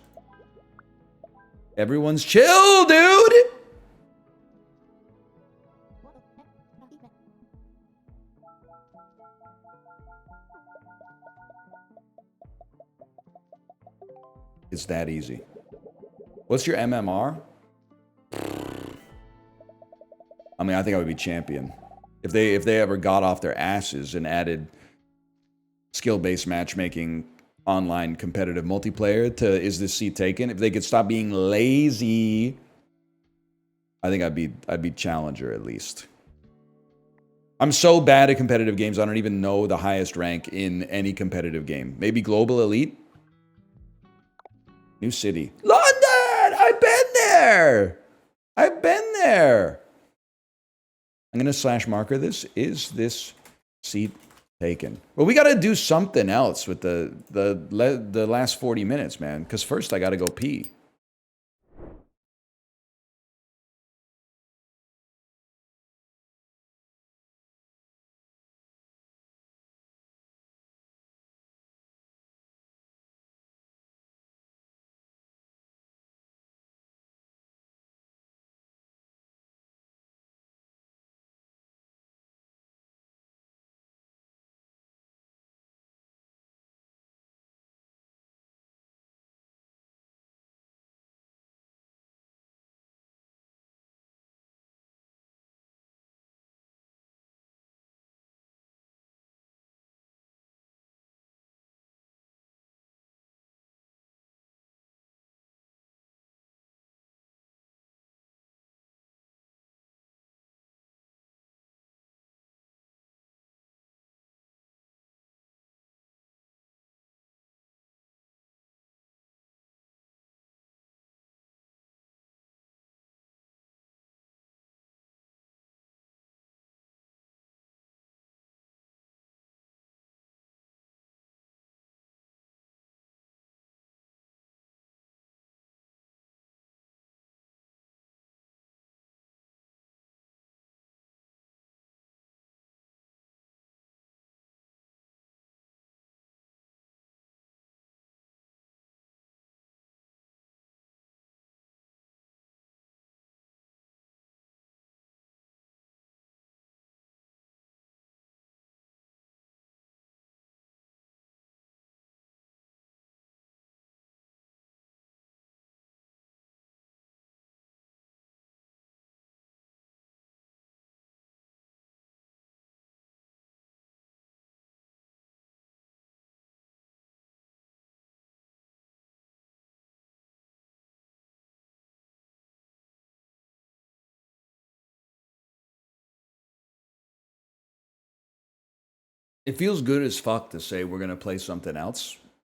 Everyone's chill, dude. It's that easy. What's your MMR? I mean, I think I would be champion. If they ever got off their asses and added skill-based matchmaking online competitive multiplayer to Is This Seat Taken, if they could stop being lazy, I think I'd be challenger at least. I'm so bad at competitive games, I don't even know the highest rank in any competitive game. Maybe global elite? New city. London! I've been there! I've been there! I'm going to slash marker this. Is this seat taken? Well, we got to do something else with the last 40 minutes, man. Because first I got to go pee. It feels good as fuck to say we're going to play something else.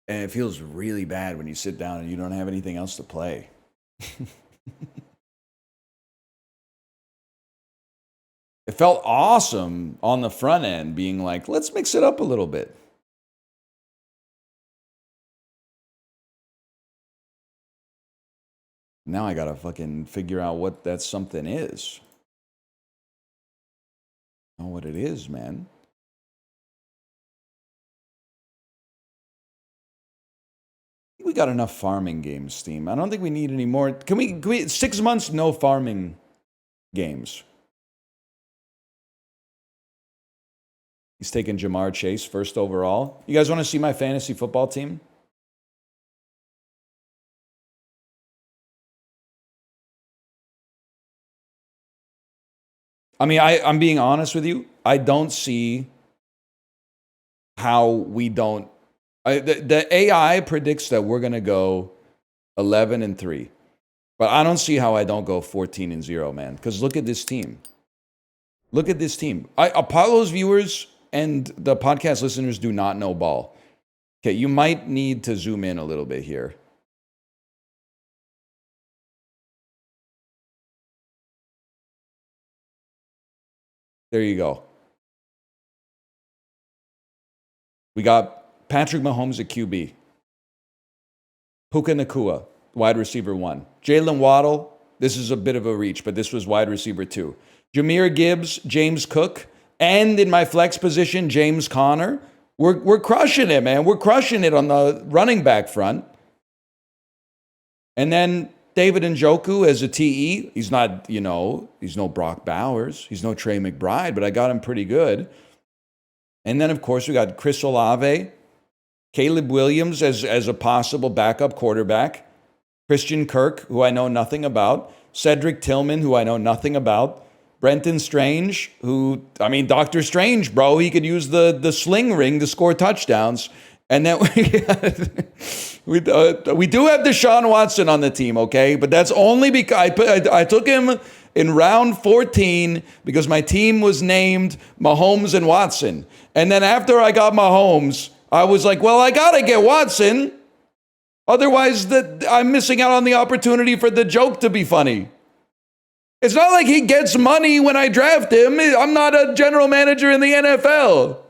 And it feels really bad when you sit down and you don't have anything else to play. It felt awesome on the front end being like, let's mix it up a little bit. Now I got to fucking figure out what that something is. I know what it is, man. We got enough farming games, Steam. I don't think we need any more. Can we 6 months no farming games? He's taking Jamar Chase first overall. You guys want to see my fantasy football team? I mean, I'm being honest with you. I don't see how we don't. The AI predicts that we're going to go 11-3. But I don't see how I don't go 14-0, man. Because look at this team. Look at this team. Apollo's viewers and the podcast listeners do not know ball. Okay, you might need to zoom in a little bit here. There you go. We got Patrick Mahomes at QB. Puka Nacua, wide receiver 1. Jalen Waddle, this is a bit of a reach, but this was wide receiver 2. Jahmyr Gibbs, James Cook, and in my flex position, James Conner. We're crushing it, man. We're crushing it on the running back front. And then David Njoku as a TE. He's not, he's no Brock Bowers. He's no Trey McBride, but I got him pretty good. And then, of course, we got Chris Olave, Caleb Williams as a possible backup quarterback, Christian Kirk, who I know nothing about, Cedric Tillman, who I know nothing about, Brenton Strange, who, Dr. Strange, bro, he could use the sling ring to score touchdowns. And then we do have Deshaun Watson on the team, okay? But that's only because I took him in round 14 because my team was named Mahomes and Watson. And then after I got Mahomes, I was like, well, I got to get Watson. Otherwise, I'm missing out on the opportunity for the joke to be funny. It's not like he gets money when I draft him. I'm not a general manager in the NFL.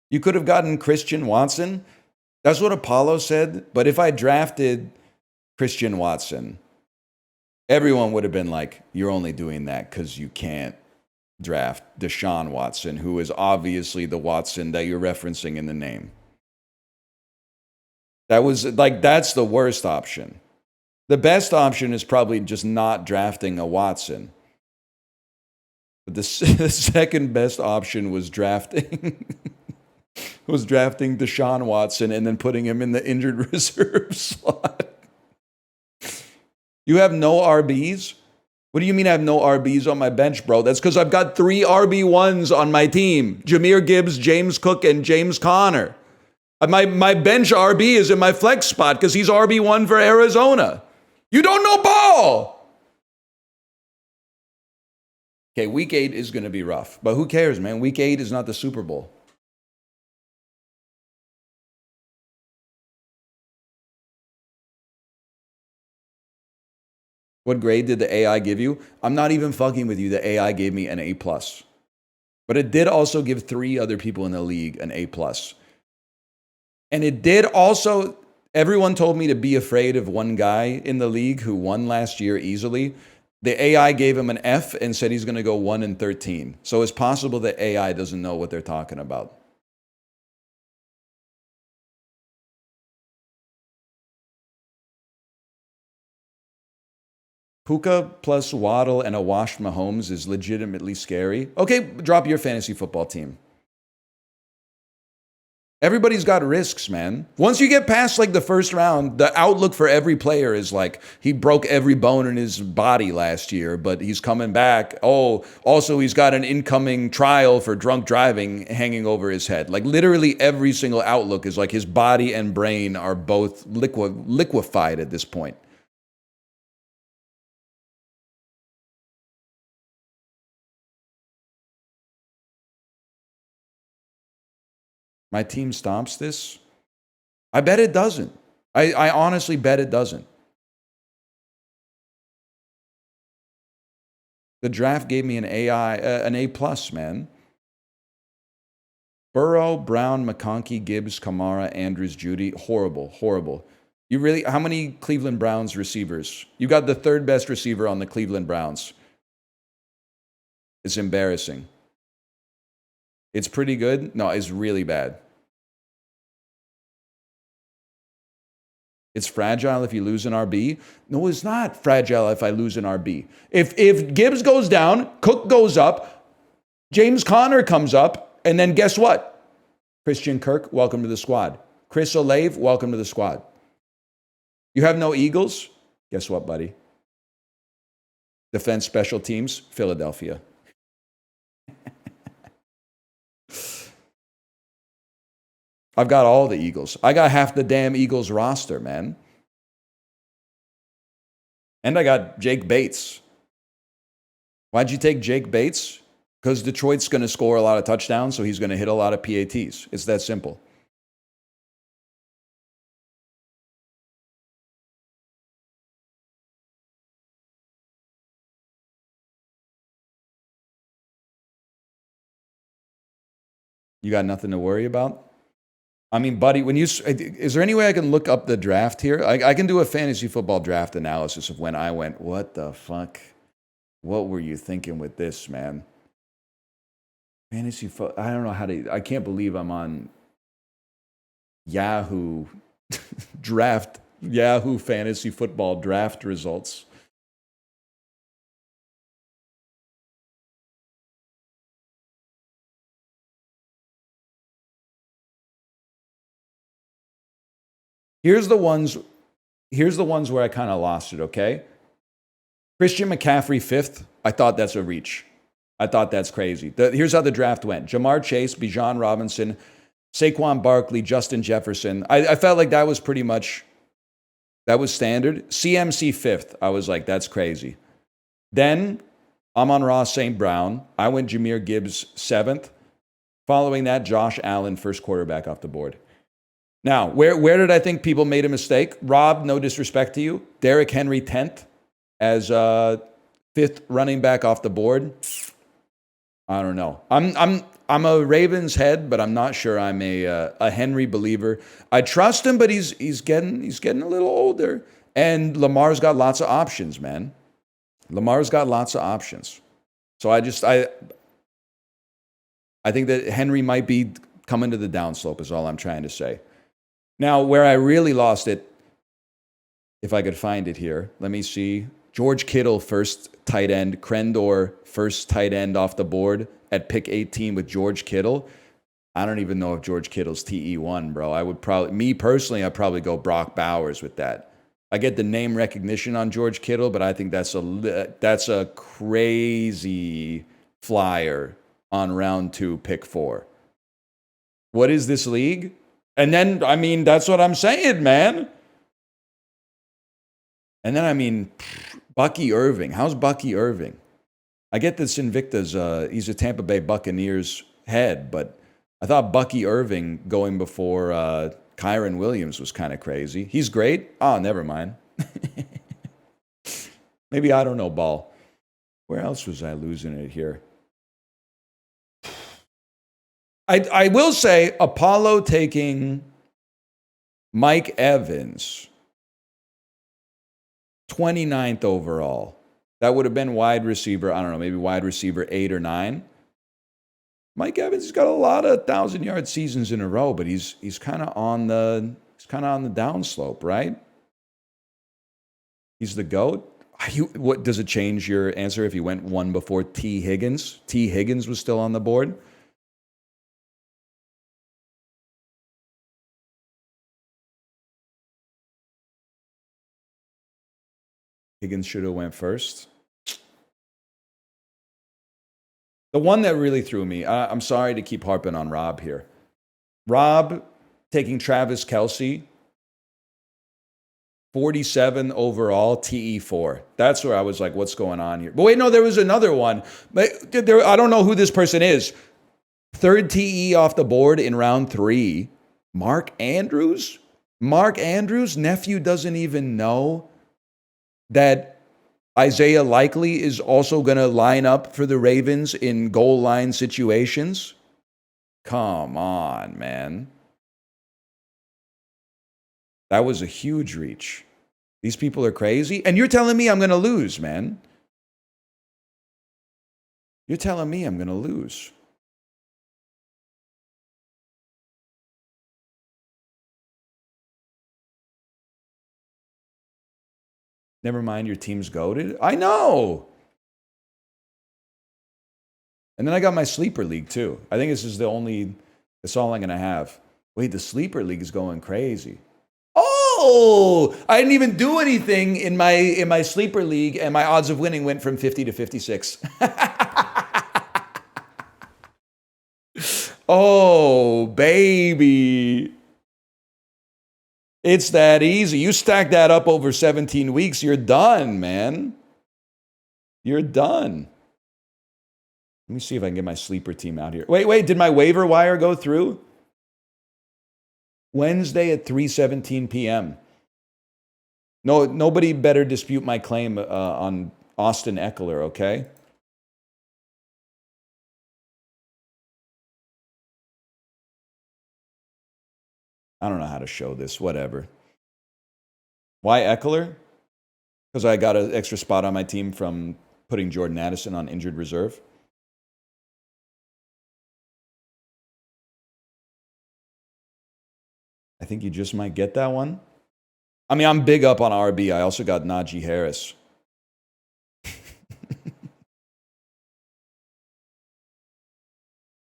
You could have gotten Christian Watson. That's what Apollo said. But if I drafted Christian Watson, everyone would have been like, you're only doing that because you can't draft Deshaun Watson, who is obviously the Watson that you're referencing in the name. That's the worst option. The best option is probably just not drafting a Watson. But the second best option was drafting Deshaun Watson and then putting him in the injured reserve slot. You have no RBs? What do you mean I have no RBs on my bench, bro? That's because I've got 3 RB1s on my team. Jahmyr Gibbs, James Cook, and James Conner. My bench RB is in my flex spot because he's RB1 for Arizona. You don't know ball! Okay, week 8 is going to be rough. But who cares, man? Week 8 is not the Super Bowl. What grade did the AI give you? I'm not even fucking with you. The AI gave me an A+. But it did also give 3 other people in the league an A+. And it did also, everyone told me to be afraid of one guy in the league who won last year easily. The AI gave him an F and said he's going to go 1-13. So it's possible that AI doesn't know what they're talking about. Puka plus Waddle and a washed Mahomes is legitimately scary. Okay, drop your fantasy football team. Everybody's got risks, man. Once you get past the first round, the outlook for every player is he broke every bone in his body last year, but he's coming back. Oh, also he's got an incoming trial for drunk driving hanging over his head. Literally every single outlook is his body and brain are both liquefied at this point. My team stomps this? I bet it doesn't. I honestly bet it doesn't. The draft gave me an A plus, man. Burrow, Brown, McConkey, Gibbs, Kamara, Andrews, Judy. Horrible, horrible. You really, how many Cleveland Browns receivers? You got the third best receiver on the Cleveland Browns. It's embarrassing. It's pretty good? No, it's really bad. It's fragile if you lose an RB? No, it's not fragile if I lose an RB. If Gibbs goes down, Cook goes up, James Conner comes up, and then guess what? Christian Kirk, welcome to the squad. Chris Olave, welcome to the squad. You have no Eagles? Guess what, buddy? Defense special teams, Philadelphia. I've got all the Eagles. I got half the damn Eagles roster, man. And I got Jake Bates. Why'd you take Jake Bates? Because Detroit's going to score a lot of touchdowns, so he's going to hit a lot of PATs. It's that simple. You got nothing to worry about? I mean, buddy, is there any way I can look up the draft here? I can do a fantasy football draft analysis of when I went, what the fuck? What were you thinking with this, man? Fantasy football, I don't know how to, I can't believe I'm on Yahoo Yahoo fantasy football draft results. Here's the ones where I kind of lost it, okay? Christian McCaffrey, 5th. I thought that's a reach. I thought that's crazy. Here's how the draft went. Jamar Chase, Bijan Robinson, Saquon Barkley, Justin Jefferson. I felt like that was pretty much, that was standard. CMC, 5th. I was like, that's crazy. Then, Amon-Ra St. Brown. I went Jahmyr Gibbs, 7th. Following that, Josh Allen, first quarterback off the board. Now, where did I think people made a mistake? Rob, no disrespect to you. Derrick Henry, 10th as 5th running back off the board. I don't know. I'm a Ravens head, but I'm not sure I'm a Henry believer. I trust him, but he's getting a little older. And Lamar's got lots of options, man. Lamar's got lots of options. So I think that Henry might be coming to the downslope is all I'm trying to say. Now, where I really lost it, if I could find it here, let me see. George Kittle, first tight end. Crendor, first tight end off the board at pick 18 with George Kittle. I don't even know if George Kittle's TE1, bro. I would probably, me personally, I'd probably go Brock Bowers with that. I get the name recognition on George Kittle, but I think that's a crazy flyer on round 2, pick 4. What is this league? And then, I mean, that's what I'm saying, man. And then, I mean, Bucky Irving. How's Bucky Irving? I get this Invicta's, he's a Tampa Bay Buccaneers head, but I thought Bucky Irving going before Kyron Williams was kind of crazy. He's great. Oh, never mind. Maybe I don't know, ball. Where else was I losing it here? I will say Apollo taking Mike Evans, 29th overall. That would have been wide receiver, I don't know, maybe wide receiver 8 or 9. Mike Evans has got a lot of 1,000-yard seasons in a row, but he's kind of on the downslope, right? He's the GOAT. What does it change your answer if you went one before T. Higgins? T. Higgins was still on the board. Higgins should have went first. The one that really threw me, I'm sorry to keep harping on Rob here. Rob taking Travis Kelce, 47 overall, TE4. That's where I was like, what's going on here? But wait, no, there was another one. But I don't know who this person is. Third TE off the board in round 3. Mark Andrews? Mark Andrews' nephew doesn't even know that Isaiah Likely is also going to line up for the Ravens in goal line situations? Come on, man. That was a huge reach. These people are crazy. And you're telling me I'm going to lose, man. You're telling me I'm going to lose. Never mind, your team's goated. I know. And then I got my sleeper league too. I think that's all I'm going to have. Wait, the sleeper league is going crazy. Oh, I didn't even do anything in my sleeper league, and my odds of winning went from 50 to 56. Oh, baby. It's that easy. You stack that up over 17 weeks, you're done, man. You're done. Let me see if I can get my sleeper team out here. Wait, did my waiver wire go through? Wednesday at 3:17 p.m. No, nobody better dispute my claim on Austin Eckler, okay? I don't know how to show this, whatever. Why Eckler? Because I got an extra spot on my team from putting Jordan Addison on injured reserve. I think you just might get that one. I mean, I'm big up on RB. I also got Najee Harris.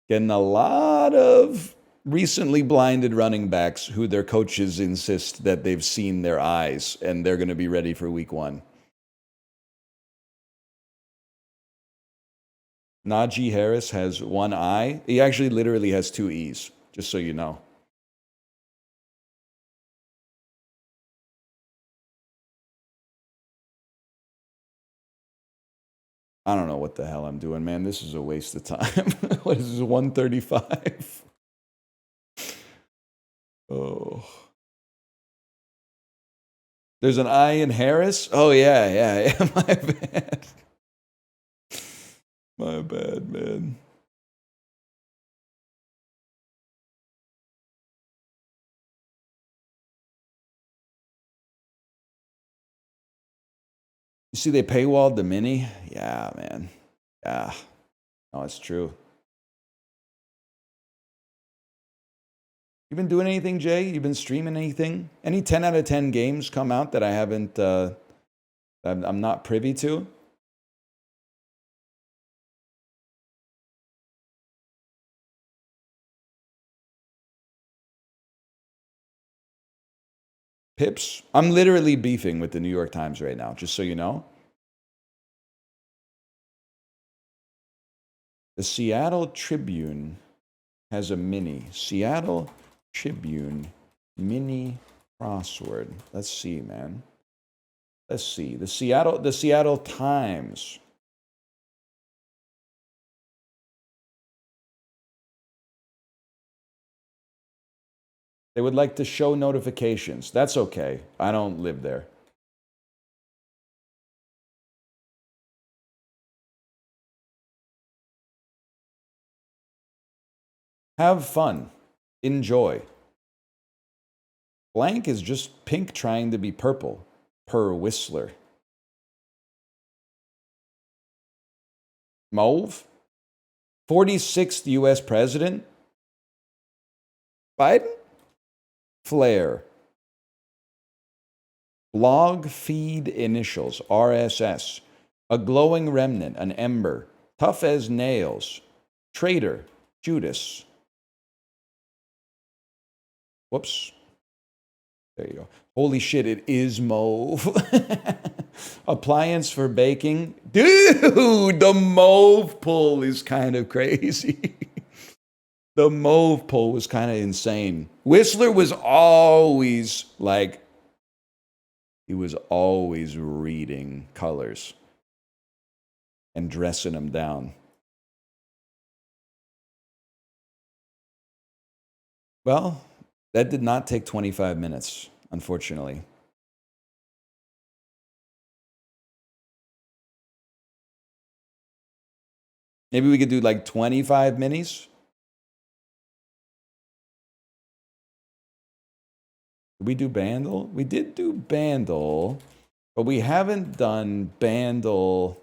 Getting a lot of recently blinded running backs who their coaches insist that they've seen their eyes and they're going to be ready for week 1. Najee Harris has one eye. He actually literally has 2 E's, just so you know. I don't know what the hell I'm doing, man. This is a waste of time. What is this, 135? Oh. There's an I in Harris? Oh, yeah. My bad. My bad, man. You see they paywalled the mini? Yeah, man. Yeah. No, it's true. You been doing anything, Jay? You been streaming anything? Any 10 out of 10 games come out that I haven't, I'm not privy to? Pips? I'm literally beefing with the New York Times right now, just so you know. The Seattle Tribune has a mini. Seattle Tribune mini crossword. Let's see, man. Let's see. The Seattle Times. They would like to show notifications. That's okay. I don't live there. Have fun. Enjoy. Blank is just pink trying to be purple, per Whistler. Mauve? 46th U.S. President? Biden? Flare. Blog feed initials, RSS. A glowing remnant, an ember. Tough as nails. Traitor, Judas. Whoops. There you go. Holy shit, it is mauve. Appliance for baking. Dude, the mauve pull is kind of crazy. The mauve pull was kind of insane. Whistler was always like, he was always reading colors and dressing them down. Well, that did not take 25 minutes, unfortunately. Maybe we could do like 25 minis. Did we do Bandle? We did do Bandle, but we haven't done Bandle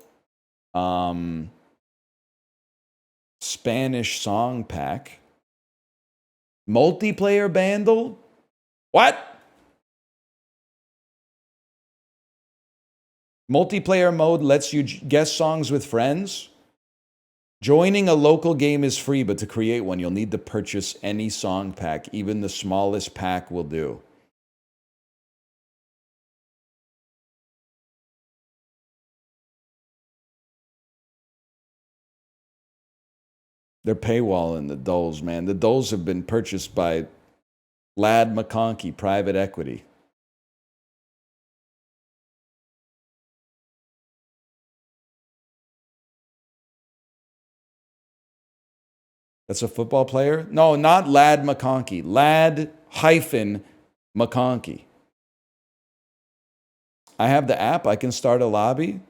Spanish song pack. Multiplayer Bandle? What? Multiplayer mode lets you guess songs with friends? Joining a local game is free, but to create one, you'll need to purchase any song pack. Even the smallest pack will do. They're paywalling the doles, man. The doles have been purchased by Lad McConkey, private equity. That's a football player? No, not Lad McConkey. Lad hyphen McConkey. I have the app. I can start a lobby.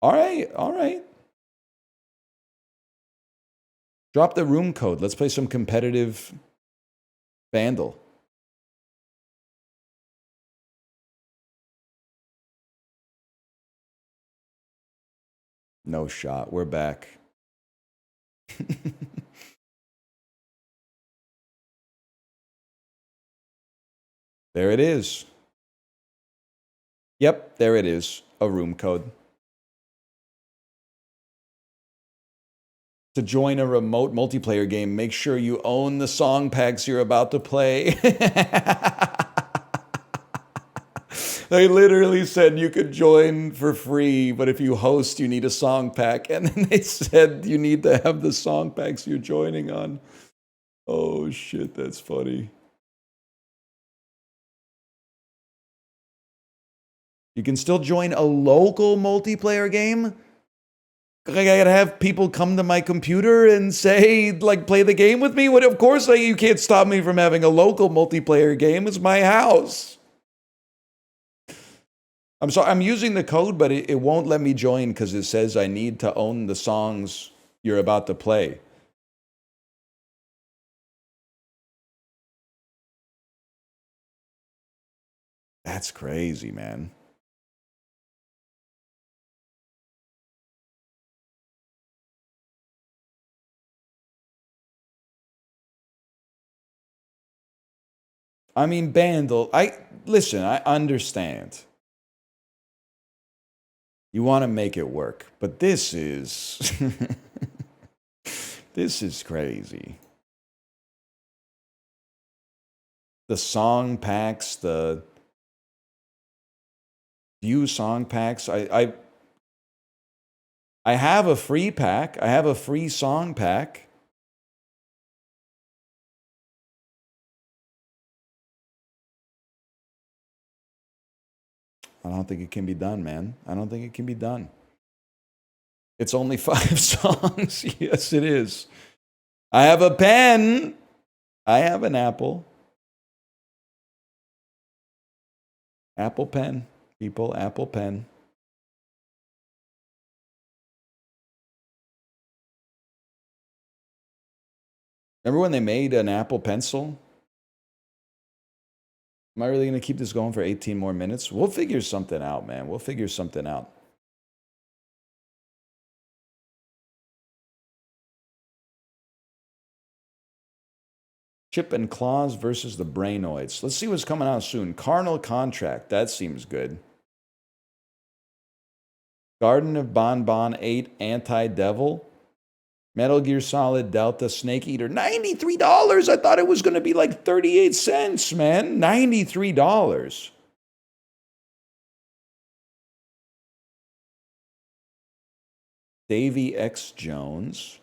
All right, all right. Drop the room code. Let's play some competitive Vandal. No shot. We're back. There it is. Yep, there it is. A room code. To join a remote multiplayer game, make sure you own the song packs you're about to play. They literally said you could join for free, but if you host, you need a song pack. And then they said you need to have the song packs you're joining on. Oh, shit, that's funny. You can still join a local multiplayer game? I gotta have people come to my computer and say, like, play the game with me? What? Of course, you can't stop me from having a local multiplayer game. It's my house. I'm sorry, I'm using the code, but it won't let me join because it says I need to own the songs you're about to play. That's crazy, man. I mean, Bandle, listen, I understand. You want to make it work, but this is this is crazy. The song packs, the view song packs. I have a free pack. I have a free song pack. I don't think it can be done, man. I don't think it can be done. It's only 5 songs. Yes, it is. I have a pen. I have an Apple. Apple Pen, people. Apple Pen. Remember when they made an Apple Pencil? Am I really going to keep this going for 18 more minutes? We'll figure something out, man. We'll figure something out. Chip and Claws versus the Brainoids. Let's see what's coming out soon. Carnal Contract. That seems good. Garden of Bonbon 8 Anti-Devil. Metal Gear Solid Delta Snake Eater. $93. I thought it was going to be like 38 cents, man. $93. Davy X Jones.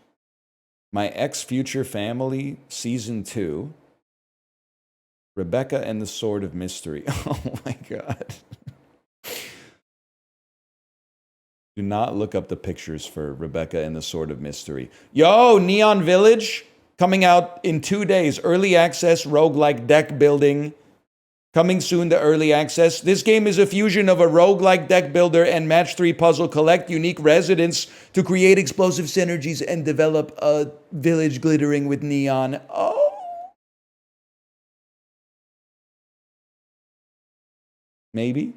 My Ex Future Family Season 2. Rebecca and the Sword of Mystery. Oh my God. Do not look up the pictures for Rebecca and the Sword of Mystery. Yo, Neon Village, Coming out in 2 days. Early access, roguelike deck building. Coming soon to early access. This game is a fusion of a roguelike deck builder and match 3 puzzle. Collect unique residents to create explosive synergies and develop a village glittering with neon. Oh. Maybe.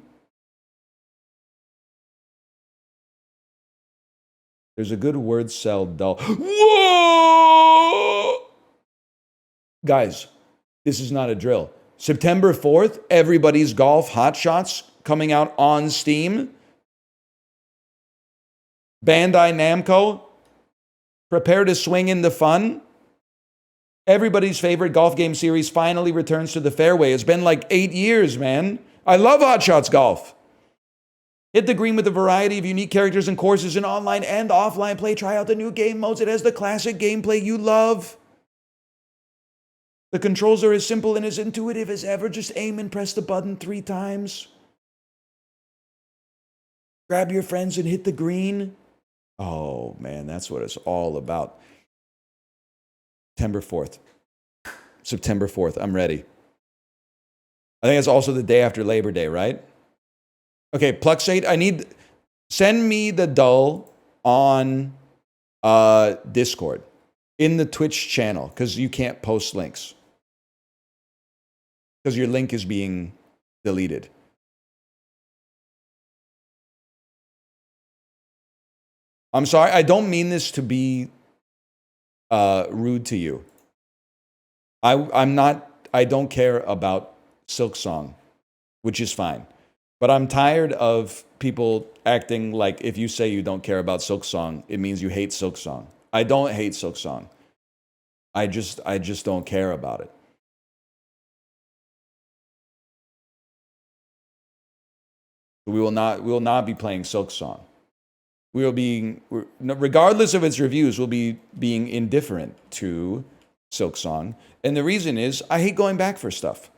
There's a good word cell dull. Whoa! Guys, this is not a drill. September 4th, Everybody's Golf Hot Shots coming out on Steam. Bandai Namco, prepare to swing in the fun. Everybody's favorite golf game series finally returns to the fairway. It's been like 8 years, man. I love Hot Shots Golf. Hit the green with a variety of unique characters and courses in online and offline play. Try out the new game modes. It has the classic gameplay you love. The controls are as simple and as intuitive as ever. Just aim and press the button 3 times. Grab your friends and hit the green. Oh, man, that's what it's all about. September 4th. September 4th. I'm ready. I think it's also the day after Labor Day, right? Okay, Pluxate, send me the dull on Discord in the Twitch channel because you can't post links. Because your link is being deleted. I'm sorry, I don't mean this to be rude to you. I don't care about Silksong, which is fine. But I'm tired of people acting like if you say you don't care about Silksong, it means you hate Silksong. I don't hate Silksong. I just don't care about it. We will not be playing Silksong. Regardless of its reviews, we'll be being indifferent to Silksong. And the reason is I hate going back for stuff.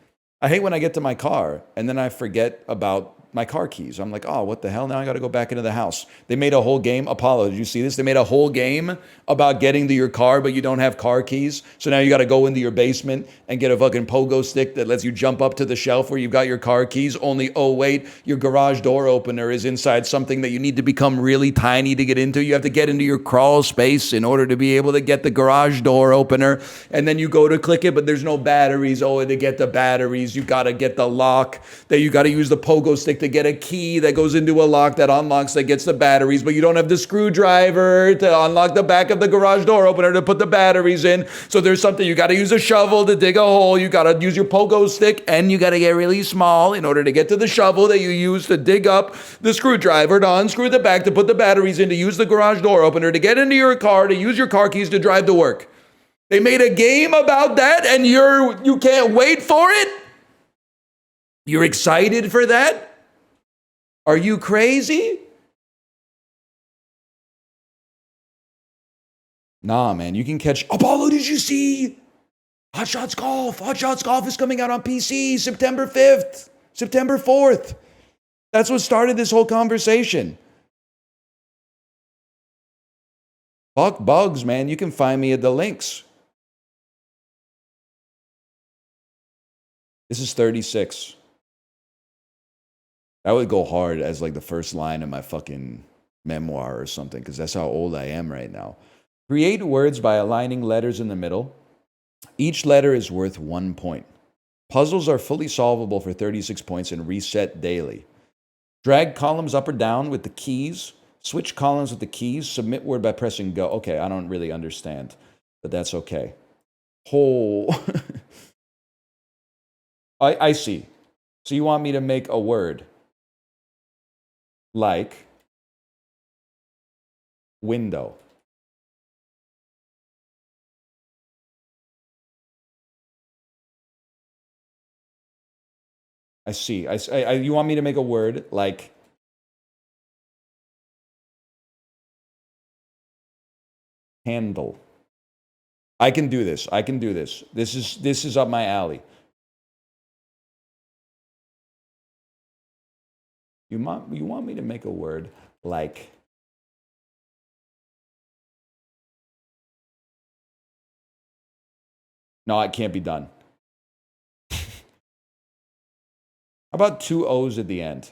I hate when I get to my car and then I forget about my car keys. I'm like, oh, what the hell? Now I got to go back into the house. They made a whole game. Apollo, did you see this? They made a whole game about getting to your car, but you don't have car keys. So now you got to go into your basement and get a fucking pogo stick that lets you jump up to the shelf where you've got your car keys. Only, oh, wait, your garage door opener is inside something that you need to become really tiny to get into. You have to get into your crawl space in order to be able to get the garage door opener. And then you go to click it, but there's no batteries. Oh, to get the batteries, you got to get the lock. That you got to use the pogo stick to get a key that goes into a lock that unlocks, that gets the batteries, but you don't have the screwdriver to unlock the back of the garage door opener to put the batteries in. So there's something, you got to use a shovel to dig a hole. You got to use your pogo stick and you got to get really small in order to get to the shovel that you use to dig up the screwdriver, to unscrew the back, to put the batteries in, to use the garage door opener, to get into your car, to use your car keys to drive to work. They made a game about that and you can't wait for it? You're excited for that? Are you crazy? Nah, man, you can catch... Apollo, did you see? Hot Shots Golf. Hot Shots Golf is coming out on PC September 5th, September 4th. That's what started this whole conversation. Fuck bugs, man. You can find me at the links. This is 36. That would go hard as like the first line of my fucking memoir or something, because that's how old I am right now. Create words by aligning letters in the middle. Each letter is worth 1 point. Puzzles are fully solvable for 36 points and reset daily. Drag columns up or down with the keys. Switch columns with the keys. Submit word by pressing go. Okay, I don't really understand, but that's okay. Oh, I see. So you want me to make a word like window. I see. You want me to make a word like handle. I can do this. I can do this. This is up my alley. You want me to make a word like No, it can't be done. How about 2 O's at the end?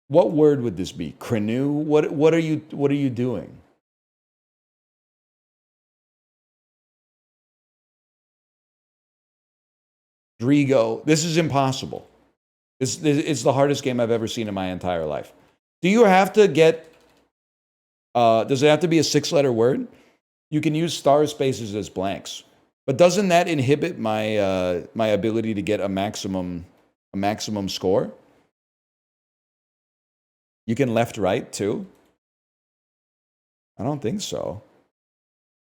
What word would this be? Canoe? What are you doing? Drigo. This is impossible. It's the hardest game I've ever seen in my entire life. Do you have to get... does it have to be a 6-letter word? You can use star spaces as blanks. But doesn't that inhibit my my ability to get a maximum score? You can left right too? I don't think so.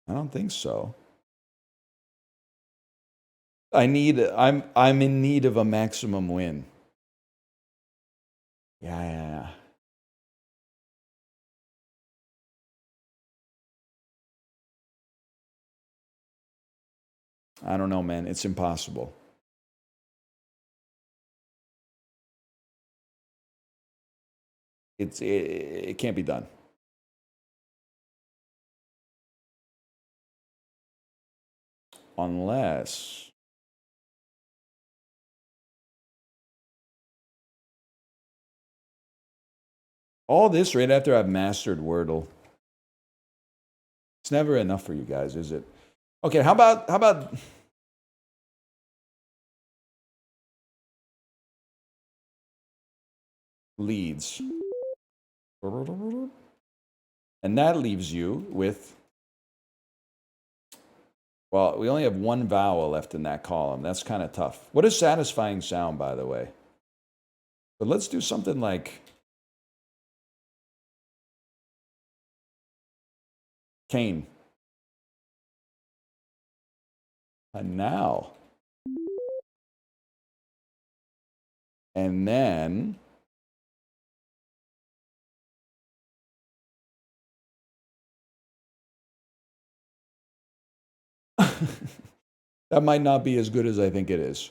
I don't think so. I'm in need of a maximum win. Yeah. I don't know, man. It's impossible. It can't be done. Unless... all this right after I've mastered Wordle. It's never enough for you guys, is it? Okay, how about leads? And that leaves you with... well, we only have 1 vowel left in that column. That's kind of tough. What is satisfying sound, by the way? But let's do something like... cane. And now. And then... that might not be as good as I think it is.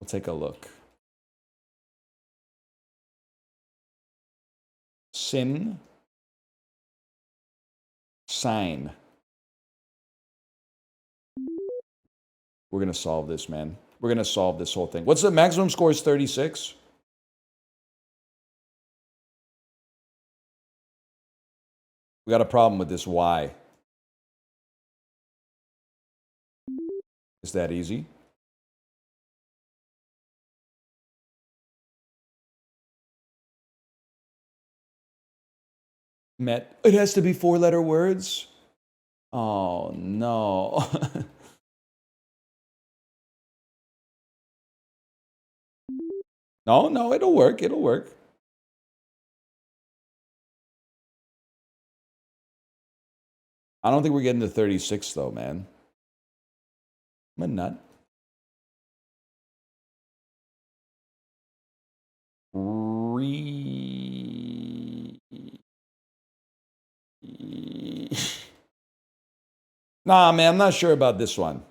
We'll take a look. Sin. Sign. We're going to solve this, man. We're going to solve this whole thing. What's the maximum score? Is 36? We got a problem with this Y. Is that easy? Met. It has to be 4-letter words? Oh, no. No, it'll work. It'll work. I don't think we're getting to 36, though, man. I'm a nut. Nah, man, I'm not sure about this one.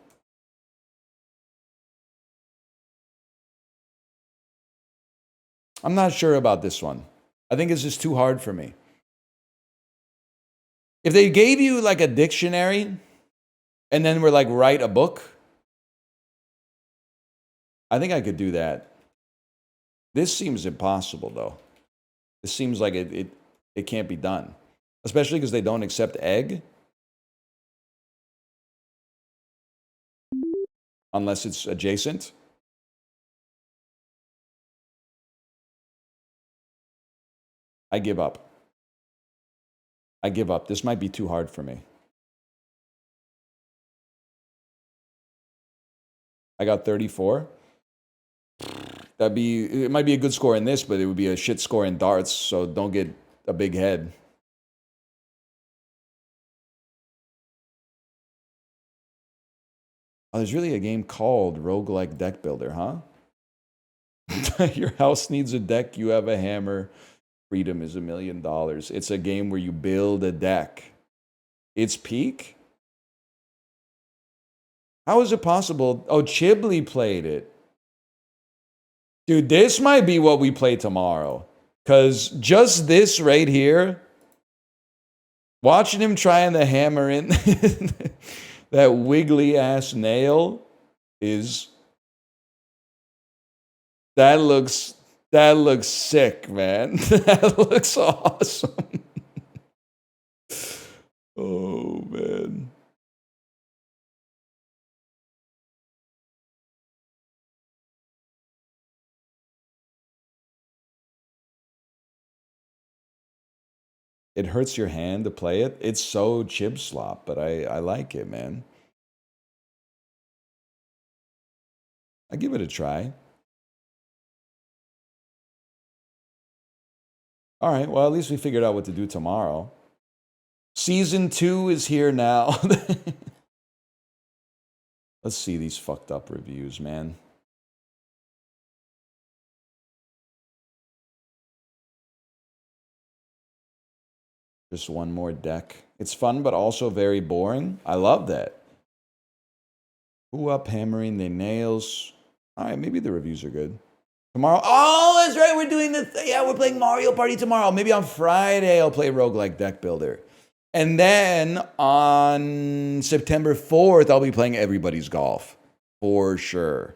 I'm not sure about this one. I think it's just too hard for me. If they gave you like a dictionary and then were like, write a book, I think I could do that. This seems impossible, though. This seems like it can't be done. Especially because they don't accept egg. Unless it's adjacent. I give up. I give up. This might be too hard for me. I got 34. It might be a good score in this, but it would be a shit score in darts, so don't get a big head. Oh, there's really a game called Roguelike Deck Builder, huh? Your house needs a deck, you have a hammer. Freedom is $1 million. It's a game where you build a deck. It's peak? How is it possible? Oh, Chibli played it. Dude, this might be what we play tomorrow. Because just this right here, watching him trying to hammer in that wiggly ass nail is... That looks sick, man. That looks awesome. Oh, man. It hurts your hand to play it. It's so chip slop, but I like it, man. I give it a try. All right, well, at least we figured out what to do tomorrow. Season 2 is here now. Let's see these fucked up reviews, man. Just one more deck. It's fun, but also very boring. I love that. Who up hammering the nails? All right, maybe the reviews are good. Tomorrow, oh, that's right, we're doing this. Yeah, we're playing Mario Party tomorrow. Maybe on Friday I'll play Roguelike Deck Builder. And then on September 4th, I'll be playing Everybody's Golf. For sure.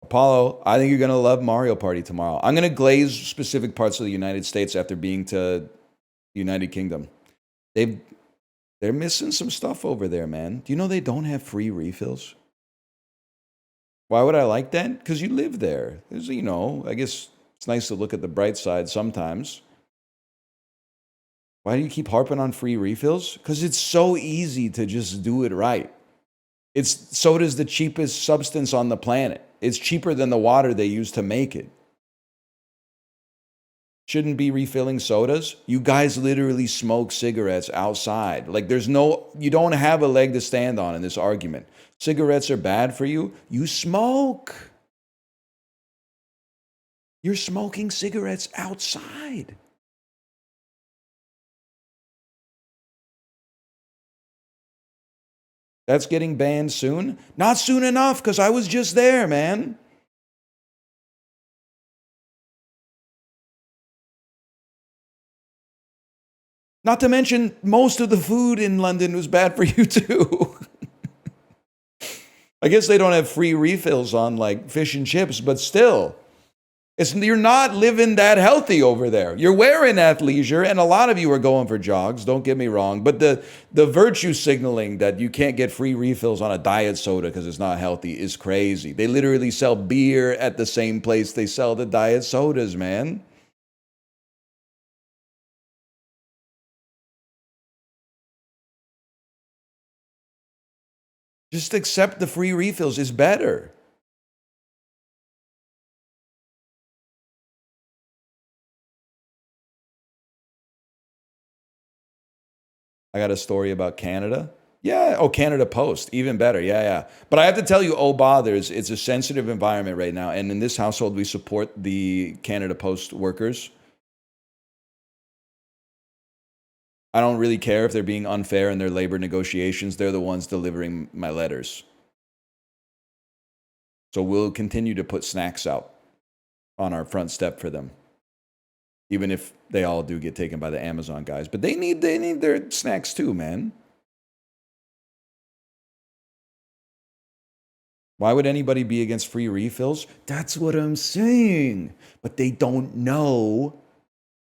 Apollo, I think you're going to love Mario Party tomorrow. I'm going to glaze specific parts of the United States after being to the United Kingdom. They're missing some stuff over there, man. Do you know they don't have free refills? Why would I like that? Because you live there. There's, you know, I guess it's nice to look at the bright side sometimes. Why do you keep harping on free refills? Because it's so easy to just do it right. Soda's the cheapest substance on the planet. It's cheaper than the water they use to make it. Shouldn't be refilling sodas. You guys literally smoke cigarettes outside. Like you don't have a leg to stand on in this argument. Cigarettes are bad for you. You smoke. You're smoking cigarettes outside. That's getting banned soon? Not soon enough, because I was just there, man. Not to mention, most of the food in London was bad for you, too. I guess they don't have free refills on, like, fish and chips, but still. You're not living that healthy over there. You're wearing athleisure, and a lot of you are going for jogs, don't get me wrong. But the virtue signaling that you can't get free refills on a diet soda because it's not healthy is crazy. They literally sell beer at the same place they sell the diet sodas, man. Just accept the free refills is better. I got a story about Canada. Yeah. Oh, Canada Post. Even better. Yeah. But I have to tell you, oh, bothers. It's a sensitive environment right now. And in this household, we support the Canada Post workers. I don't really care if they're being unfair in their labor negotiations. They're the ones delivering my letters. So we'll continue to put snacks out on our front step for them. Even if they all do get taken by the Amazon guys. But they need their snacks too, man. Why would anybody be against free refills? That's what I'm saying. But they don't know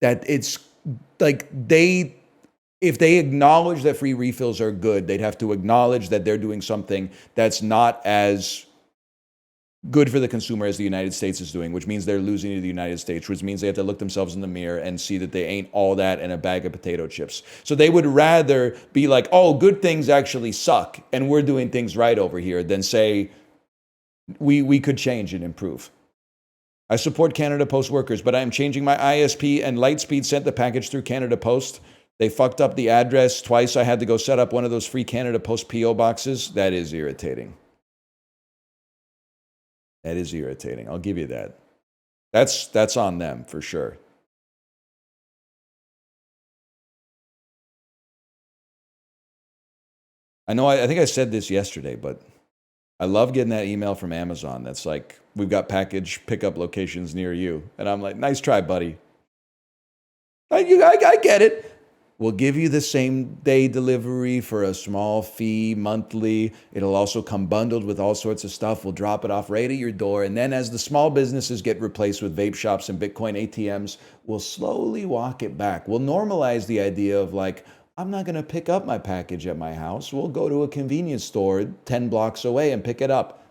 that it's like if they acknowledge that free refills are good, they'd have to acknowledge that they're doing something that's not as good for the consumer as the United States is doing, which means they're losing to the United States, which means they have to look themselves in the mirror and see that they ain't all that in a bag of potato chips. So they would rather be like, oh, good things actually suck, and we're doing things right over here, than say, we could change and improve. I support Canada Post workers, but I am changing my ISP, and Lightspeed sent the package through Canada Post. They fucked up the address twice. I had to go set up one of those free Canada Post PO boxes. That is irritating. That is irritating. I'll give you that. That's on them for sure. I know I think I said this yesterday, but I love getting that email from Amazon that's like, we've got package pickup locations near you. And I'm like, nice try, buddy. I get it. We'll give you the same day delivery for a small fee monthly. It'll also come bundled with all sorts of stuff. We'll drop it off right at your door. And then as the small businesses get replaced with vape shops and Bitcoin ATMs, we'll slowly walk it back. We'll normalize the idea of like, I'm not going to pick up my package at my house. We'll go to a convenience store 10 blocks away and pick it up.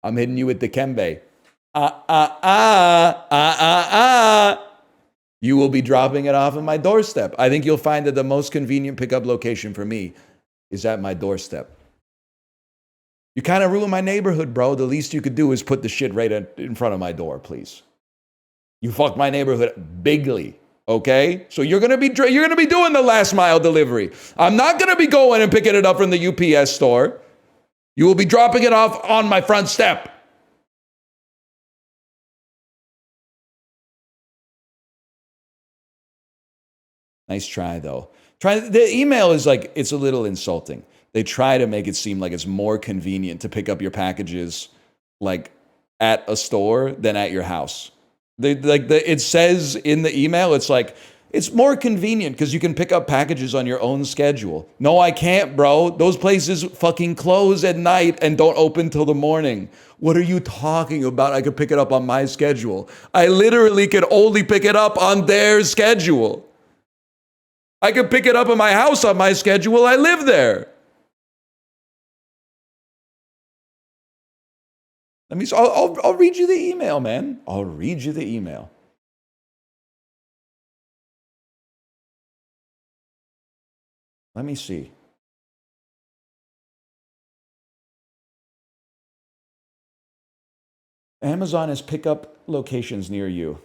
I'm hitting you with the Kembe. You will be dropping it off at my doorstep. I think you'll find that the most convenient pickup location for me is at my doorstep. You kind of ruin my neighborhood, bro. The least you could do is put the shit right in front of my door, please. You fucked my neighborhood bigly, okay? So you're gonna be doing the last mile delivery. I'm not gonna be going and picking it up from the UPS store. You will be dropping it off on my front step. Nice try, though. The email is like, it's a little insulting. They try to make it seem like it's more convenient to pick up your packages like at a store than at your house. It says in the email, it's like, it's more convenient because you can pick up packages on your own schedule. No, I can't, bro. Those places fucking close at night and don't open till the morning. What are you talking about? I could pick it up on my schedule. I literally could only pick it up on their schedule. I could pick it up in my house on my schedule. I live there. I'll read you the email, man. I'll read you the email. Let me see. Amazon has pickup locations near you.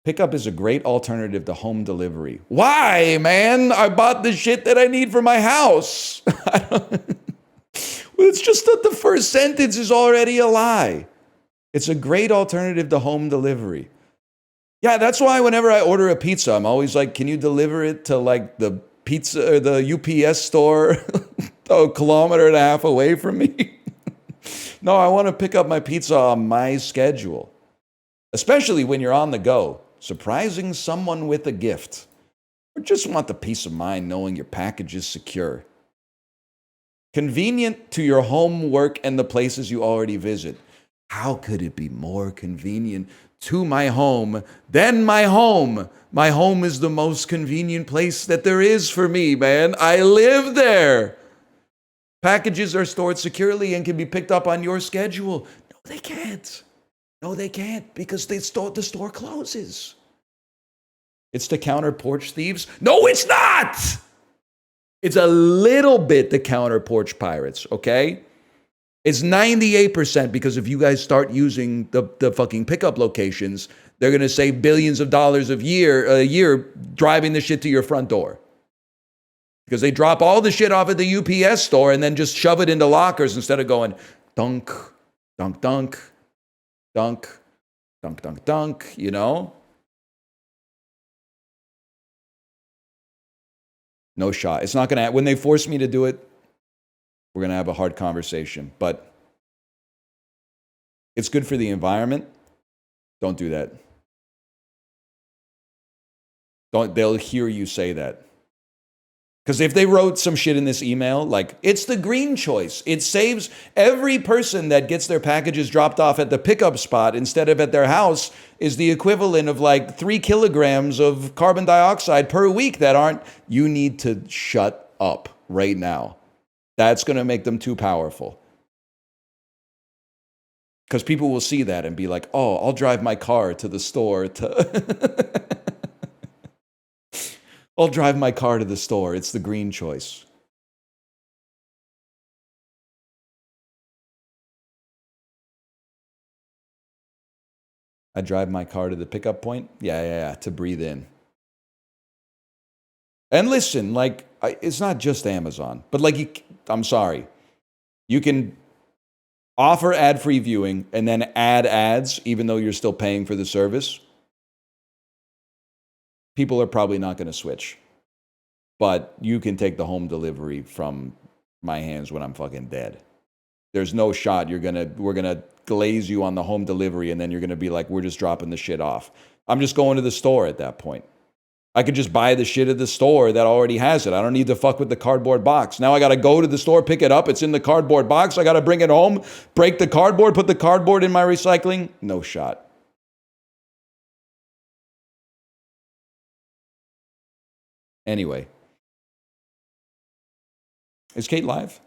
Pickup is a great alternative to home delivery. Why, man? I bought the shit that I need for my house. Well, it's just that the first sentence is already a lie. It's a great alternative to home delivery. Yeah, that's why whenever I order a pizza, I'm always like, can you deliver it to like the pizza or the UPS store a kilometer and a half away from me? No, I want to pick up my pizza on my schedule, especially when you're on the go. Surprising someone with a gift, or just want the peace of mind knowing your package is secure. Convenient to your home, work, and the places you already visit. How could it be more convenient to my home than my home? My home is the most convenient place that there is for me, man. I live there. Packages are stored securely and can be picked up on your schedule. No, they can't. No, they can't because the store closes. It's to counter porch thieves? No, it's not! It's a little bit to counter porch pirates, okay? It's 98% because if you guys start using the fucking pickup locations, they're going to save billions of dollars a year driving the shit to your front door. Because they drop all the shit off at the UPS store and then just shove it into lockers instead of going dunk, dunk, dunk, dunk, dunk, dunk, dunk, you know? No shot. It's not going to, when they force me to do it, we're going to have a hard conversation. But it's good for the environment. Don't do that. They'll hear you say that. Because if they wrote some shit in this email, like, it's the green choice. It saves every person that gets their packages dropped off at the pickup spot instead of at their house is the equivalent of like 3 kilograms of carbon dioxide per week that aren't, you need to shut up right now. That's going to make them too powerful. Because people will see that and be like, oh, I'll drive my car to the store to... I'll drive my car to the store. It's the green choice. I drive my car to the pickup point? Yeah, to breathe in. And listen, like, it's not just Amazon, but like, I'm sorry. You can offer ad-free viewing and then add ads even though you're still paying for the service. People are probably not going to switch. But you can take the home delivery from my hands when I'm fucking dead. There's no shot we're gonna glaze you on the home delivery and then you're gonna be like, we're just dropping the shit off. I'm just going to the store at that point. I could just buy the shit at the store that already has it. I don't need to fuck with the cardboard box. Now I got to go to the store, pick it up. It's in the cardboard box. I got to bring it home, break the cardboard, put the cardboard in my recycling. No shot. Anyway. Is Kate live?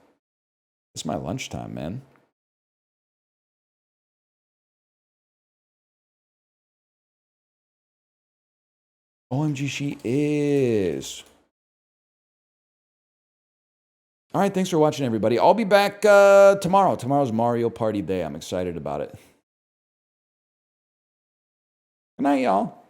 It's my lunchtime, man. OMG, she is. All right, thanks for watching, everybody. I'll be back tomorrow. Tomorrow's Mario Party Day. I'm excited about it. Good night, y'all.